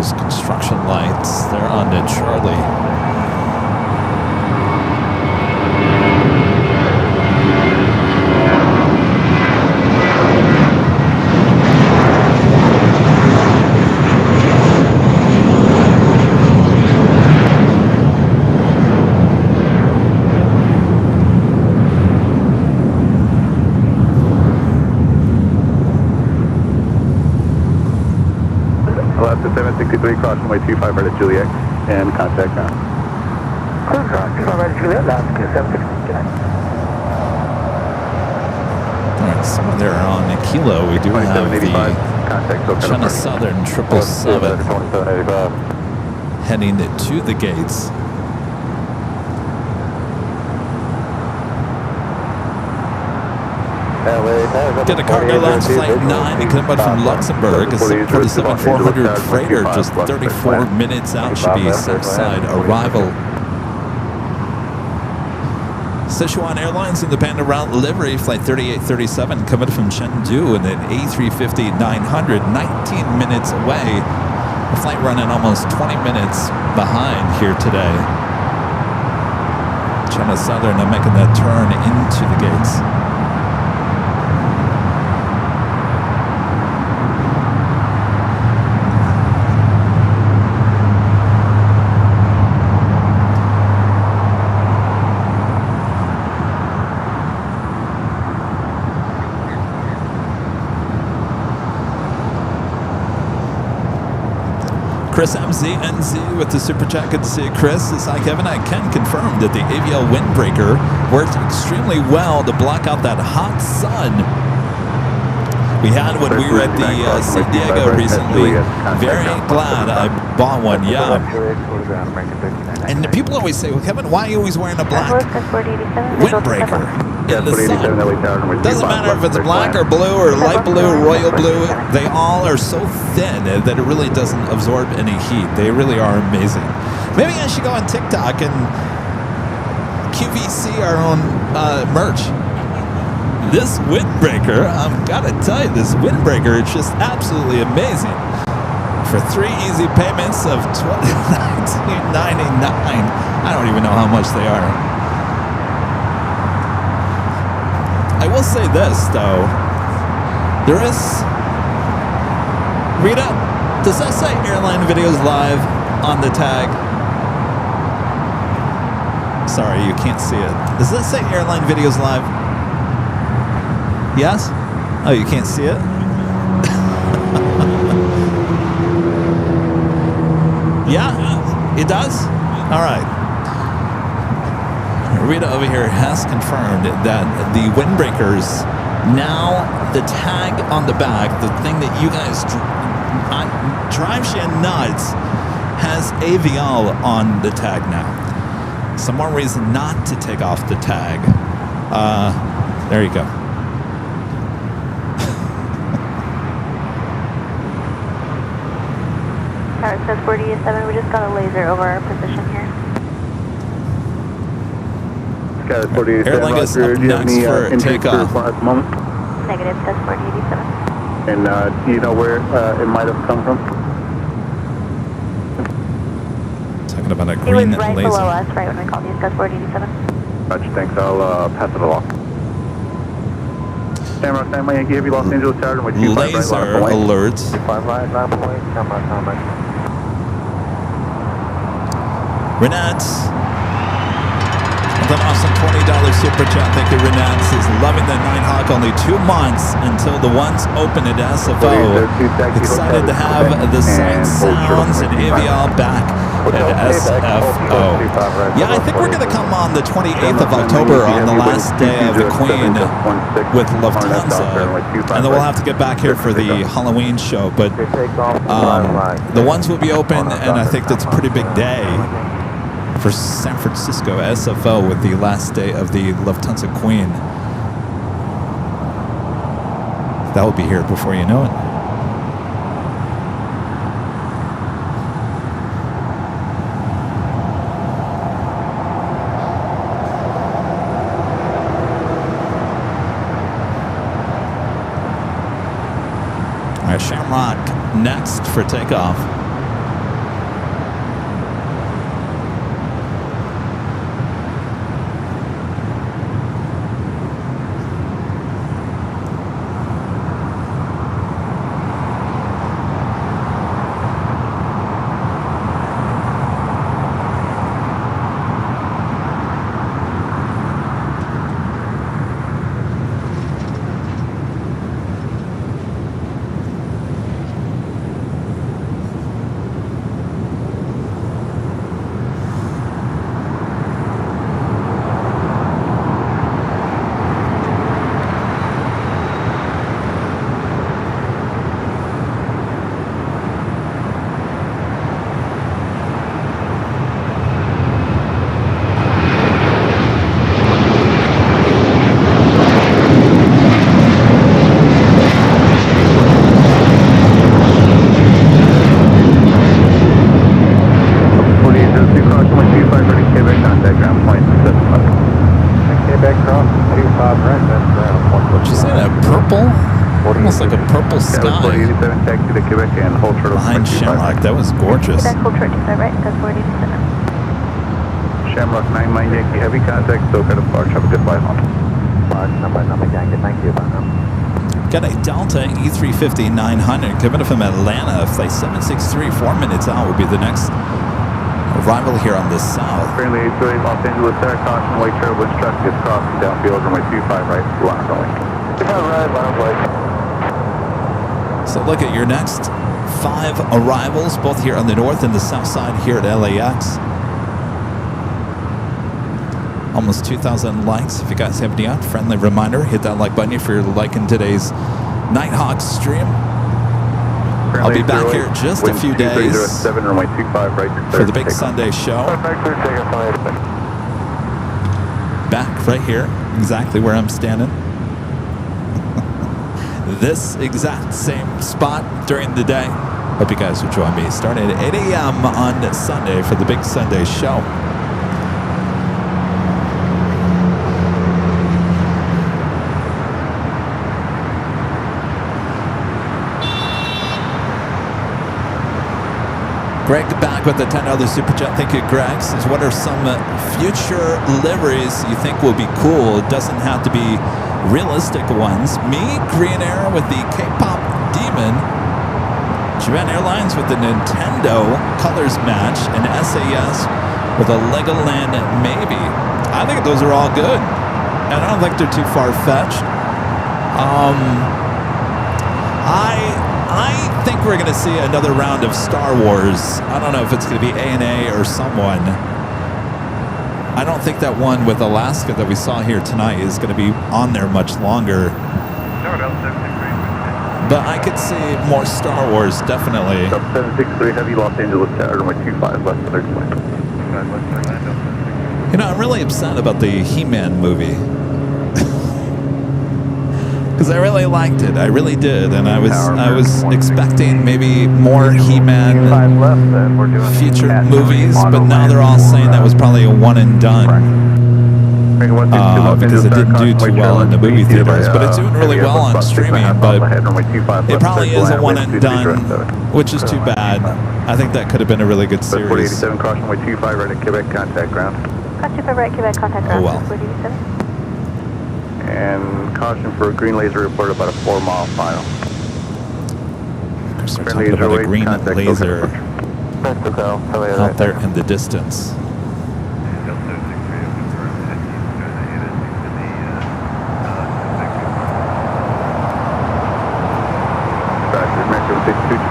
Construction lights, they're on to Charlie. Left to 763, cross runway 25 right at Juliet, and contact ground. Clear ground, 25 right at Juliet, left to 763. All right, so there on Kilo, we do have the China Southern 777 heading to the gates. Get a cargo lounge flight 9 and come out from Luxembourg. A 747-400 freighter just 34 minutes out should be Southside arrival. Sichuan Airlines independent route livery flight 3837 coming from Chengdu and an A350-900 19 minutes away. The flight running almost 20 minutes behind here today. China Southern are making that turn into the gates. Chris MZNZ with the super chat. Good to see you, Chris. It's like Kevin. I can confirm that the AVL windbreaker worked extremely well to block out that hot sun we had when we were at the San Diego recently. Very glad I bought one. Yeah. And people always say, "Well, Kevin, why are you always wearing a black windbreaker in the sun?" Doesn't matter if it's black or blue or light blue or royal blue. They all are so thin that it really doesn't absorb any heat. They really are amazing. Maybe I should go on TikTok and QVC our own merch. This windbreaker, I've got to tell you, this windbreaker is just absolutely amazing. For 3 easy payments of $19.99. I don't even know how much they are. I will say this, though. There is... Rita, does that say Airline Videos Live on the tag? Sorry, you can't see it. Does that say Airline Videos Live? Yes? Oh, you can't see it? Yeah, it does? All right. Rita over here has confirmed that the windbreakers, now the tag on the back, the thing that you guys drives you nuts, has AVL on the tag now. Some more reason not to take off the tag. There you go. Tower says 48-7, we just got a laser over our position here. Airline is up next for takeoff. Negative, says 48-7. And do you know where it might have come from? Talking about a It green was right laser. below us, right when we called you, says 48-7. Gotcha, thanks. I'll pass it along. Samurai Sam Yankee Heavy Los Angeles Tower with 25 right, Laser line point. alerts. 25 right, 9 point, Samurai. Renat. With an awesome $20 super chat. Thank you, Renat. Says loving the Nighthawk. Only 2 months until the ones open at SFO. Excited to have the sight sounds and AVL back at SFO. Yeah, I think we're going to come on the 28th of October on the last day of the Queen with Lufthansa. And then we'll have to get back here for the Halloween show. But the ones will be open, and I think that's a pretty big day for San Francisco SFO with the last day of the Lufthansa Queen. That will be here before you know it. All right, Shamrock next for takeoff. Shamrock. That was gorgeous. That's full church, is that right? That's 47. Shamrock 99 Yankee Heavy contact, SoCal departure. Have a good flight home. Number Yankee, thank you. Got a Delta E350-900 coming from Atlanta. Flight 763, 4 minutes out will be the next arrival here on the south. Friendly 838 Los Angeles Air, caution, white turbulence truck is crossing downfield, runway 25 right, line runway. Right, line right. So look at your next 5 arrivals, both here on the north and the south side here at LAX. Almost 2,000 likes. If you guys have any friendly reminder, hit that like button if you're liking today's Nighthawk stream. I'll be back here just a few days for the big Sunday show. Back right here, exactly where I'm standing. This exact same spot during the day. Hope you guys will join me starting at 8 a.m. on Sunday for the big Sunday show. Greg back with the $10 super chat. Thank you, Greg. Says, what are some future liveries you think will be cool? It doesn't have to be realistic ones. Me, Green Air with the K-pop Demon. Japan Airlines with the Nintendo Colors Match. And SAS with a Legoland Maybe. I think those are all good. And I don't think they're too far-fetched. I think we're going to see another round of Star Wars. I don't know if it's going to be ANA or someone. I don't think that one with Alaska that we saw here tonight is going to be on there much longer. But I could see more Star Wars, definitely. 763 Heavy Los Angeles Tower, runway 25 left of their plane. You know, I'm really upset about the He-Man movie. Because I really liked it, I really did, and I was expecting maybe more He-Man future movies, but now they're all saying that was probably a one and done because it didn't do too well in the movie theaters. But it's doing really well on streaming, but it probably is a one and done, which is too bad. I think that could have been a really good series. 487 crossing runway 25 right at Quebec contact ground. Cross 25 right, Quebec contact ground. Oh well. 487. And caution for a green laser report about a 4-mile final. Of course, we're talking about a green laser out there in the distance.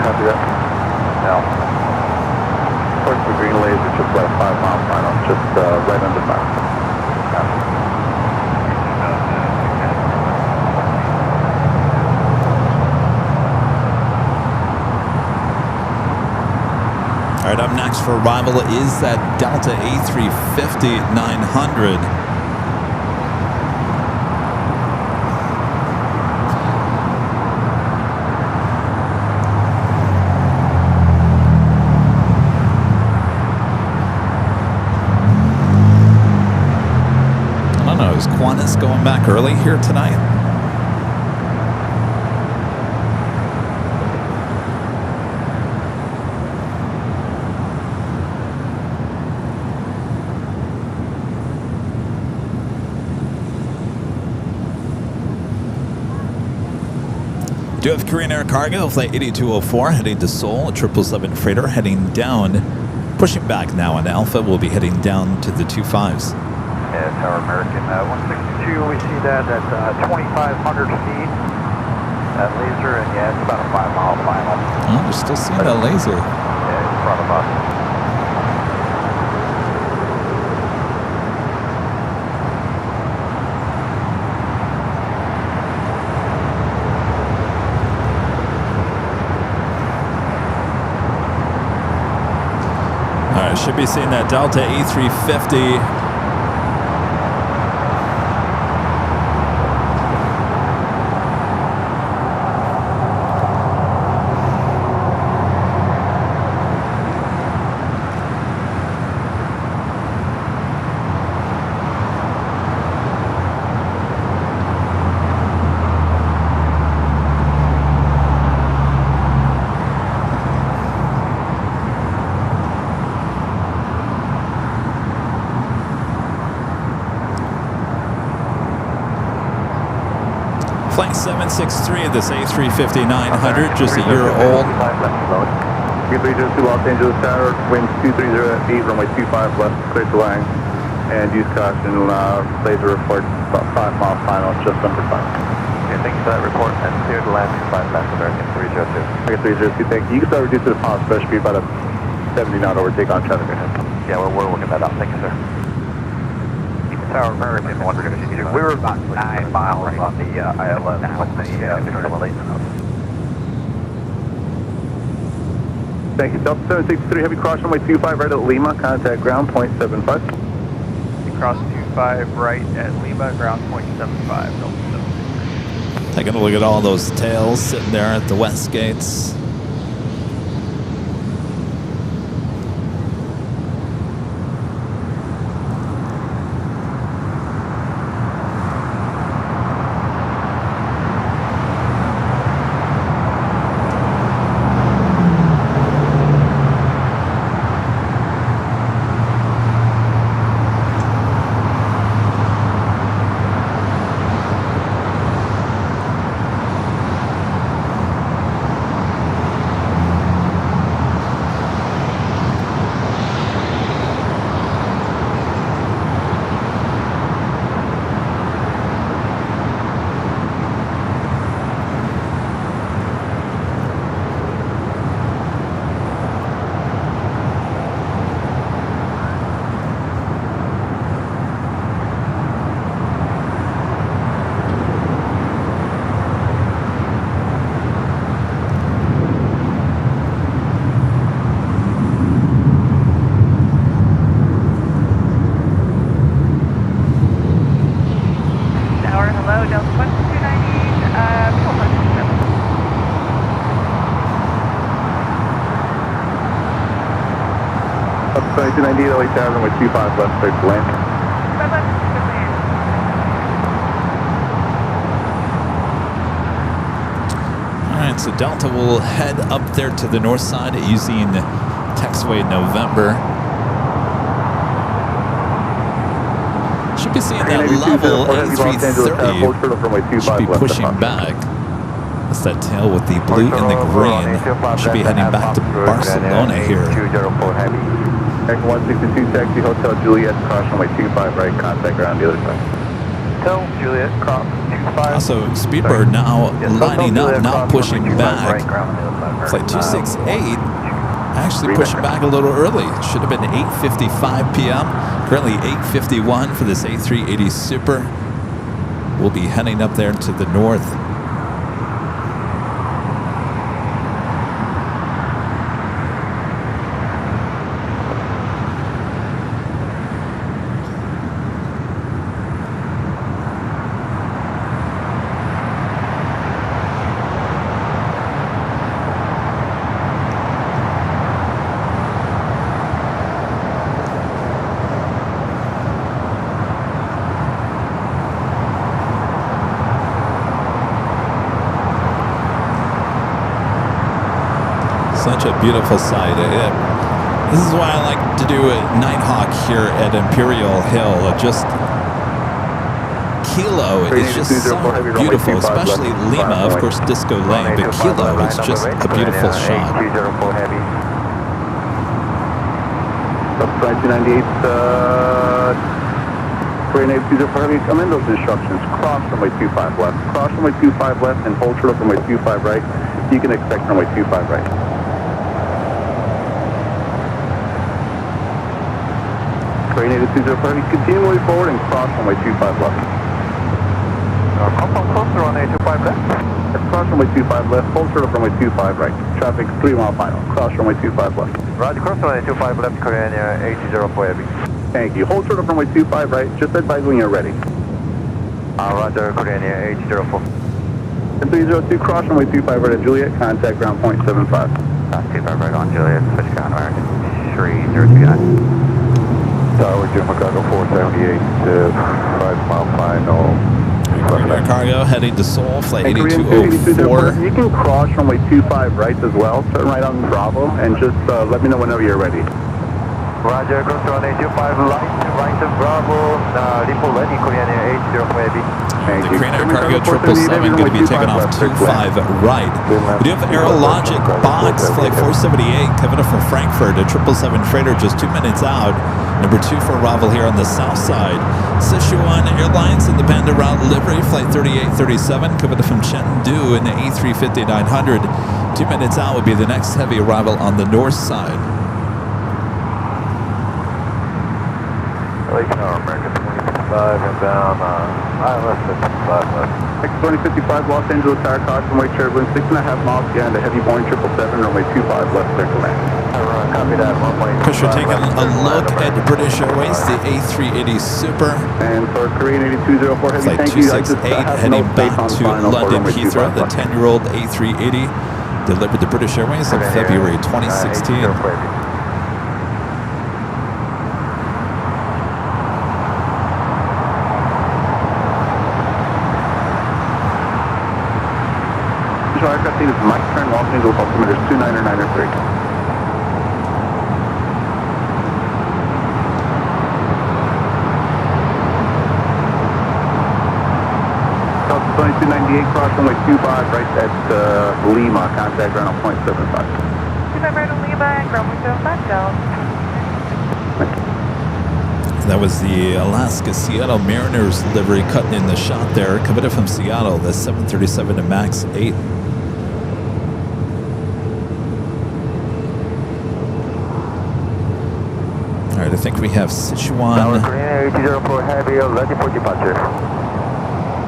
Copy that. Now, of course, the green laser just about a 5-mile final, just right under 5. All right, up next for arrival is that Delta A350-900. I don't know, is Qantas going back early here tonight? Do have Korean Air Cargo, flight 8204, heading to Seoul, a 777 freighter heading down, pushing back now on Alpha. We'll be heading down to the 25s. Yeah, Tower American 162, we see that at 2,500 feet. That laser, and yeah, it's about a 5-mile final. Oh, we're still seeing that laser. Yeah, in front of us. Should be seeing that Delta A350. Flight 763 of this A350-900, just a year old. Gateway to Los Angeles Tower, wind 230 at 8, runway 25 left, clear to land. And use caution, laser report about 5 mile final, just under 5. Okay, thank you for that report. And clear to land 25 left, American 302. Okay, 302, thank you. You can start reducing the final special speed about a 70 knot overtake on traffic ahead. Yeah, we're working that out. Thank you, sir. Tower American 152. We were about 9 miles on the I-11 with the Thank you. Delta 763, heavy cross runway 25 right at Lima, contact ground point 75. Cross 25 right at Lima, ground point 75. Delta 763. Taking a look at all those tails sitting there at the west gates. Up 2298, LA Tower, runway 25 left, clear to land. Alright, so Delta will head up there to the north side using taxiway November. Should be seeing that level A330 should be pushing back. That's that tail with the blue and the green. Should be heading back to Barcelona here. 204 heavy. Air 162 taxi, Hotel Juliet, cross runway 25 right, contact ground the other side. Hotel Juliet, cross 25. Also, Speedbird now lining up, not pushing back. Flight 268 actually pushing back a little early. It should have been 8:55 p.m. Currently 8:51 for this A380 Super. We'll be heading up there to the north. Such a beautiful sight. This is why I like to do a Nighthawk here at Imperial Hill. Just Kilo is just so beautiful, especially Lima, of course, Disco Lane, but Kilo is just a beautiful shot. 204 heavy. Up 298, Korean 204 heavy, come in those instructions. Cross runway 25 left. Cross runway 25 left and hold short runway 25 right. You can expect runway 25 right. Korean 204 heavy, continue moving forward and cross runway 25 left. Come closer on A25 left. Cross runway 25 left, hold short runway 25 right. Traffic 3 mile final. Cross runway 25 left. Roger, cross runway 25 left, Korean 804 heavy. Thank you. Hold short of runway 25 right. Just advise when you're ready. Roger, Korean 804. And 302, cross runway 25 right at Juliet. Contact ground point 75. 25 right on Juliet. Switch ground American 3029. Tower, Jim Chicago 478 to 5 mile final. Our cargo heading to Seoul, flight And Korean 8204. you can cross runway 25 right as well. Turn right on Bravo and just let me know whenever you're ready. Roger, control 825, right to Bravo, Lipo ready, Korean Air 80 Heavy. The Crane Air Cargo 777 going to be taking off 25 right. We do have Aerologic box, flight 478, coming up from Frankfurt, a 777 freighter just 2 minutes out. Number 2 for arrival here on the south side. Sichuan Airlines in the Panda route livery, flight 3837, coming up from Chengdu in the A350-900. 2 minutes out will be the next heavy arrival on the north side. Lake Tower, American 2055, inbound, ILS 55 left. X2055, Los Angeles Tower, caution, weight turbulence, 6.5 miles behind a heavy Boeing 777, runway 25, left clear to land. Copy that, 1.25. Of course, we're taking a look at British Airways, the A380 Super. And for Korean 8204 Heavy, Flight thank you. I just 268 have heading no space back on to final for London runway Heathrow. 25 The left. 10-year-old A380 delivered to British Airways in February 2016. Aircraft is Mike Turn, Los Angeles, altimeter 29903. Delta 2298, cross runway 25, right at Lima, contact ground on 0.75. 25 right on Lima, ground 175, Delta. That was the Alaska Seattle Mariners livery cutting in the shot there, coming in from Seattle, the 737 to MAX 8. All right, I think we have Sichuan. Korean 804 Heavy, ready for departure.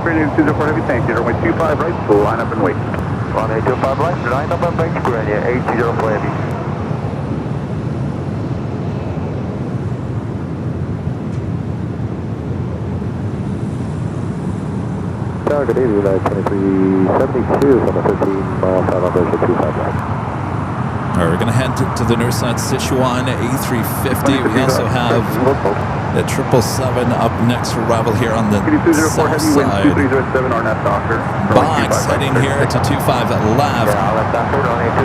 Korean 8204 Heavy, thank you. Runway 25, right, so line up and wait. 1825 right, line up and wait, Korean 804 Heavy. Tower, good evening, 2372 from the 13-mile final version 25 right. All right, we're going to head to the north side, Sichuan A350. We also have the 777 up next for arrival here on the south side. Box heading here to 25 left.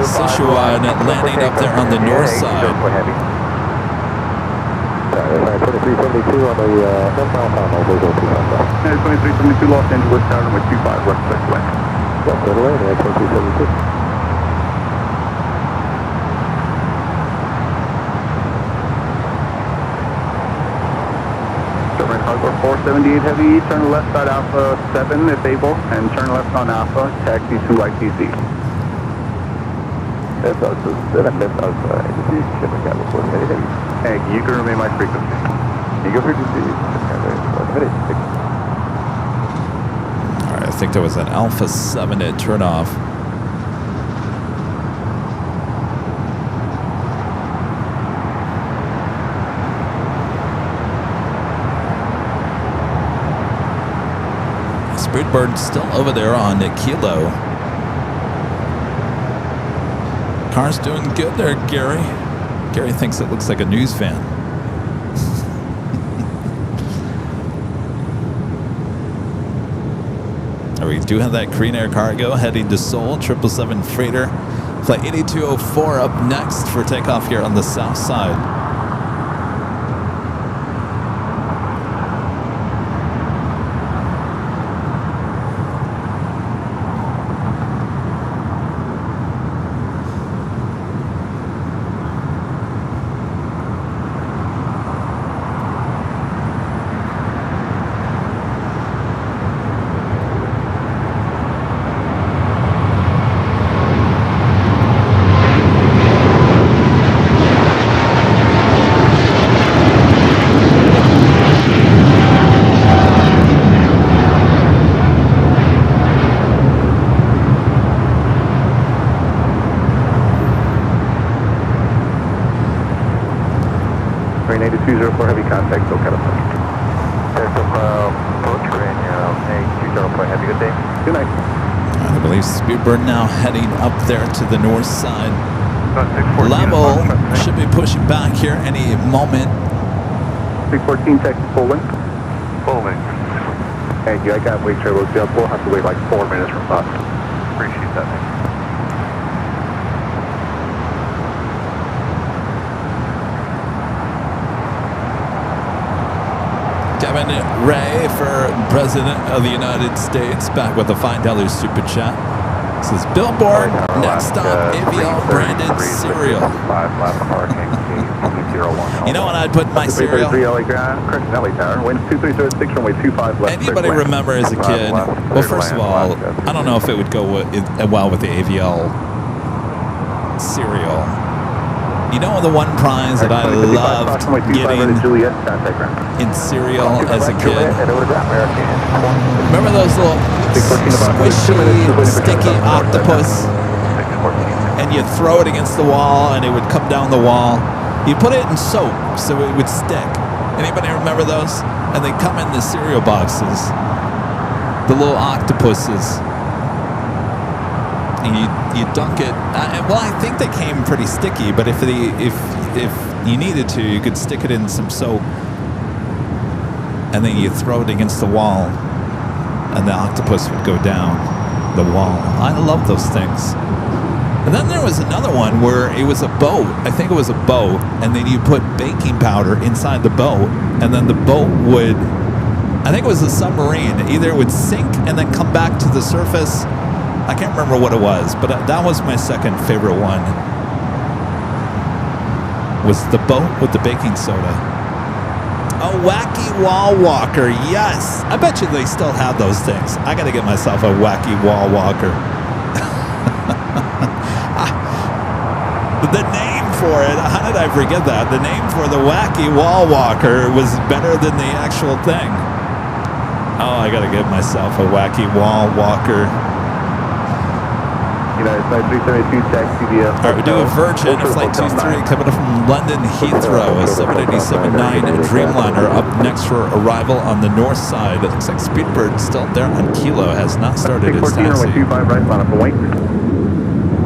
Sichuan landing up there on the north side. 2372 on the 10-mile final version 25 right. 2372 Los Angeles Tower, runway 25, left clear to land. Left clear to land, 2372. Hardware 478 Heavy, turn left side Alpha 7 if able, and turn left on Alpha, taxi to ITC. That's also 7 left Alpha, Shipping Cabo 478 Heavy. Hey, you can remain my frequency. Eagle frequency, All right, I think there was an Alpha 7 to turn off. Spiritbird still over there on the Kilo. Car's doing good there, Gary. Gary thinks it looks like a news van. We do have that Korean Air Cargo heading to Seoul, 777 freighter. Flight 8204 up next for takeoff here on the south side. Korean 8204 Heavy, contact SoCal. There's some approach Korean 8204 Heavy, good day. Good night. I believe Spiritbird now heading up there to the north side. Level should be pushing back here any moment. 614 Texas full length. Full length. Thank you. I got weight turbos. We'll have to wait like 4 minutes from us. Appreciate that, man. Devin Ray for President of the United States, back with a $5 super chat. This is Billboard, next stop, AVL branded cereal. You know what I'd put in my cereal? Anybody remember as a kid? Well, first of all, I don't know if it would go well with the AVL cereal. You know the one prize that I loved getting in cereal as a kid? Remember those little squishy, sticky octopus? And you'd throw it against the wall and it would come down the wall. You put it in soap so it would stick. Anybody remember those? And they come in the cereal boxes. The little octopuses. And you dunk it. Well, I think they came pretty sticky, but if you needed to, you could stick it in some soap, and then you throw it against the wall, and the octopus would go down the wall. I love those things. And then there was another one where it was a boat. I think it was a boat, and then you put baking powder inside the boat, and then the boat would, I think it was a submarine. Either it would sink and then come back to the surface. I can't remember what it was, but that was my second favorite one. Was the boat with the baking soda. A wacky wall walker, yes. I bet you they still have those things. I got to get myself a wacky wall walker. The name for it, how did I forget that? The name for the wacky wall walker was better than the actual thing. Oh, I got to get myself a wacky wall walker. United Flight 372, taxi via. All right, we do a Virgin Flight 23 coming up from London Heathrow, a 787-9 Dreamliner up next for arrival on the north side. It looks like Speedbird still there on Kilo, has not started its taxi. 25 right, line up for wait. All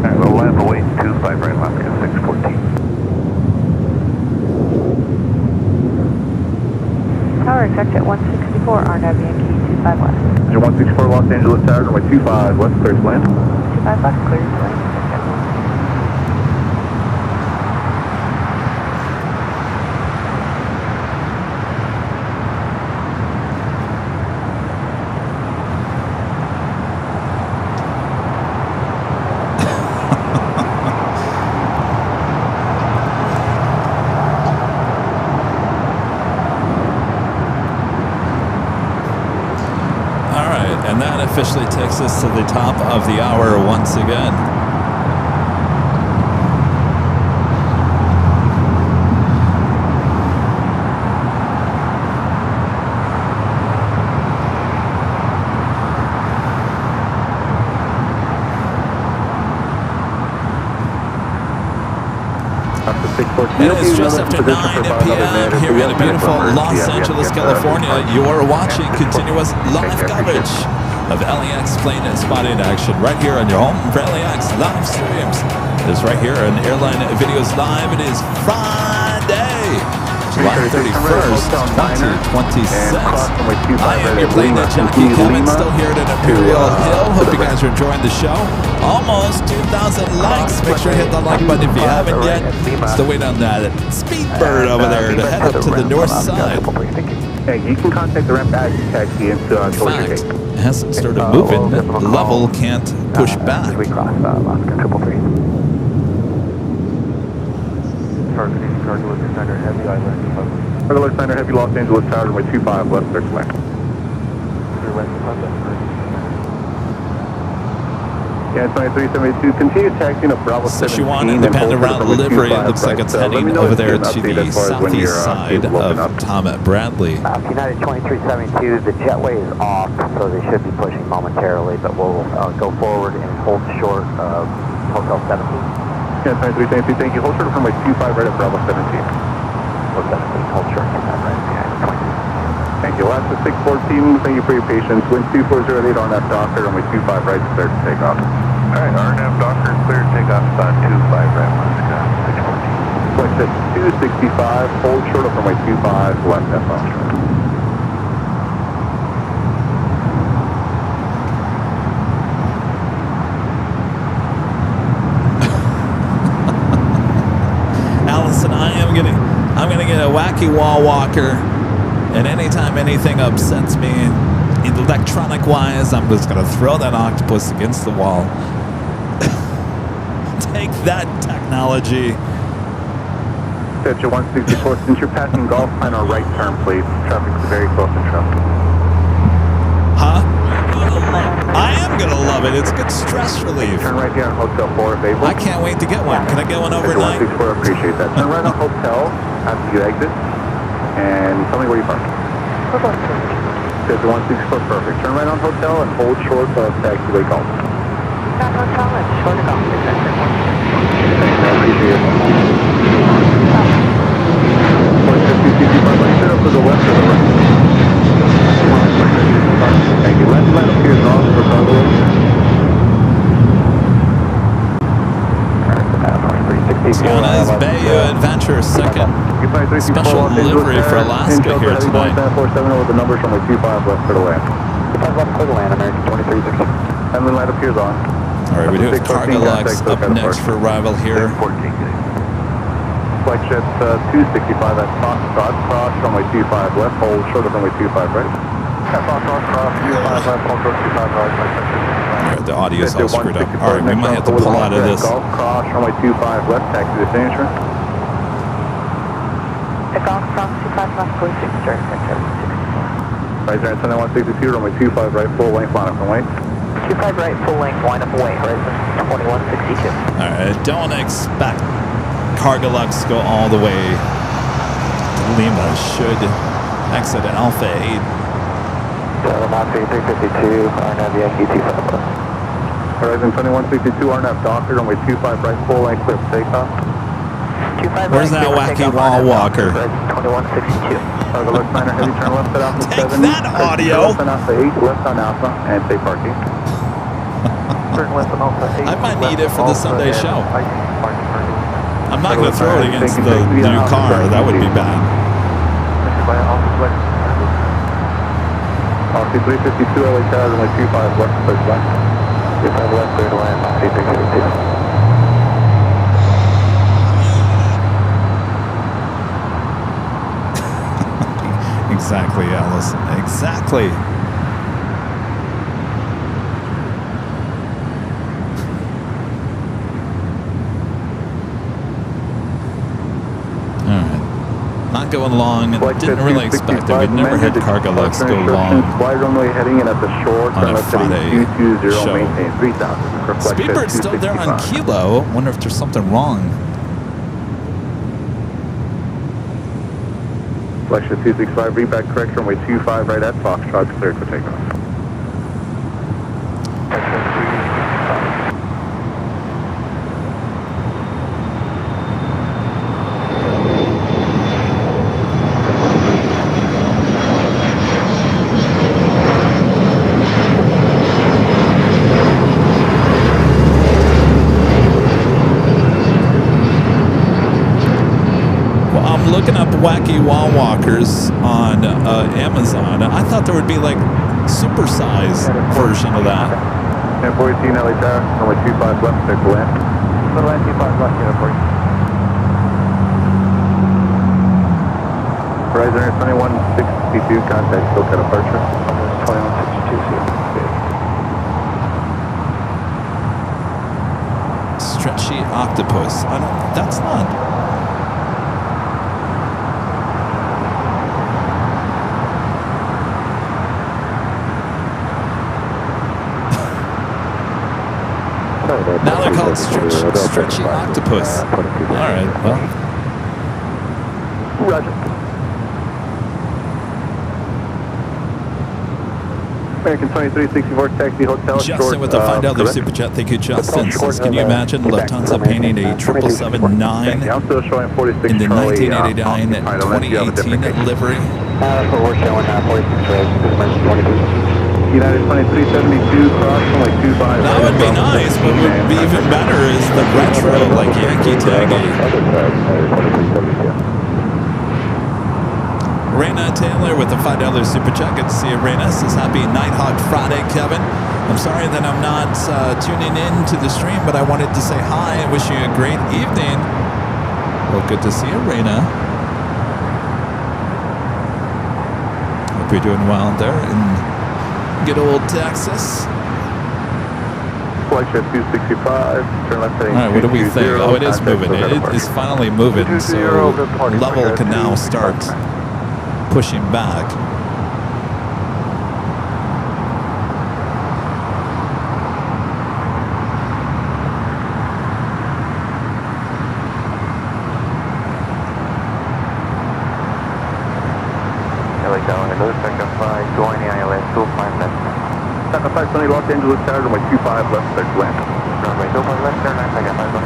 right, we'll land for wait, 25 right, line up 614. Tower effect at 164, RNAV Yankee 25 West. 164 Los Angeles Tower, runway 25 West, clear to land. 25 West, clear to land. And that officially takes us to the top of the hour once again. It is just after 9 p.m. here in beautiful Los Angeles, California. You're watching continuous live coverage of LAX plane spotting action right here on your home for LAX live streams. It is right here on Airline Videos Live. It is Friday, July 31st, 2026. I am your plane Jockey Kevin, still here at Imperial Hill. Hope you guys are enjoying the show. Almost 2,000 likes. Make sure you hit the like button if you haven't yet. Still waiting on that Speedbird over there to head up to the north side. Hey, you can contact the ramp taxi into In fact, it hasn't started moving. The level can't push back. We cross Alaska 333. Cargo Center Heavy Island. Cargo Center Heavy Los Angeles Tower, runway 25 West, clear to land. Yeah, 2372. Continue taxiing up Bravo 17. So she wanted the Panorama livery. It looks like it's heading over there to the southeast side of Tom Bradley. United 2372, the jetway is off, so they should be pushing momentarily, but we'll go forward and hold short of Hotel 17. Yeah, 2372, thank you. Hold short from my 25 right at Bravo 17. Hold 17, hold short from that right behind 20. Thank you. Last is 614. Thank you for your patience. Wind 2408 on that Docker, runway 25 right, clear to take off. All right, RNAV Docker, clear to take off on 25 right, Alaska 614. Flight at 265, hold short of runway 25, left F offshore. Allison, I'm gonna get a wacky wall walker And anytime anything upsets me, electronic-wise, I'm just going to throw that octopus against the wall. Take that, technology. Schedule 164, since you're passing golf, plan a right turn, please. Traffic's very close in traffic. Huh? I am going to love it. It's good stress relief. Turn right here on Hotel 4 if able. I can't wait to get one. Can I get one overnight? Schedule 164, appreciate that. Turn right on Hotel after you exit. And tell me where you park. Schedule 164, perfect. Turn right on Hotel and hold short of taxiway golf. Got hotel and short of golf. Thanks, I appreciate it. 150, sit up to the left or the right? Thank you. Left line appears off for cargo. Siona's Bayou Adventure second. Special delivery for Alaska here tonight. 747 with the numbers from the 25 left for the land. 25 left for the land, American 2360. Heavenly light appears on. All right, we do have Cargo Lux up next for arrival here. Flight jet 265 at Foxtrot, cross runway 25 left, hold short of runway 25 right. Foxtrot, cross 25 left, hold short 25 right. All right, the audio's all screwed up. All right, we might have to pull out of this. Golf, cross runway 25 left, taxi to signature. The golf from 25 left, go 6 direct, Horizon antenna 162, runway 25 right, full length line up and wait. 25 right, full length, line up away, horizon 2162. All right, don't expect Cargo Lux to go all the way to Lima. Should exit Alpha 8. Mach 352, RNAV Yankee 25 left. Horizon 2162, RNAV Docker, runway 25 right, full length clear for takeoff. 25 Where's that wacky wall walker? 2162. Cargo Lux liner, heavy turn left at Alpha 7. Take that audio. Left on Alpha 8, left on Alpha, and stay parking. Turn left on Alpha 8. I might need it for the Sunday show. I'm not going to throw it against Thank the you. new car. That would be bad. Alpha 352, LA Tower, runway 25 left, place left. 25 left, clear to land, Mach 352. Exactly, Allison. Exactly. Not going long. Didn't really expect it. We'd never had Cargo Lux go long Wide runway heading in at the shore. on a Friday 220, show. maintain 3000. Speedbird's still there on Kilo. Wonder if there's something wrong. Flexion 265, reback correct, runway 25 right at Foxtrot, cleared for takeoff. Looking up wacky wall walkers on Amazon. I thought there would be like supersize version of that. 1014 LA Tower, runway 25 left, take the land. Little land 25 left, get up for you. Horizon Air 2162, contact SoCal departure. 2162, see you. Stretchy octopus. I don't. That's not. Now they're called stretchy octopus. All right, well. Roger. American 2364, taxi hotel. Justin with the $5 super chat. Thank you, Justin. Says, can you imagine Lufthansa painting a 777-9 I'm still showing 46 in the Charlie, 1989-2018 livery? That's what we're showing now, 46 rails. This is emergency 22. United 2372, cross from like 25. That would be nice, but what would be even better is the retro, like Yankee Taggy. Raina Taylor with the $5 super chat. Good to see you, Raina. Says happy Nighthawk Friday, Kevin. I'm sorry that I'm not tuning in to the stream, but I wanted to say hi and wish you a great evening. Well, good to see you, Raina. Hope you're doing well there in good old Texas. Flight shift 265, turn left heading All right, what do we think? 220, Oh, it is contact moving. Florida It Park. is finally moving, so level can now start pushing back. Second 520 Los Angeles Tower, runway 25 left, clear to land. Runway 25 left, turn left, second 520.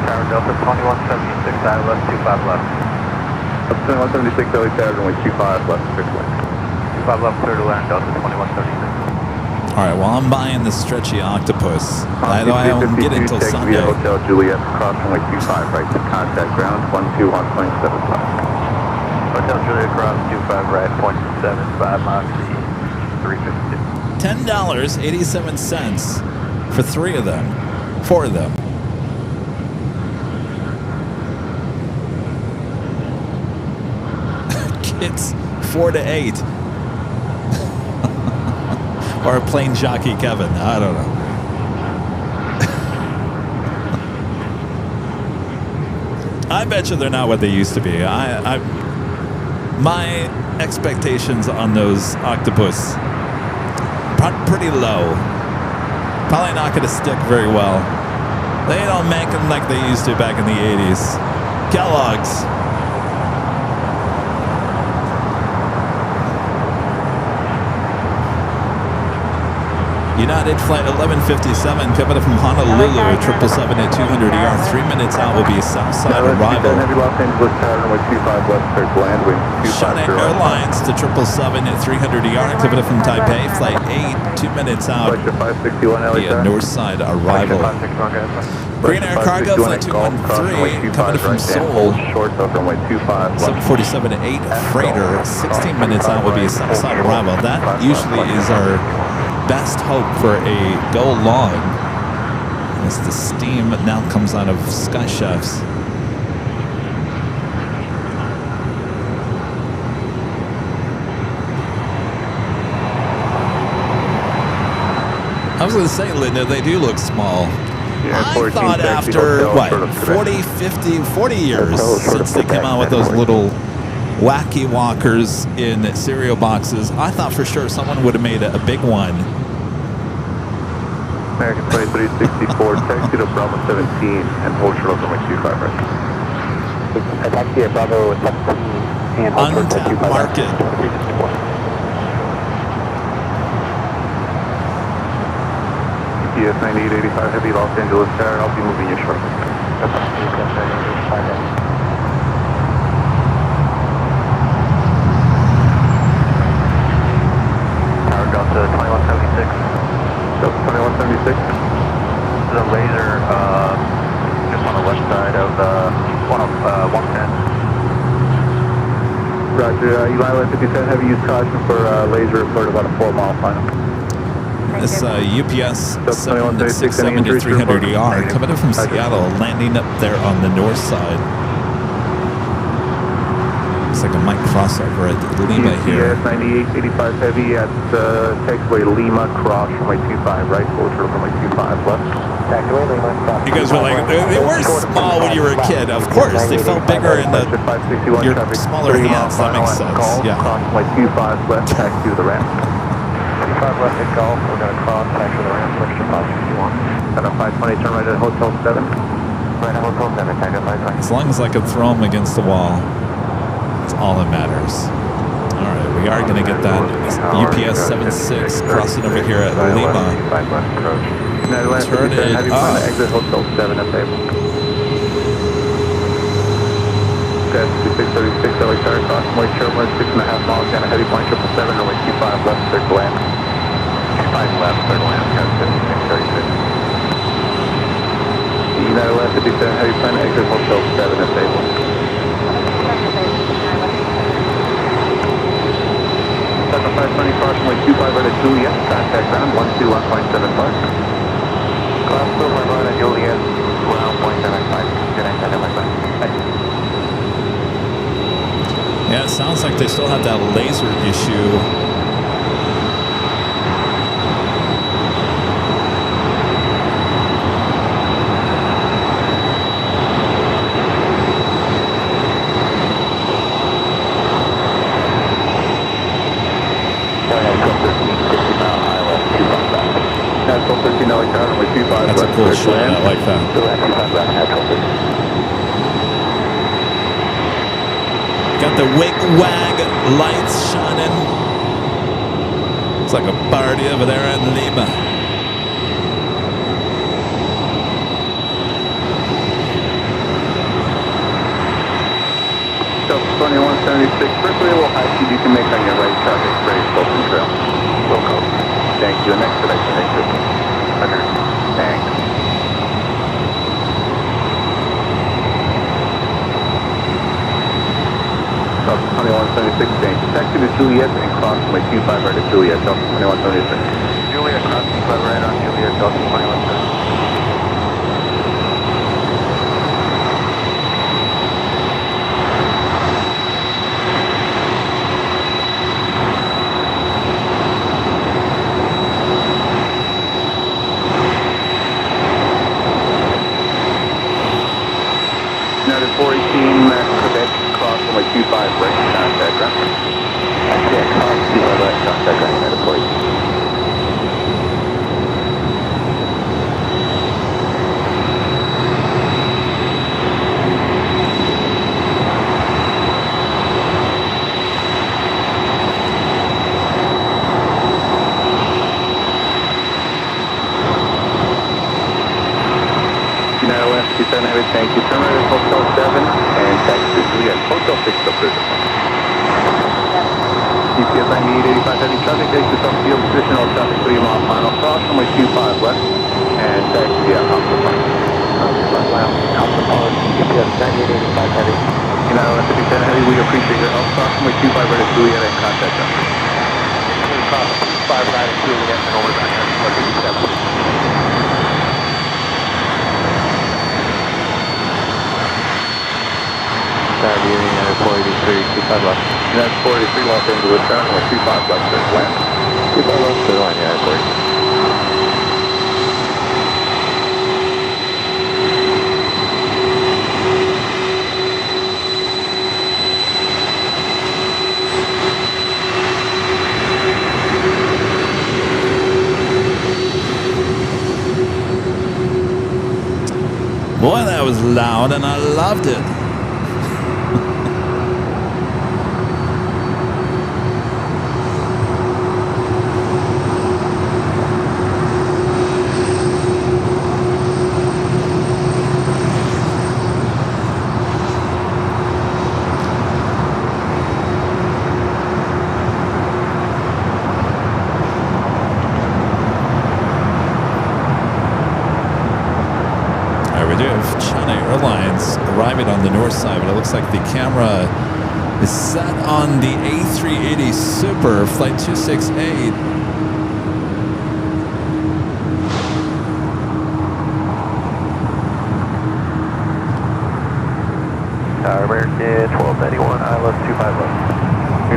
Tower Delta 2176, left, 25 left. Up 2176, LA Tower, runway 25 left, clear to land. 25 left, clear to land, Delta 2136. All right, well, I'm buying the stretchy octopus. I don't get it until Sunday. Hotel Juliet, cross runway 25 right to contact ground 121.75. Hotel Juliet, cross 25 right, 0.75 miles to 352. $10.87 for 3 of them, 4 of them. Kids 4 to 8. Or a plain Jockey Kevin. I don't know. I bet you they're not what they used to be. My expectations on those octopus pretty low. Probably not going to stick very well. They don't make them like they used to back in the 80s. Kellogg's. United Flight 1157 coming up from Honolulu, 777 at 200 ER. 3 minutes out will be a Southside arrival. Heavy Los Angeles Tower, runway 25 left, clear to land, wind 250. Airlines to 777 at 300 ER, coming up from Taipei. Flight 8, 2 minutes out. Flight 561 LA The Tower. Northside arrival. Green Air Cargo, Flight 213, coming from Seoul. Short of runway 25 left. 747 8 freighter, 16 minutes out will be a Southside arrival. That usually is our best hope for a go long as the steam now comes out of Sky Chefs. I was going to say, Linda, they do look small. Yeah, I 14 thought taxi after, hotel, what, short of 40, 50, 40 years Hotel, short since of they came out with those Quebec, little wacky walkers in cereal boxes, I thought for sure someone would have made a big one. American 2364, taxi to Bravo 17 and hold short of runway 25 right. Taxi at Bravo 17 and hold short Untapped of 25 market. ES 9885 Heavy Los Angeles Tower, I'll be moving you shortly. Tower Delta 2176. Delta 2176. The laser just on the west side of 110. Roger, Eli 57 Heavy, use caution for laser report about a 4-mile final. This UPS 767 to 300 ER coming in from Seattle, landing up there on the north side. It's like a mic crossover at Lima here. ES 9885 Heavy at taxiway Lima, cross runway 25 right, hold short runway 25 left. Taxiway Lima, cross. You guys were like, they were small when you were a kid. Of course, they felt bigger in your smaller hands. That makes sense. Yeah. Cross runway 25 left, taxi to the ramp. 25 left at Golf, we're going to cross, taxi to the ramp, switch to 561. At a 520, turn right at Hotel 7. Right at Hotel 7, taxi to 520. As long as I can throw them against the wall, that's all that matters. All right, we are going to get that UPS 76 crossing over here at Lima. Turn it up. Exit Hotel 7 at Table. Gas 2636, LA Tower, cross runway Sherman, 6.5 miles down a heavy point, 777, runway 25 left, clear to land. 25 left, clear to land, gas 5636. United Left 57 Heavy Plan, exit Hotel Echo 7 is stable. Delta 520 approximately 25 right at Juliet, contact ground 121.75. Class 2, my right at Juliet, ground 0.75. Good night, my friend. Yeah, it sounds like they still have that laser issue. That's a cool shot. I like that. Got the wig-wag lights shining. It's like a party over there in Lima. Delta 2176, first available high speed you can make on your right traffic, very open trail. Welcome. Thank you. And next connection, exit. Thanks. Delta 2176, thank you. Taxi to Juliet and cross my 25 right at Juliet, Delta 2176. Juliet, cross 25 right on Juliet, Delta 2176. United 418, Max Quebec, cross from like 25 right, contact ground. Yeah, cross 25 right, contact ground, United 418. Thank you. Turn right at Hotel 7 and taxi to Juliet. Hotel 6 still clear. GPS 9885 heavy traffic, takes to some field position on traffic 3 mile final cross from my 25 west and taxi to Alpha Park. Alpha Park, GPS 9885 heavy. United 150 heavy, we appreciate your help. Cross from my 25 right at Juliet and contact us. Cross 5 right at Juliet and over back at 157. United 483, 25 left. United 483, Los Angeles, ground, 25 left, sir. Land. 25 left, clear line, United 483. Boy, that was loud and I loved it. Airlines arriving on the north side, but it looks like the camera is set on the A380 Super Flight 268. American 1291, ILS 25 left.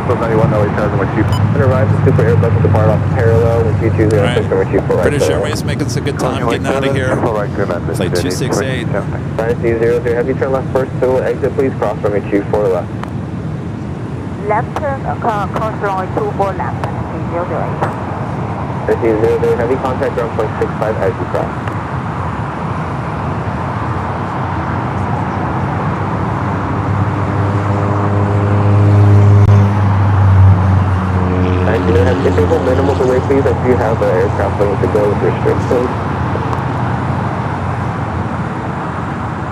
1291, LA 1012. Arrived at Super Airbus to depart off parallel with G20 number 24 right. British Airways making some good time getting out of here. Flight 268. C00, have you turn left first to exit, please cross runway 24 left. Left turn, cross runway 24 left, and C00, heavy contact ground point 65 as you cross. Disable minimal delay, please. I do have an aircraft waiting to go with restrictions.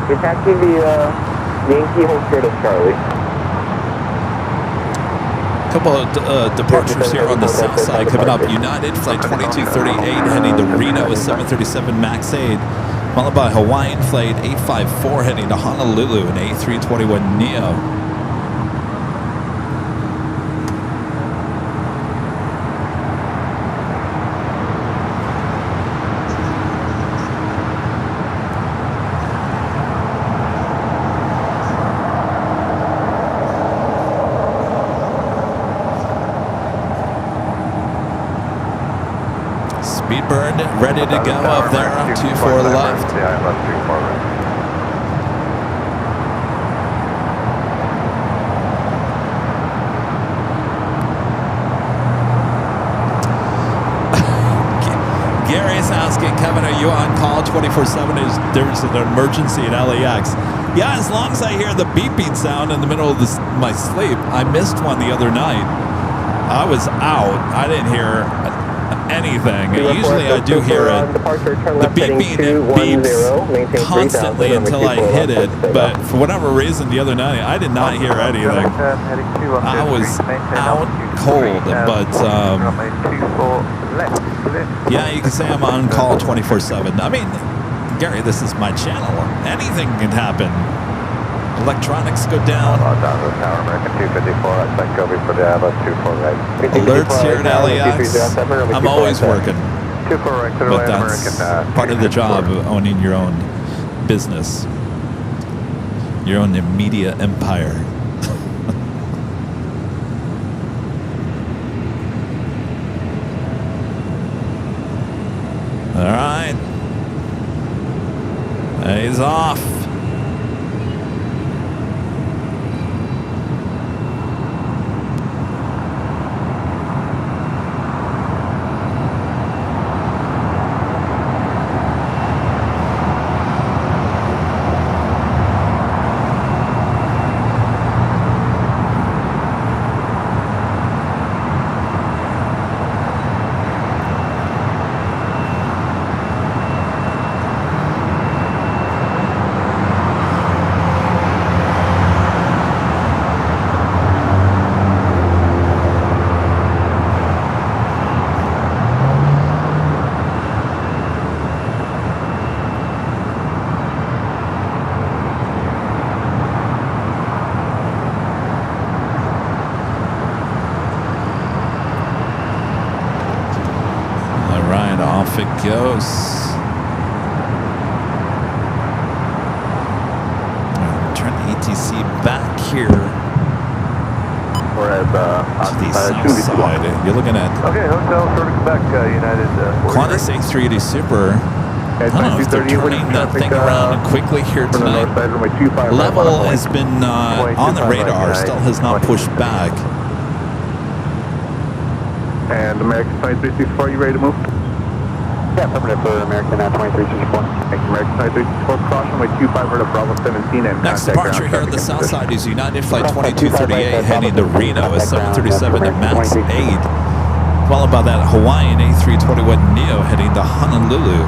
You're taxiing the Yankee home straight of Charlie. Couple of departures here on the south side coming up. United Flight 2238 heading to Reno with 737 MAX 8. Followed by Hawaiian Flight 854 heading to Honolulu and A321neo. Speedbird ready to go up there, 24 left. Yeah, left 24 right. Gary's asking, Kevin, are you on call 24/7? There's an emergency at LAX. Yeah, as long as I hear the beeping sound in the middle of my sleep. I missed one the other night. I was out. I didn't hear anything. Usually I do hear it. The beeping beeps constantly until I hit it, but for whatever reason the other night I did not hear anything. I was out cold, but yeah, you can say I'm on call 24/7. I mean, Gary, this is my channel. Anything can happen. Electronics go down. American 254, I think Gobi for the Atlas 24 right. Alerts here at LAX. I'm always working. 24 right, clear But line that's American. part of the job of owning your own business, your own media empire. All right. He's off. Off it goes. Turn the ATC back here We're at to the south side. You're looking at okay, hotel, sort of Quebec, United. Qantas A380 Super. I don't know if they're turning that thing around quickly here tonight. Level has been on the radar, still has not pushed back. And American 2364, you ready to move? Yeah, affirmative for American 2364. Thank you, American 2364. Cross runway 25 right of Bravo 17 and Next contact departure ground here on the traffic south position. side is United Flight 2238 heading to Reno, a 737 to MAX 8. Followed by that Hawaiian A321neo heading to Honolulu.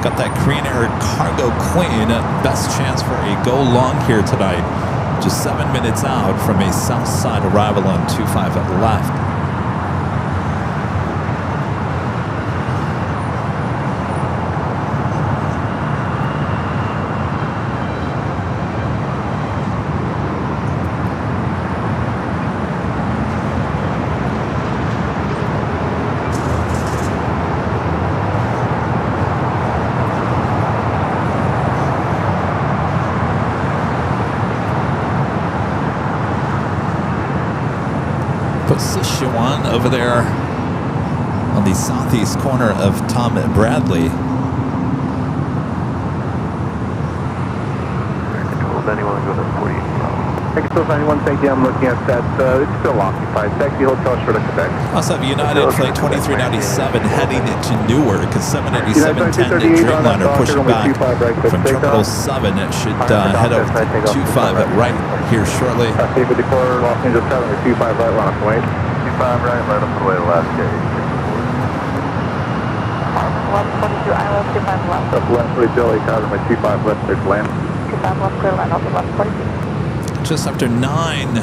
Got that Korean Air Cargo Queen, best chance for a go long here tonight. Just 7 minutes out from a south side arrival on 25 at the left. Sichuan over there on the southeast corner of Tom Bradley. Controls, anyone go to 48. Controls 91, thank you. I'm looking at that. It's still occupied. Taxi Hotel, short of Quebec. Also have United Flight 2397 heading into Newark. A 787-10 Dreamliner pushing back from Terminal 7. It should head over to 25 at right here shortly. 54, Los Angeles 7, or 25 right, line up the way. 25 right, line up the way, last gate. 1122, I left 25 left. Up left, please, Billy, Cosmo, 25 left, there's land. 25 left, clear line, open left, 42. Just after 9.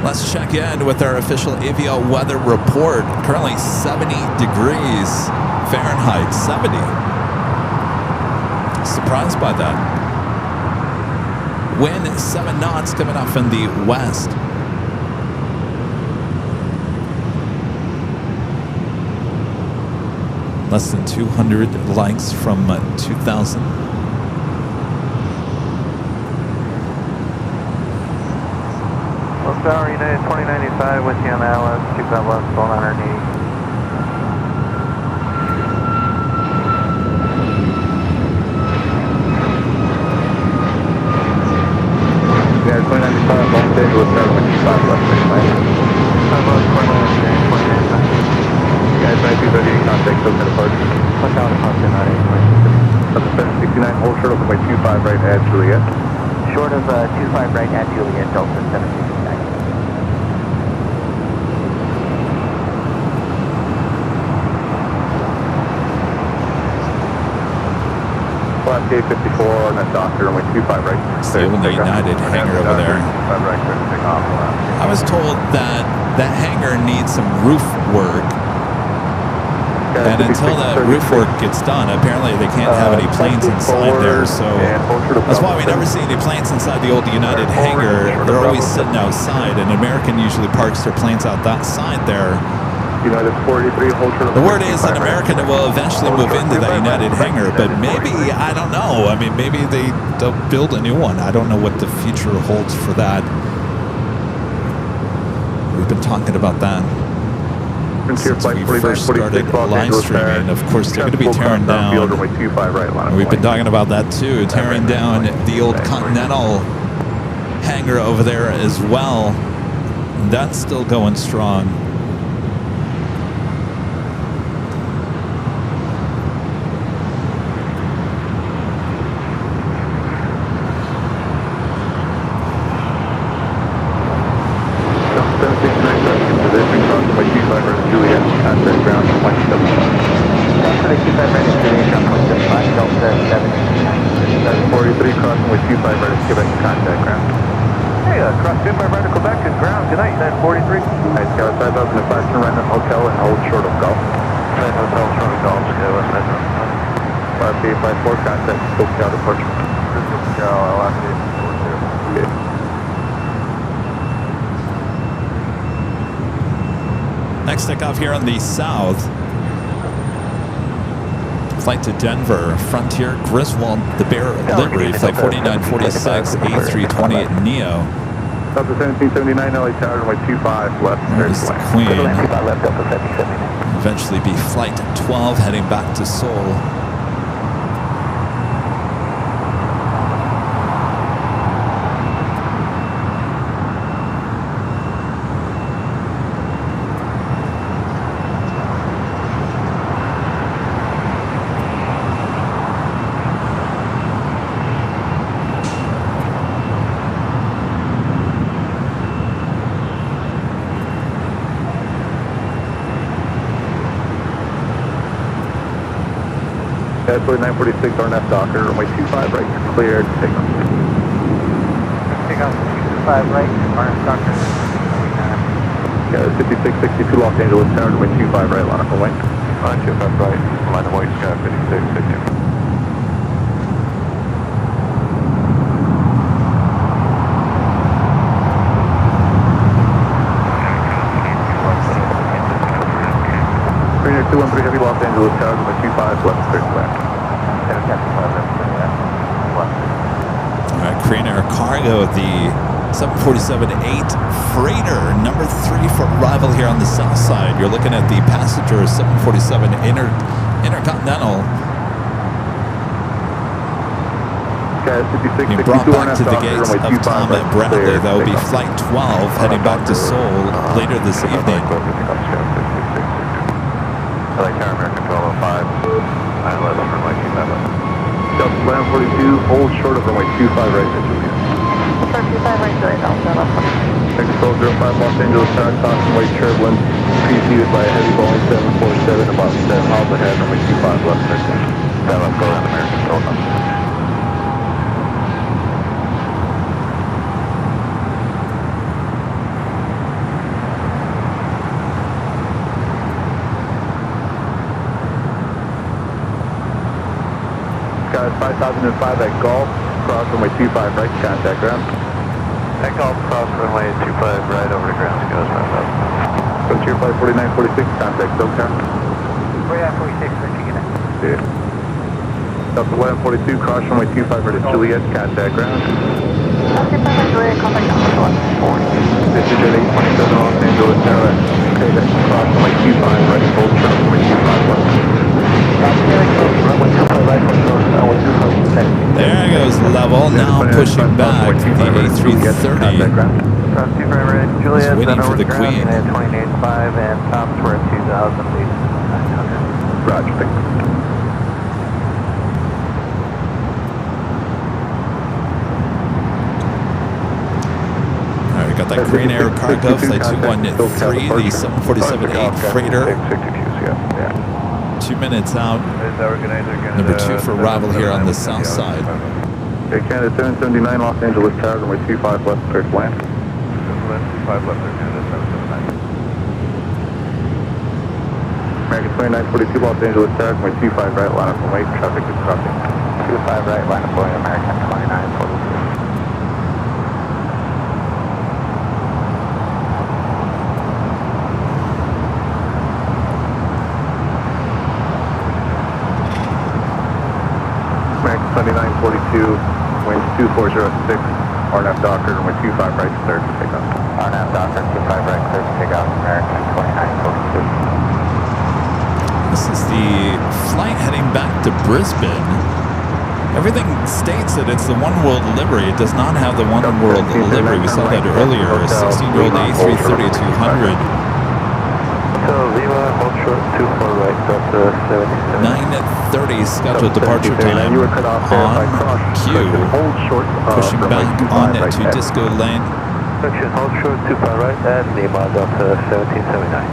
Let's check in with our official AVL weather report. Currently 70 degrees Fahrenheit, 70. Surprised by that. Wind 7 knots coming off in the west. Less than 200 likes from 2000. Well, Tower United 2095 with you on the LS 25 left, phone underneath. Yeah, 2095, Los Angeles, Tower 25 left, 2095. Guys, 9238, contact Coconut Park. Push out approach to 98. That's 769, hold short of runway 25 right at Juliet. Short of 25 right at Juliet, Delta 769. Last gate 54 on that doctor, runway 25 right. Still in the United hangar over there. I was told that that hangar needs some roof work. And until that roof work gets done, apparently they can't have any planes inside there. So that's why we never see any planes inside the old United hangar. They're always sitting outside, and American usually parks their planes out that side there. United 43, hold short of The word is that American will eventually move into that United hangar, but maybe, I don't know. I mean, maybe they'll build a new one. I don't know what the future holds for that. We've been talking about that since we first started live streaming. Of course, they're going to be tearing down. We've been talking about that too, tearing down the old Continental hangar over there as well. That's still going strong. Next takeoff here on the south. Flight to Denver, Frontier, Griswold, the Bear livery, flight 4946, A320 Neo. Delta 1779, LA Tower, runway 25 left. There's the Queen. Eventually be flight 12 heading back to Seoul. Casualty 946, RNF Docker, runway 25 right, you're cleared, take off. Take off 25 right, RNF Docker. Yeah, 5662 Los Angeles Tower, runway 25 right, line up and wing. 25 right, line of white sky, 5662. Premier 213 Heavy Los Angeles Tower, runway 25 left, clear to land. All right, Crane Air Cargo, the 747-8 freighter, number 3 for arrival here on the south side. You're looking at the passenger 747 Intercontinental. Being brought back to the gates of Tom and Bradley. That will be flight 12 heading back to Seoul later this evening. LA Tower, American 1205, 911 for runway 27. Delta Land 42, hold short of runway 25 right to Juliet. Short 25 right, Juliet, Delta 11. Control 05 Los Angeles Tower, caution wake turbulence, preceded by a heavy Boeing 747, about 7 miles ahead, runway 25 left, 13. That left, go around American 12. Sky 5005 at Golf, cross runway 25 right, contact ground. At Golf, cross runway 25 right over to ground, goes right up. Go to your flight 4946, contact SoCal. 4946, reaching in. See ya. Delta 1142, cross runway 25 right at Juliet, contact ground. Delta 25 Juliet, contact ground. This is Jet 827 Los Angeles, Airline. Okay, that's cross runway 25 right, full truck runway 25 left. There goes level. Now pushing back the A330. Cross 25 right, Juliet, Waiting then for over the to ground, Queen. and 28.5, and tops were at 2,900. Roger, thank you. All right, we got that Green Air Cargo Flight 213, the 747-8 freighter. 662s, yeah. 2 minutes out. Number 2 for arrival here on the south side. Okay, Canada 779 Los Angeles Tower, runway 25 left, clear to land. 25 left there, Canada 779. American 2942 Los Angeles Tower, runway 25 right, line up and wait, traffic is crossing. 25 right, line up going American 2942. American 2942, winds 2406, RNAV Docker, runway 25 right, clear to take off. RNAV Docker, 25 right, clear to take off, American 2942. This is the flight heading back to Brisbane. Everything states that it's the One World livery. It does not have the One World livery. We saw that earlier. A 16-year-old A330-200. So Lima, hold short, 24 right, Delta 77. 9:30 scheduled departure time You were cut off there by cross. on cue. Hold short, Pushing runway back 25 on right to there. Disco Lane. Section, hold short, 25 right, and Lima, Delta 1779.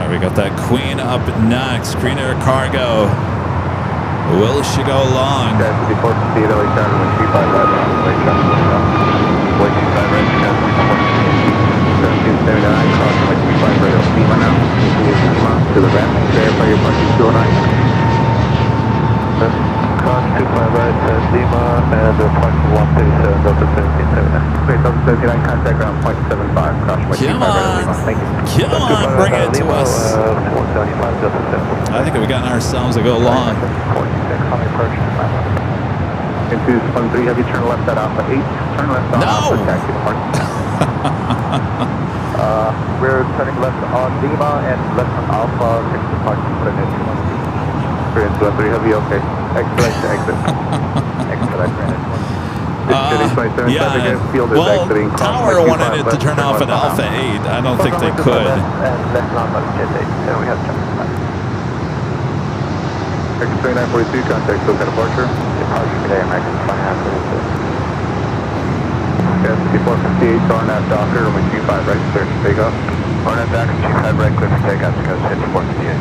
We got that Queen up next. Green Air Cargo. Will she go long? Guys, before the speed, LAX Airport, runway 35 right, line up and wait, traffic is crossing. Way 25 right, Canada 1779, cross runway 25 right, Lima now. Lima to the ramp, verify your parking 209. Cross 25 right, Lima, and approximately 137, Delta 1779. Okay, Delta 79, contact ground, 0.75, cross runway 25 right, Lima. Thank you. Come on, bring it to us. 175, Delta 7. I think we've gotten ourselves a go long. 46, on the approach to my left. Into 13, have you turn left at Alpha 8? Turn left on No! Alpha, taxi to parking. We're turning left on Lima and left on Alpha, 6 to parking, put in 213. 3 have you okay? Expedite to exit. Expedite, granted. Yeah, well, Tower wanted it to turn off at Alpha 8. I don't think they could. And left on Jet 8, so we have jumped back. X3942, contact SoCal departure. Departure today, American 2942. Yes, 5458, RNAV Docker, runway 25 right, clear to take off. RNAV Docker, 25 right, clear for takeoff, because 5458.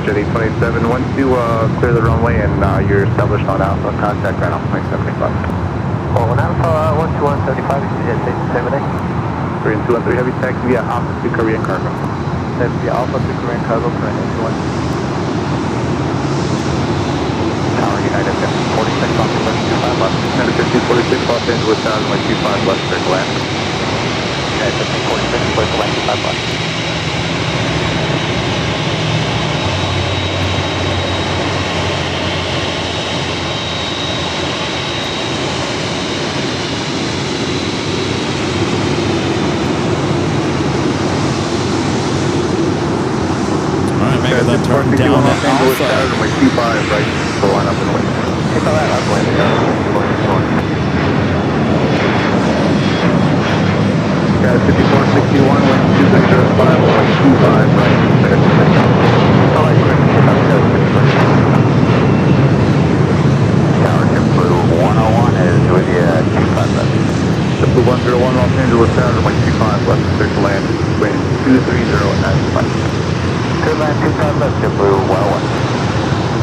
Jet 827, once you clear the runway and you're established on Alpha, contact ground Alpha 975. Oh, on Alpha 12175, is it 878? 3 and 213, heavy taxi via Alpha to Korean Cargo. That's the Alpha to Korean Cargo, Korean 81. Tower United 46, on the 25 left. United 1546, Los Angeles Tower, runway 25 left, clear to land. United 1546, clear to land, 5 left. Then turn down at Alpha. Runway 25 right, so line up and wait. Take all that up, land, Guys, 5461, wind 2005, runway 25 right, clear to take off. Alright, clear to take off, Tower Jet Blue 101 is with you at 25 left. The Blue runway 25 left, clear to land, wind 230 at 5. Clear land 25 left, JetBlue 101.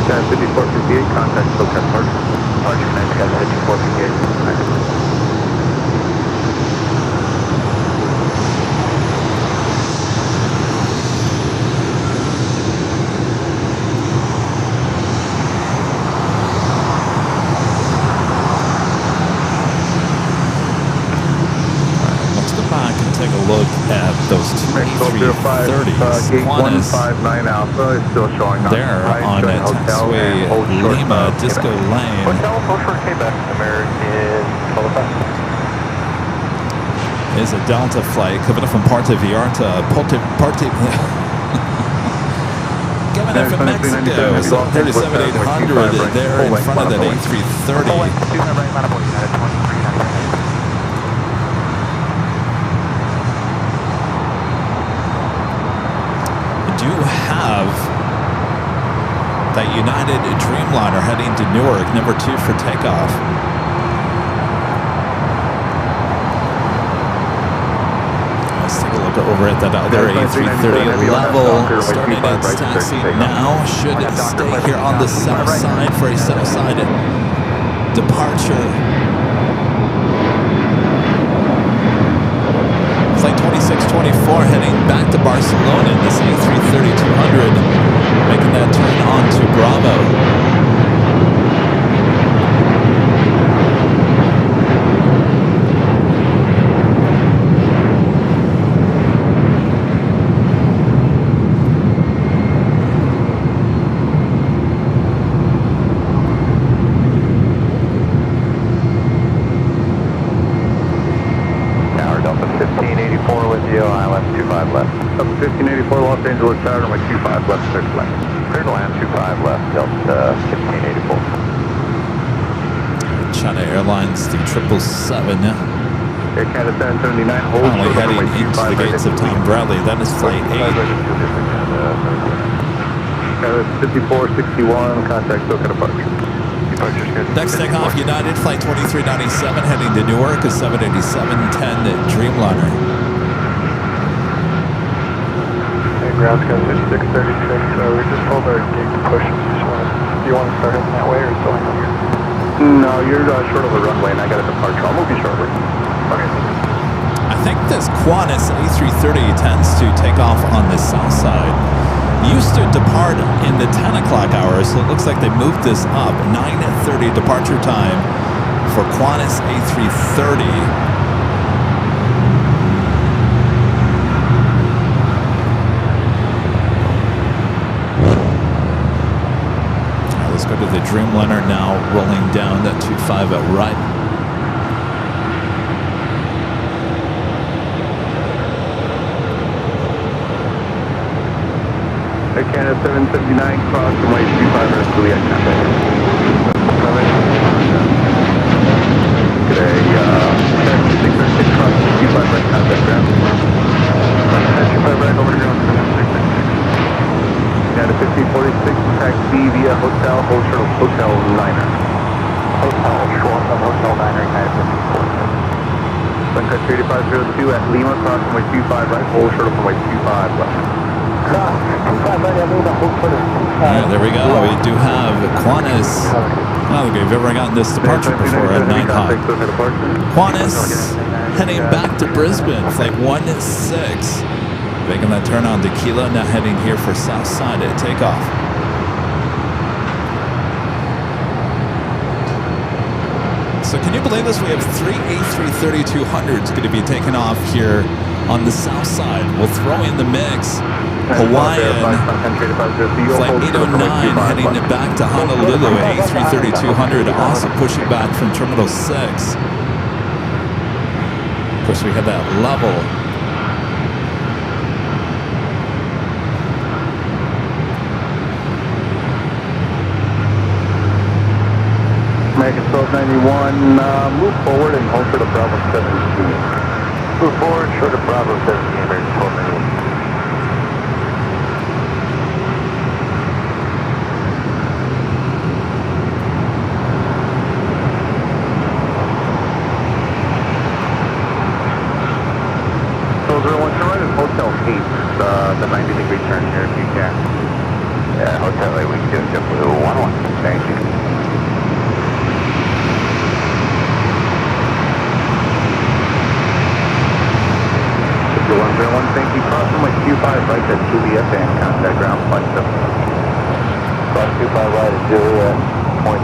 5458, contact SoCal Park. Departure connect, guys, at 2458. Take a look at those two A330s. Gate Qantas, 159 Alpha is still showing on there right, on showing hotel Taxway and hold short Lima of Disco Quebec. Lane. Hotel, hold short Quebec, American 12 Is a Delta flight coming from Puerto Vallarta, coming in from Mexico. So 37800 there in front of that A330. Do have that United Dreamliner heading to Newark, number 2 for takeoff. Let's take a look over at that other A330 level. Starting its taxi now. Should stay here on the south side for a south side departure. Flight 2624 heading back to Barcelona in this A330-200, making that turn on to Bravo. Up 1584 Los Angeles Tower, runway 25 left, clear to land. Clear to land 25 left, Delta 1584. China Airlines, the 777. Air Canada 779, hold Only short heading runway into 25 the gates of Tom Bradley. That is flight 8. Canada 5461, contact SoCal departure. Next takeoff, United Flight 2397 heading to Newark, a 787-10 Dreamliner. Ground scope 5636, we just told our gate to push. Do you want to start heading that way or still hang here? No, you're short of the runway and I got a departure. I'll move you shortly. Okay. I think this Qantas A330 tends to take off on the south side. Used to depart in the 10 o'clock hours, so it looks like they moved this up. 9:30 departure time for Qantas A330. Let's go to the Dreamliner now, rolling down that 25 at right. Air Canada 779, cross runway 25 rest to the contact. Today, 606 cross 25 right contact ground. 25 right over to ground. Canada 1546, taxi via hotel, hold short of Hotel Niner. Hotel short of Hotel Niner, Canada 1546. Suncut 3502 at Lima, cross runway 25 right, hold short of runway 25 left. Cross 25 right at Lima, hold short of 25. All right, there we go. We do have Qantas. I don't think we've ever gotten this departure before at 9 hot. Qantas heading back to Brisbane, flight 16. Making that turn on to Kilo, now heading here for south side at takeoff. So can you believe this? We have 3 A330-200s going to be taking off here on the south side. We'll throw in the mix Hawaiian flight 809 heading back to Honolulu. A330-200 also pushing back from Terminal 6. Of course, we have that level. American 1291, move forward and hold short of Bravo 17. Move forward, short of Bravo 17, American 1291.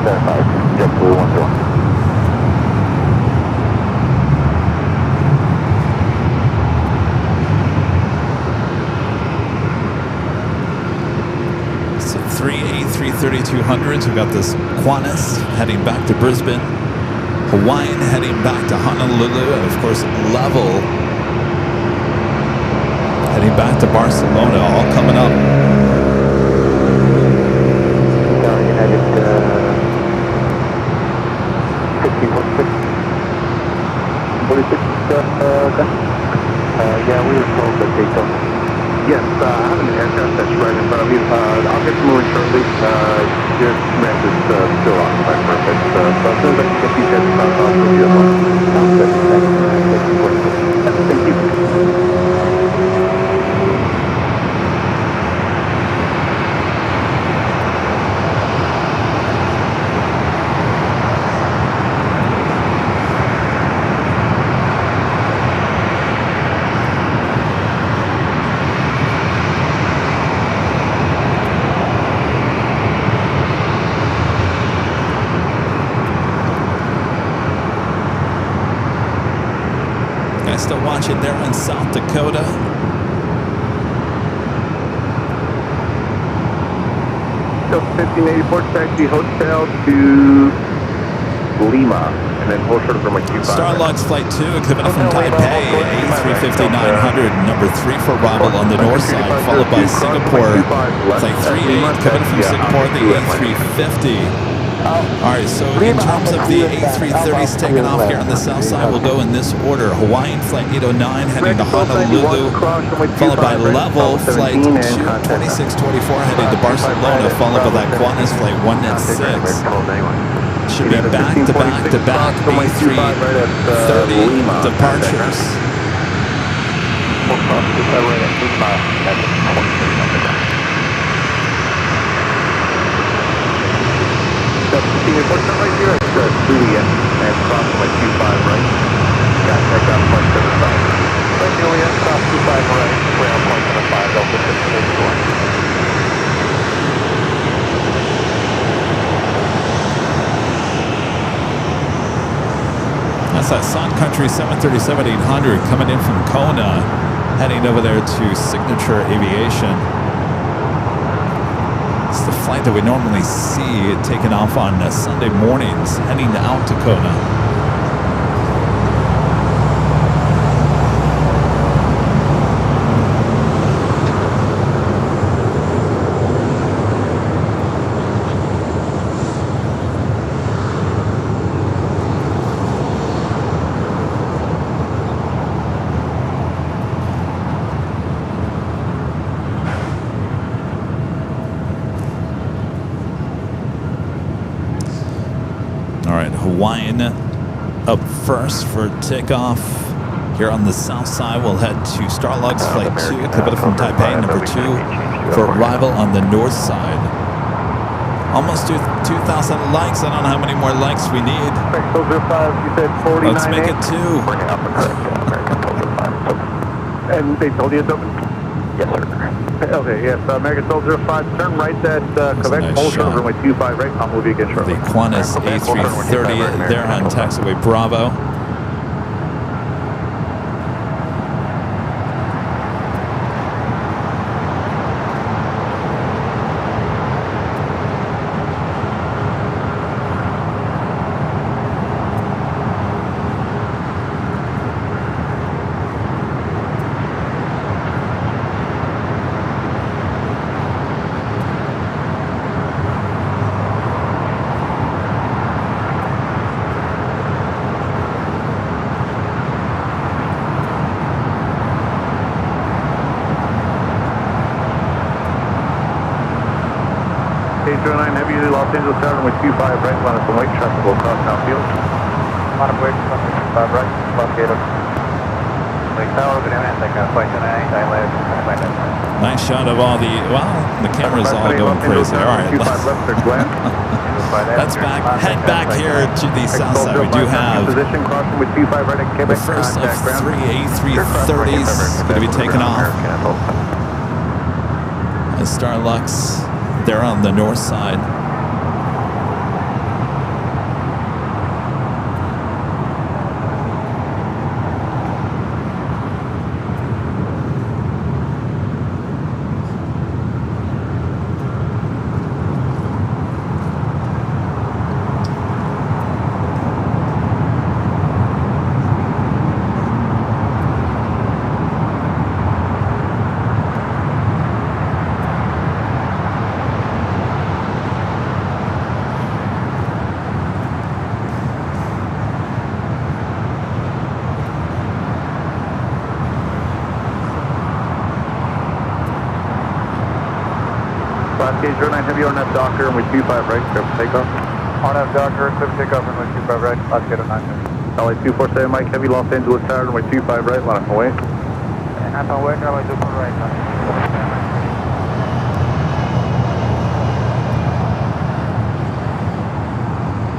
verified. JetBlue 101. So 3 A330-200s. We've got this Qantas heading back to Brisbane, Hawaiian heading back to Honolulu, and of course Level heading back to Barcelona, all coming up. United 5046. 46, yeah, we were told that they don't. Yes, I have an aircraft that's right in front of me. I'll get moving shortly. Your ramp is still occupied, perfect. So as soon as I can get these guys across, I'll put you up on. Sounds good. Thank you. Still watching there in South Dakota. So 1584 taxi hotel to Lima, and then hold short for my Q5. Starlux Flight 2, coming up from Taipei, A350-900, number 3 for arrival on the north side, followed by Singapore, Flight 38, coming from Singapore, the A350. All right, so in terms of the A330s taking off here on the south side, we'll go in this order. Hawaiian Flight 809 heading to Honolulu, followed by Level Flight 22624 heading to Barcelona, followed by that Qantas Flight 196. Should be back-to-back-to-back A330 departures. Report right here at Juliet and cross my Q5 right. Got take off point 75. Right Juliet, cross Q5 right, ground point 75, Delta 1584. That's that Sun Country 737-800 coming in from Kona, heading over there to Signature Aviation. It's the flight that we normally see taking off on Sunday mornings, heading out to Kona. Hawaiian up first for takeoff. Here on the south side, we'll head to Starlux Flight 2, coming from Taipei, number 2, for arrival on the north side. Almost 2,000 likes. I don't know how many more likes we need. Let's make it 2. And they told you it's open? Yes, sir. Okay, yes. American Soldier 5, turn right at Quebec, nice hold short shot. over my Q5 right. I'll move you again shortly. The Qantas A330 there on taxiway Bravo. A309 Heavy Los Angeles Tower with Q5 right, line up some white traffic will cross downfield. Line up white, Q5 right, left gate up. Lake Tower, good evening, take flight 29, Nice shot of all the, well, the camera's all going crazy. All right, let's head back here to the south side. We do have the first of 3 A330s going to be taken off. Starlux there on the north side. Okay, 09 Heavy RNF Docker, runway 25 right, clear for takeoff. RNF Docker, clear for takeoff, runway 25 right, let's get a 9. LA 247 Mike Heavy, Los Angeles Tower, runway 25 right, line up and wait. And I'm waiting, runway 25 right.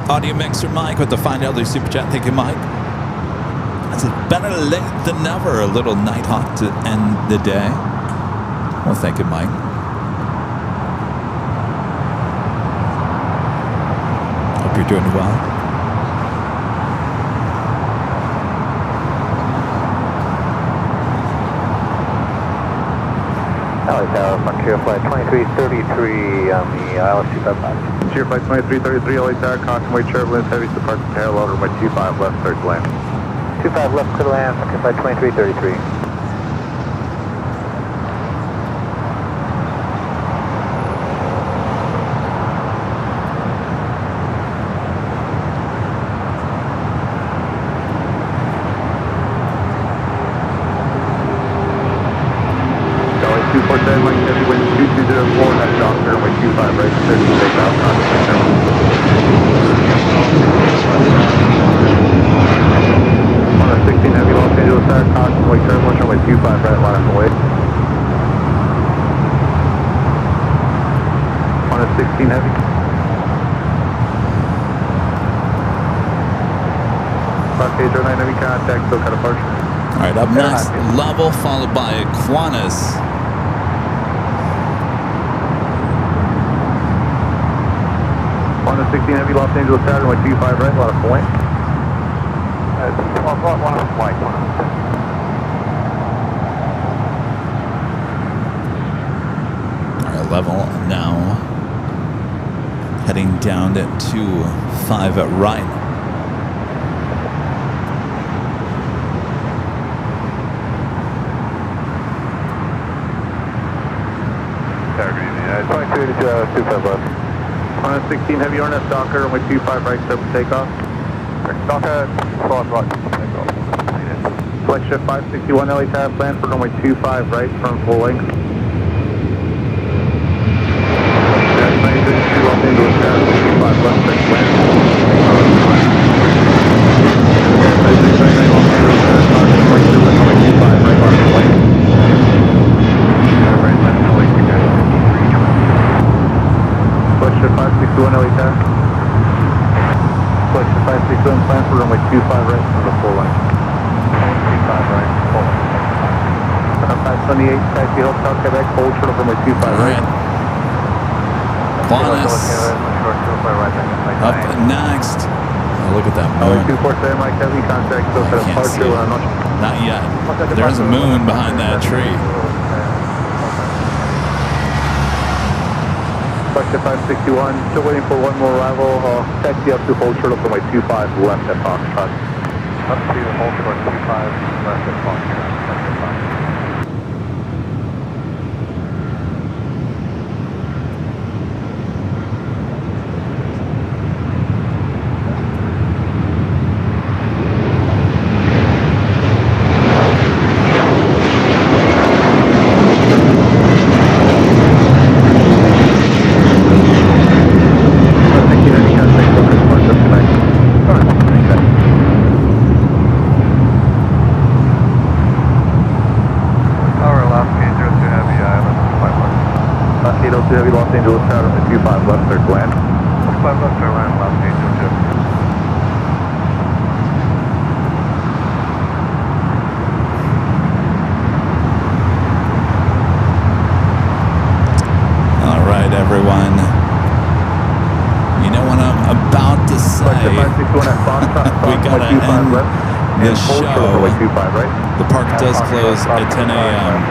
Audio mixer Mike with the $5 super chat. Thank you, Mike. It's better late than never. A little night hawk to end the day. Well, thank you, Mike. Hope you're doing well. LA Tower, Frontier Flight 2333 on the ILS 255. Frontier Flight 2333, LA Tower, caution wait turbulence, heavy depart parallel, runway 25 left, clear to land. 25 left, clear to land, Frontier Flight 2333. Mike Heavy, wind 2204, that's Docker, runway 25 right, clear to take out, caution wait turbulence. On a 16 Heavy, Los Angeles Tower, caution wait turbulence, runway 25 right, line up and wait. On a 16 Heavy. Rockage 09 Heavy, contact, still cut departure. All right, up next, Level, followed by Qantas. On the 16 Heavy, Los Angeles Tower, runway 25 right, line up and wait. One on flight, one on All right, Level now heading down to 25 at right. Tower, good evening. 25 left. On a 16 Heavy RNF Docker, runway 25 right, clear for takeoff. Docker, forward right, takeoff. Flight shift 561 LA Tower, plan for runway 25 right, front full length. That's 962 Los Angeles Tower, 25 left, clear to land. 9699 Los Angeles Tower, caution, right turbulence, runway 25 right, line up and wait. Right, left, LA, Flight shift 561 LA Tower. Flight shift 561, plan for runway 25 right, for the full length. 25 right, full length. 528, taxi Hotel, Quebec, hold short of runway 25 right. Qantas up next. Oh, look at that moon. 247 Mike Heavy, contact, still I set can't see departure, it. Not yet. There's a moon behind that tree. Flight shift 561, still waiting for one more arrival. Taxi up to hold short of runway 25 left at Foxtrot. Up to hold short 25 left at Foxtrot. Heavy Los Angeles Tower, 25 left, clear to land. 25 left, clear to land, Los Angeles. All right, everyone. You know what I'm about to say. We gotta end the show. The park does close at 10 a.m.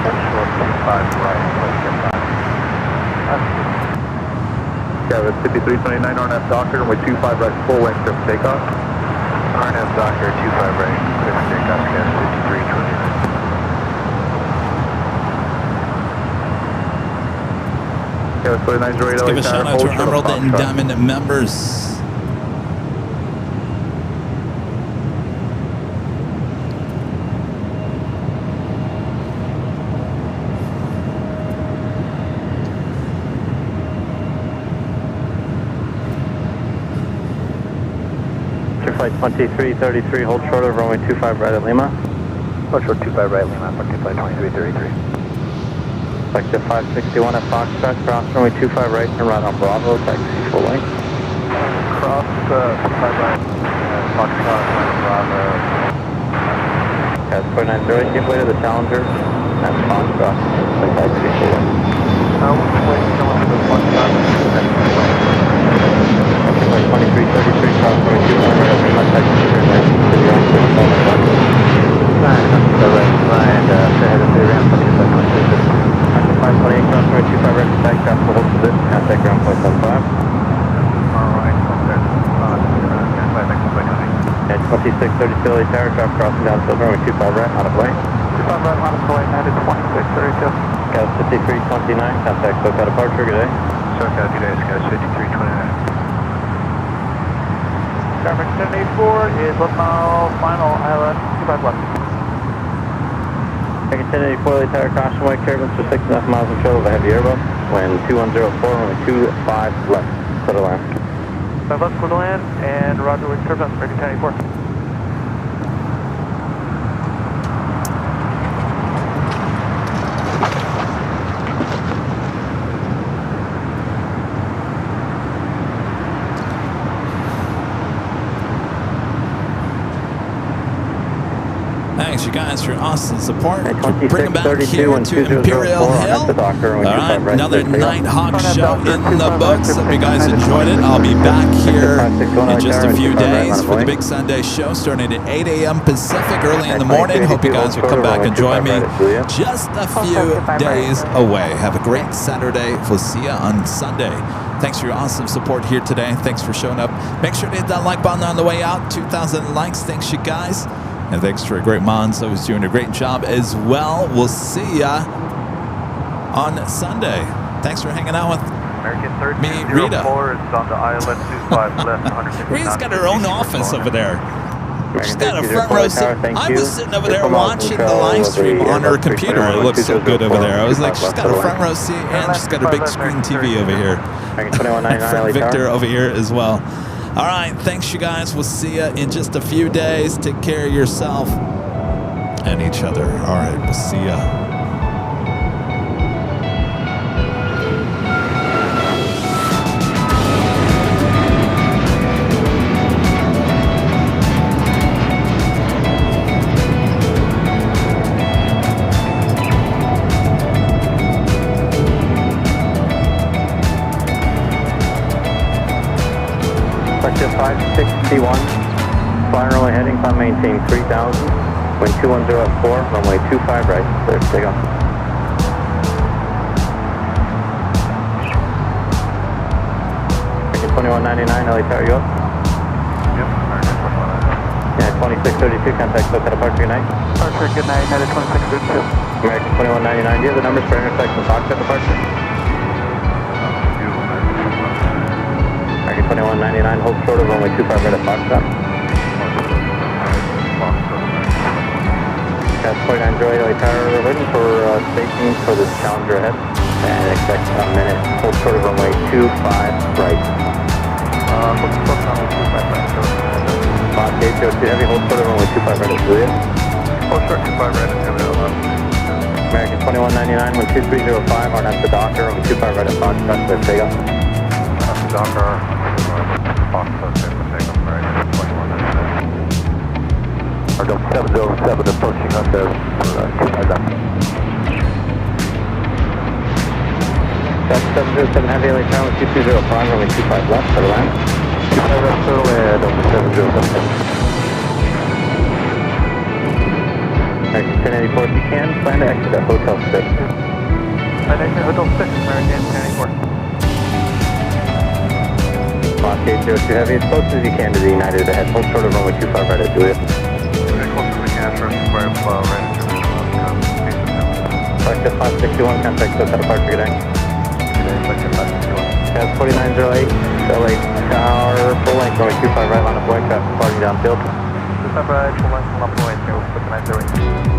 Yeah, that's 5329 RNF Docker, runway 25 right, full length, clear for takeoff. RNF Docker, 25 right, clear for takeoff, again, 5329. Yeah, that's 4908 Let's give a shout out to our Emerald and Diamond members. Flight 2333, hold short of runway 25 right at Lima. Hold short 25 right, Lima, flight 2333. Selective 561 at Foxtrot, cross runway 25 right, turn right on Bravo, taxi full length. Cross 25 right, Foxtrot, Bravo. Gas 490, give way to the Challenger, and Foxtrot, taxi full length. Which way is going to the Foxtrot? Flight 2333, cross runway 25 right at Lima, taxi turn right to the on-course phone at 1. Right, and say headed to ramp 25 528, cross runway 25 right to taxi, traffic hold position, contact ground point 75. Alright, okay. Stand by, next flight coming. At 2630 Philly Tower, traffic crossing down Silver, runway 25 right, on its way. 25 right, line of flight, 2632. Gas 5329, contact SoCal departure, good day. SoCal, good day, Gas 5329. Traffic 784 is 1 mile, final island, 25 left. Second 1084 Philly Tower, caution white turbulence for 6.5 miles control of a heavy airboat. Wind 2104, runway 25 left, clear to land. 5 left, clear to land, and roger with turbulence, American 1084. Thanks, you guys, for your awesome support. At Bring them back 2632 here and to Imperial 2004 on Hill. at the docker, All runway 25 right, right, another clear to land. Nighthawk show in the books. Hope you guys enjoyed it. I'll be back here in just a few days for the big Sunday show starting at 8 a.m. Pacific early in the morning. Hope you guys will come back and join me just a few days away. Have a great Saturday. We'll see you on Sunday. Thanks for your awesome support here today. Thanks for showing up. Make sure to hit that like button on the way out. 2,000 likes. Thanks, you guys. And thanks to our great Monzo, who's doing a great job as well. We'll see ya on Sunday. Thanks for hanging out with American me, Rita. 1304 is on the island 25 left, 150 Rita's got her own office over there. She's got a American front row 34 seat. Tower, thank I you. was sitting over there Airport watching the Control live of stream the on her Airbus computer. It looks so good over there. I was like, she's got a front row seat and she's got a big screen TV over here. American 2199 Friend LA Victor Tower. over here as well. All right, thanks you guys. We'll see you in just a few days. Take care of yourself and each other. All right, we'll see ya. Selective 561, flying runway heading, climb maintain 3000. Wind 210 at 4, runway 25 right, clear to take off. American 2199, LA Tower, you up? Yep, American 2199. Yeah, 2632, contact SoCal departure, good night. Departure, good night, United 2632. American 2199, do you have the numbers for intersection Foxtrot departure? American 2199, hold short of runway 25 right at Foxtrot. Gas 49 Joy, LA Tower, we're waiting for station for this Challenger ahead. And expect a minute, hold short of runway 25 right. Bob Gate, go to heavy, hold short of runway 25 right at Juliet. Hold short 25 right at Juliet. American 2199, wind 2305, on at the docker, runway 25 right at Foxtrot, clear to take off. At the docker, Foxtrot, clear to take off, American 2199. Argo 707 approaching on the 25 left. Gas 707 Heavy, LA Tower, 2205, runway 25 left, for the land. 25 left, clear to land on the 707. American 1084, if you can, plan to exit at Hotel 6. Plan exit Hotel 6, American 1084. Bob Gate 02 Heavy, as close as you can to the United ahead, hold short of runway 25 right at Juliet. Selective 561, contact SoCal departure, good night. Gas 4908, LA Tower, full length, runway 25 right, line of flight, traffic departing downfield. 25 right, full length, line of flight, 2908.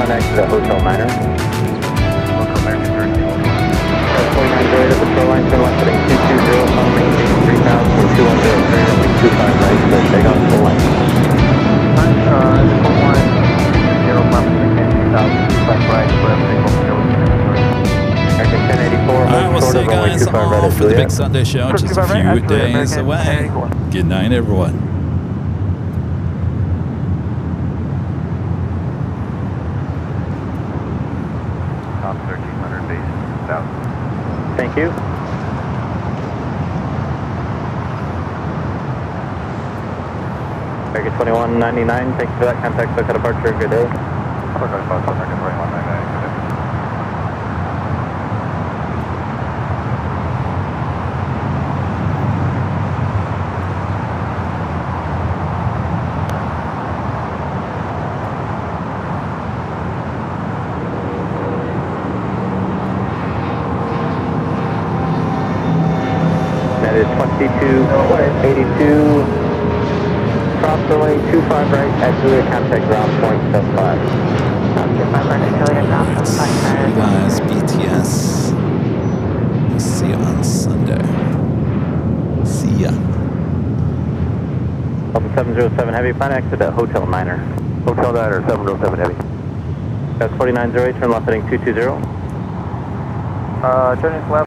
find exit at Hotel Niner. Local American 13. 4908 at the shore line, turn left heading 220, final maintain 3,200, 25 right, clear takeoff, full length. Full line, 0 left, 25 right, clear takeoff, American 1084, All right, we'll short see of you runway guys 25 right all at for the big Juliet. Sunday show. Just a 25 right, few absolutely, days American away. 1084. Good night, everyone. Top 1300 base, south. Thank you. American 2199, thank you for that. Contact SoCal departure. Good day. American 2199, good day. That is 2282. Cross runway 25 right at Juliet, contact ground point 75. 25 right at Juliet, ground All right, see you guys, BTS. We'll see you on Sunday. See ya. Delta 707 Heavy, find exit at Hotel Niner. Hotel Niner, 707 Heavy. That's 4908, turn left heading 220. Turning left.